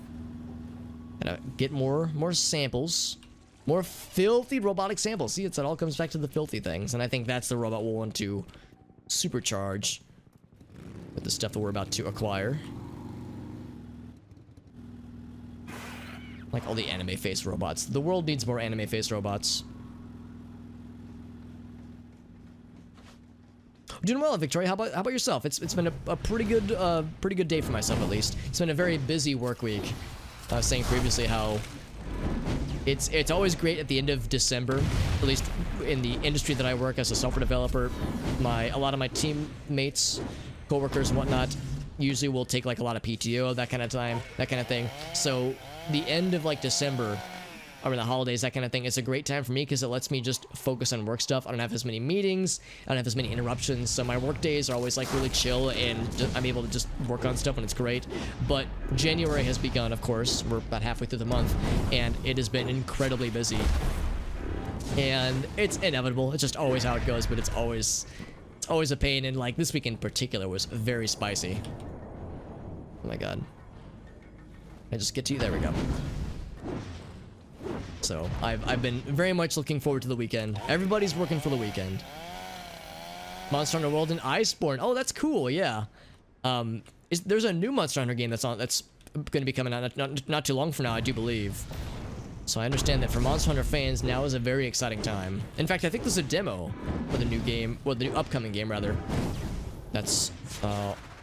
Gotta get more samples. More filthy robotic samples. See, it all comes back to the filthy things. And I think that's the robot we'll want to supercharge with the stuff that we're about to acquire. Like all the anime face robots. The world needs more anime face robots. Doing well, Victoria. How about yourself? It's been a pretty good day for myself, at least. It's been a very busy work week. I was saying previously how it's always great at the end of December, at least in the industry that I work as a software developer. A lot of my teammates, coworkers, and whatnot, usually will take like a lot of PTO, that kind of time, that kind of thing. So the end of like December, or the holidays, that kind of thing, it's a great time for me because it lets me just focus on work stuff. I don't have as many meetings, I don't have as many interruptions, so my work days are always like really chill, and I'm able to just work on stuff, and it's great. But January has begun, of course. We're about halfway through the month, and it has been incredibly busy. And it's inevitable. It's just always how it goes, but it's always a pain, and like this week in particular was very spicy. Oh my god. I just get to you. There we go. So I've been very much looking forward to the weekend. Everybody's working for the weekend. Monster Hunter World and Iceborne. Oh, that's cool. Yeah. There's a new Monster Hunter game that's going to be coming out not too long from now, I do believe. So I understand that for Monster Hunter fans, now is a very exciting time. In fact, I think there's a demo for the new game, well, the new upcoming game rather. That's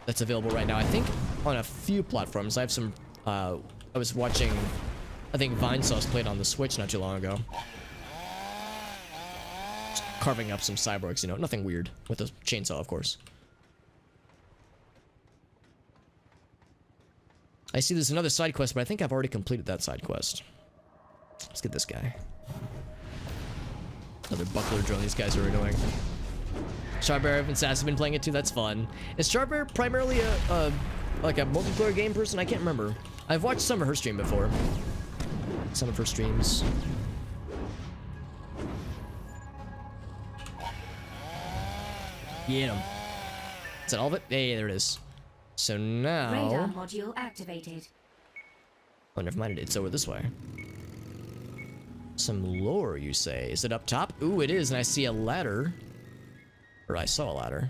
available right now. I think on a few platforms. I have some. I was watching. I think Vinesauce played on the Switch not too long ago. Just carving up some cyborgs, you know, nothing weird. With a chainsaw, of course. I see there's another side quest, but I think I've already completed that side quest. Let's get this guy. Another buckler drill these guys are annoying. Charbear and Sass have been playing it too, that's fun. Is Charbear primarily like a multiplayer game person? I can't remember. I've watched some of her stream before. Some of her streams. Get him. Is that all of it? Hey, there it is. So now... Radar module activated. Oh, never mind, it's over this way. Some lore, you say? Is it up top? Ooh, it is, and I see a ladder. Or I saw a ladder.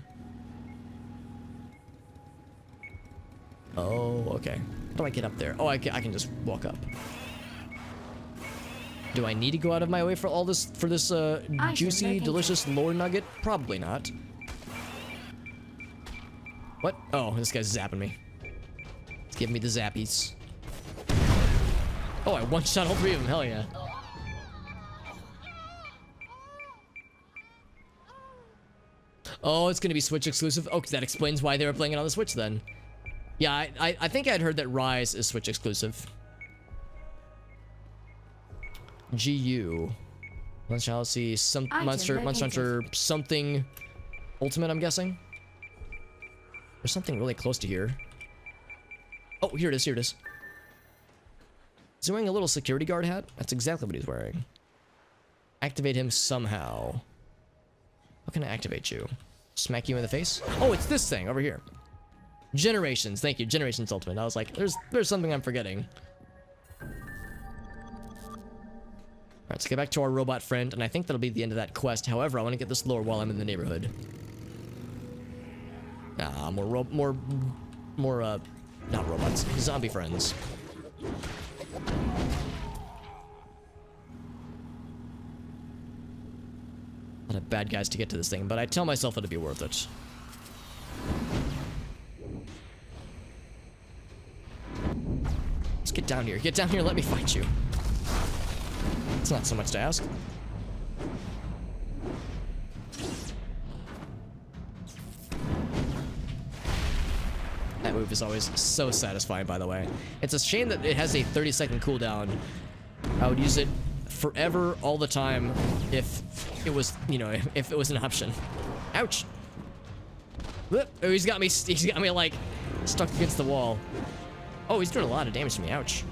Oh, okay. How do I get up there? Oh, I can just walk up. Do I need to go out of my way for all this, juicy, delicious lore nugget? Probably not. What? Oh, this guy's zapping me. It's giving me the zappies. Oh, I one-shot all 3 of them, hell yeah. Oh, it's gonna be Switch exclusive? Oh, that explains why they were playing it on the Switch then. Yeah, I think I'd heard that Rise is Switch exclusive. GU. Monster Galaxy, Monster Hunter something Ultimate, I'm guessing. There's something really close to here. Oh, here it is, here it is. Is he wearing a little security guard hat? That's exactly what he's wearing. Activate him somehow. How can I activate you? Smack you in the face? Oh, it's this thing over here. Generations, thank you. Generations Ultimate. I was like, there's something I'm forgetting. let's get back to our robot friend, and I think that'll be the end of that quest. However, I want to get this lore while I'm in the neighborhood. Not robots, zombie friends. A lot of bad guys to get to this thing, but I tell myself it'll be worth it. Let's get down here. Get down here, let me fight you. It's not so much to ask. That move is always so satisfying, by the way. It's a shame that it has a 30-second cooldown. I would use it forever, all the time, if it was, you know, if it was an option. Ouch! Oh, he's got me, like, stuck against the wall. Oh, he's doing a lot of damage to me. Ouch.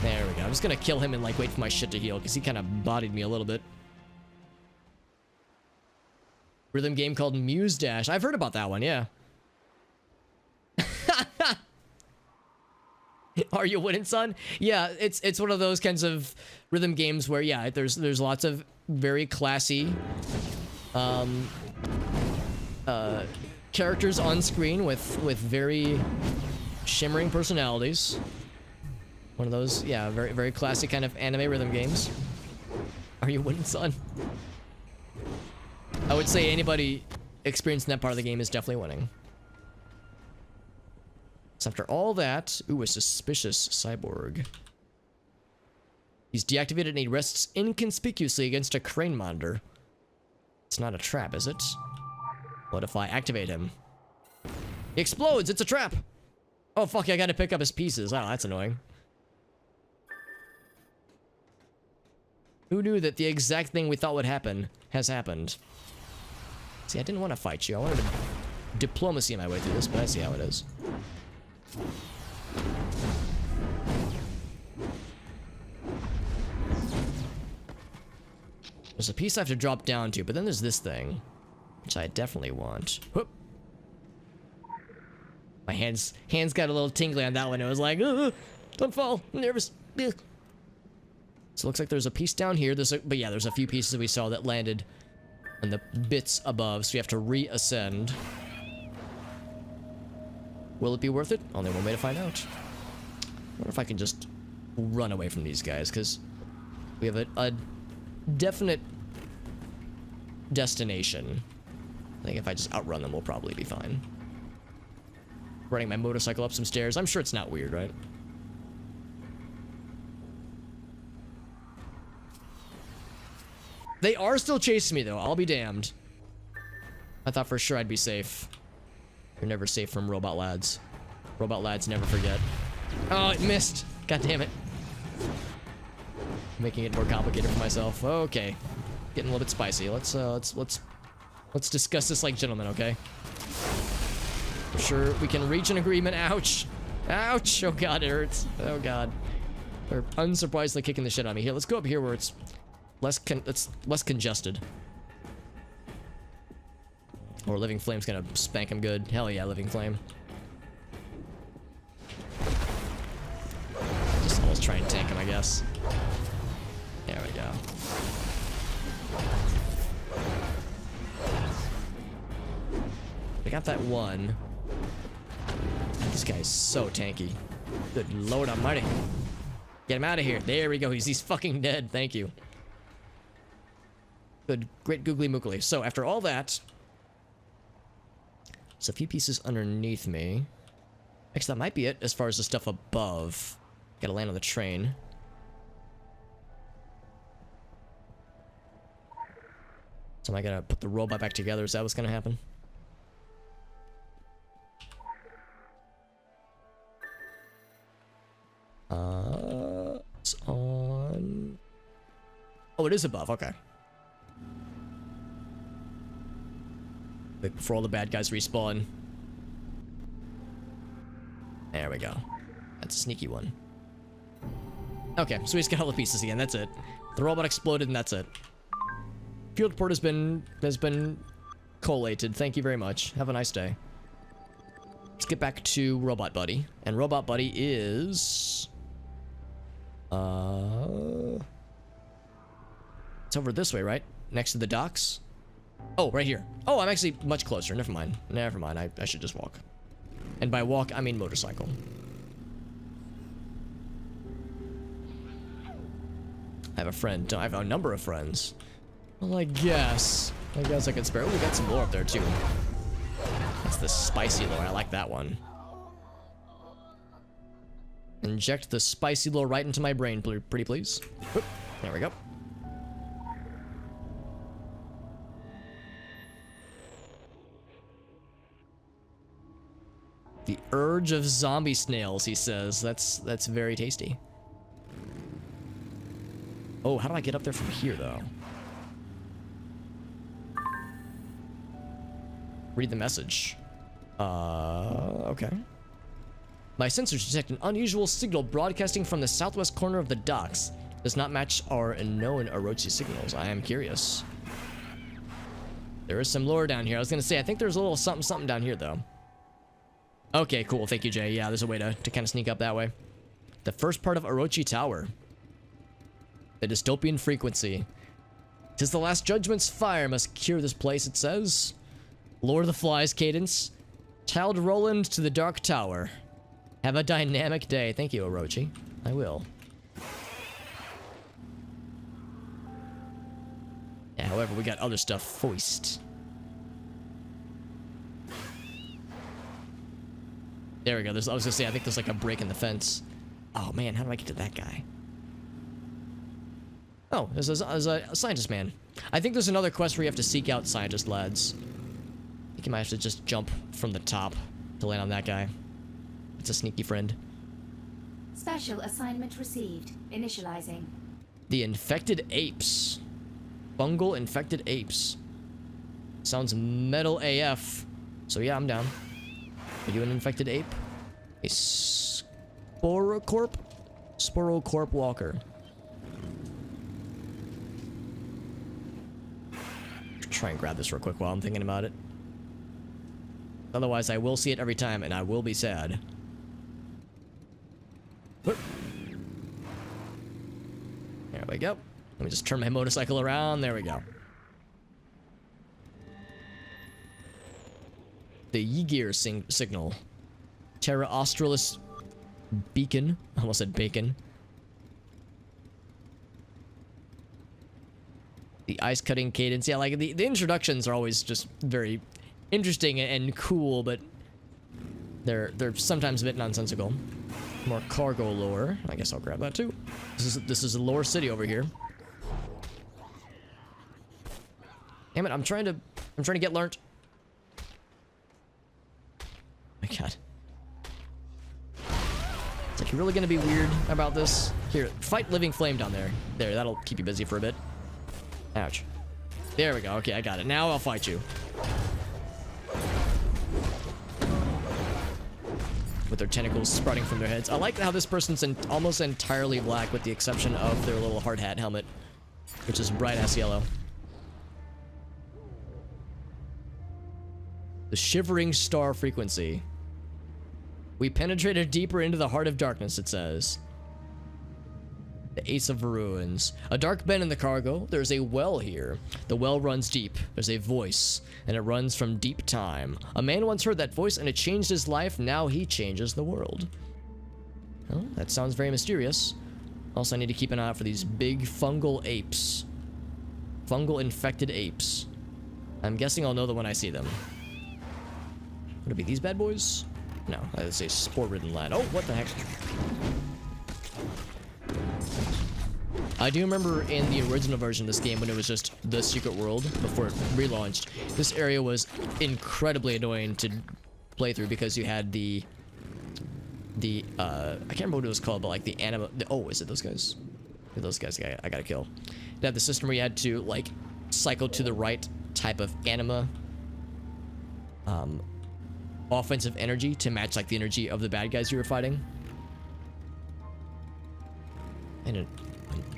There we go. I'm just gonna kill him and, like, wait for my shit to heal, because he kind of bodied me a little bit. Rhythm game called Muse Dash. I've heard about that one, yeah. Are you winning, son? Yeah, it's one of those kinds of rhythm games where, yeah, there's lots of very classy characters on screen with very shimmering personalities. One of those, yeah, very very classic kind of anime rhythm games. Are you winning, son? I would say anybody experiencing that part of the game is definitely winning. So after all that, ooh, a suspicious cyborg. He's deactivated and he rests inconspicuously against a crane monitor. It's not a trap, is it? What if I activate him? He explodes! It's a trap! Oh fuck, I gotta pick up his pieces. Oh, that's annoying. Who knew that the exact thing we thought would happen has happened? See, I didn't want to fight you. I wanted to diplomacy my way through this, but I see how it is. There's a piece I have to drop down to, but then there's this thing, which I definitely want. Whoop. My hands got a little tingly on that one. It was like, don't fall, I'm nervous. Ugh. So it looks like there's a piece down here. But yeah, there's a few pieces we saw that landed on the bits above, so we have to reascend. Will it be worth it? Only one way to find out. I wonder if I can just run away from these guys, because we have a definite destination. I think if I just outrun them, we'll probably be fine. Running my motorcycle up some stairs. I'm sure it's not weird, right? They are still chasing me, though. I'll be damned. I thought for sure I'd be safe. You're never safe from robot lads. Robot lads never forget. Oh, it missed. God damn it. Making it more complicated for myself. Okay. Getting a little bit spicy. Let's discuss this like gentlemen, okay? I'm sure we can reach an agreement. Ouch. Ouch. Oh god, it hurts. Oh god. They're unsurprisingly kicking the shit out of me. Here, let's go up here where it's less congested. Or Living Flame's gonna spank him good. Hell yeah, Living Flame. Just almost try and tank him, I guess. There we go. I got that one. This guy's so tanky. Good Lord Almighty. Get him out of here. There we go. He's fucking dead. Thank you. Good. Great googly moogly. So after all that, there's a few pieces underneath me. Actually, that might be it as far as the stuff above. Gotta land on the train. So am I gonna put the robot back together? Is that what's gonna happen? It's on... Oh, it is above. Okay. Like before all the bad guys respawn. There we go. That's a sneaky one. Okay, so we just got all the pieces again. That's it. The robot exploded, and that's it. Field port has been collated. Thank you very much. Have a nice day. Let's get back to Robot Buddy, and Robot Buddy is It's over this way, right? Next to the docks? Oh, right here. Oh, I'm actually much closer. Never mind. Never mind. I should just walk. And by walk, I mean motorcycle. I have a friend. I have a number of friends. Well, I guess I could spare. Oh, we got some lore up there, too. That's the spicy lore. I like that one. Inject the spicy lore right into my brain, pretty please. Oop, there we go. The urge of zombie snails, he says. That's very tasty. Oh, how do I get up there from here, though? Read the message. Okay. My sensors detect an unusual signal broadcasting from the southwest corner of the docks. Does not match our known Orochi signals. I am curious. There is some lore down here. I was gonna say, I think there's a little something down here, though. Okay, cool. Thank you, Jay. Yeah, there's a way to kind of sneak up that way. The first part of Orochi Tower. The dystopian frequency. 'Tis the last judgment's fire must cure this place, it says. Lord of the Flies cadence. Child Roland to the Dark Tower. Have a dynamic day. Thank you, Orochi. I will. Yeah, however, we got other stuff. Foist. There we go. I was gonna say, I think there's like a break in the fence. Oh man, how do I get to that guy? Oh, there's a scientist man. I think there's another quest where you have to seek out scientist lads. I think you might have to just jump from the top to land on that guy. It's a sneaky friend. Special assignment received. Initializing. The infected apes. Fungal infected apes. Sounds metal AF. So yeah, I'm down. Are you an infected ape? A Sporocorp? Sporocorp walker. Try and grab this real quick while I'm thinking about it. Otherwise, I will see it every time, and I will be sad. Whoop. There we go. Let me just turn my motorcycle around. There we go. The Ygir signal. Terra Australis beacon. I almost said bacon. The ice cutting cadence. Yeah, like the introductions are always just very interesting and cool, but they're sometimes a bit nonsensical. More cargo lore. I guess I'll grab that too. This is a lore city over here. Damn it, I'm trying to get learnt. My god. It's like, you're really gonna be weird about this? Here, fight Living Flame down there. There, that'll keep you busy for a bit. Ouch. There we go. Okay, I got it. Now I'll fight you. With their tentacles sprouting from their heads. I like how this person's almost entirely black with the exception of their little hard hat helmet, which is bright-ass yellow. The Shivering Star Frequency. We penetrated deeper into the heart of darkness, it says. The Ace of Ruins. A dark bend in the cargo. There's a well here. The well runs deep. There's a voice, and it runs from deep time. A man once heard that voice, and it changed his life. Now he changes the world. Well, that sounds very mysterious. Also, I need to keep an eye out for these big fungal apes. Fungal infected apes. I'm guessing I'll know them when I see them. Would it be these bad boys? No, it's a spore-ridden lad. Oh, what the heck? I do remember in the original version of this game when it was just the secret world before it relaunched, this area was incredibly annoying to play through because you had the I can't remember what it was called, but like the anima. Oh, is it those guys? Those guys I gotta kill. They had the system where you had to like cycle to the right type of anima offensive energy to match like the energy of the bad guys you were fighting. And an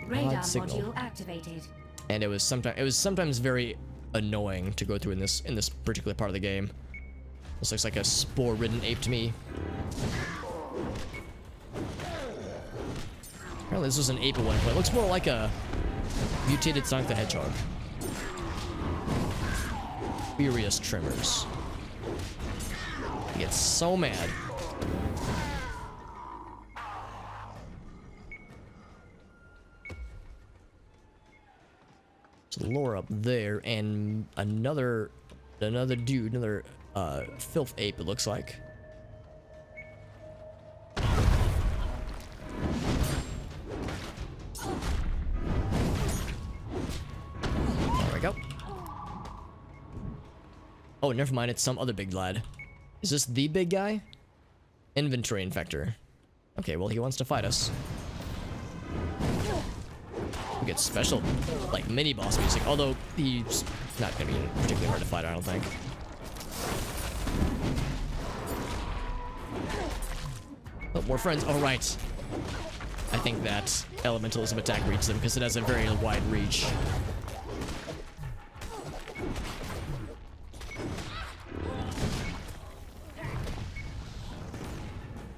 radar signal. module activated. And it was sometimes very annoying to go through in this particular part of the game. This looks like a spore-ridden ape to me. Apparently this was an ape at one point. It looks more like a mutated Sonic the Hedgehog. Furious Tremors. He gets so mad. So lure up there, and another dude, another filth ape, it looks like. There we go. Oh, never mind, it's some other big lad. Is this the big guy? Inventory infector. Okay, well, he wants to fight us. We get special, like, mini-boss music, although he's not gonna be particularly hard to fight, I don't think. Oh, more friends. All right. I think that elementalism attack reaches them because it has a very wide reach.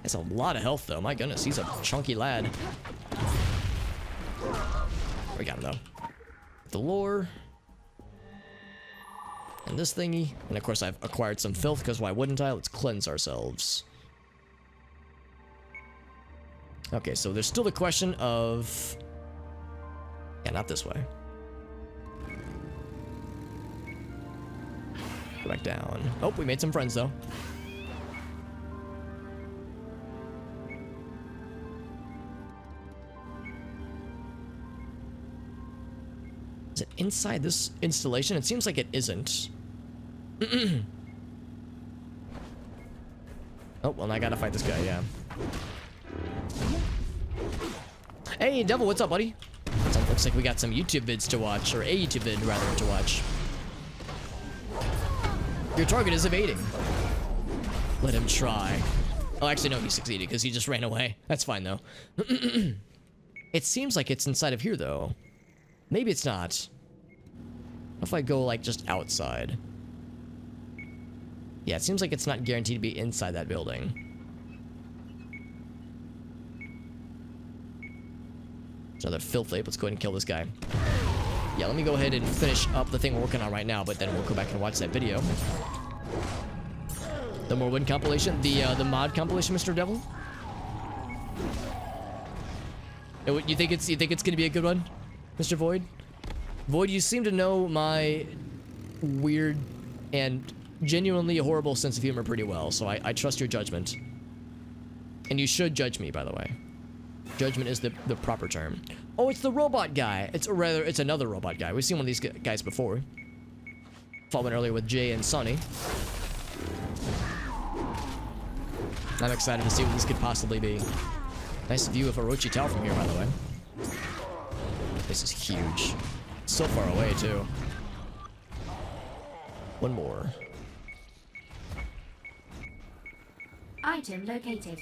That's a lot of health, though. My goodness, he's a chunky lad. We got him, though. The lore. And this thingy. And, of course, I've acquired some filth, because why wouldn't I? Let's cleanse ourselves. Okay, so there's still the question of... Yeah, not this way. Go back down. Oh, we made some friends, though. Is it inside this installation? It seems like it isn't. Oh, well, I gotta fight this guy, yeah. Hey, Devil, what's up, buddy? So it looks like we got some YouTube vids to watch, or a YouTube vid, rather, to watch. Your target is evading. Let him try. Oh, actually, no, he succeeded, because he just ran away. That's fine, though. It seems like it's inside of here, though. Maybe it's not. What if I go, like, just outside? Yeah, it seems like it's not guaranteed to be inside that building. There's another filth ape. Let's go ahead and kill this guy. Yeah, let me go ahead and finish up the thing we're working on right now, but then we'll go back and watch that video. The Morrowind compilation? The mod compilation, Mr. Devil? You think it's gonna be a good one, Mr. Void? Void, you seem to know my weird and genuinely horrible sense of humor pretty well, so I trust your judgment. And you should judge me, by the way. Judgment is the proper term. Oh, it's the robot guy. It's another robot guy. We've seen one of these guys before. Fought one earlier with Jay and Soniee. I'm excited to see what this could possibly be. Nice view of Orochi Tower from here, by the way. This is huge. So far away, too. One more. Item located.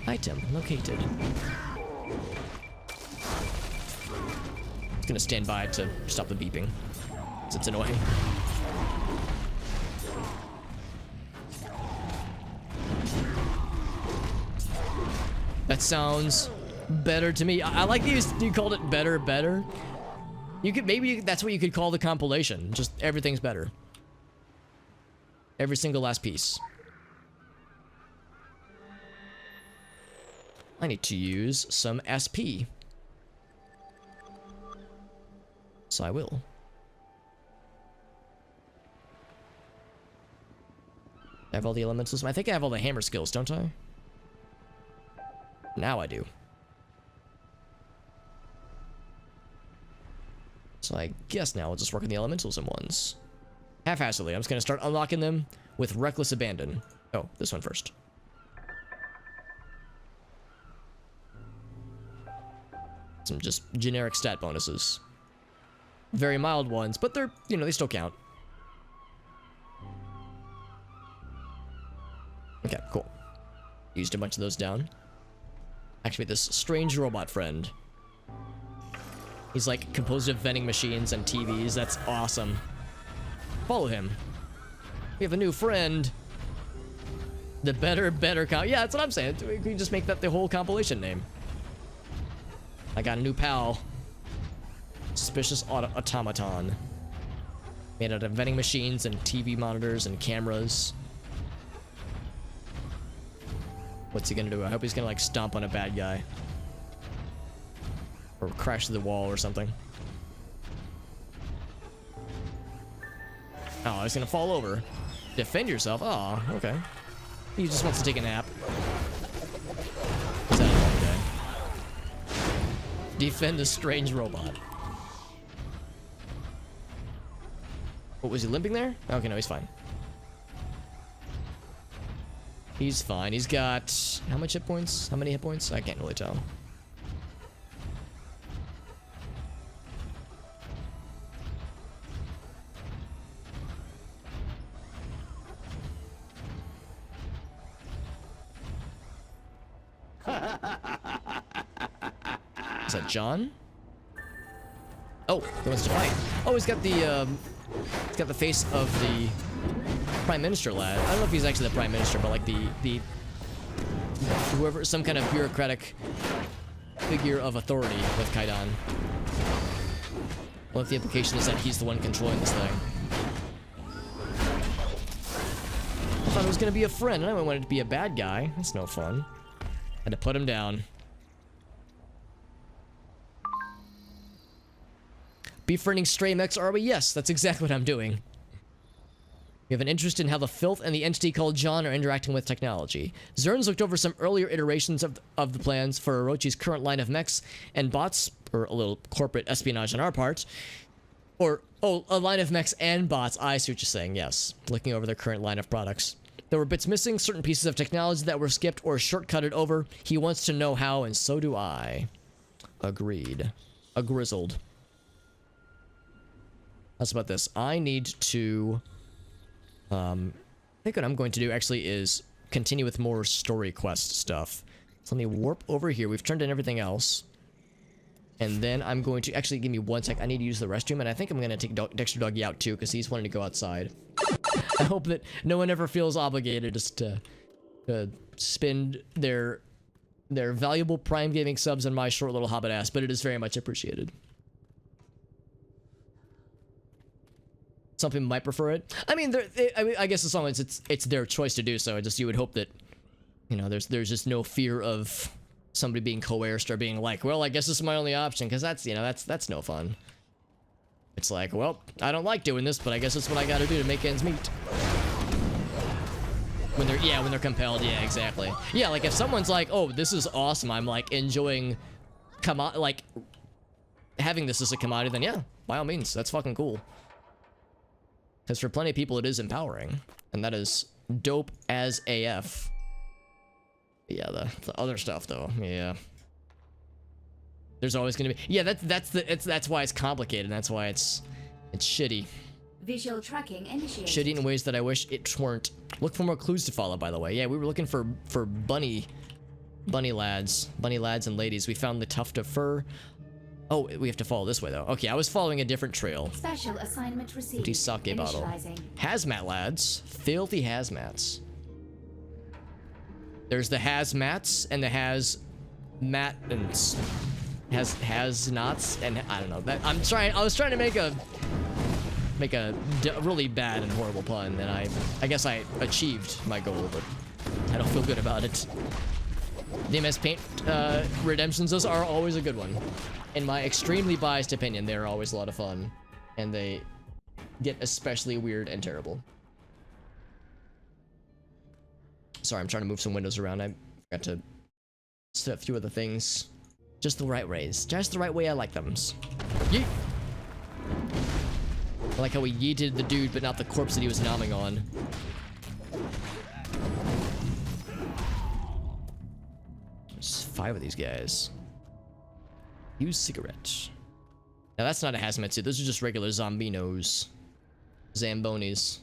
Item located. It's gonna stand by to stop the beeping, because it's annoying. That sounds better to me. I like these. You called it better. You could maybe that's what you could call the compilation. Just everything's better. Every single last piece. I need to use some SP. So I will. I have all the elementals. I think I have all the hammer skills, don't I? Now I do. So I guess now we'll just work on the elementals in ones. Half-assedly, I'm just gonna start unlocking them with reckless abandon. Oh, this one first. Some just generic stat bonuses. Very mild ones, but they're, you know, they still count. Okay, cool. Used a bunch of those down. Actually, this strange robot friend. He's like composed of vending machines and TVs. That's awesome. Follow him. We have a new friend. The better. Yeah, that's what I'm saying. We can just make that the whole compilation name. I got a new pal. Suspicious automaton. Made out of vending machines and TV monitors and cameras. What's he gonna do? I hope he's gonna like stomp on a bad guy. Or crash through the wall or something. Oh, he's gonna fall over. Defend yourself? Oh, okay. He just wants to take a nap. He's had a long day. Defend a strange robot. What, was he limping there? Okay, no, he's fine. He's fine. He's got... how much hit points? How many hit points? I can't really tell. Is that John? Oh, he wants to fight. Oh, he's got the face of the Prime Minister lad. I don't know if he's actually the Prime Minister, but like the whoever, some kind of bureaucratic figure of authority with Kaidan. Well, if the implication is that he's the one controlling this thing. I thought it was gonna be a friend, and I wanted it to be a bad guy. That's no fun. Had to put him down. Befriending stray mechs, are we? Yes, that's exactly what I'm doing. We have an interest in how the filth and the entity called John are interacting with technology. Zern's looked over some earlier iterations of the plans for Orochi's current line of mechs and bots, or a little corporate espionage on our part. Or, oh, a line of mechs and bots. I see what you're saying, yes. Looking over their current line of products. There were bits missing, certain pieces of technology that were skipped or shortcutted over. He wants to know how, and so do I. Agreed. A grizzled. How's about this? I need to... I think what I'm going to do actually is continue with more story quest stuff. So let me warp over here. We've turned in everything else. And then I'm going to... actually, give me one sec. I need to use the restroom, and I think I'm going to take Dexter Doggy out too, because he's wanting to go outside. I hope that no one ever feels obligated just to spend their valuable Prime Gaming subs on my short little hobbit ass, but it is very much appreciated. Some people might prefer it. I mean, I guess as long as it's their choice to do so, just you would hope that, you know, there's just no fear of somebody being coerced or being like, well, I guess this is my only option, because that's, you know, that's no fun. It's like, well, I don't like doing this, but I guess it's what I gotta do to make ends meet. When they're compelled, yeah, exactly. Yeah, like if someone's like, oh, this is awesome, I'm like enjoying, like, having this as a commodity, then yeah, by all means, that's fucking cool. Because for plenty of people, it is empowering. And that is dope as AF. Yeah, the other stuff, though. Yeah. There's always gonna be... yeah, that's why it's complicated. That's why it's shitty. Visual tracking initiated. Shitty in ways that I wish it weren't. Look for more clues to follow, by the way. Yeah, we were looking for bunny lads and ladies. We found the tuft of fur. Oh, we have to follow this way, though. Okay, I was following a different trail. Special assignment received. Empty sake bottle. Hazmat lads. Filthy hazmats. There's the hazmats and the hazmat and has-nots, and I don't know. I was trying to make a really bad and horrible pun, and I guess I achieved my goal, but I don't feel good about it. The MS Paint redemptions, those are always a good one. In my extremely biased opinion, they're always a lot of fun, and they get especially weird and terrible. Sorry, I'm trying to move some windows around. I forgot to set a few other things. Just the right ways. Just the right way I like them. Yeet! I like how he yeeted the dude, but not the corpse that he was nomming on. There's 5 of these guys. Use cigarette. Now that's not a hazmat suit. Those are just regular zombinos. Zambonis.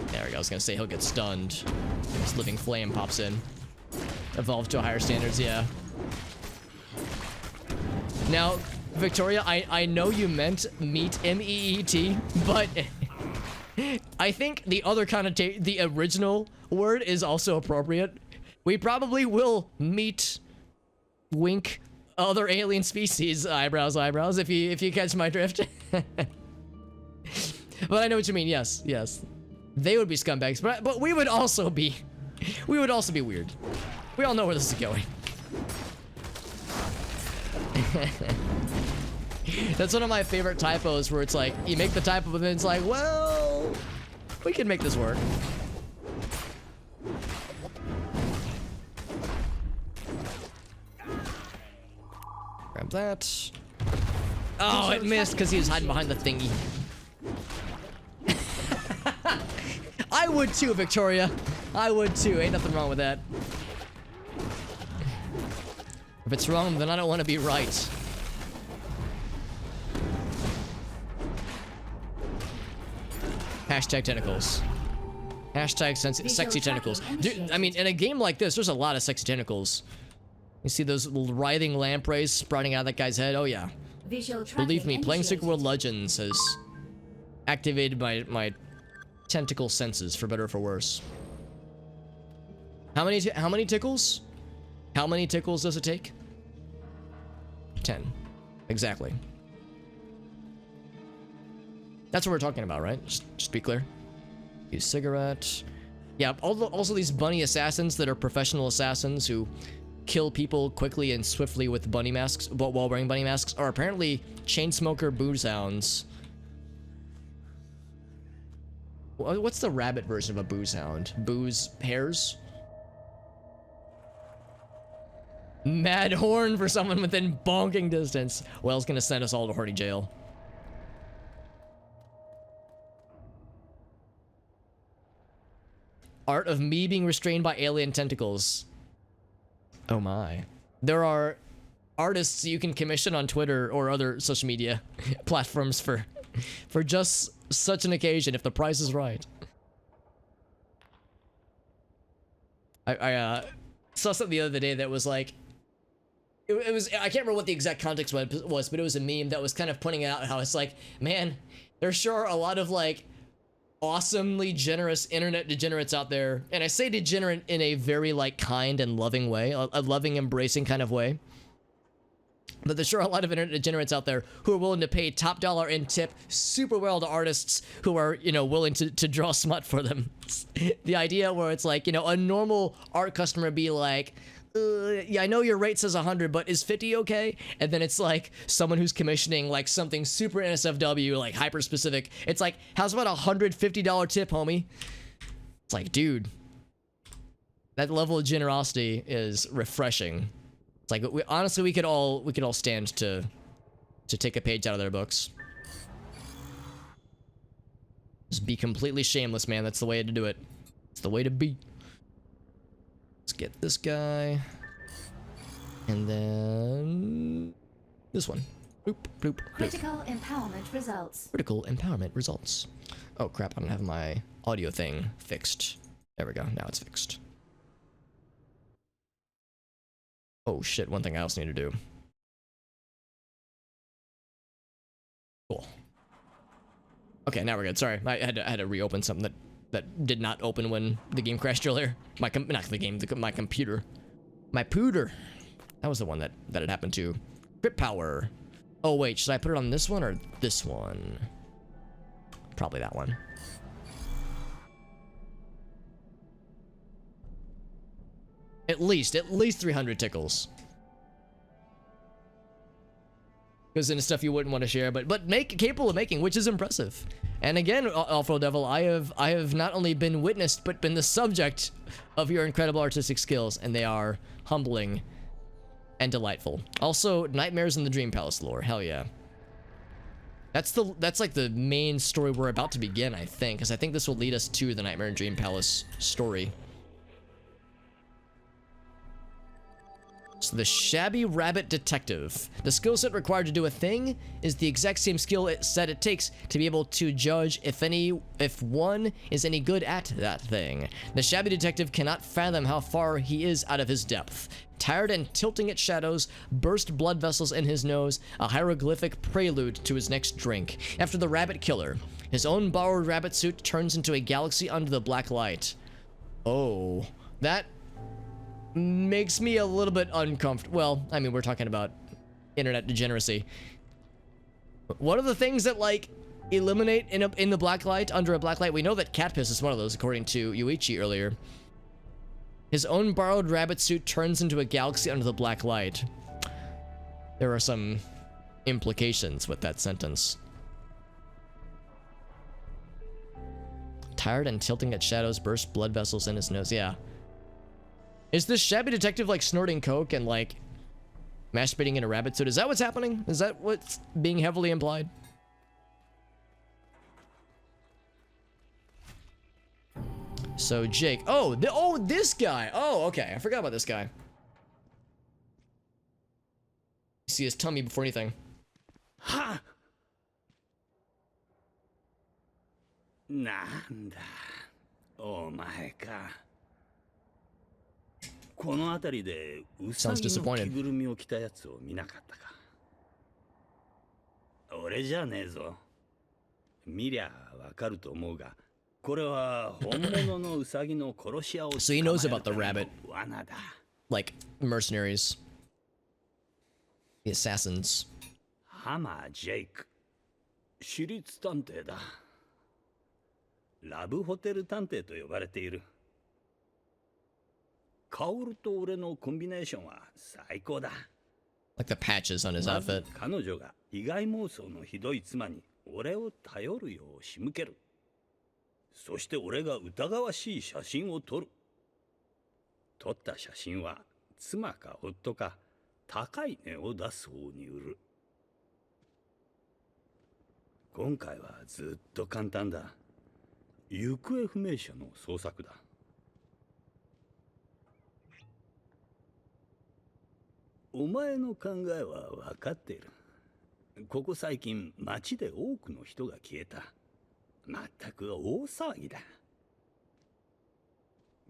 There we go. I was gonna say he'll get stunned. This living flame pops in. Evolve to higher standards, yeah. Now, Victoria, I know you meant meat, M-E-E-T, but I think the other connotation, the original word is also appropriate. We probably will meet, wink, other alien species, eyebrows, if you catch my drift. But I know what you mean. Yes, yes. They would be scumbags, but we would also be weird. We all know where this is going. That's one of my favorite typos, where it's like you make the typo and then it's like, well, we can make this work. Grab that. Oh, it missed because he was hiding behind the thingy. I would too, Victoria. I would too. Ain't nothing wrong with that. If it's wrong, then I don't want to be right. Hashtag tentacles. Hashtag sexy tentacles. Dude, I mean, in a game like this, there's a lot of sexy tentacles. You see those little writhing lampreys sprouting out of that guy's head? Oh yeah. Believe me, playing Secret World Legends has activated my tentacle senses, for better or for worse. How many tickles? How many tickles does it take? 10. Exactly. That's what we're talking about, right? Just be clear. Use cigarette. Yeah, also these bunny assassins that are professional assassins who kill people quickly and swiftly with bunny masks, while wearing bunny masks, are apparently chain smoker booze hounds. What's the rabbit version of a booze hound? Booze hares? Mad horn for someone within bonking distance. Well, it's gonna send us all to horny jail. Art of me being restrained by alien tentacles. Oh my. There are artists you can commission on Twitter or other social media platforms for just such an occasion, if the price is right. I saw something the other day that was like, it was, I can't remember what the exact context was, but it was a meme that was kind of pointing out how it's like, man, there sure are a lot of like awesomely generous internet degenerates out there, and I say degenerate in a very like kind and loving way, a loving, embracing kind of way, but there's sure a lot of internet degenerates out there who are willing to pay top dollar and tip super well to artists who are, you know, willing to draw smut for them. The idea where it's like, you know, a normal art customer would be like, yeah, I know your rate says 100, but is 50 okay? And then it's like someone who's commissioning like something super NSFW, like hyper specific. It's like, how's about $150 tip, homie? It's like, dude, that level of generosity is refreshing. It's like, honestly, we could all stand to take a page out of their books. Just be completely shameless, man. That's the way to do it. It's the way to be. Let's get this guy. And then this one. Boop, boop, boop. Critical empowerment results. Critical empowerment results. Oh crap, I don't have my audio thing fixed. There we go, now it's fixed. Oh shit, one thing I also need to do. Cool. Okay, now we're good. Sorry, I had to reopen something that did not open when the game crashed earlier. My computer. My pooter. That was the one that it happened to. Grip power. Oh wait, should I put it on this one or this one? Probably that one. At least 300 tickles. Goes into stuff you wouldn't want to share, but capable of making, which is impressive. And again, Alpha Devil, I have not only been witnessed, but been the subject of your incredible artistic skills, and they are humbling and delightful. Also, Nightmares in the Dream Palace lore, hell yeah. That's like the main story we're about to begin, I think, because I think this will lead us to the Nightmare in Dream Palace story. So the Shabby Rabbit Detective. The skill set required to do a thing is the exact same skill set it takes to be able to judge if one is any good at that thing. The Shabby Detective cannot fathom how far he is out of his depth. Tired and tilting at shadows, burst blood vessels in his nose, a hieroglyphic prelude to his next drink. After the rabbit killer, His own borrowed rabbit suit turns into a galaxy under the black light. Oh, that makes me a little bit uncomfortable. Well, I mean, we're talking about internet degeneracy. What are the things that, like, illuminate in the black light, under a black light? We know that cat piss is one of those, according to Yuichi earlier. His own borrowed rabbit suit turns into a galaxy under the black light. There are some implications with that sentence. Tired and tilting at shadows, burst blood vessels in his nose. Yeah. Is this shabby detective like snorting coke and like masturbating in a rabbit suit? Is that what's happening? Is that what's being heavily implied? So Jake, oh, this guy. Oh, okay, I forgot about this guy. See his tummy before anything. Ha! なんだ、お前か。この辺りでウサギの着ぐるみを着たやつを見なかったか。俺じゃねえぞ。見りゃわかると思うが、これは本物のウサギの殺し屋を捕まえるための罠だ。Like mercenaries. The assassins. ハマー・ジェイク。私立探偵だ。ラブホテル探偵と呼ばれている。カオルと俺のコンビネーションは最高だ。Like the patches on his outfit. 彼女が意外妄想のひどい妻に俺を頼るよう仕向ける。そして俺が疑わしい写真を撮る。撮った写真は妻か夫か高い値を出す方に売る。今回はずっと簡単だ。行方不明者の捜索だ。お前の考えは分かっている。ここ最近街で多くの人が消えた。まったく大騒ぎだ。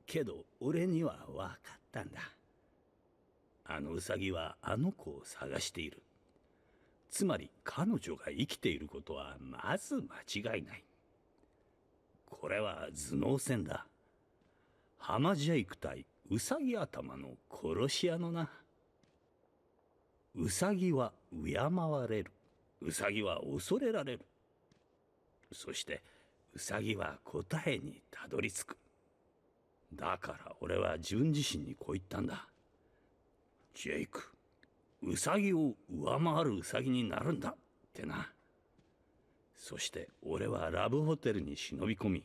けど俺には分かったんだ。あのウサギはあの子を探している。つまり彼女が生きていることはまず間違いない。これは頭脳戦だ。ハマジェイク対ウサギ頭の殺し屋のな。ウサギは敬われる。ウサギは恐れられる。そしてウサギは答えにたどり着く。だから俺は自分自身にこう言ったんだ。ジェイク、ウサギを上回るウサギになるんだってな。そして俺はラブホテルに忍び込み、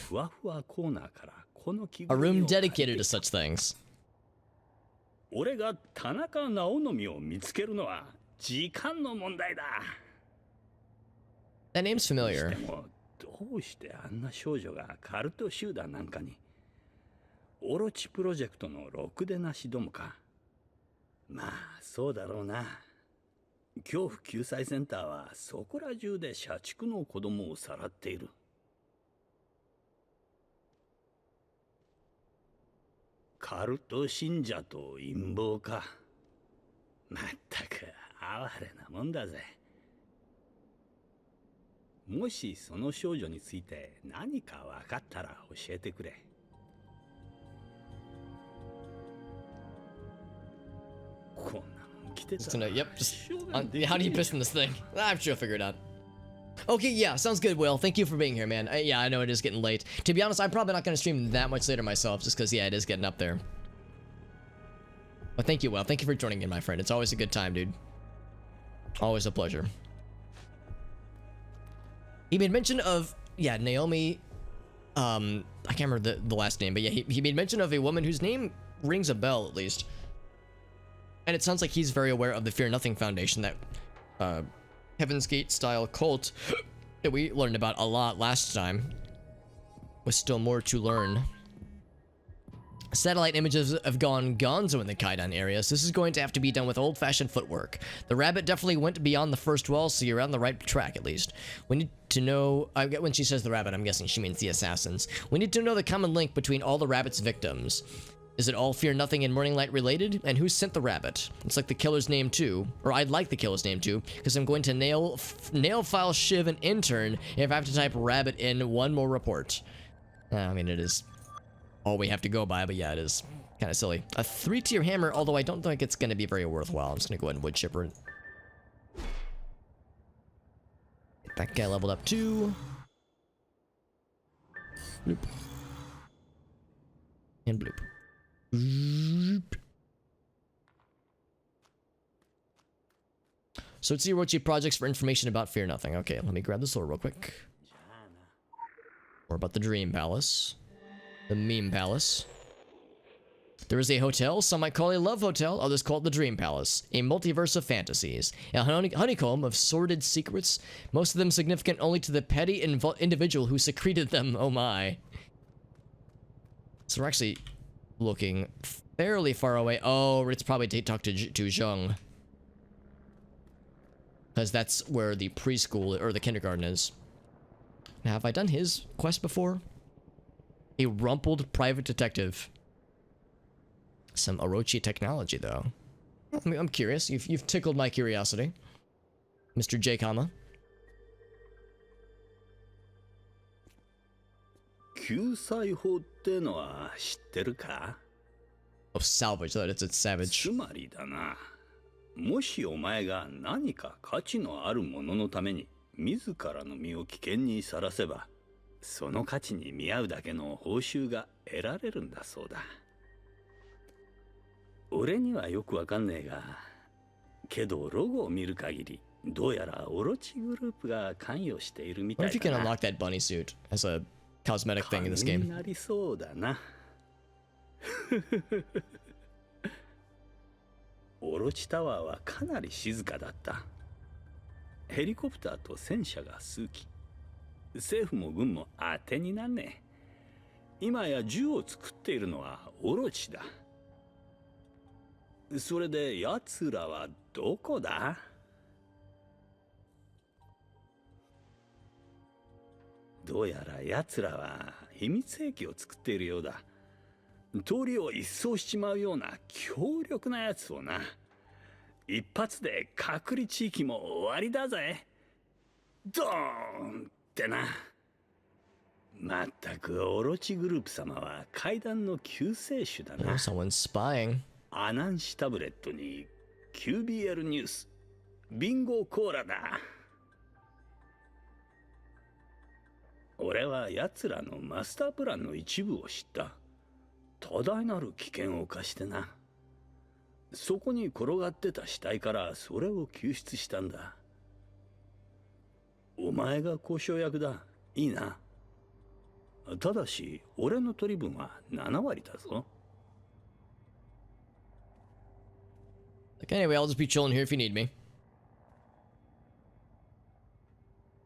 ふわふわコーナーからこの着ぐるみを借りてきた。 A room dedicated to such things. 俺が田中直臣を見つけるのは時間の問題だ。That name's familiar. でもどうしてあんな少女がカルト集団なんかに。オロチプロジェクトのろくでなしどもか。まあそうだろうな。恐怖救済センターはそこら中で社畜の子供をさらっている。カルト信者と陰謀か。まったく哀れなもんだぜ。もしその少女について何か分かったら教えてくれ。こんなの着てたら。Yep, how do you piss in this thing? I'm sure I'll figure it out. Okay, yeah, sounds good, Will. Thank you for being here, man. Yeah, I know it is getting late. To be honest, I'm probably not going to stream that much later myself, just because, yeah, it is getting up there. But thank you, Will. Thank you for joining in, my friend. It's always a good time, dude. Always a pleasure. He made mention of, yeah, Naomi. I can't remember the last name, but yeah, he made mention of a woman whose name rings a bell, at least. And it sounds like he's very aware of the Fear Nothing Foundation, that Heaven's Gate style cult that we learned about a lot last time, with still more to learn. Satellite images have gone gonzo in the Kaidan area, so this is going to have to be done with old-fashioned footwork. The rabbit definitely went beyond the first wall, so you're on the right track at least. We need to know, when she says the rabbit, I'm guessing she means the assassins. We need to know the common link between all the rabbit's victims. Is it all Fear Nothing and Morning Light related? And who sent the rabbit? It's like the killer's name too. Or I'd like the killer's name too, because I'm going to nail file Shiv an intern if I have to type rabbit in one more report. I mean, it is all we have to go by, but yeah, it is kind of silly. A 3-tier hammer, although I don't think it's going to be very worthwhile. I'm just going to go ahead and wood chipper it. That guy leveled up too. Bloop. And bloop. So it's the Orochi projects for information about Fear Nothing. Okay, let me grab the sword real quick. More about the Dream Palace. The Meme Palace. There is a hotel, some might call a love hotel, others call it the Dream Palace. A multiverse of fantasies. A honeycomb of sordid secrets, most of them significant only to the petty individual who secreted them, oh my. So we're actually looking fairly far away. Oh, it's probably to talk to Jung. Because that's where the preschool, or the kindergarten is. Now, have I done his quest before? A rumpled private detective. Some Orochi technology, though. I mean, I'm curious. You've tickled my curiosity, Mr. Jake Hama. 救済法ってのは知ってるか? Oh, salvage. That it's savage. つまりだな。もしお前が何か価値のあるもののために自らの身を危険にさらせば、その価値に見合うだけの報酬が得られるんだそうだ。俺にはよくわかんねえが、けどロゴを見る限り、どうやらオロチグループが関与しているみたいだな。What if you can unlock that bunny suit as a cosmetic thing in this game? なりそうだな。オロチタワーはかなり静かだった。ヘリコプターと戦車が数機。政府も軍も当てになんねえ。今や銃を作っているのはオロチだ。それで奴らはどこだ？どうやら奴らは秘密兵器を作っているようだ。通りを一掃しちまうような強力なやつをな。一発で隔離地域も終わりだぜ。ドーンってな。まったくオロチグループ様は階段の救世主だな。Someone's spying. アナンシタブレットに QBL ニュース、ビンゴコーラだ。俺は奴らのマスタープランの一部を知った。多大なる危険を冒してな。そこに転がってた死体からそれを救出したんだ。お前が交渉役だ。いいな。ただし、俺の取り分は7割だぞ。Like, anyway, I'll just be chilling here if you need me.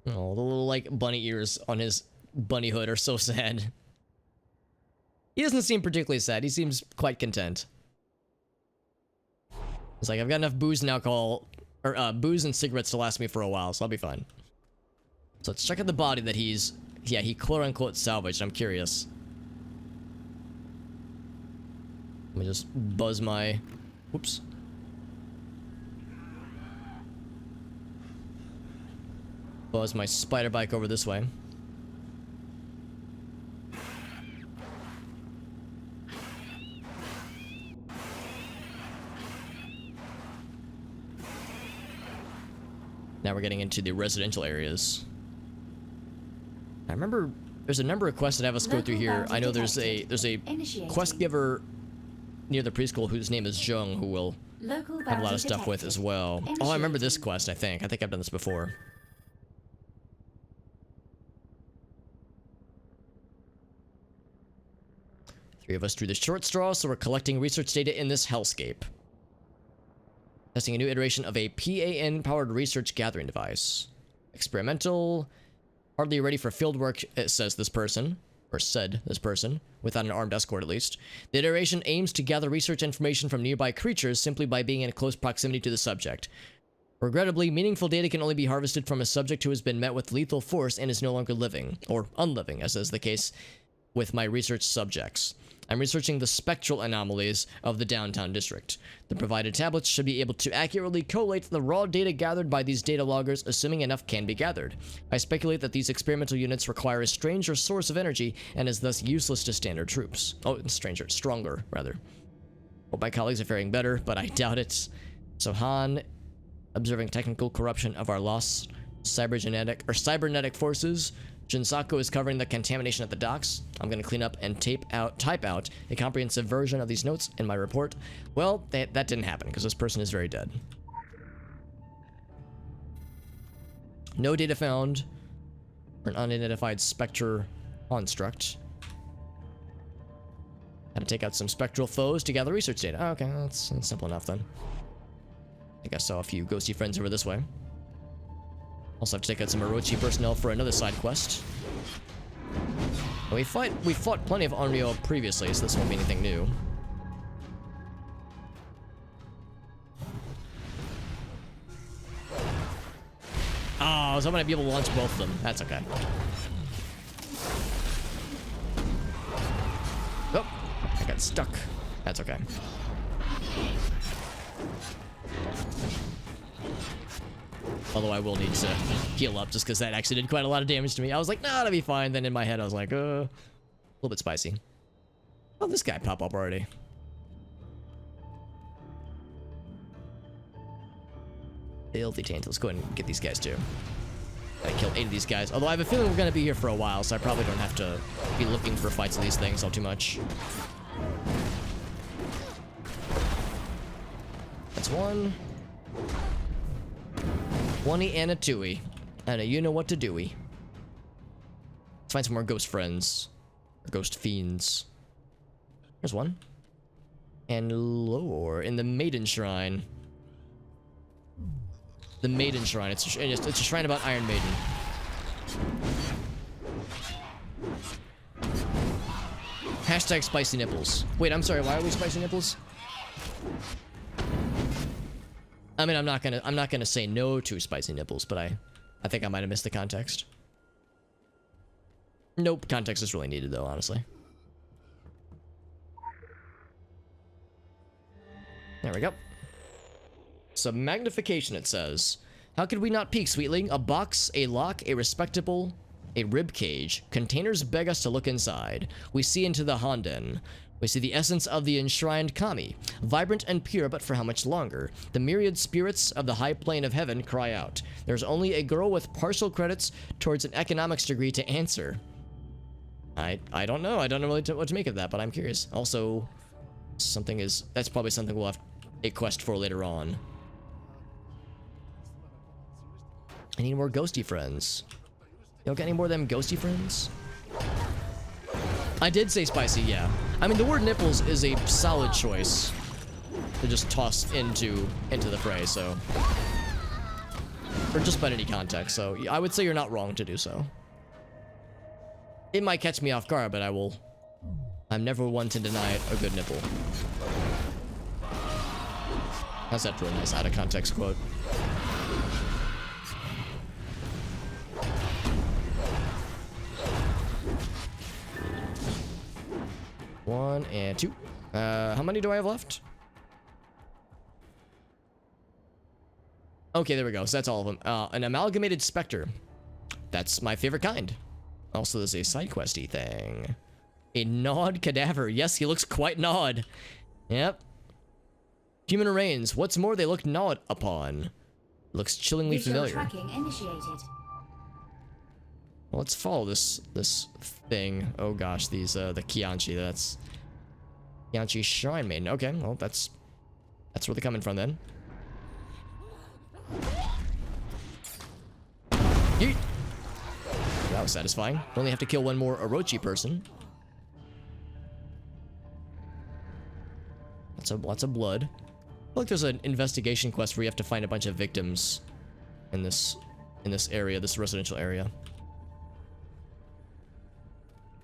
Oh, the little, like, bunny ears on his bunny hood are so sad. He doesn't seem particularly sad. He seems quite content. It's like, I've got enough booze and alcohol, or booze and cigarettes to last me for a while, so I'll be fine. So let's check out the body that he's, yeah, he quote-unquote salvaged. I'm curious. Let me just buzz my, whoops. Buzz my spider bike over this way. Now we're getting into the residential areas. I remember there's a number of quests that have us go through here. I know there's a quest giver near the preschool whose name is Jung, who will have a lot of stuff with as well. Oh, I remember this quest, I think. I've done this before. Three of us drew the short straw, so we're collecting research data in this hellscape. Testing a new iteration of a PAN-powered research gathering device. Experimental, hardly ready for field work, it says this person, or said this person, without an armed escort at least. The iteration aims to gather research information from nearby creatures simply by being in close proximity to the subject. Regrettably, meaningful data can only be harvested from a subject who has been met with lethal force and is no longer living, or unliving, as is the case with my research subjects. I'm researching the spectral anomalies of the downtown district. The provided tablets should be able to accurately collate the raw data gathered by these data loggers, assuming enough can be gathered. I speculate that these experimental units require a stranger source of energy and is thus useless to standard troops. Oh, stronger, rather. Hope my colleagues are faring better, but I doubt it. So Han, observing technical corruption of our lost cybernetic forces. Jinsaku is covering the contamination at the docks. I'm going to clean up and type out a comprehensive version of these notes in my report. Well, that didn't happen because this person is very dead. No data found for an unidentified spectre construct. Had to take out some spectral foes to gather research data. Oh, okay, that's simple enough then. I think I saw a few ghosty friends over this way. Also have to take out some Orochi personnel for another side quest. We fought plenty of Onryo previously, so this won't be anything new. Oh, I was hoping I'd be able to launch both of them. That's okay. Oh, I got stuck. That's okay. Although I will need to heal up just because that actually did quite a lot of damage to me. I was like, nah, that'll be fine. Then in my head, I was like, a little bit spicy. Oh, this guy pop up already. Filthy taint. Let's go ahead and get these guys too. I killed 8 of these guys. Although I have a feeling we're going to be here for a while, so I probably don't have to be looking for fights of these things all too much. That's one. 1-y and a 2-y. And a you know what to do-y. Let's find some more ghost friends. Or ghost fiends. There's one. And lore in the Maiden Shrine. The Maiden Shrine. It's a shrine about Iron Maiden. Hashtag spicy nipples. Wait, I'm sorry, why are we spicy nipples? I mean, I'm not gonna say no to spicy nipples, but I think I might have missed the context. Nope, context is really needed though, honestly. There we go. Some magnification, it says. How could we not peek, sweetling? A box, a lock, a respectable, a rib cage. Containers beg us to look inside. We see into the Honden. We see the essence of the enshrined kami, vibrant and pure, but for how much longer? The myriad spirits of the high plane of heaven cry out. There's only a girl with partial credits towards an economics degree to answer. I don't know. I don't know really what to make of that, but I'm curious. Also, that's probably something we'll have a quest for later on. I need more ghosty friends. You don't got any more of them ghosty friends? I did say spicy, yeah. I mean, the word nipples is a solid choice to just toss into the fray, so. For just about any context, so I would say you're not wrong to do so. It might catch me off guard, but I'm never one to deny a good nipple. That's that really nice out of context quote. One and two. How many do I have left? Okay, there we go. So that's all of them. An amalgamated specter. That's my favorite kind. Also, there's a side questy thing. A gnawed cadaver. Yes, he looks quite gnawed. Yep. Human remains. What's more, they look gnawed upon. Looks chillingly familiar. Tracking initiated. Well, let's follow this thing. Oh gosh, these the Kianchi. That's Kianchi Shrine Maiden. Okay, well that's where they're coming from then. Yeet. That was satisfying. We only have to kill one more Orochi person. Lots of blood. Look, there's an investigation quest where you have to find a bunch of victims in this area, this residential area.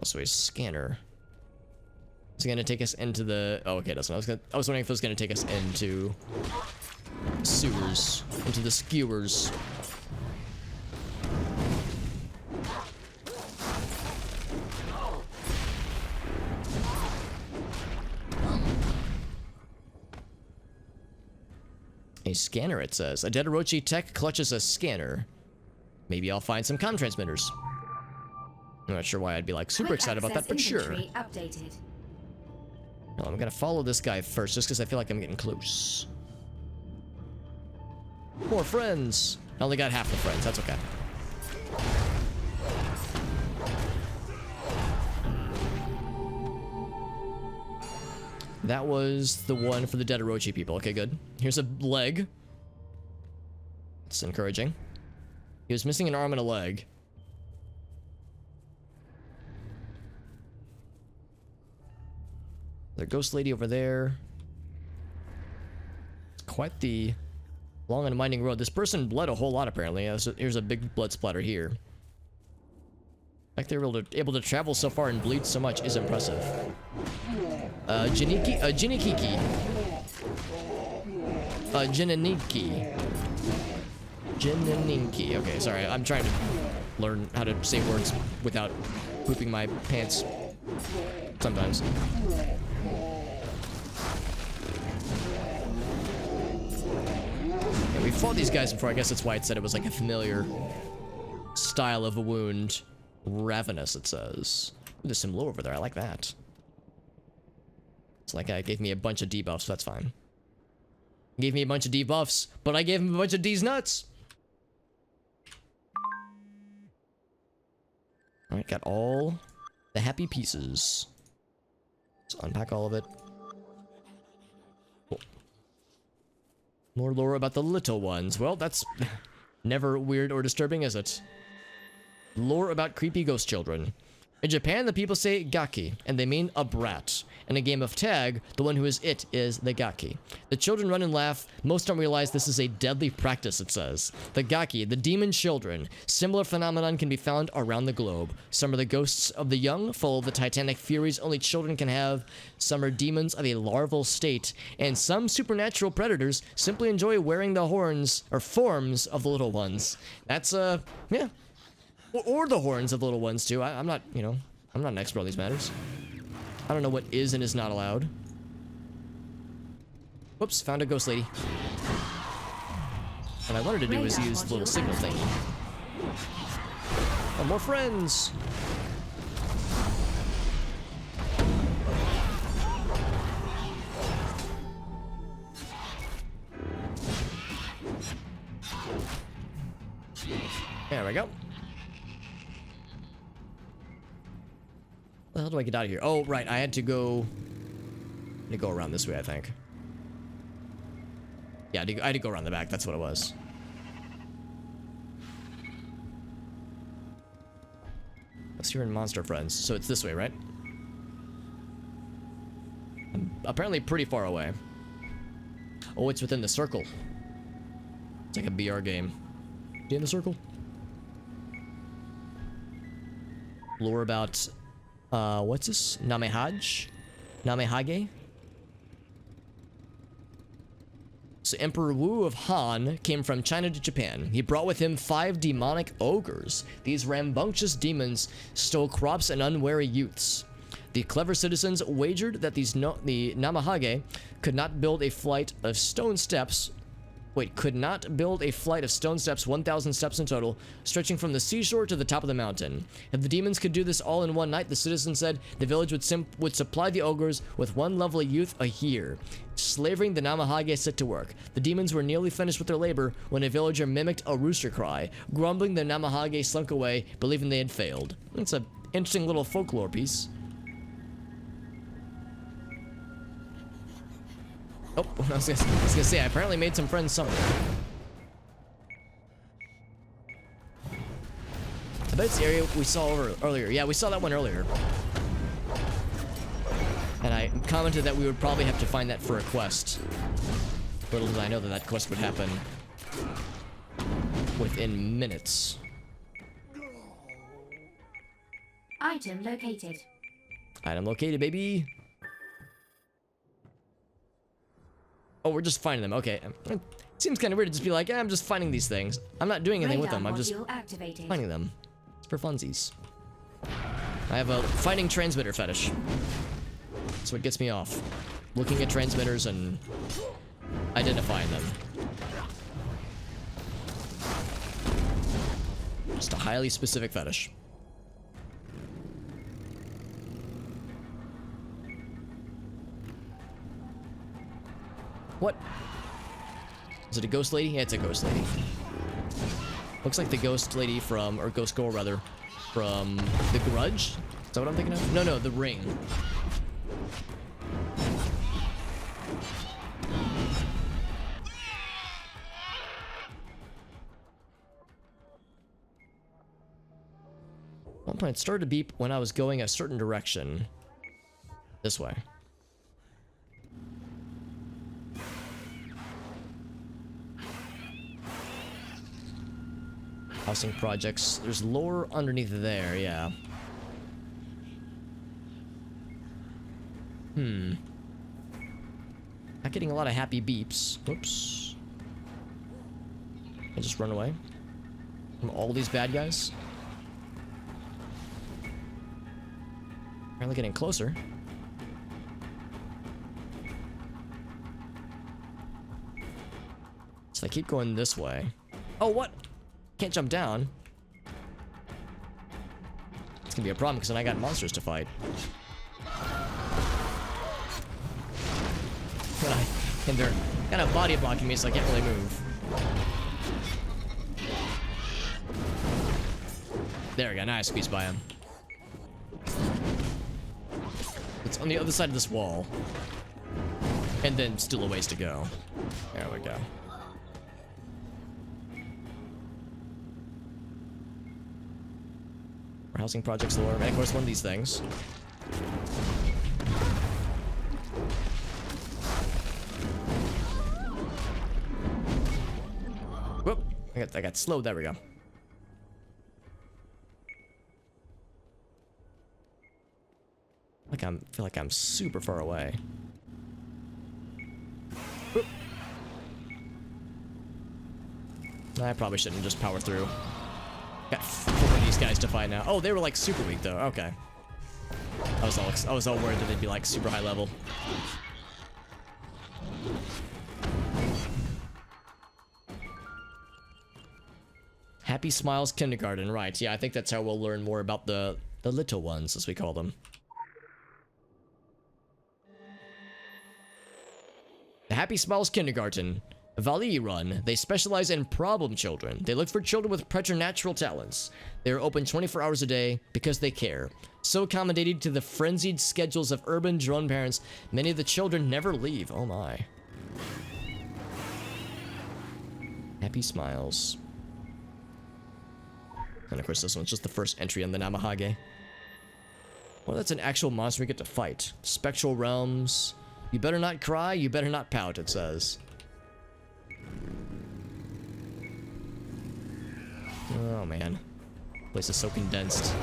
Also a scanner. Is it gonna take us into the? Oh, okay, it doesn't. I was wondering if it was gonna take us into sewers, into the skewers. A scanner, it says. A Dedorochi tech clutches a scanner. Maybe I'll find some comm transmitters. I'm not sure why I'd be like super excited about that, but sure. Updated. No, I'm gonna follow this guy first, just because I feel like I'm getting close. More friends. I only got half the friends. That's okay. That was the one for the Dedorochi people. Okay, good. Here's a leg. It's encouraging. He was missing an arm and a leg. The ghost lady over there. It's quite the long and winding road. This person bled a whole lot, apparently. Here's a big blood splatter here. Like they were able to travel so far and bleed so much is impressive. Jinikiki. Jininki. Okay, sorry. I'm trying to learn how to say words without pooping my pants sometimes. Yeah, we fought these guys before. I guess that's why it said it was like a familiar style of a wound. Ravenous, it says. Ooh, there's some lore over there. I like that. It's like it gave me a bunch of debuffs. So that's fine. It gave me a bunch of debuffs, but I gave him a bunch of D's nuts. Alright, got all the happy pieces. Let's unpack all of it. Cool. More lore about the little ones. Well, that's never weird or disturbing, is it? Lore about creepy ghost children. In Japan, the people say gaki, and they mean a brat. In a game of tag, the one who is it is the gaki. The children run and laugh. Most don't realize this is a deadly practice, it says. The gaki, the demon children. Similar phenomenon can be found around the globe. Some are the ghosts of the young, full of the titanic furies only children can have. Some are demons of a larval state. And some supernatural predators simply enjoy wearing the horns, or forms, of the little ones. That's, yeah. Or the horns of the little ones, too. I'm not, you know, I'm not an expert on these matters. I don't know what is and is not allowed. Whoops, found a ghost lady. What I wanted to do was use the little signal thing. Oh, more friends! There we go. How do I get out of here? Oh, right. I had to go around this way, I think. Yeah, I had to go around the back. That's what it was. Let's hear in Monster Friends. So it's this way, right? I'm apparently pretty far away. Oh, it's within the circle. It's like a BR game. Be in the circle? Lore about... what's this? Namehage? So Emperor Wu of Han came from China to Japan. He brought with him 5 demonic ogres. These rambunctious demons stole crops and unwary youths. The clever citizens wagered that the Namehage could not build a flight of stone steps 1,000 steps in total, stretching from the seashore to the top of the mountain. If the demons could do this all in one night, the citizens said, the village would supply the ogres with 1 lovely youth a year. Slavering the Namehage set to work. The demons were nearly finished with their labor when a villager mimicked a rooster cry. Grumbling, the Namehage slunk away, believing they had failed. It's an interesting little folklore piece. Oh, I was gonna say, I apparently made some friends somewhere. I bet it's the area we saw earlier. Yeah, we saw that one earlier. And I commented that we would probably have to find that for a quest. Little did I know that quest would happen within minutes. Item located. Item located, baby. Oh, we're just finding them. Okay. It seems kind of weird to just be like, I'm just finding these things. I'm not doing anything with them. I'm just finding them. It's for funsies. I have a fighting transmitter fetish. That's what gets me off. Looking at transmitters and identifying them. Just a highly specific fetish. What? Is it a ghost lady? Yeah, it's a ghost lady. Looks like the ghost lady from, or ghost girl rather, from The Grudge? Is that what I'm thinking of? No, no, The Ring. At one point it started to beep when I was going a certain direction. This way. Housing projects. There's lore underneath there, yeah. Not getting a lot of happy beeps. Whoops. I just run away from all these bad guys. Apparently getting closer. So I keep going this way. Oh, what? Can't jump down. It's gonna be a problem because then I got monsters to fight. And they're kind of body blocking me, so I can't really move. There we go. Now I squeeze by him. It's on the other side of this wall. And then still a ways to go. There we go. Housing projects lore, and of course one of these things. Whoop! I got slowed. There we go. Feel like I'm super far away. Whoop. I probably shouldn't just power through. Got 4 of these guys to fight now. Oh, they were like super weak though. Okay. I was all worried that they'd be like super high level. Happy Smiles Kindergarten, right? Yeah, I think that's how we'll learn more about the little ones, as we call them. The Happy Smiles Kindergarten. Valley Run. They specialize in problem children. They look for children with preternatural talents. They are open 24 hours a day because they care. So accommodating to the frenzied schedules of urban drone parents, many of the children never leave. Oh my. Happy Smiles. And of course this one's just the first entry in the Namahage. Well, that's an actual monster we get to fight. Spectral realms. You better not cry, you better not pout, it says. Oh man, place is so condensed.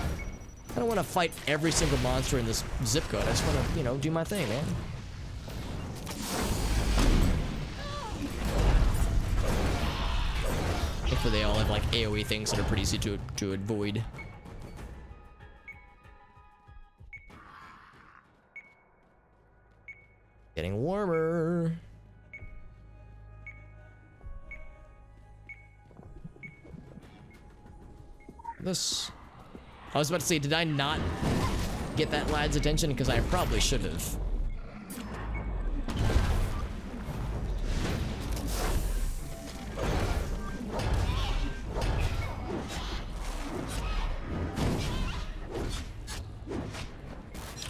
I don't want to fight every single monster in this zip code. I just want to, you know, do my thing, man. Hopefully they all have like AoE things that are pretty easy to avoid. Getting warmer. This. I was about to say, did I not get that lad's attention? Because I probably should have.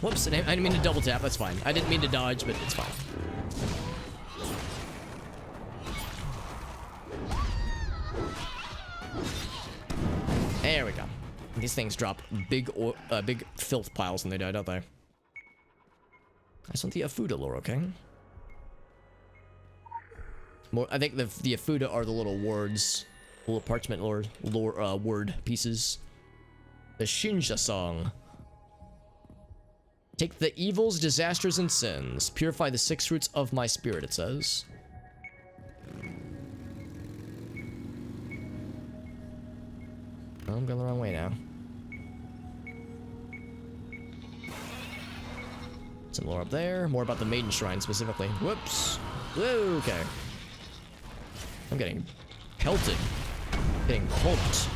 Whoops, I didn't mean to double tap, that's fine. I didn't mean to dodge, but it's fine. There we go. These things drop big filth piles when they die, don't they? I just want the Afuda lore, okay? More, I think the Afuda are the little words, little parchment word pieces. The Shinja song. Take the evils, disasters, and sins. Purify the 6 roots of my spirit, it says. Oh, I'm going the wrong way now. Some lore up there. More about the Maiden Shrine specifically. Whoops. Whoa, okay. I'm getting pelted. Getting pulped.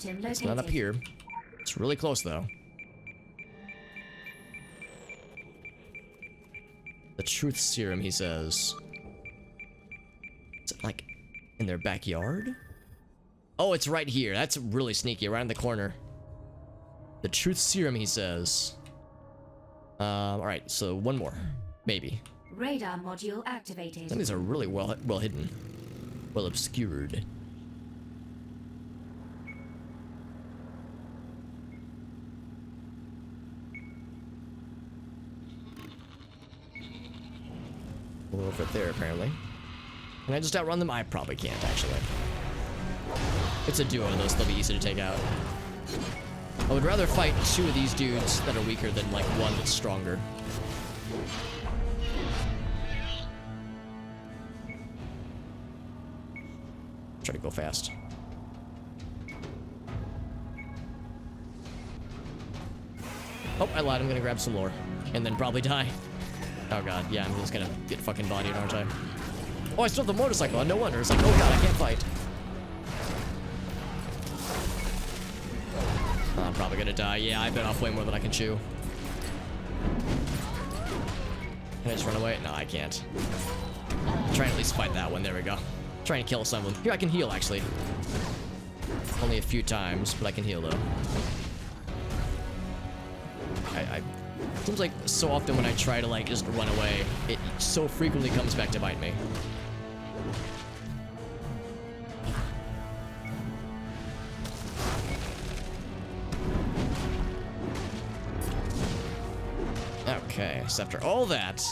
Item It's not up located. here. It's really close, though. The truth serum, he says. Is it, like, in their backyard? Oh, it's right here. That's really sneaky, right in the corner. The truth serum, he says. Alright, so one more. Maybe. Radar module activated. Some of these are really well hidden. Well obscured. Over there, apparently. Can I just outrun them? I probably can't, actually. It's a duo, though, so they'll be easy to take out. I would rather fight two of these dudes that are weaker than, like, one that's stronger. Try to go fast. Oh, I lied. I'm gonna grab some lore. And then probably die. Oh god, yeah, I'm just gonna get fucking bodied, aren't I? Oh, I still have the motorcycle. No wonder. It's like, oh god, I can't fight. Oh, I'm probably gonna die. Yeah, I bit off way more than I can chew. Can I just run away? No, I can't. Try and at least fight that one. There we go. Trying to kill some of them. Here, I can heal, actually. Only a few times, but I can heal, though. Seems like so often when I try to, like, just run away, it so frequently comes back to bite me. Okay, so after all that...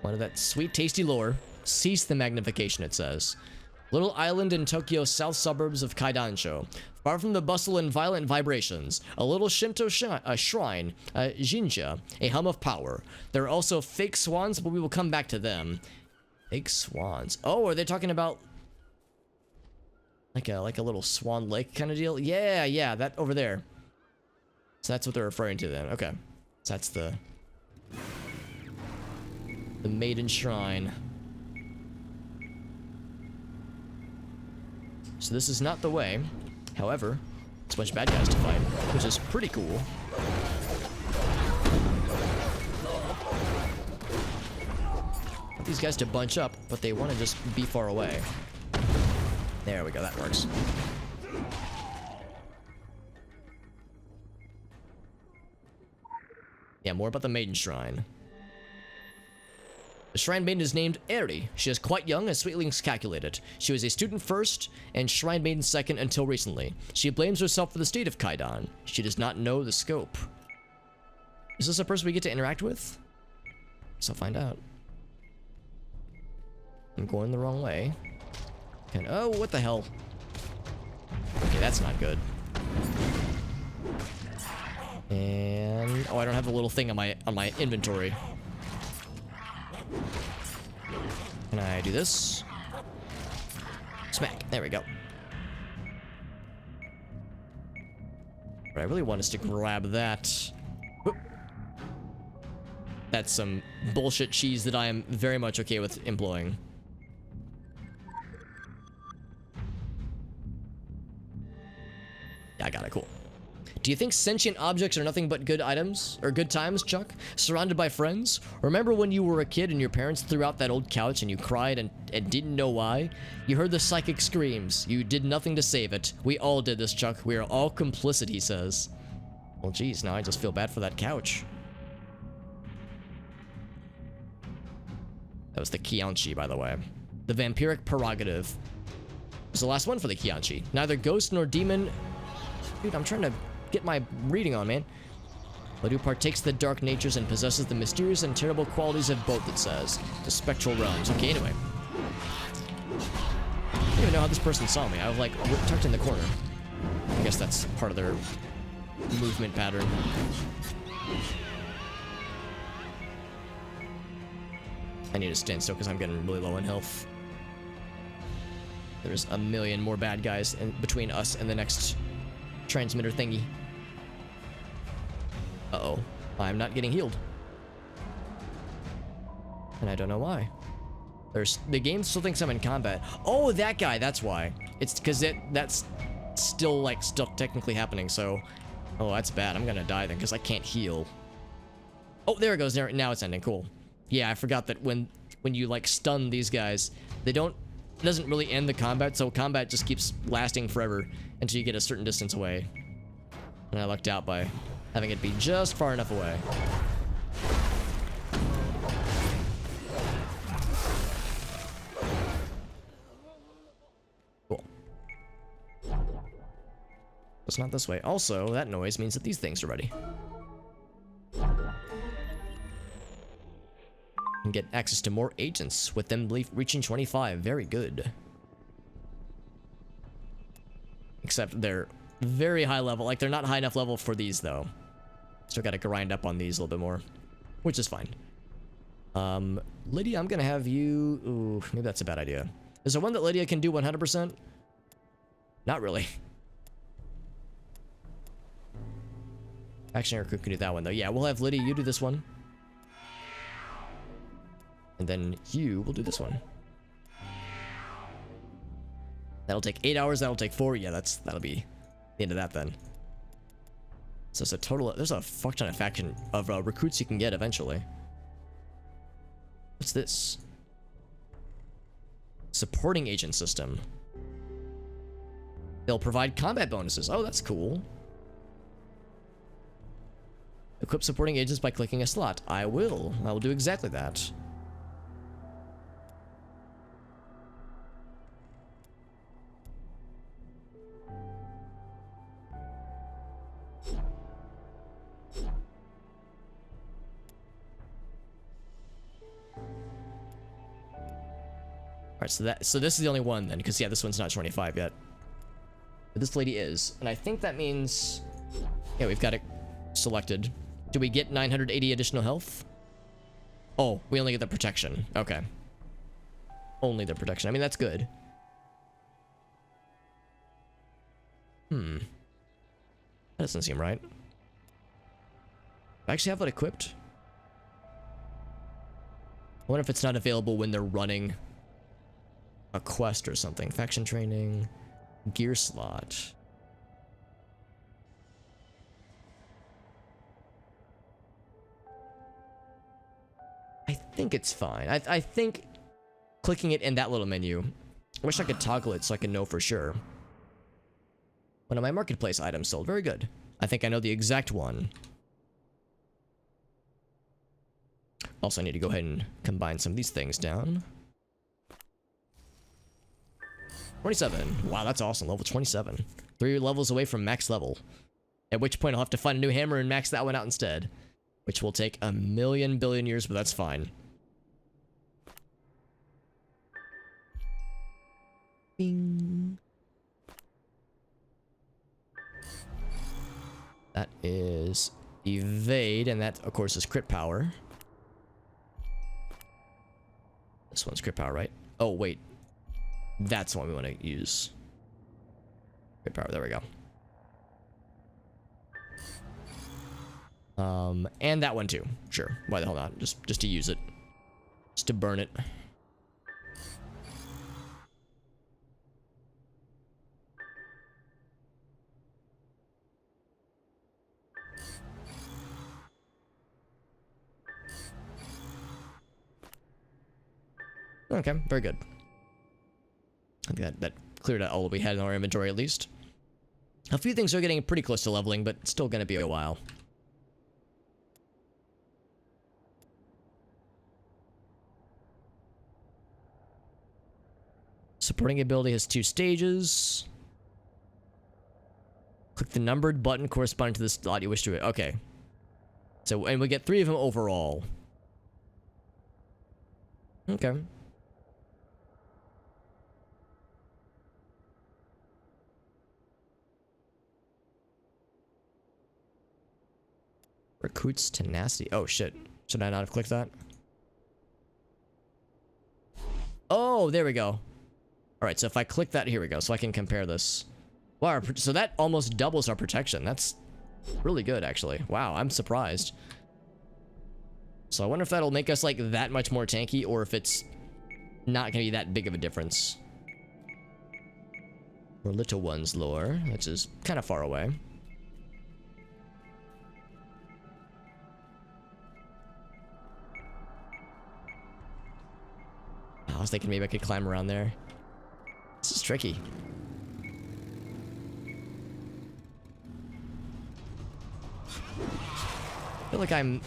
One of that sweet, tasty lore. Cease the magnification, it says. Little island in Tokyo's south suburbs of Kaidan. Far from the bustle and violent vibrations, a little Shinto shrine, a jinja, a hum of power. There are also fake swans, but we will come back to them. Fake swans. Oh, are they talking about like a little swan lake kind of deal? Yeah, yeah, that over there. So that's what they're referring to then. Okay. So that's the maiden shrine. So this is not the way. However, it's a bunch of bad guys to fight, which is pretty cool. Want these guys to bunch up, but they want to just be far away. There we go, that works. Yeah, more about the maiden shrine. The shrine maiden is named Eri. She is quite young, as Sweetlings calculated. She was a student first, and shrine maiden second until recently. She blames herself for the state of Kaidan. She does not know the scope. Is this a person we get to interact with? So find out. I'm going the wrong way. And oh, what the hell? Okay, that's not good. And oh, I don't have the little thing on my inventory. Can I do this? Smack. There we go. What I really want is to grab that. Whoop. That's some bullshit cheese that I am very much okay with employing. Yeah, I got it. Cool. Do you think sentient objects are nothing but good items? Or good times, Chuck? Surrounded by friends? Remember when you were a kid and your parents threw out that old couch and you cried and didn't know why? You heard the psychic screams. You did nothing to save it. We all did this, Chuck. We are all complicit, he says. Well, geez, now I just feel bad for that couch. That was the Kianchi, by the way. The vampiric prerogative. It was the last one for the Kianchi. Neither ghost nor demon... Dude, I'm trying to get my reading on, man. But who partakes the dark natures and possesses the mysterious and terrible qualities of both, it says. The spectral realms. Okay, anyway. I don't even know how this person saw me. I was like tucked in the corner. I guess that's part of their movement pattern. I need to stand still because I'm getting really low in health. There's a million more bad guys between us and the next transmitter thingy. Uh-oh. I'm not getting healed. And I don't know why. The game still thinks I'm in combat. Oh, that guy, that's why. It's because that's still technically happening, so... Oh, that's bad. I'm gonna die then, because I can't heal. Oh, there it goes. Now it's ending. Cool. Yeah, I forgot that when you, like, stun these guys, it doesn't really end the combat, so combat just keeps lasting forever until you get a certain distance away. And I lucked out by having it be just far enough away. Cool. It's not this way. Also, that noise means that these things are ready. And get access to more agents, with them reaching 25. Very good. Except they're very high level. Like, they're not high enough level for these, though. Still gotta grind up on these a little bit more. Which is fine. Lydia, I'm gonna have you... Ooh, maybe that's a bad idea. Is there one that Lydia can do 100%? Not really. Action Aircrew can do that one, though. Yeah, we'll have Lydia, you do this one. And then you will do this one. That'll take 8 hours, that'll take 4. Yeah, that'll be the end of that then. So it's a total... There's a fuck ton of faction of recruits you can get eventually. What's this? Supporting agent system. They'll provide combat bonuses. Oh, that's cool. Equip supporting agents by clicking a slot. I will do exactly that. Alright, so this is the only one then, because yeah, this one's not 25 yet. But this lady is, and I think that means... Yeah, we've got it selected. Do we get 980 additional health? Oh, we only get the protection. Okay. Only the protection. I mean, that's good. That doesn't seem right. I actually have it equipped. I wonder if it's not available when they're running a quest or something. Faction training, gear slot. I think it's fine. I think clicking it in that little menu. I wish I could toggle it so I can know for sure. One of my marketplace items sold. Very good. I think I know the exact one. Also, I need to go ahead and combine some of these things down. 27. Wow, that's awesome. Level 27. 3 levels away from max level. At which point I'll have to find a new hammer and max that one out instead. Which will take a million billion years, but that's fine. Bing. That is evade, and that, of course, is crit power. This one's crit power, right? Oh, wait. That's the one we want to use. Crit power, there we go. And that one too. Sure. Why the hell not? Just to use it. Just to burn it. Okay, very good. I think that cleared out all we had in our inventory at least. A few things are getting pretty close to leveling, but it's still gonna be a while. Supporting ability has 2 stages. Click the numbered button corresponding to the slot you wish to... Okay. So, and we get 3 of them overall. Okay. Recruits tenacity. Oh, shit. Should I not have clicked that? Oh, there we go. Alright, so if I click that, here we go. So I can compare this. Wow, so that almost doubles our protection. That's really good, actually. Wow, I'm surprised. So I wonder if that'll make us, like, that much more tanky, or if it's not gonna be that big of a difference. Or Little Ones lore, which is kind of far away. I was thinking maybe I could climb around there. This is tricky. I feel like I'm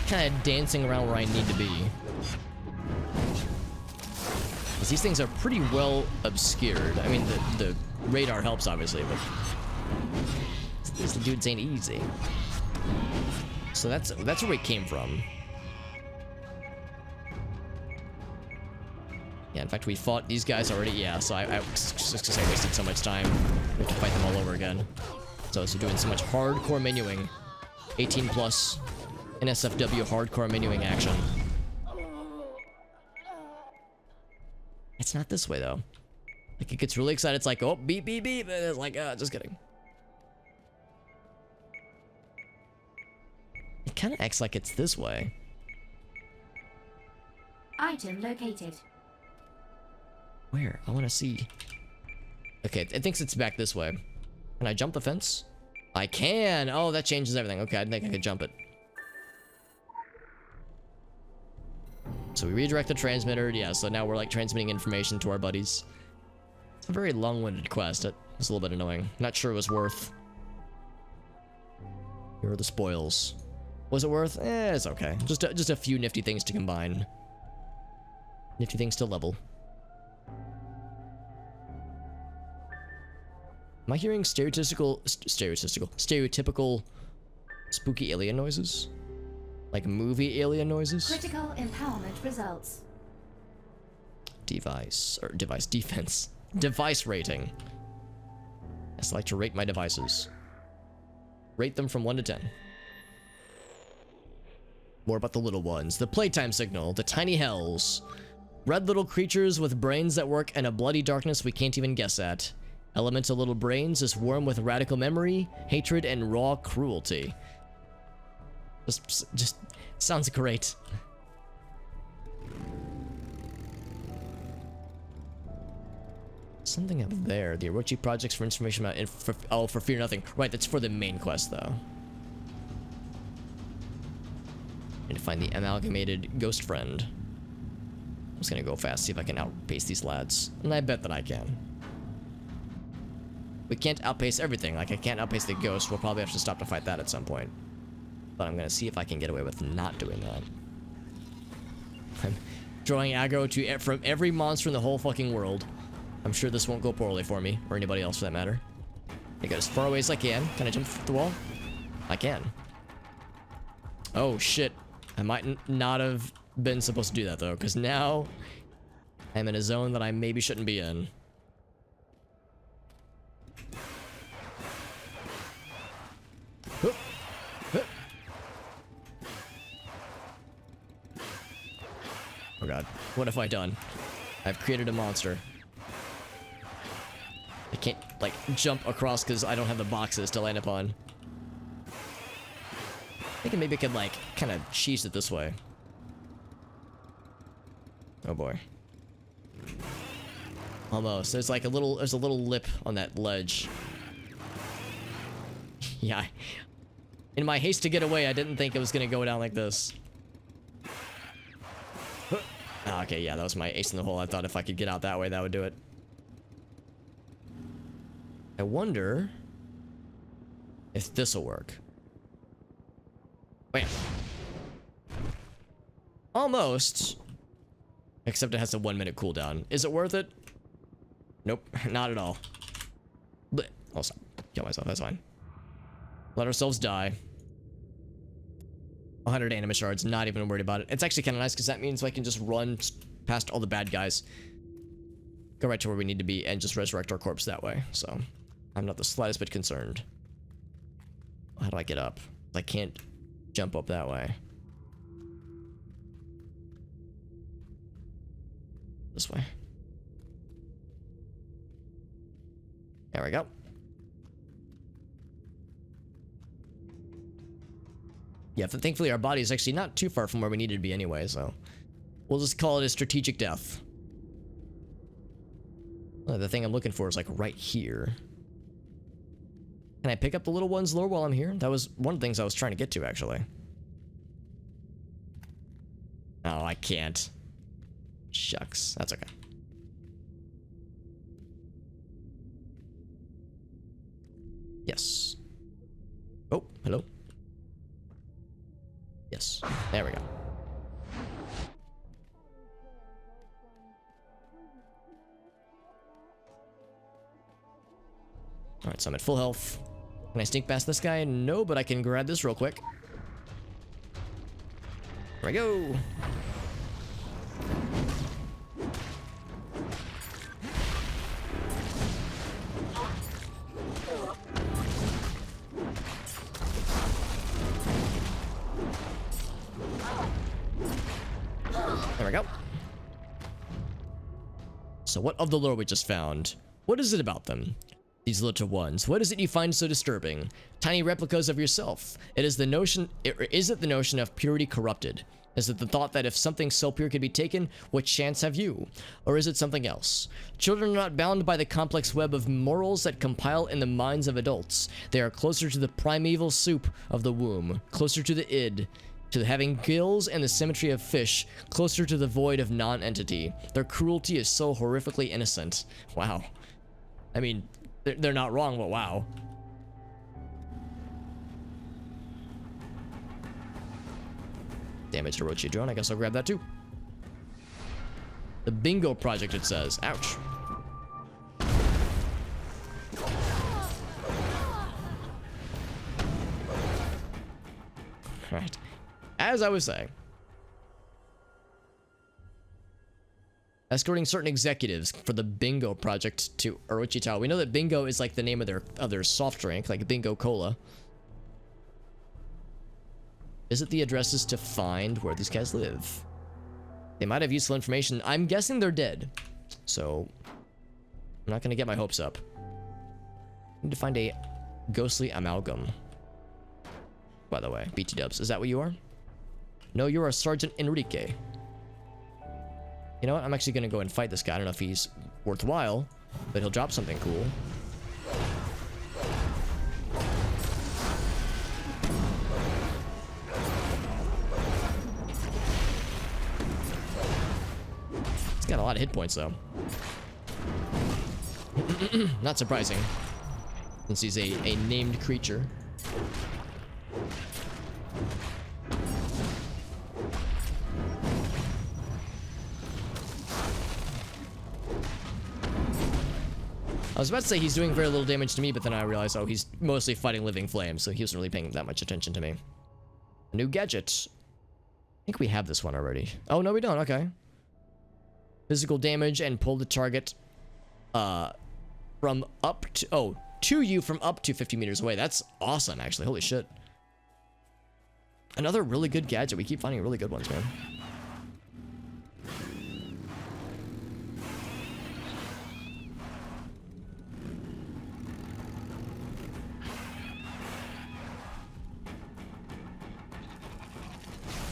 kind of dancing around where I need to be. Because these things are pretty well obscured. I mean, the radar helps, obviously, but these dudes ain't easy. So that's where we came from. Yeah, in fact, we fought these guys already. Yeah, so I just because I wasted so much time. We have to fight them all over again. So doing so much hardcore menuing. 18 plus NSFW hardcore menuing action. It's not this way though. Like it gets really excited. It's like, oh, beep, beep, beep. And it's like, just kidding. It kind of acts like it's this way. Item located. Where? I want to see. Okay, it thinks it's back this way. Can I jump the fence? I can! Oh, that changes everything. Okay, I didn't think I could jump it. So we redirect the transmitter. Yeah, so now we're like transmitting information to our buddies. It's a very long-winded quest. It's a little bit annoying. Not sure it was worth. Here are the spoils. Was it worth? It's okay. Just a few nifty things to combine. Nifty things to level. Am I hearing stereotypical spooky alien noises? Like movie alien noises? Critical empowerment results. Device defense. Device rating. I like to rate my devices. Rate them from 1 to 10. More about the little ones. The playtime signal. The tiny hells. Red little creatures with brains that work in a bloody darkness we can't even guess at. Elemental little brains is warm with radical memory, hatred, and raw cruelty. Just sounds great. Something up there. The Orochi projects for information about for Fear Nothing. Right, that's for the main quest though. Need to find the amalgamated ghost friend. I'm just gonna go fast, see if I can outpace these lads. And I bet that I can. We can't outpace everything. Like, I can't outpace the ghost. We'll probably have to stop to fight that at some point. But I'm gonna see if I can get away with not doing that. I'm drawing aggro from every monster in the whole fucking world. I'm sure this won't go poorly for me, or anybody else for that matter. I get as far away as I can. Can I jump the wall? I can. Oh, shit. I might not have been supposed to do that, though, because now I'm in a zone that I maybe shouldn't be in. Oh god, what have I done? I've created a monster. I can't, like, jump across because I don't have the boxes to land upon. Thinking maybe I could, like, kind of cheese it this way. Oh boy. Almost. There's like a little lip on that ledge. Yeah. In my haste to get away, I didn't think it was gonna go down like this. Okay, yeah, that was my ace in the hole. I thought if I could get out that way, that would do it. I wonder if this'll work. Bam. Almost. Except it has a 1-minute cooldown. Is it worth it? Nope, not at all. Blech. I'll stop. Kill myself, that's fine. Let ourselves die. 100 anima shards, not even worried about it. It's actually kind of nice because that means I can just run past all the bad guys, go right to where we need to be, and just resurrect our corpse that way. So I'm not the slightest bit concerned. How do I get up? I can't jump up that way. This way. There we go. Yeah, thankfully our body is actually not too far from where we needed to be anyway, so we'll just call it a strategic death. The thing I'm looking for is like right here. Can I pick up the little one's lore while I'm here? That was one of the things I was trying to get to, actually. Oh, I can't. Shucks. That's okay. Yes. Oh, hello. Yes. There we go. Alright, so I'm at full health. Can I sneak past this guy? No, but I can grab this real quick. Here we go. There we go. So what of the lore we just found? What is it about them? These little ones. What is it you find so disturbing? Tiny replicas of yourself. Is it the notion of purity corrupted? Is it the thought that if something so pure could be taken, what chance have you? Or is it something else? Children are not bound by the complex web of morals that compile in the minds of adults. They are closer to the primeval soup of the womb, closer to the id, to having gills and the symmetry of fish, closer to the void of non-entity. Their cruelty is so horrifically innocent. Wow. I mean, they're not wrong, but wow. Damage Hirochi drone. I guess I'll grab that too. The Bingo Project, it says. Ouch. Right. As I was saying, escorting certain executives for the Bingo Project to Orochi Tower. We know that Bingo is like the name of their soft drink, like Bingo Cola. Visit the addresses to find where these guys live. They might have useful information. I'm guessing they're dead, so I'm not gonna get my hopes up. Need to find a ghostly amalgam. By the way, BT Dubs, is that what you are? No, you are Sergeant Enrique. You know what? I'm actually gonna go and fight this guy. I don't know if he's worthwhile, but he'll drop something cool. He's got a lot of hit points, though. Not surprising, since he's a named creature. I was about to say he's doing very little damage to me, but then I realized, oh, he's mostly fighting living flames, so he wasn't really paying that much attention to me. A new gadget. I think we have this one already. Oh, no, we don't. Okay. Physical damage and pull the target from up to... Oh, to you from up to 50 meters away. That's awesome, actually. Holy shit. Another really good gadget. We keep finding really good ones, man.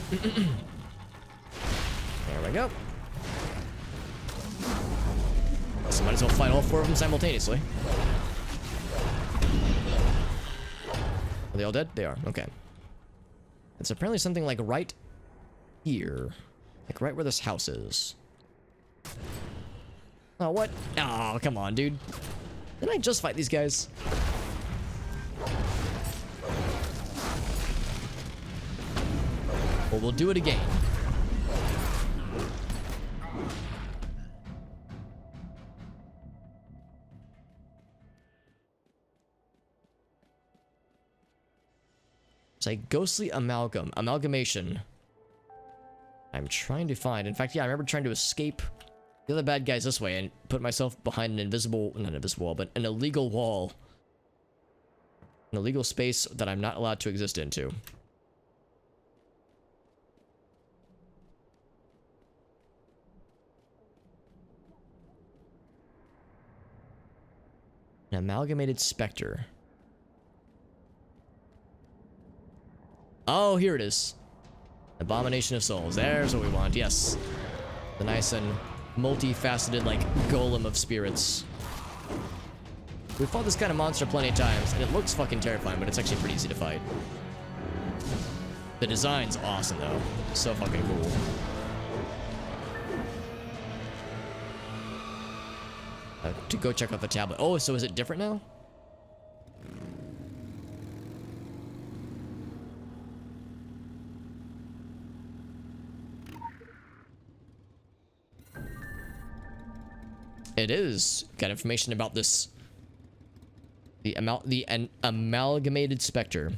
There we go. So might as well fight all four of them simultaneously. Are they all dead? They are. Okay. It's apparently something like right here. Like right where this house is. Oh, what? Oh, come on, dude. Didn't I just fight these guys? Well, we'll do it again. It's a ghostly amalgamation. I'm trying to find. In fact, yeah, I remember trying to escape the other bad guys this way and put myself behind an invisible, not invisible wall, but an illegal wall. An illegal space that I'm not allowed to exist into. An amalgamated specter. Oh, here it is. Abomination of Souls. There's what we want. Yes. The nice and multifaceted, like, golem of spirits. We've fought this kind of monster plenty of times, and it looks fucking terrifying, but it's actually pretty easy to fight. The design's awesome, though. So fucking cool. To go check out the tablet. Oh, so is it different now? It is. Got information about this. The amalgamated specter.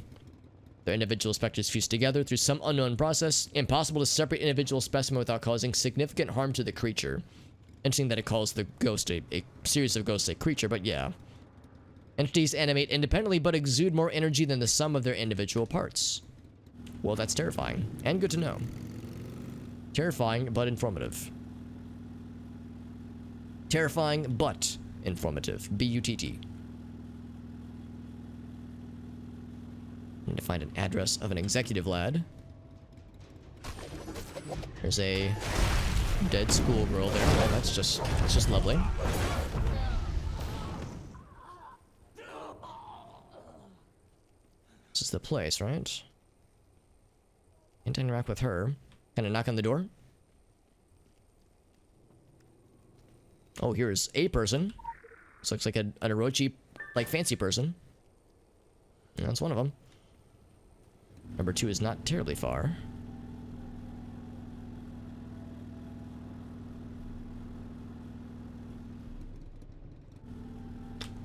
Their individual specters fused together through some unknown process. Impossible to separate individual specimen without causing significant harm to the creature. Interesting that it calls the ghost a series of ghosts a creature, but yeah. Entities animate independently but exude more energy than the sum of their individual parts. Well, that's terrifying. And good to know. Terrifying but informative. Terrifying but informative. B-U-T-T. Need to find an address of an executive lad. There's a dead schoolgirl there. Oh, that's just lovely. This is the place, right? Can't interact with her. Can I knock on the door? Oh, here's a person. This looks like an Orochi, like, fancy person. And that's one of them. Number 2 is not terribly far.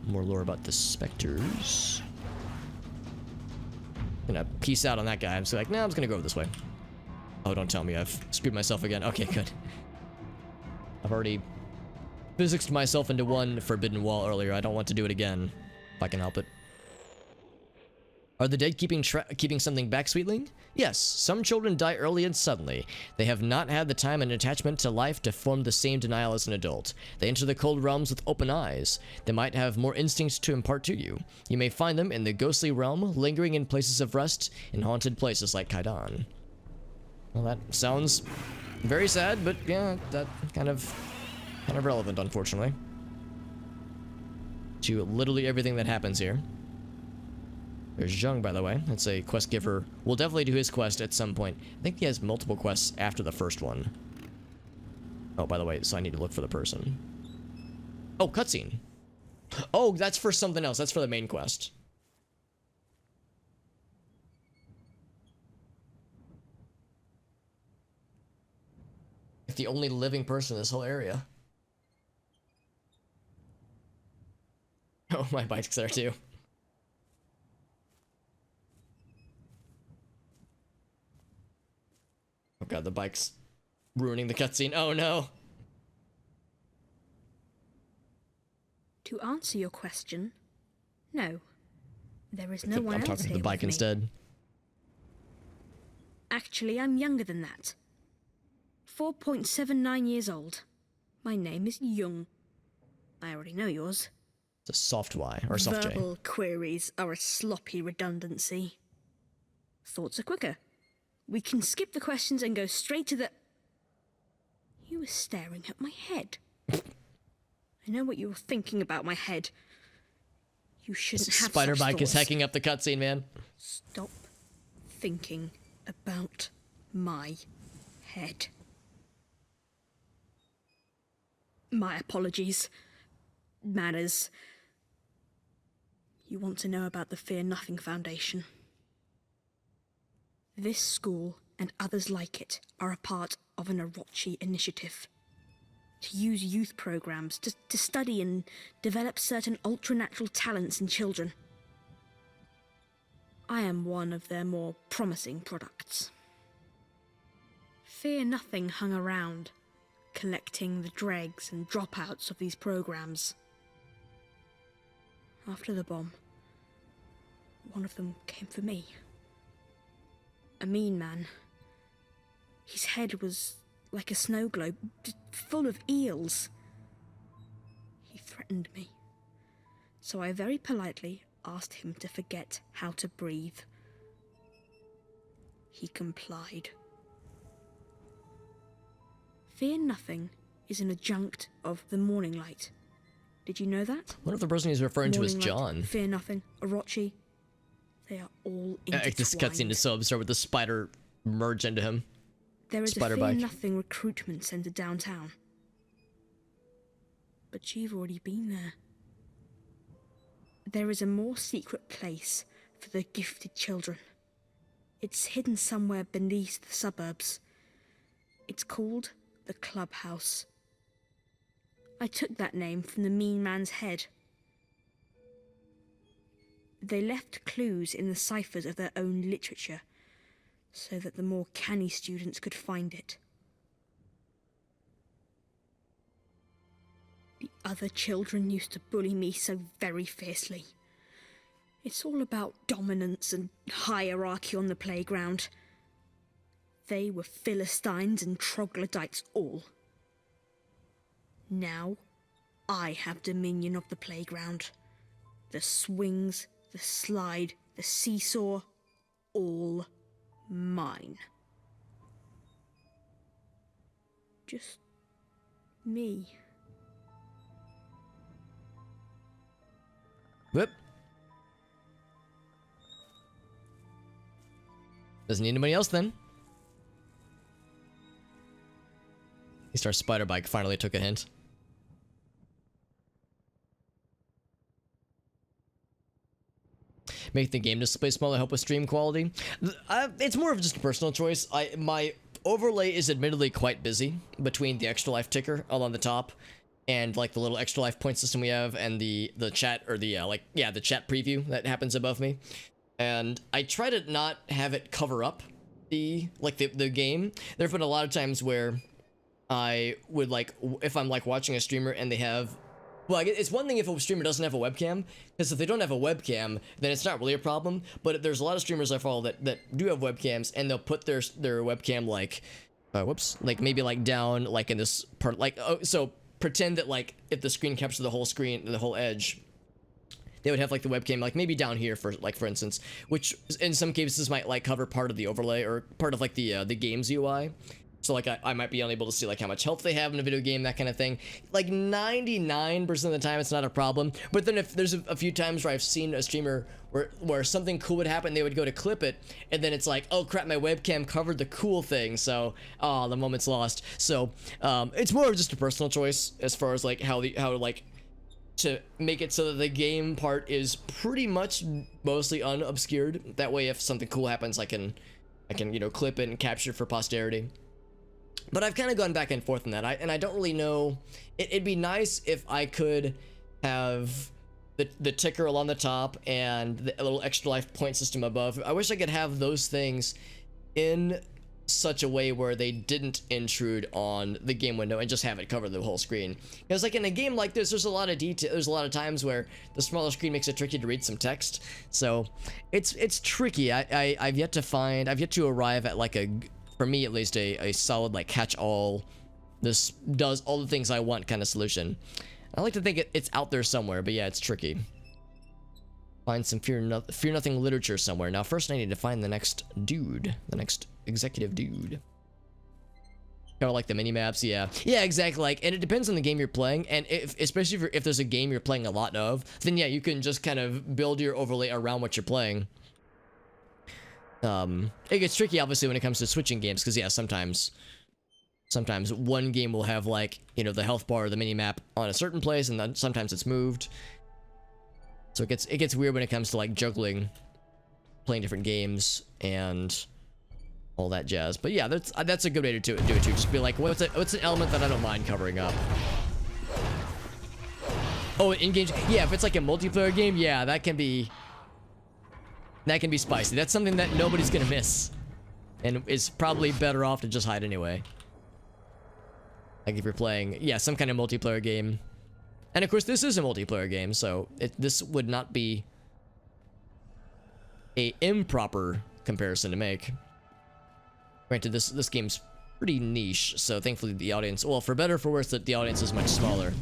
More lore about the specters. Gonna peace out on that guy. I'm just like, nah, I'm just gonna go this way. Oh, don't tell me I've screwed myself again. Okay, good. I've already physicsed myself into one forbidden wall earlier. I don't want to do it again, if I can help it. Are the dead keeping something back, Sweetling? Yes, some children die early and suddenly. They have not had the time and attachment to life to form the same denial as an adult. They enter the cold realms with open eyes. They might have more instincts to impart to you. You may find them in the ghostly realm, lingering in places of rest, in haunted places like Kaidan. Well, that sounds very sad, but yeah, that kind of relevant, unfortunately, to literally everything that happens here. There's Jung, by the way. That's a quest giver. We'll definitely do his quest at some point. I think he has multiple quests after the first one. Oh, by the way, so I need to look for the person. Oh, cutscene. Oh, that's for something else. That's for the main quest. Like the only living person in this whole area. Oh, my bike's there too. Oh god, the bike's ruining the cutscene. Oh no! To answer your question, no. There is no one I'm else talking to here the bike with me. instead. Actually, I'm younger than that. 4.79 years old. My name is Jung. I already know yours. It's a soft Y, or soft J. Verbal queries are a sloppy redundancy. Thoughts are quicker. We can skip the questions and go straight to the... You were staring at my head. I know what you were thinking about my head. You shouldn't have Spider such bike is thoughts. hacking up the cutscene, man. Stop thinking about my head. My apologies. Manners. You want to know about the Fear Nothing Foundation. This school and others like it are a part of an Orochi initiative. To use youth programs to study and develop certain ultra-natural talents in children. I am one of their more promising products. Fear Nothing hung around, collecting the dregs and dropouts of these programs. After the bomb, one of them came for me. A mean man. His head was like a snow globe, full of eels. He threatened me, so I very politely asked him to forget how to breathe. He complied. Fear Nothing is an adjunct of the Morning Light. Did you know that? What if the person he's referring to is Morning John? Light, Fear Nothing, Orochi. They are all intertwined. This cutscene is so absurd with the spider merge into him. There is Spider a Fear bike. Nothing recruitment center downtown. But you've already been there. There is a more secret place for the gifted children. It's hidden somewhere beneath the suburbs. It's called the Clubhouse. I took that name from the mean man's head. They left clues in the ciphers of their own literature, so that the more canny students could find it. The other children used to bully me so very fiercely. It's all about dominance and hierarchy on the playground. They were Philistines and troglodytes all. Now, I have dominion of the playground. The swings, the slide, the seesaw, all mine. Just me. Whoop. Doesn't need anybody else then. Our spider bike finally took a hint. Make the game display smaller, help with stream quality. It's more of just a personal choice. My overlay is admittedly quite busy between the extra life ticker all on the top and like the little extra life point system we have and the chat or the the chat preview that happens above me. And I try to not have it cover up the game. There've been a lot of times where I would if I'm watching a streamer and they have, well, it's one thing if a streamer doesn't have a webcam, because if they don't have a webcam, then it's not really a problem. But there's a lot of streamers I follow that do have webcams, and they'll put their webcam maybe down in this part, so pretend that if the screen captures the whole screen, the whole edge, they would have the webcam maybe down here for instance, which in some cases might cover part of the overlay or part of the game's UI. So I might be unable to see how much health they have in a video game, that kind of thing. 99% of the time it's not a problem. But then if there's a few times where I've seen a streamer where something cool would happen, they would go to clip it, and then it's oh crap, my webcam covered the cool thing, so the moment's lost. So it's more of just a personal choice as far as how to make it so that the game part is pretty much mostly unobscured. That way if something cool happens, I can clip it and capture it for posterity. But I've kind of gone back and forth on that. I don't really know. It'd be nice if I could have the ticker along the top and the little extra life point system above. I wish I could have those things in such a way where they didn't intrude on the game window and just have it cover the whole screen. Because in a game like this, there's a lot of detail. There's a lot of times where the smaller screen makes it tricky to read some text. So it's tricky. I've yet to arrive at for me at least, a solid catch-all, this does all the things I want kind of solution. I like to think it's out there somewhere, but yeah, it's tricky. Find some Fear Nothing literature somewhere. Now first I need to find the next dude, the next executive dude. Kind of the mini-maps, yeah, exactly. And it depends on the game you're playing, and especially if there's a game you're playing a lot of, then yeah, you can just kind of build your overlay around what you're playing. It gets tricky obviously when it comes to switching games, because yeah, sometimes one game will have the health bar or the mini-map on a certain place, and then sometimes it's moved. So it gets weird when it comes to juggling, playing different games and all that jazz. But yeah, that's a good way to do it too. Just be what's an element that I don't mind covering up. Oh, in-game, yeah, if it's a multiplayer game, yeah, that can be spicy. That's something that nobody's gonna miss, and is probably better off to just hide anyway. If you're playing, yeah, some kind of multiplayer game, and of course this is a multiplayer game, so this would not be a improper comparison to make. Granted, this game's pretty niche, so thankfully the audience, well, for better or for worse, that the audience is much smaller.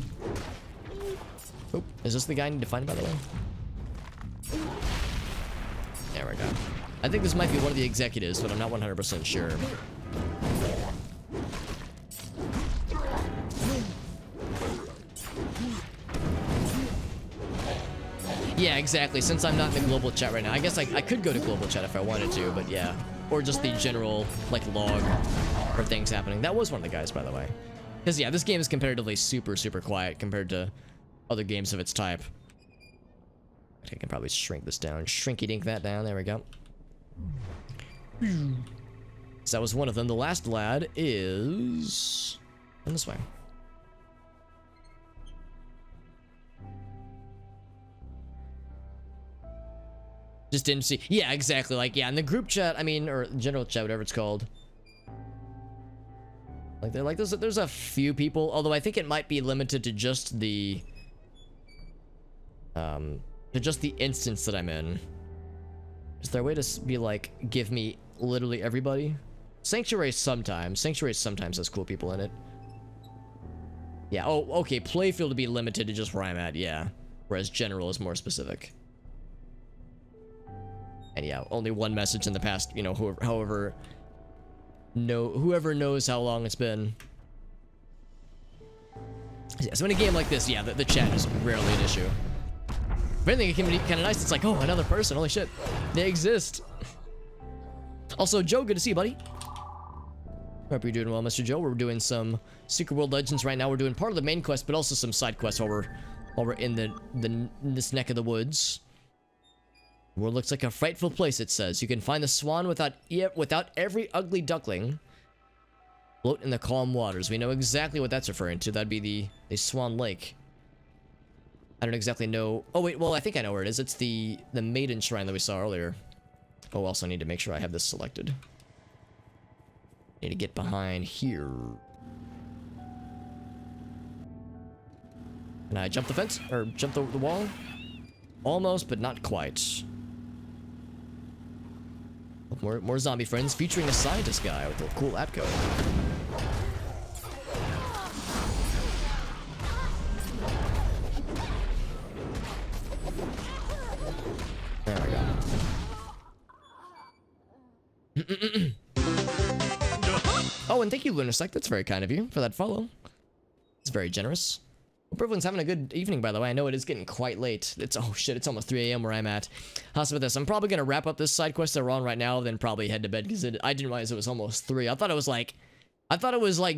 Oh, is this the guy I need to find, by the way? There we go. I think this might be one of the executives, but I'm not 100% sure. Yeah, exactly. Since I'm not in the global chat right now, I guess I could go to global chat if I wanted to, but yeah. Or just the general, like, log for things happening. That was one of the guys, by the way. Because, yeah, this game is comparatively super, super quiet compared to other games of its type. I can probably shrink this down. Shrinky-dink that down. There we go. So that was one of them. The last lad is... in this way. Just didn't see. Yeah, exactly. Like, yeah, in the group chat, I mean, or general chat, whatever it's called. Like, there's a few people, although I think it might be limited to just the instance that I'm in. Is there a way to be like, give me literally everybody? Sanctuary sometimes has cool people in it. Yeah, oh, okay, playfield to be limited to just where I'm at, yeah. Whereas general is more specific. And yeah, only one message in the past, you know, whoever knows how long it's been. Yeah, so in a game like this, yeah, the chat is rarely an issue. If anything, it can be kind of nice. It's like, oh, another person. Holy shit. They exist. Also, Joe, good to see you, buddy. Hope you're doing well, Mr. Joe. We're doing some Secret World Legends right now. We're doing part of the main quest, but also some side quests while we're in this neck of the woods. World looks like a frightful place, it says. You can find the swan without every ugly duckling. Float in the calm waters. We know exactly what that's referring to. That'd be the Swan Lake. I don't exactly know. Oh, wait, well, I think I know where it is. It's the maiden shrine that we saw earlier. Oh, also need to make sure I have this selected. Need to get behind here. Can I jump the fence? Or jump the wall? Almost, but not quite. More zombie friends featuring a scientist guy with a cool app code. There we go. Oh, and thank you, Lunasec. That's very kind of you for that follow. It's very generous. Hope everyone's having a good evening, by the way. I know it is getting quite late. Oh shit, it's almost 3 a.m. where I'm at. How's about this? I'm probably gonna wrap up this side quest that we're on right now, then probably head to bed because I didn't realize it was almost 3. I thought it was like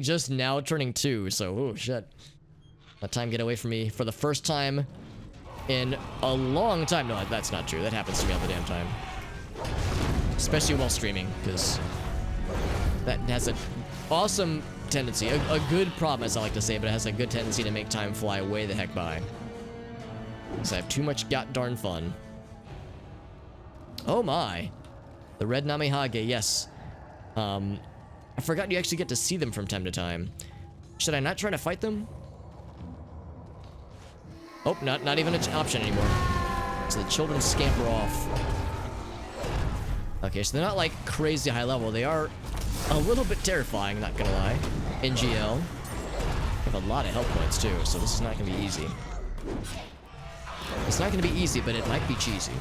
just now turning 2. So, oh shit. Let time get away from me for the first time in a long time. No, that's not true. That happens to me all the damn time. Especially while streaming, because that has an awesome tendency, a good problem, as I like to say, but it has a good tendency to make time fly way the heck by. Because I have too much god darn fun. Oh my. The red Namehage, yes. I forgot you actually get to see them from time to time. Should I not try to fight them? Oh, not even an option anymore. So the children scamper off. Okay, so they're not like crazy high level. They are a little bit terrifying, not gonna lie. NGL. I have a lot of health points too, so this is not gonna be easy. It's not gonna be easy, but it might be cheesy.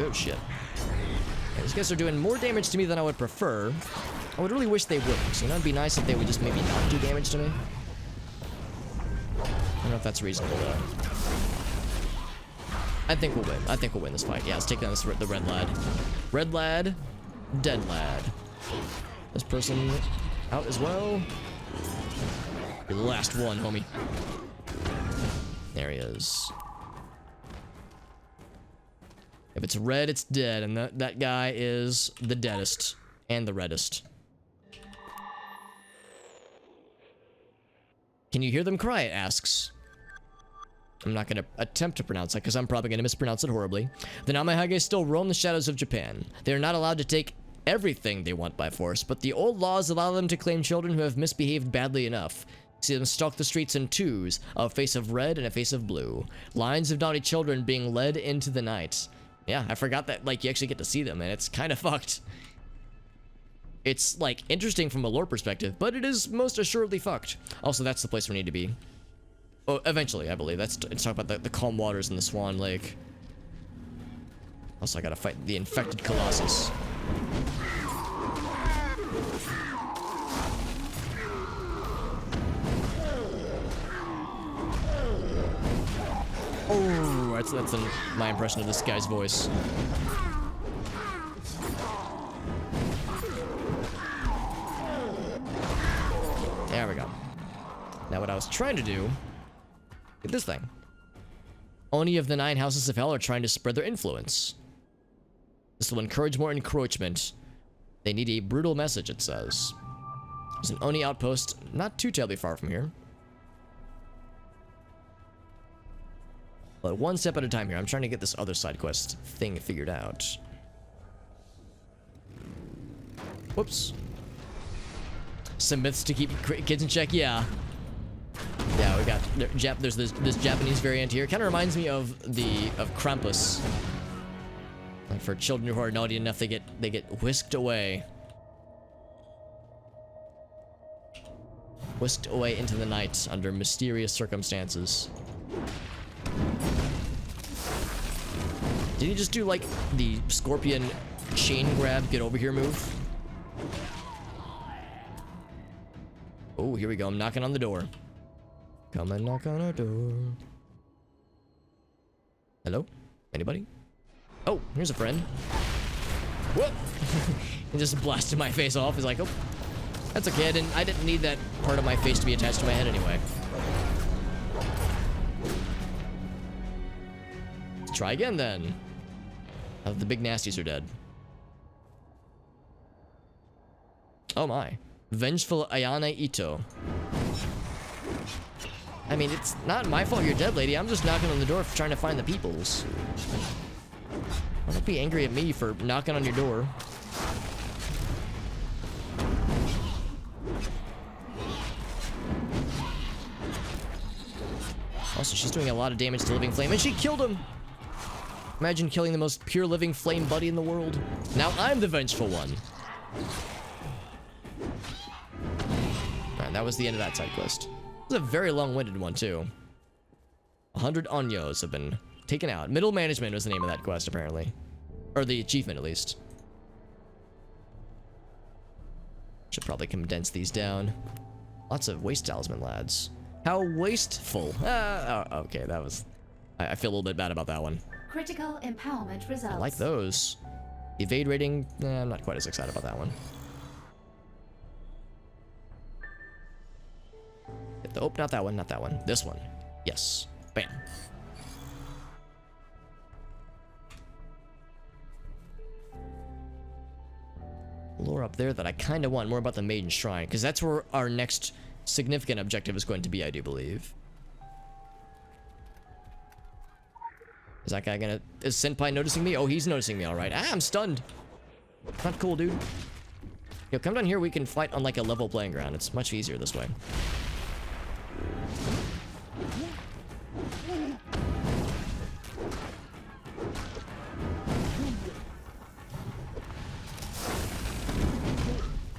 Oh shit. Okay, these guys are doing more damage to me than I would prefer. I would really wish they wouldn't. So, you know, it'd be nice if they would just maybe not do damage to me. I don't know if that's reasonable though. I think we'll win. I think we'll win this fight. Yeah, let's take down the red lad. Red lad, dead lad. This person out as well. Your last one, homie. There he is. If it's red, it's dead, and that guy is the deadest and the reddest. Can you hear them cry? It asks. I'm not going to attempt to pronounce that because I'm probably going to mispronounce it horribly. The Namehage still roam the shadows of Japan. They are not allowed to take everything they want by force, but the old laws allow them to claim children who have misbehaved badly enough. See them stalk the streets in twos, a face of red and a face of blue. Lines of naughty children being led into the night. Yeah, I forgot that, like, you actually get to see them, and it's kind of fucked. It's, like, interesting from a lore perspective, but it is most assuredly fucked. Also, that's the place we need to be. Oh, eventually, I believe. Let's talk about the calm waters in the Swan Lake. Also, I gotta fight the infected Colossus. Oh, That's my impression of this guy's voice. There we go. Now what I was trying to do, get this thing. Oni of the 9 houses of hell are trying to spread their influence. This will encourage more encroachment. They need a brutal message, it says. There's an Oni outpost not too terribly far from here. But one step at a time here. I'm trying to get this other side quest thing figured out. Whoops. Some myths to keep kids in check, yeah. Yeah, we got there's this Japanese variant here. Kind of reminds me of Krampus. Like for children who are naughty enough, they get whisked away. Whisked away into the night under mysterious circumstances. Did he just do like the scorpion chain grab, get over here move? Oh, here we go. I'm knocking on the door. Come and knock on our door. Hello? Anybody? Oh, here's a friend. Whoop! He just blasted my face off. He's like, oh, that's okay. I didn't need that part of my face to be attached to my head anyway. Let's try again then. Now that the big nasties are dead. Oh my. Vengeful Ayane Ito. I mean, it's not my fault you're dead, lady. I'm just knocking on the door trying to find the peoples. Don't be angry at me for knocking on your door. Also, she's doing a lot of damage to Living Flame, and she killed him! Imagine killing the most pure Living Flame buddy in the world. Now I'm the vengeful one. Alright, that was the end of that side quest. It was a very long-winded one, too. 100 Onyos have been taken out. Middle Management was the name of that quest, apparently. Or the achievement, at least. Should probably condense these down. Lots of waste talisman, lads. How wasteful. Okay, that was... I feel a little bit bad about that one. Critical empowerment results. I like those. Evade rating, I'm not quite as excited about that one. Oh, not that one, not that one. This one. Yes. Bam. Lore up there that I kind of want more about the Maiden Shrine, because that's where our next significant objective is going to be, I do believe. Is that guy gonna... Is Senpai noticing me? Oh, he's noticing me, alright. Ah, I'm stunned. Not cool, dude. Yo, come down here, we can fight on like a level playing ground. It's much easier this way.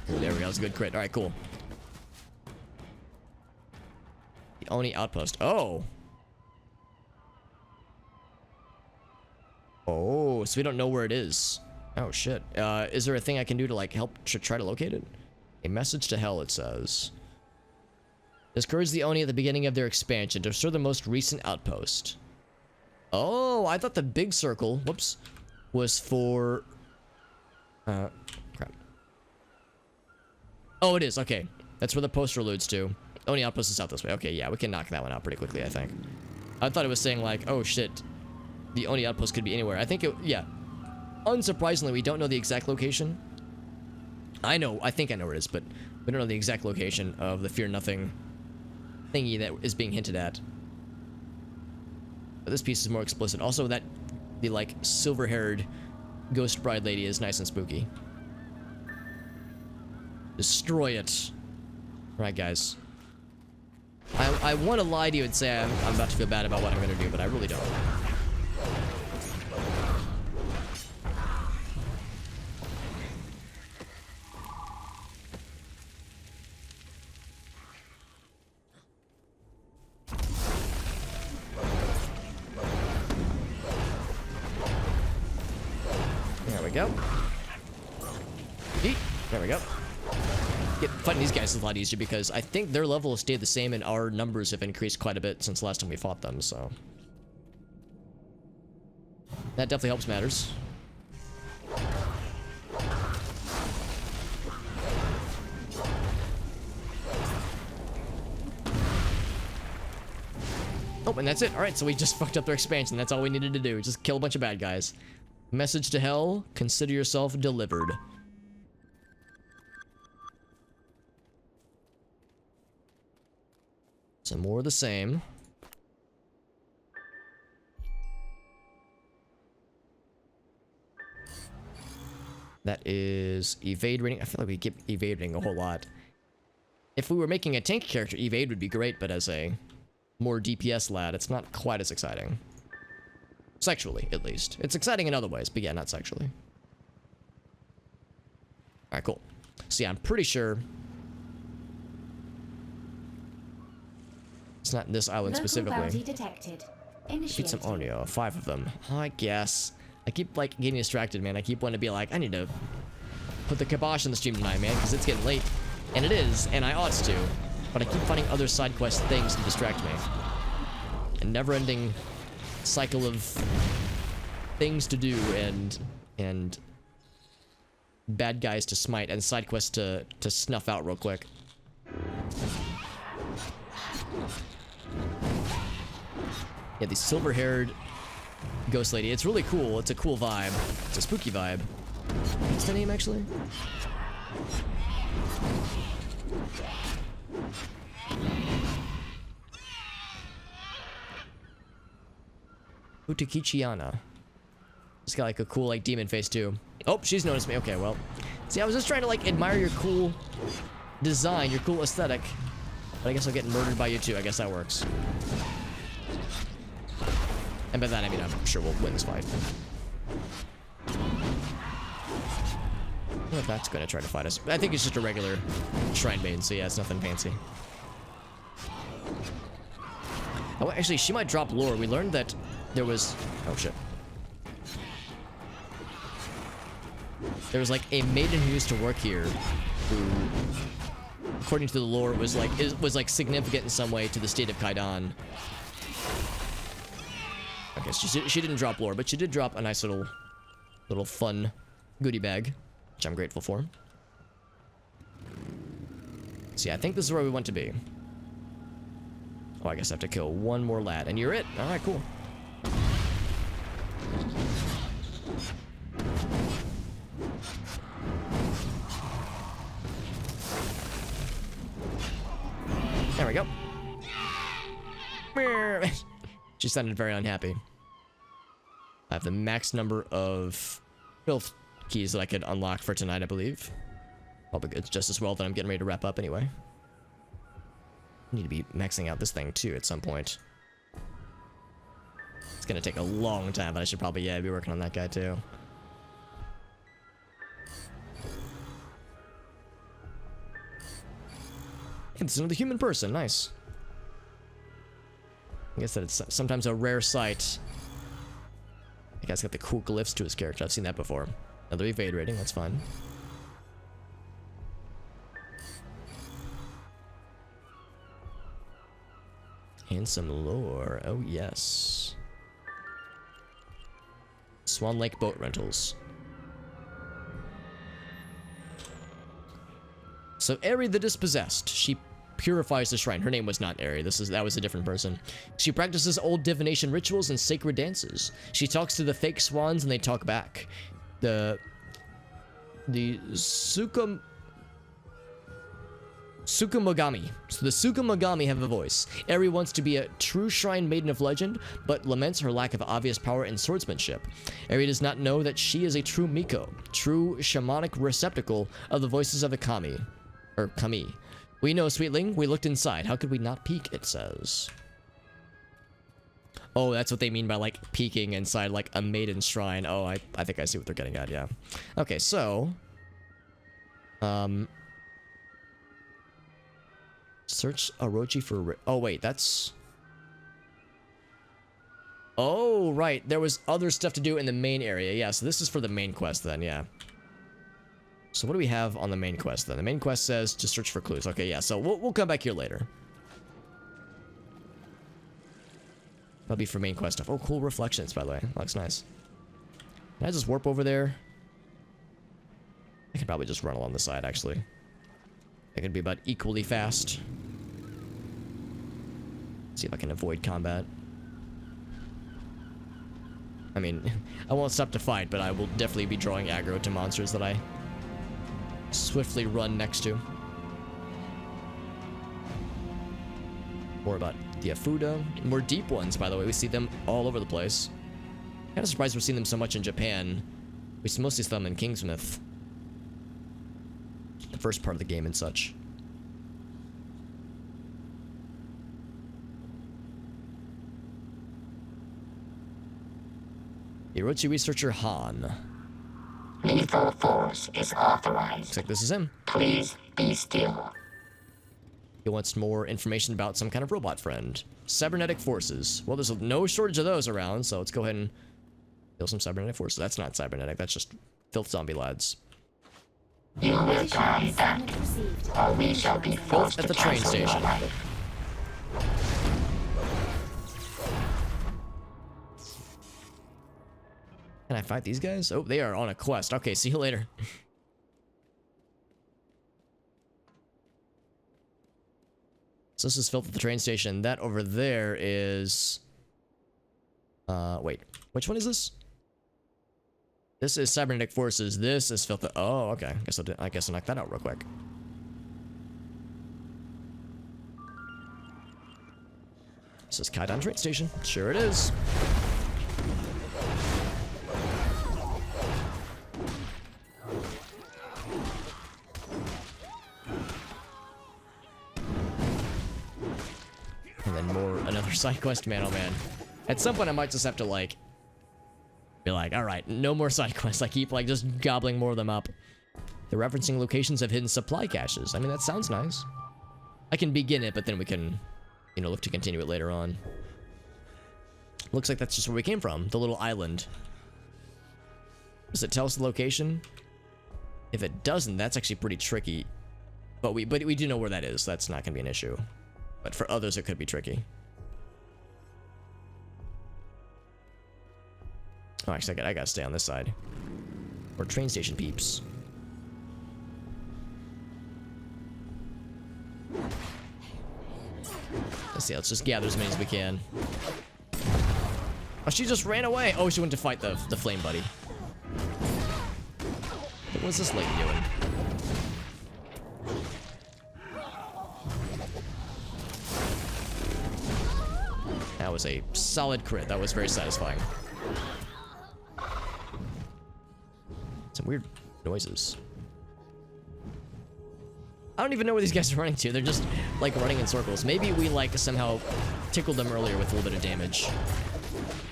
There we go, that was a good crit. Alright, cool. The Oni outpost. Oh! Oh, so we don't know where it is. Oh, shit. Is there a thing I can do to, like, help try to locate it? A message to hell, it says. Discourage the Oni at the beginning of their expansion to restore the most recent outpost. Oh, I thought the big circle, whoops, was for... crap. Oh, it is, okay. That's where the poster alludes to. Oni outpost is out this way. Okay, yeah, we can knock that one out pretty quickly, I think. I thought it was saying, like, oh, shit. The Oni outpost could be anywhere. I think it, yeah. Unsurprisingly, we don't know the exact location. I think I know where it is, but we don't know the exact location of the Fear Nothing thingy that is being hinted at. But this piece is more explicit. Also, that the like silver-haired ghost bride lady is nice and spooky. Destroy it. Right, guys. I want to lie to you and say I'm about to feel bad about what I'm gonna do, but I really don't. There we go. Eat. There we go. Fighting these guys is a lot easier because I think their level has stayed the same and our numbers have increased quite a bit since last time we fought them, so. That definitely helps matters. Oh, and that's it. Alright, so we just fucked up their expansion. That's all we needed to do. Just kill a bunch of bad guys. Message to hell. Consider yourself delivered. Some more of the same. That is evade rating. I feel like we keep evading a whole lot. If we were making a tank character, evade would be great, but as a more DPS lad, it's not quite as exciting. Sexually, at least. It's exciting in other ways, but yeah, not sexually. Alright, cool. So yeah, I'm pretty sure it's not in this island specifically. Detected. Defeat some Onyo, 5 of them. I guess. I keep, like, getting distracted, man. I keep wanting to be like, I need to put the kibosh on the stream tonight, man, because it's getting late. And it is, and I ought to. But I keep finding other side quest things to distract me. A never-ending cycle of things to do and bad guys to smite and side quests to snuff out real quick. Yeah, the silver-haired ghost lady. It's really cool. It's a cool vibe. It's a spooky vibe. What's the name, actually? Utakichiana. She's got like a cool like demon face too. Oh, she's noticed me. Okay, well. See, I was just trying to like admire your cool design, your cool aesthetic. But I guess I'll get murdered by you too. I guess that works. And by that I mean I'm sure we'll win this fight. Well, that's gonna try to fight us. I think it's just a regular shrine maiden, so yeah, it's nothing fancy. Oh, actually, she might drop lore. We learned that there was... Oh, shit. There was, like, a maiden who used to work here who, according to the lore, was, like, significant in some way to the state of Kaidan. Okay, so she didn't drop lore, but she did drop a nice little fun goodie bag, which I'm grateful for. So, yeah, I think this is where we want to be. Oh, I guess I have to kill one more lad, and you're it. All right, cool. There we go. She sounded very unhappy. I have the max number of filth keys that I could unlock for tonight, I believe. Probably good, just as well that I'm getting ready to wrap up anyway. Need to be maxing out this thing too at some point. It's gonna take a long time, but I should probably, yeah, be working on that guy too. It's another human person, nice. I guess that it's sometimes a rare sight. The guy's got the cool glyphs to his character. I've seen that before. Another evade rating, that's fine. And some lore. Oh, yes. Swan Lake boat rentals. So, Eri the Dispossessed. She purifies the shrine. Her name was not Eri. That was a different person. She practices old divination rituals and sacred dances. She talks to the fake swans and they talk back. The Sukumogami. So the Sukumogami have a voice. Eri wants to be a true shrine maiden of legend, but laments her lack of obvious power and swordsmanship. Eri does not know that she is a true Miko, true shamanic receptacle of the voices of the Kami. Or Kami. We know, sweetling. We looked inside. How could we not peek, it says. Oh, that's what they mean by, like, peeking inside, like, a maiden shrine. Oh, I think I see what they're getting at, yeah. Okay, so... Search Orochi for... Oh, wait, that's... Oh, right. There was other stuff to do in the main area. Yeah, so this is for the main quest then, yeah. So what do we have on the main quest then? The main quest says to search for clues. Okay, yeah, so we'll come back here later. That'll be for main quest stuff. Oh, cool reflections, by the way. That looks nice. Can I just warp over there? I could probably just run along the side, actually. It could be about equally fast. See if I can avoid combat. I mean, I won't stop to fight, but I will definitely be drawing aggro to monsters that I swiftly run next to. More about the Afuda. More deep ones, by the way. We see them all over the place. Kind of surprised we're seeing them so much in Japan. We mostly see them in Kingsmouth. The first part of the game and such. Orochi researcher Han. Lethal force is authorized. Looks like this is him. Please be still. He wants more information about some kind of robot friend. Cybernetic forces. Well, there's no shortage of those around, so let's go ahead and kill some cybernetic forces. That's not cybernetic, that's just filth zombie lads. You will die then, or we shall be forced at to the train cancel your station. life. Can I fight these guys? Oh, they are on a quest. Okay, see you later. So this is filth at the train station. That over there is... wait. Which one is this? This is cybernetic forces. This is filth. Oh, okay. I guess I'll knock that out real quick. This is Kaidan train station. Sure it is. And then another side quest, man, oh man. At some point I might just have to like, be like, alright, no more side quests. I keep like just gobbling more of them up. They're referencing locations of hidden supply caches. I mean, that sounds nice. I can begin it, but then we can, you know, look to continue it later on. Looks like that's just where we came from, the little island. Does it tell us the location? If it doesn't, that's actually pretty tricky. But we do know where that is. That's not gonna be an issue. But for others, it could be tricky. Oh, actually, I gotta stay on this side. Or train station peeps. Let's see, let's just gather as many as we can. Oh, she just ran away! Oh, she went to fight the flame buddy. What's this lady doing? That was a solid crit. That was very satisfying. Some weird noises. I don't even know where these guys are running to. They're just like running in circles. Maybe we like somehow tickled them earlier with a little bit of damage.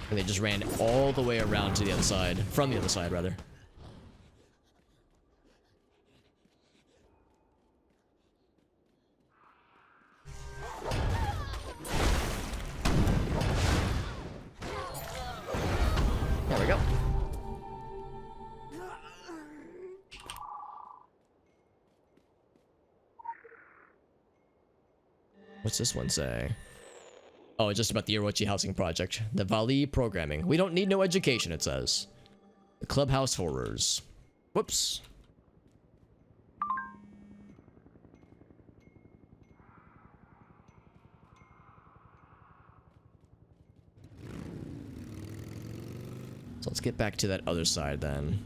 And they just ran all the way around to the other side. From the other side, rather. There we go. What's this one say? Oh, it's just about the Orochi housing project. The Vali programming. We don't need no education, it says. The clubhouse horrors. Whoops. So let's get back to that other side then.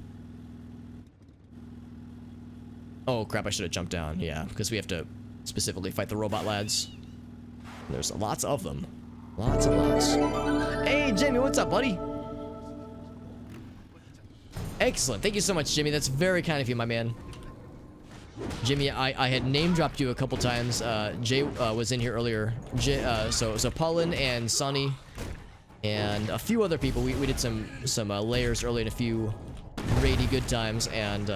Oh crap, I should have jumped down. Yeah, because we have to specifically fight the robot lads. And there's lots of them. Lots and lots. Hey, Jimmy, what's up, buddy? Excellent. Thank you so much, Jimmy. That's very kind of you, my man. Jimmy, I had name-dropped you a couple times. Jay was in here earlier. So Polin and Soniee and a few other people. We did some layers early in a few raidy good times, and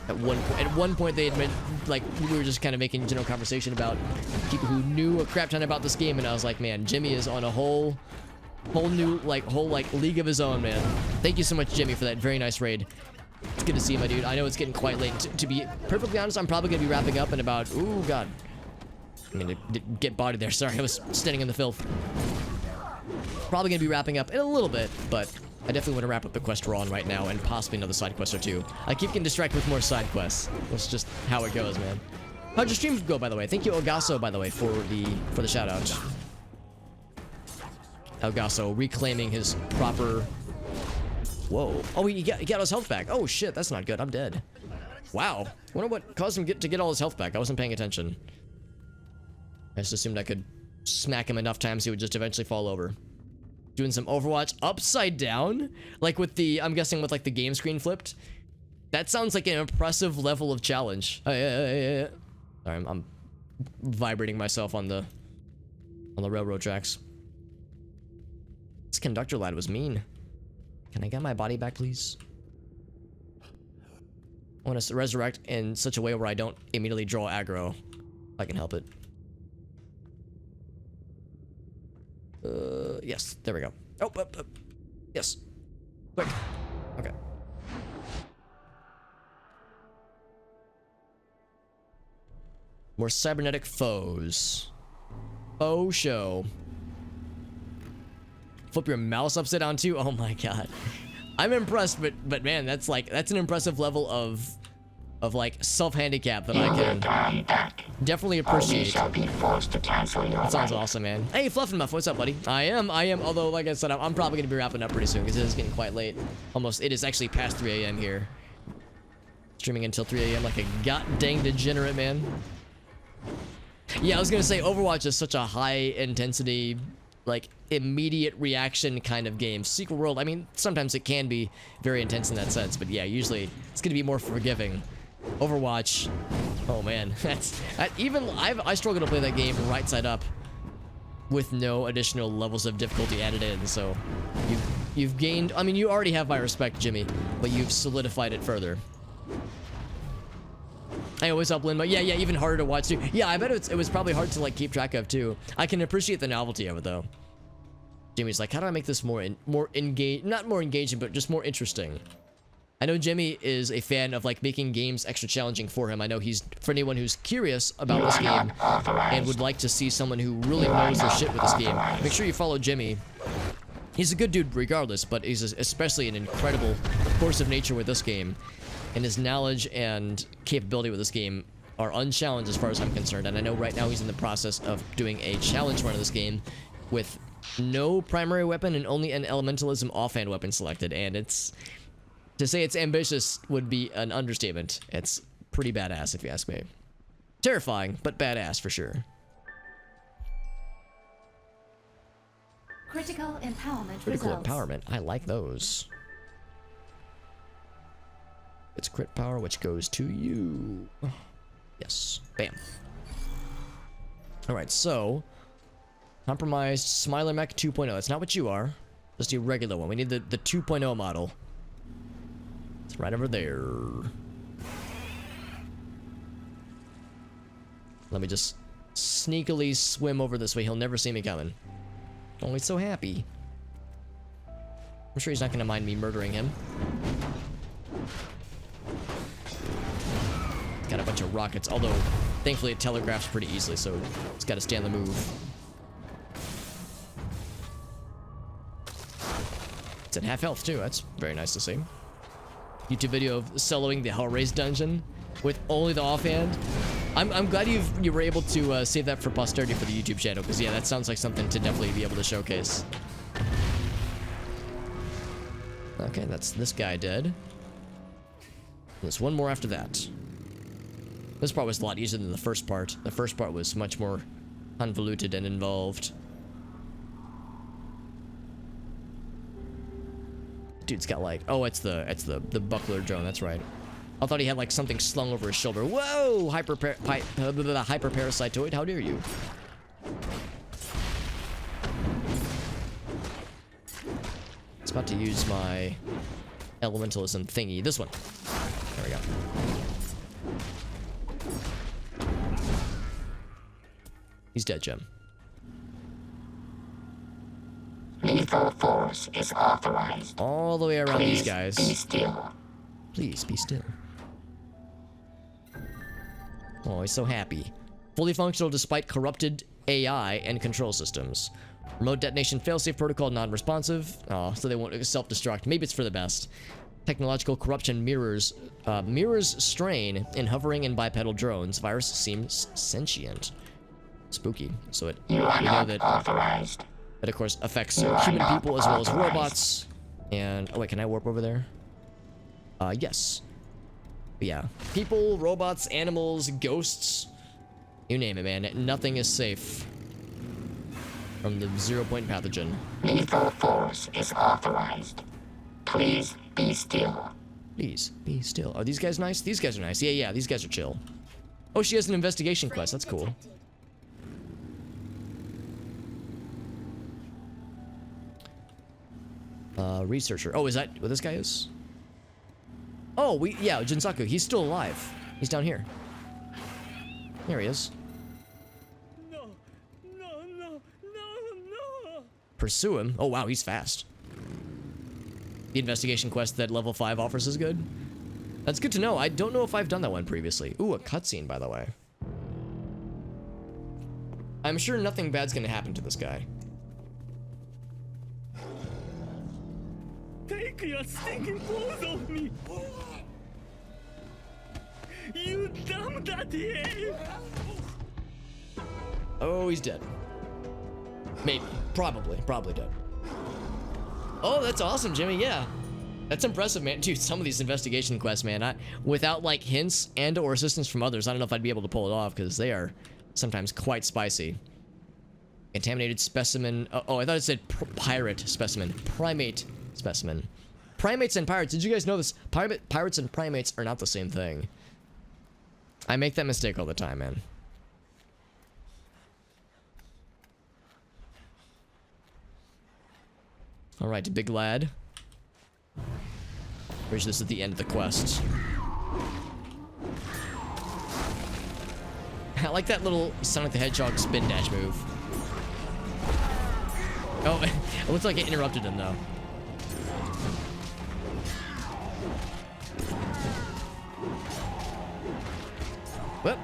at one point they admit, like, we were just kind of making general conversation about people who knew a crap ton about this game, and I was like, man, Jimmy is on a whole new league of his own, man. Thank you so much, Jimmy, for that very nice raid. It's good to see you, my dude. I know it's getting quite late. To be perfectly honest, I'm probably gonna be wrapping up in about, ooh god, I mean, to get bodied there. Sorry, I was standing in the filth. Probably gonna be wrapping up in a little bit, but I definitely want to wrap up the quest we're on right now and possibly another side quest or two. I keep getting distracted with more side quests. That's just how it goes, man. How'd your stream go, by the way? Thank you, Elgaso, by the way, for the shout out. Elgaso reclaiming his proper. Whoa! Oh, he got his health back. Oh shit, that's not good. I'm dead. Wow. Wonder what caused him to get all his health back. I wasn't paying attention. I just assumed I could smack him enough times he would just eventually fall over. Doing some Overwatch upside down, like with the, I'm guessing with like the game screen flipped. That sounds like an impressive level of challenge. Sorry, I'm vibrating myself on the railroad tracks. This conductor lad was mean. Can I get my body back, please? I want to resurrect in such a way where I don't immediately draw aggro. If I can help it. Yes, there we go. Oh, yes. Quick. Okay. More cybernetic foes. Oh, show. Flip your mouse upside down too? Oh my god. I'm impressed, but man, that's an impressive level of like self-handicap that I can definitely appreciate. That sounds awesome, man. Hey, Fluffin' what's up, buddy? I am, although like I said, I'm probably gonna be wrapping up pretty soon because it is getting quite late. Almost, it is actually past 3 a.m. here. Streaming until 3 a.m. like a god-dang degenerate, man. Yeah, I was gonna say Overwatch is such a high intensity, like immediate reaction kind of game. Secret World, I mean, sometimes it can be very intense in that sense, but yeah, usually it's gonna be more forgiving. Overwatch, oh man, I struggle to play that game right side up with no additional levels of difficulty added in. So you've gained, I mean, you already have my respect, Jimmy, but you've solidified it further. Hey, what's up, Lin? Yeah, even harder to watch too. Yeah, I bet it was probably hard to like keep track of too. I can appreciate the novelty of it though. Jimmy's like, how do I make this more engage, not more engaging, but just more interesting? I know Jimmy is a fan of like making games extra challenging for him. I know he's, for anyone who's curious about this game and would like to see someone who really knows their shit with this game, make sure you follow Jimmy. He's a good dude regardless, but he's especially an incredible force of nature with this game. And his knowledge and capability with this game are unchallenged as far as I'm concerned. And I know right now he's in the process of doing a challenge run of this game with no primary weapon and only an elementalism offhand weapon selected. And it's, to say it's ambitious would be an understatement. It's pretty badass if you ask me. Terrifying, but badass for sure. Critical empowerment Critical results. empowerment. I like those. It's crit power, which goes to you. Yes. Bam. Alright, so compromised Smiler Mech 2.0. That's not what you are. Just the regular one. We need the 2.0 model. It's right over there. Let me just sneakily swim over this way. He'll never see me coming. Oh, he's so happy. I'm sure he's not going to mind me murdering him. Got a bunch of rockets, although thankfully it telegraphs pretty easily, so it's got to stay on the move. It's at half health too. That's very nice to see. YouTube video of soloing the Hellraise dungeon with only the offhand. I'm glad you were able to save that for posterity for the YouTube channel, because yeah, that sounds like something to definitely be able to showcase. Okay, that's this guy dead. There's one more after that. This part was a lot easier than the first part. The first part was much more convoluted and involved. Dude's got like, oh, it's the buckler drone. That's right. I thought he had like something slung over his shoulder. Whoa, hyper parasitoid. How dare you? It's about to use my elementalism thingy. This one. There we go. He's dead, Jim. Lethal force is authorized. All the way around these guys. Be still. Please be still. Oh, he's so happy. Fully functional despite corrupted AI and control systems. Remote detonation failsafe protocol non-responsive. Oh, so they won't self-destruct. Maybe it's for the best. Technological corruption mirrors strain in hovering and bipedal drones. Virus seems sentient. Spooky. So it You are not that authorized. that of course affects You are human not people as well as authorized. robots. And oh wait, can I warp over there? Yes. But yeah, people, robots, animals, ghosts, you name it, man. Nothing is safe from the 0-point pathogen. Lethal force is authorized. Please be still. Please be still. Are these guys nice? These guys are nice. Yeah, these guys are chill. Oh, she has an investigation quest. That's cool. Researcher. Oh, is that what this guy is? Oh, yeah, Jinsaku. He's still alive. He's down here. There he is. No. Pursue him? Oh, wow, he's fast. The investigation quest that level 5 offers is good. That's good to know. I don't know if I've done that one previously. Ooh, a cutscene, by the way. I'm sure nothing bad's gonna happen to this guy. Take your stinking paws off me! You dumb daddy! Oh, he's dead. Maybe. Probably dead. Oh, that's awesome, Jimmy. Yeah. That's impressive, man. Dude, some of these investigation quests, man, without like hints and or assistance from others, I don't know if I'd be able to pull it off because they are sometimes quite spicy. Contaminated specimen. Oh, I thought it said pirate specimen. Primate specimen. Primates and pirates. Did you guys know this? Pirates and primates are not the same thing. I make that mistake all the time, man. Alright, big lad. Wish this at the end of the quest. I like that little Sonic the Hedgehog spin dash move. Oh, it looks like it interrupted him though. Well,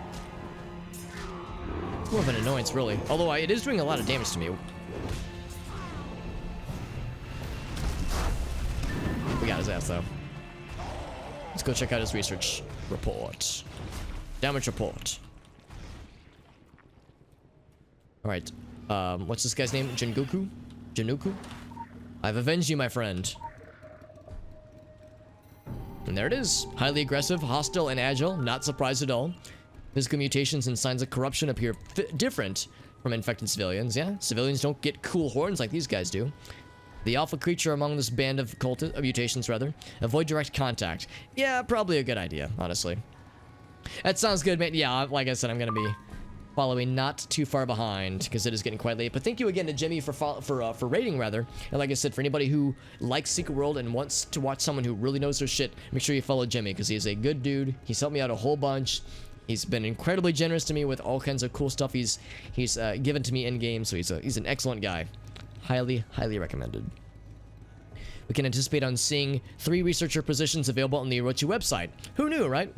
more of an annoyance, really. Although it is doing a lot of damage to me. We got his ass, though. Let's go check out his research report. Damage report. Alright. What's this guy's name? Januku? I've avenged you, my friend. And there it is. Highly aggressive, hostile, and agile. Not surprised at all. Physical mutations and signs of corruption appear different from infected civilians. Yeah, civilians don't get cool horns like these guys do. The alpha creature among this band of mutations, rather. Avoid direct contact. Yeah, probably a good idea, honestly. That sounds good, man. Yeah, like I said, I'm gonna be following not too far behind because it is getting quite late. But thank you again to Jimmy for rating, rather. And like I said, for anybody who likes Secret World and wants to watch someone who really knows their shit, make sure you follow Jimmy because he's a good dude. He's helped me out a whole bunch. He's been incredibly generous to me with all kinds of cool stuff he's given to me in game. So he's an excellent guy. Highly recommended. We can anticipate on seeing 3 researcher positions available on the Orochi website. Who knew, right?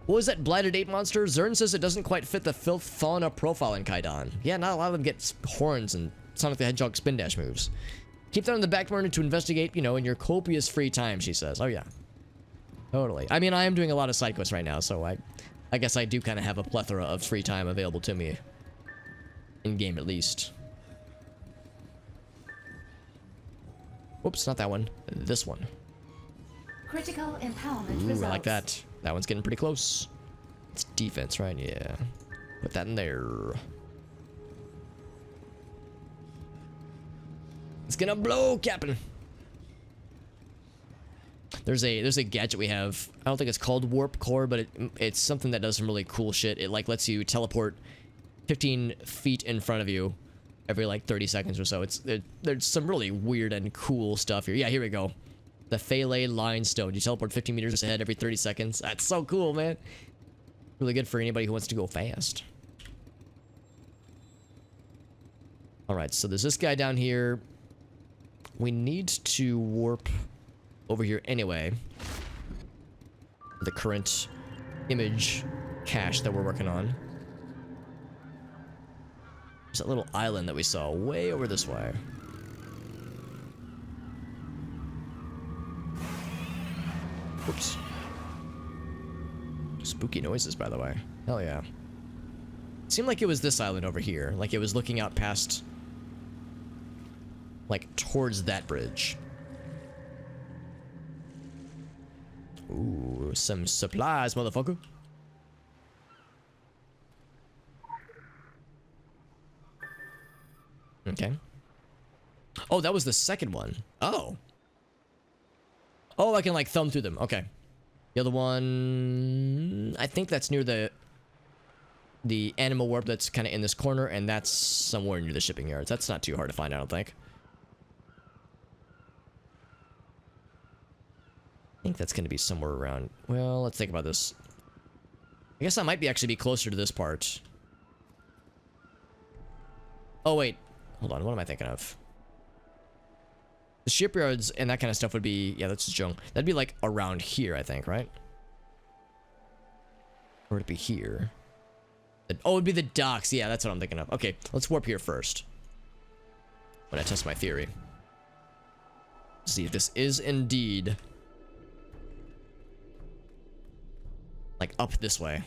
What was that blighted ape monster? Zern says it doesn't quite fit the filth fauna profile in Kaidan. Yeah, not a lot of them get horns and Sonic the Hedgehog spin dash moves. Keep that on the back burner to investigate, you know, in your copious free time, she says. Oh yeah. Totally. I mean, I am doing a lot of side quests right now, so I guess I do kind of have a plethora of free time available to me. In game, at least. Whoops, not that one. This one. Critical empowerment Ooh, results. I like that. That one's getting pretty close. It's defense, right? Yeah. Put that in there. It's gonna blow, Captain. There's a gadget we have. I don't think it's called Warp Core, but it's something that does some really cool shit. It like lets you teleport 15 feet in front of you every like 30 seconds or so. There's some really weird and cool stuff here. Yeah, here we go. The Phalay Line Stone. You teleport 15 meters ahead every 30 seconds. That's so cool, man. Really good for anybody who wants to go fast. Alright, so there's this guy down here. We need to warp over here anyway. The current image cache that we're working on. There's that little island that we saw way over this way. Oops. Spooky noises, by the way. Hell yeah. It seemed like it was this island over here. Like it was looking out past... like, towards that bridge. Ooh, some supplies, motherfucker. Okay. Oh, that was the second one. Oh. Oh, I can, like, thumb through them. Okay. The other one... I think that's near the animal warp that's kind of in this corner, and that's somewhere near the shipping yards. That's not too hard to find, I don't think. I think that's going to be somewhere around... Well, let's think about this. I guess that might be actually be closer to this part. Oh, wait. Hold on, what am I thinking of? The shipyards and that kind of stuff would be... Yeah, that's Jung. That'd be, like, around here, I think, right? Or would it be here? Oh, it'd be the docks. Yeah, that's what I'm thinking of. Okay, let's warp here first. When I test my theory. See if this is indeed... like, up this way.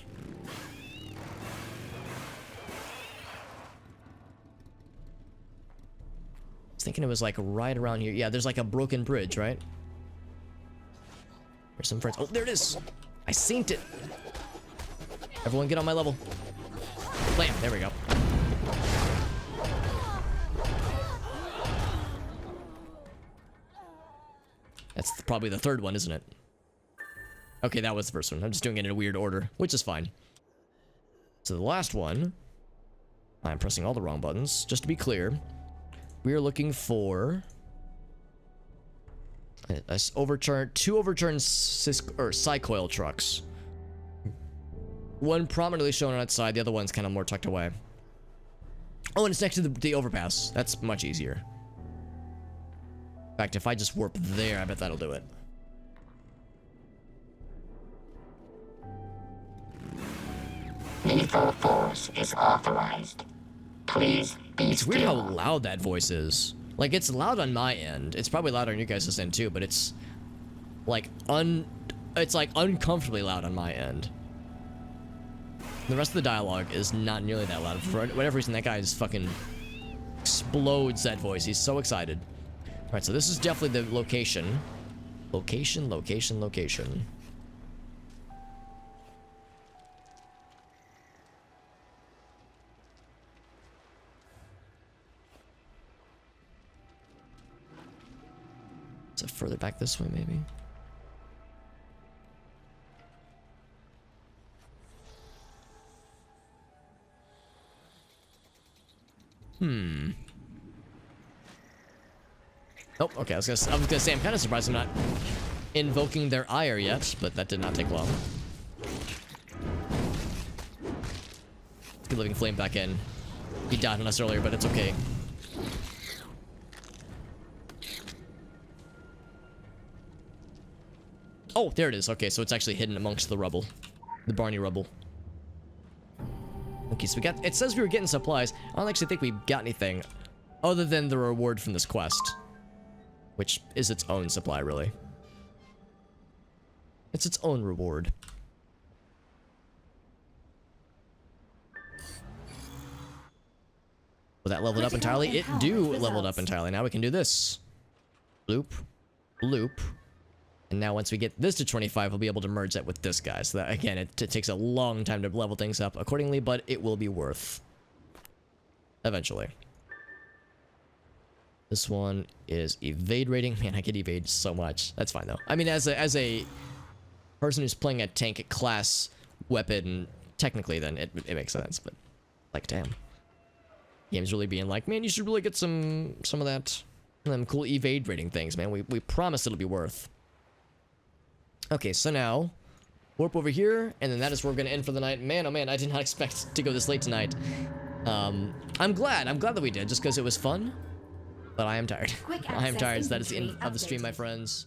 I was thinking it was, like, right around here. Yeah, there's, like, a broken bridge, right? There's some friends. Oh, there it is! I synced it! Everyone get on my level. Bam! There we go. That's probably the third one, isn't it? Okay, that was the first one. I'm just doing it in a weird order, which is fine. So the last one... I'm pressing all the wrong buttons. Just to be clear, we are looking for... two overturned Psy-coil trucks. One prominently shown on its side, the other one's kind of more tucked away. Oh, and it's next to the overpass. That's much easier. In fact, if I just warp there, I bet that'll do it. Lethal force is authorized. Please be It's weird still. how loud that voice is. Like, it's loud on my end. It's probably loud on your guys' end too, but it's like uncomfortably loud on my end. The rest of the dialogue is not nearly that loud. For whatever reason, that guy just fucking explodes that voice. He's so excited. Alright, so this is definitely the location. Location. Is it further back this way, maybe? Oh, okay, I was gonna say, I'm kind of surprised I'm not invoking their ire yet, but that did not take long. Let's get Living Flame back in. He died on us earlier, but it's okay. Oh, there it is. Okay, so it's actually hidden amongst the rubble. The Barney rubble. Okay, so we got... It says we were getting supplies. I don't actually think we got anything other than the reward from this quest. Which is its own supply, really. It's its own reward. Will that level it up entirely? It do level it up entirely. Now we can do this. Bloop. Bloop. And now once we get this to 25, we'll be able to merge that with this guy. So that, again, it takes a long time to level things up accordingly, but it will be worth. Eventually. This one is evade rating. Man, I could evade so much. That's fine, though. I mean, as a person who's playing a tank class weapon, technically, then it makes sense. But, like, damn. Game's really being like, man, you should really get some of that. Them cool evade rating things, man. We promise it'll be worth. Okay, so now, warp over here, and then that is where we're gonna end for the night. Man, oh man, I did not expect to go this late tonight. I'm glad that we did, just because it was fun. But I am tired. I am tired, so that is the end of the stream, my friends.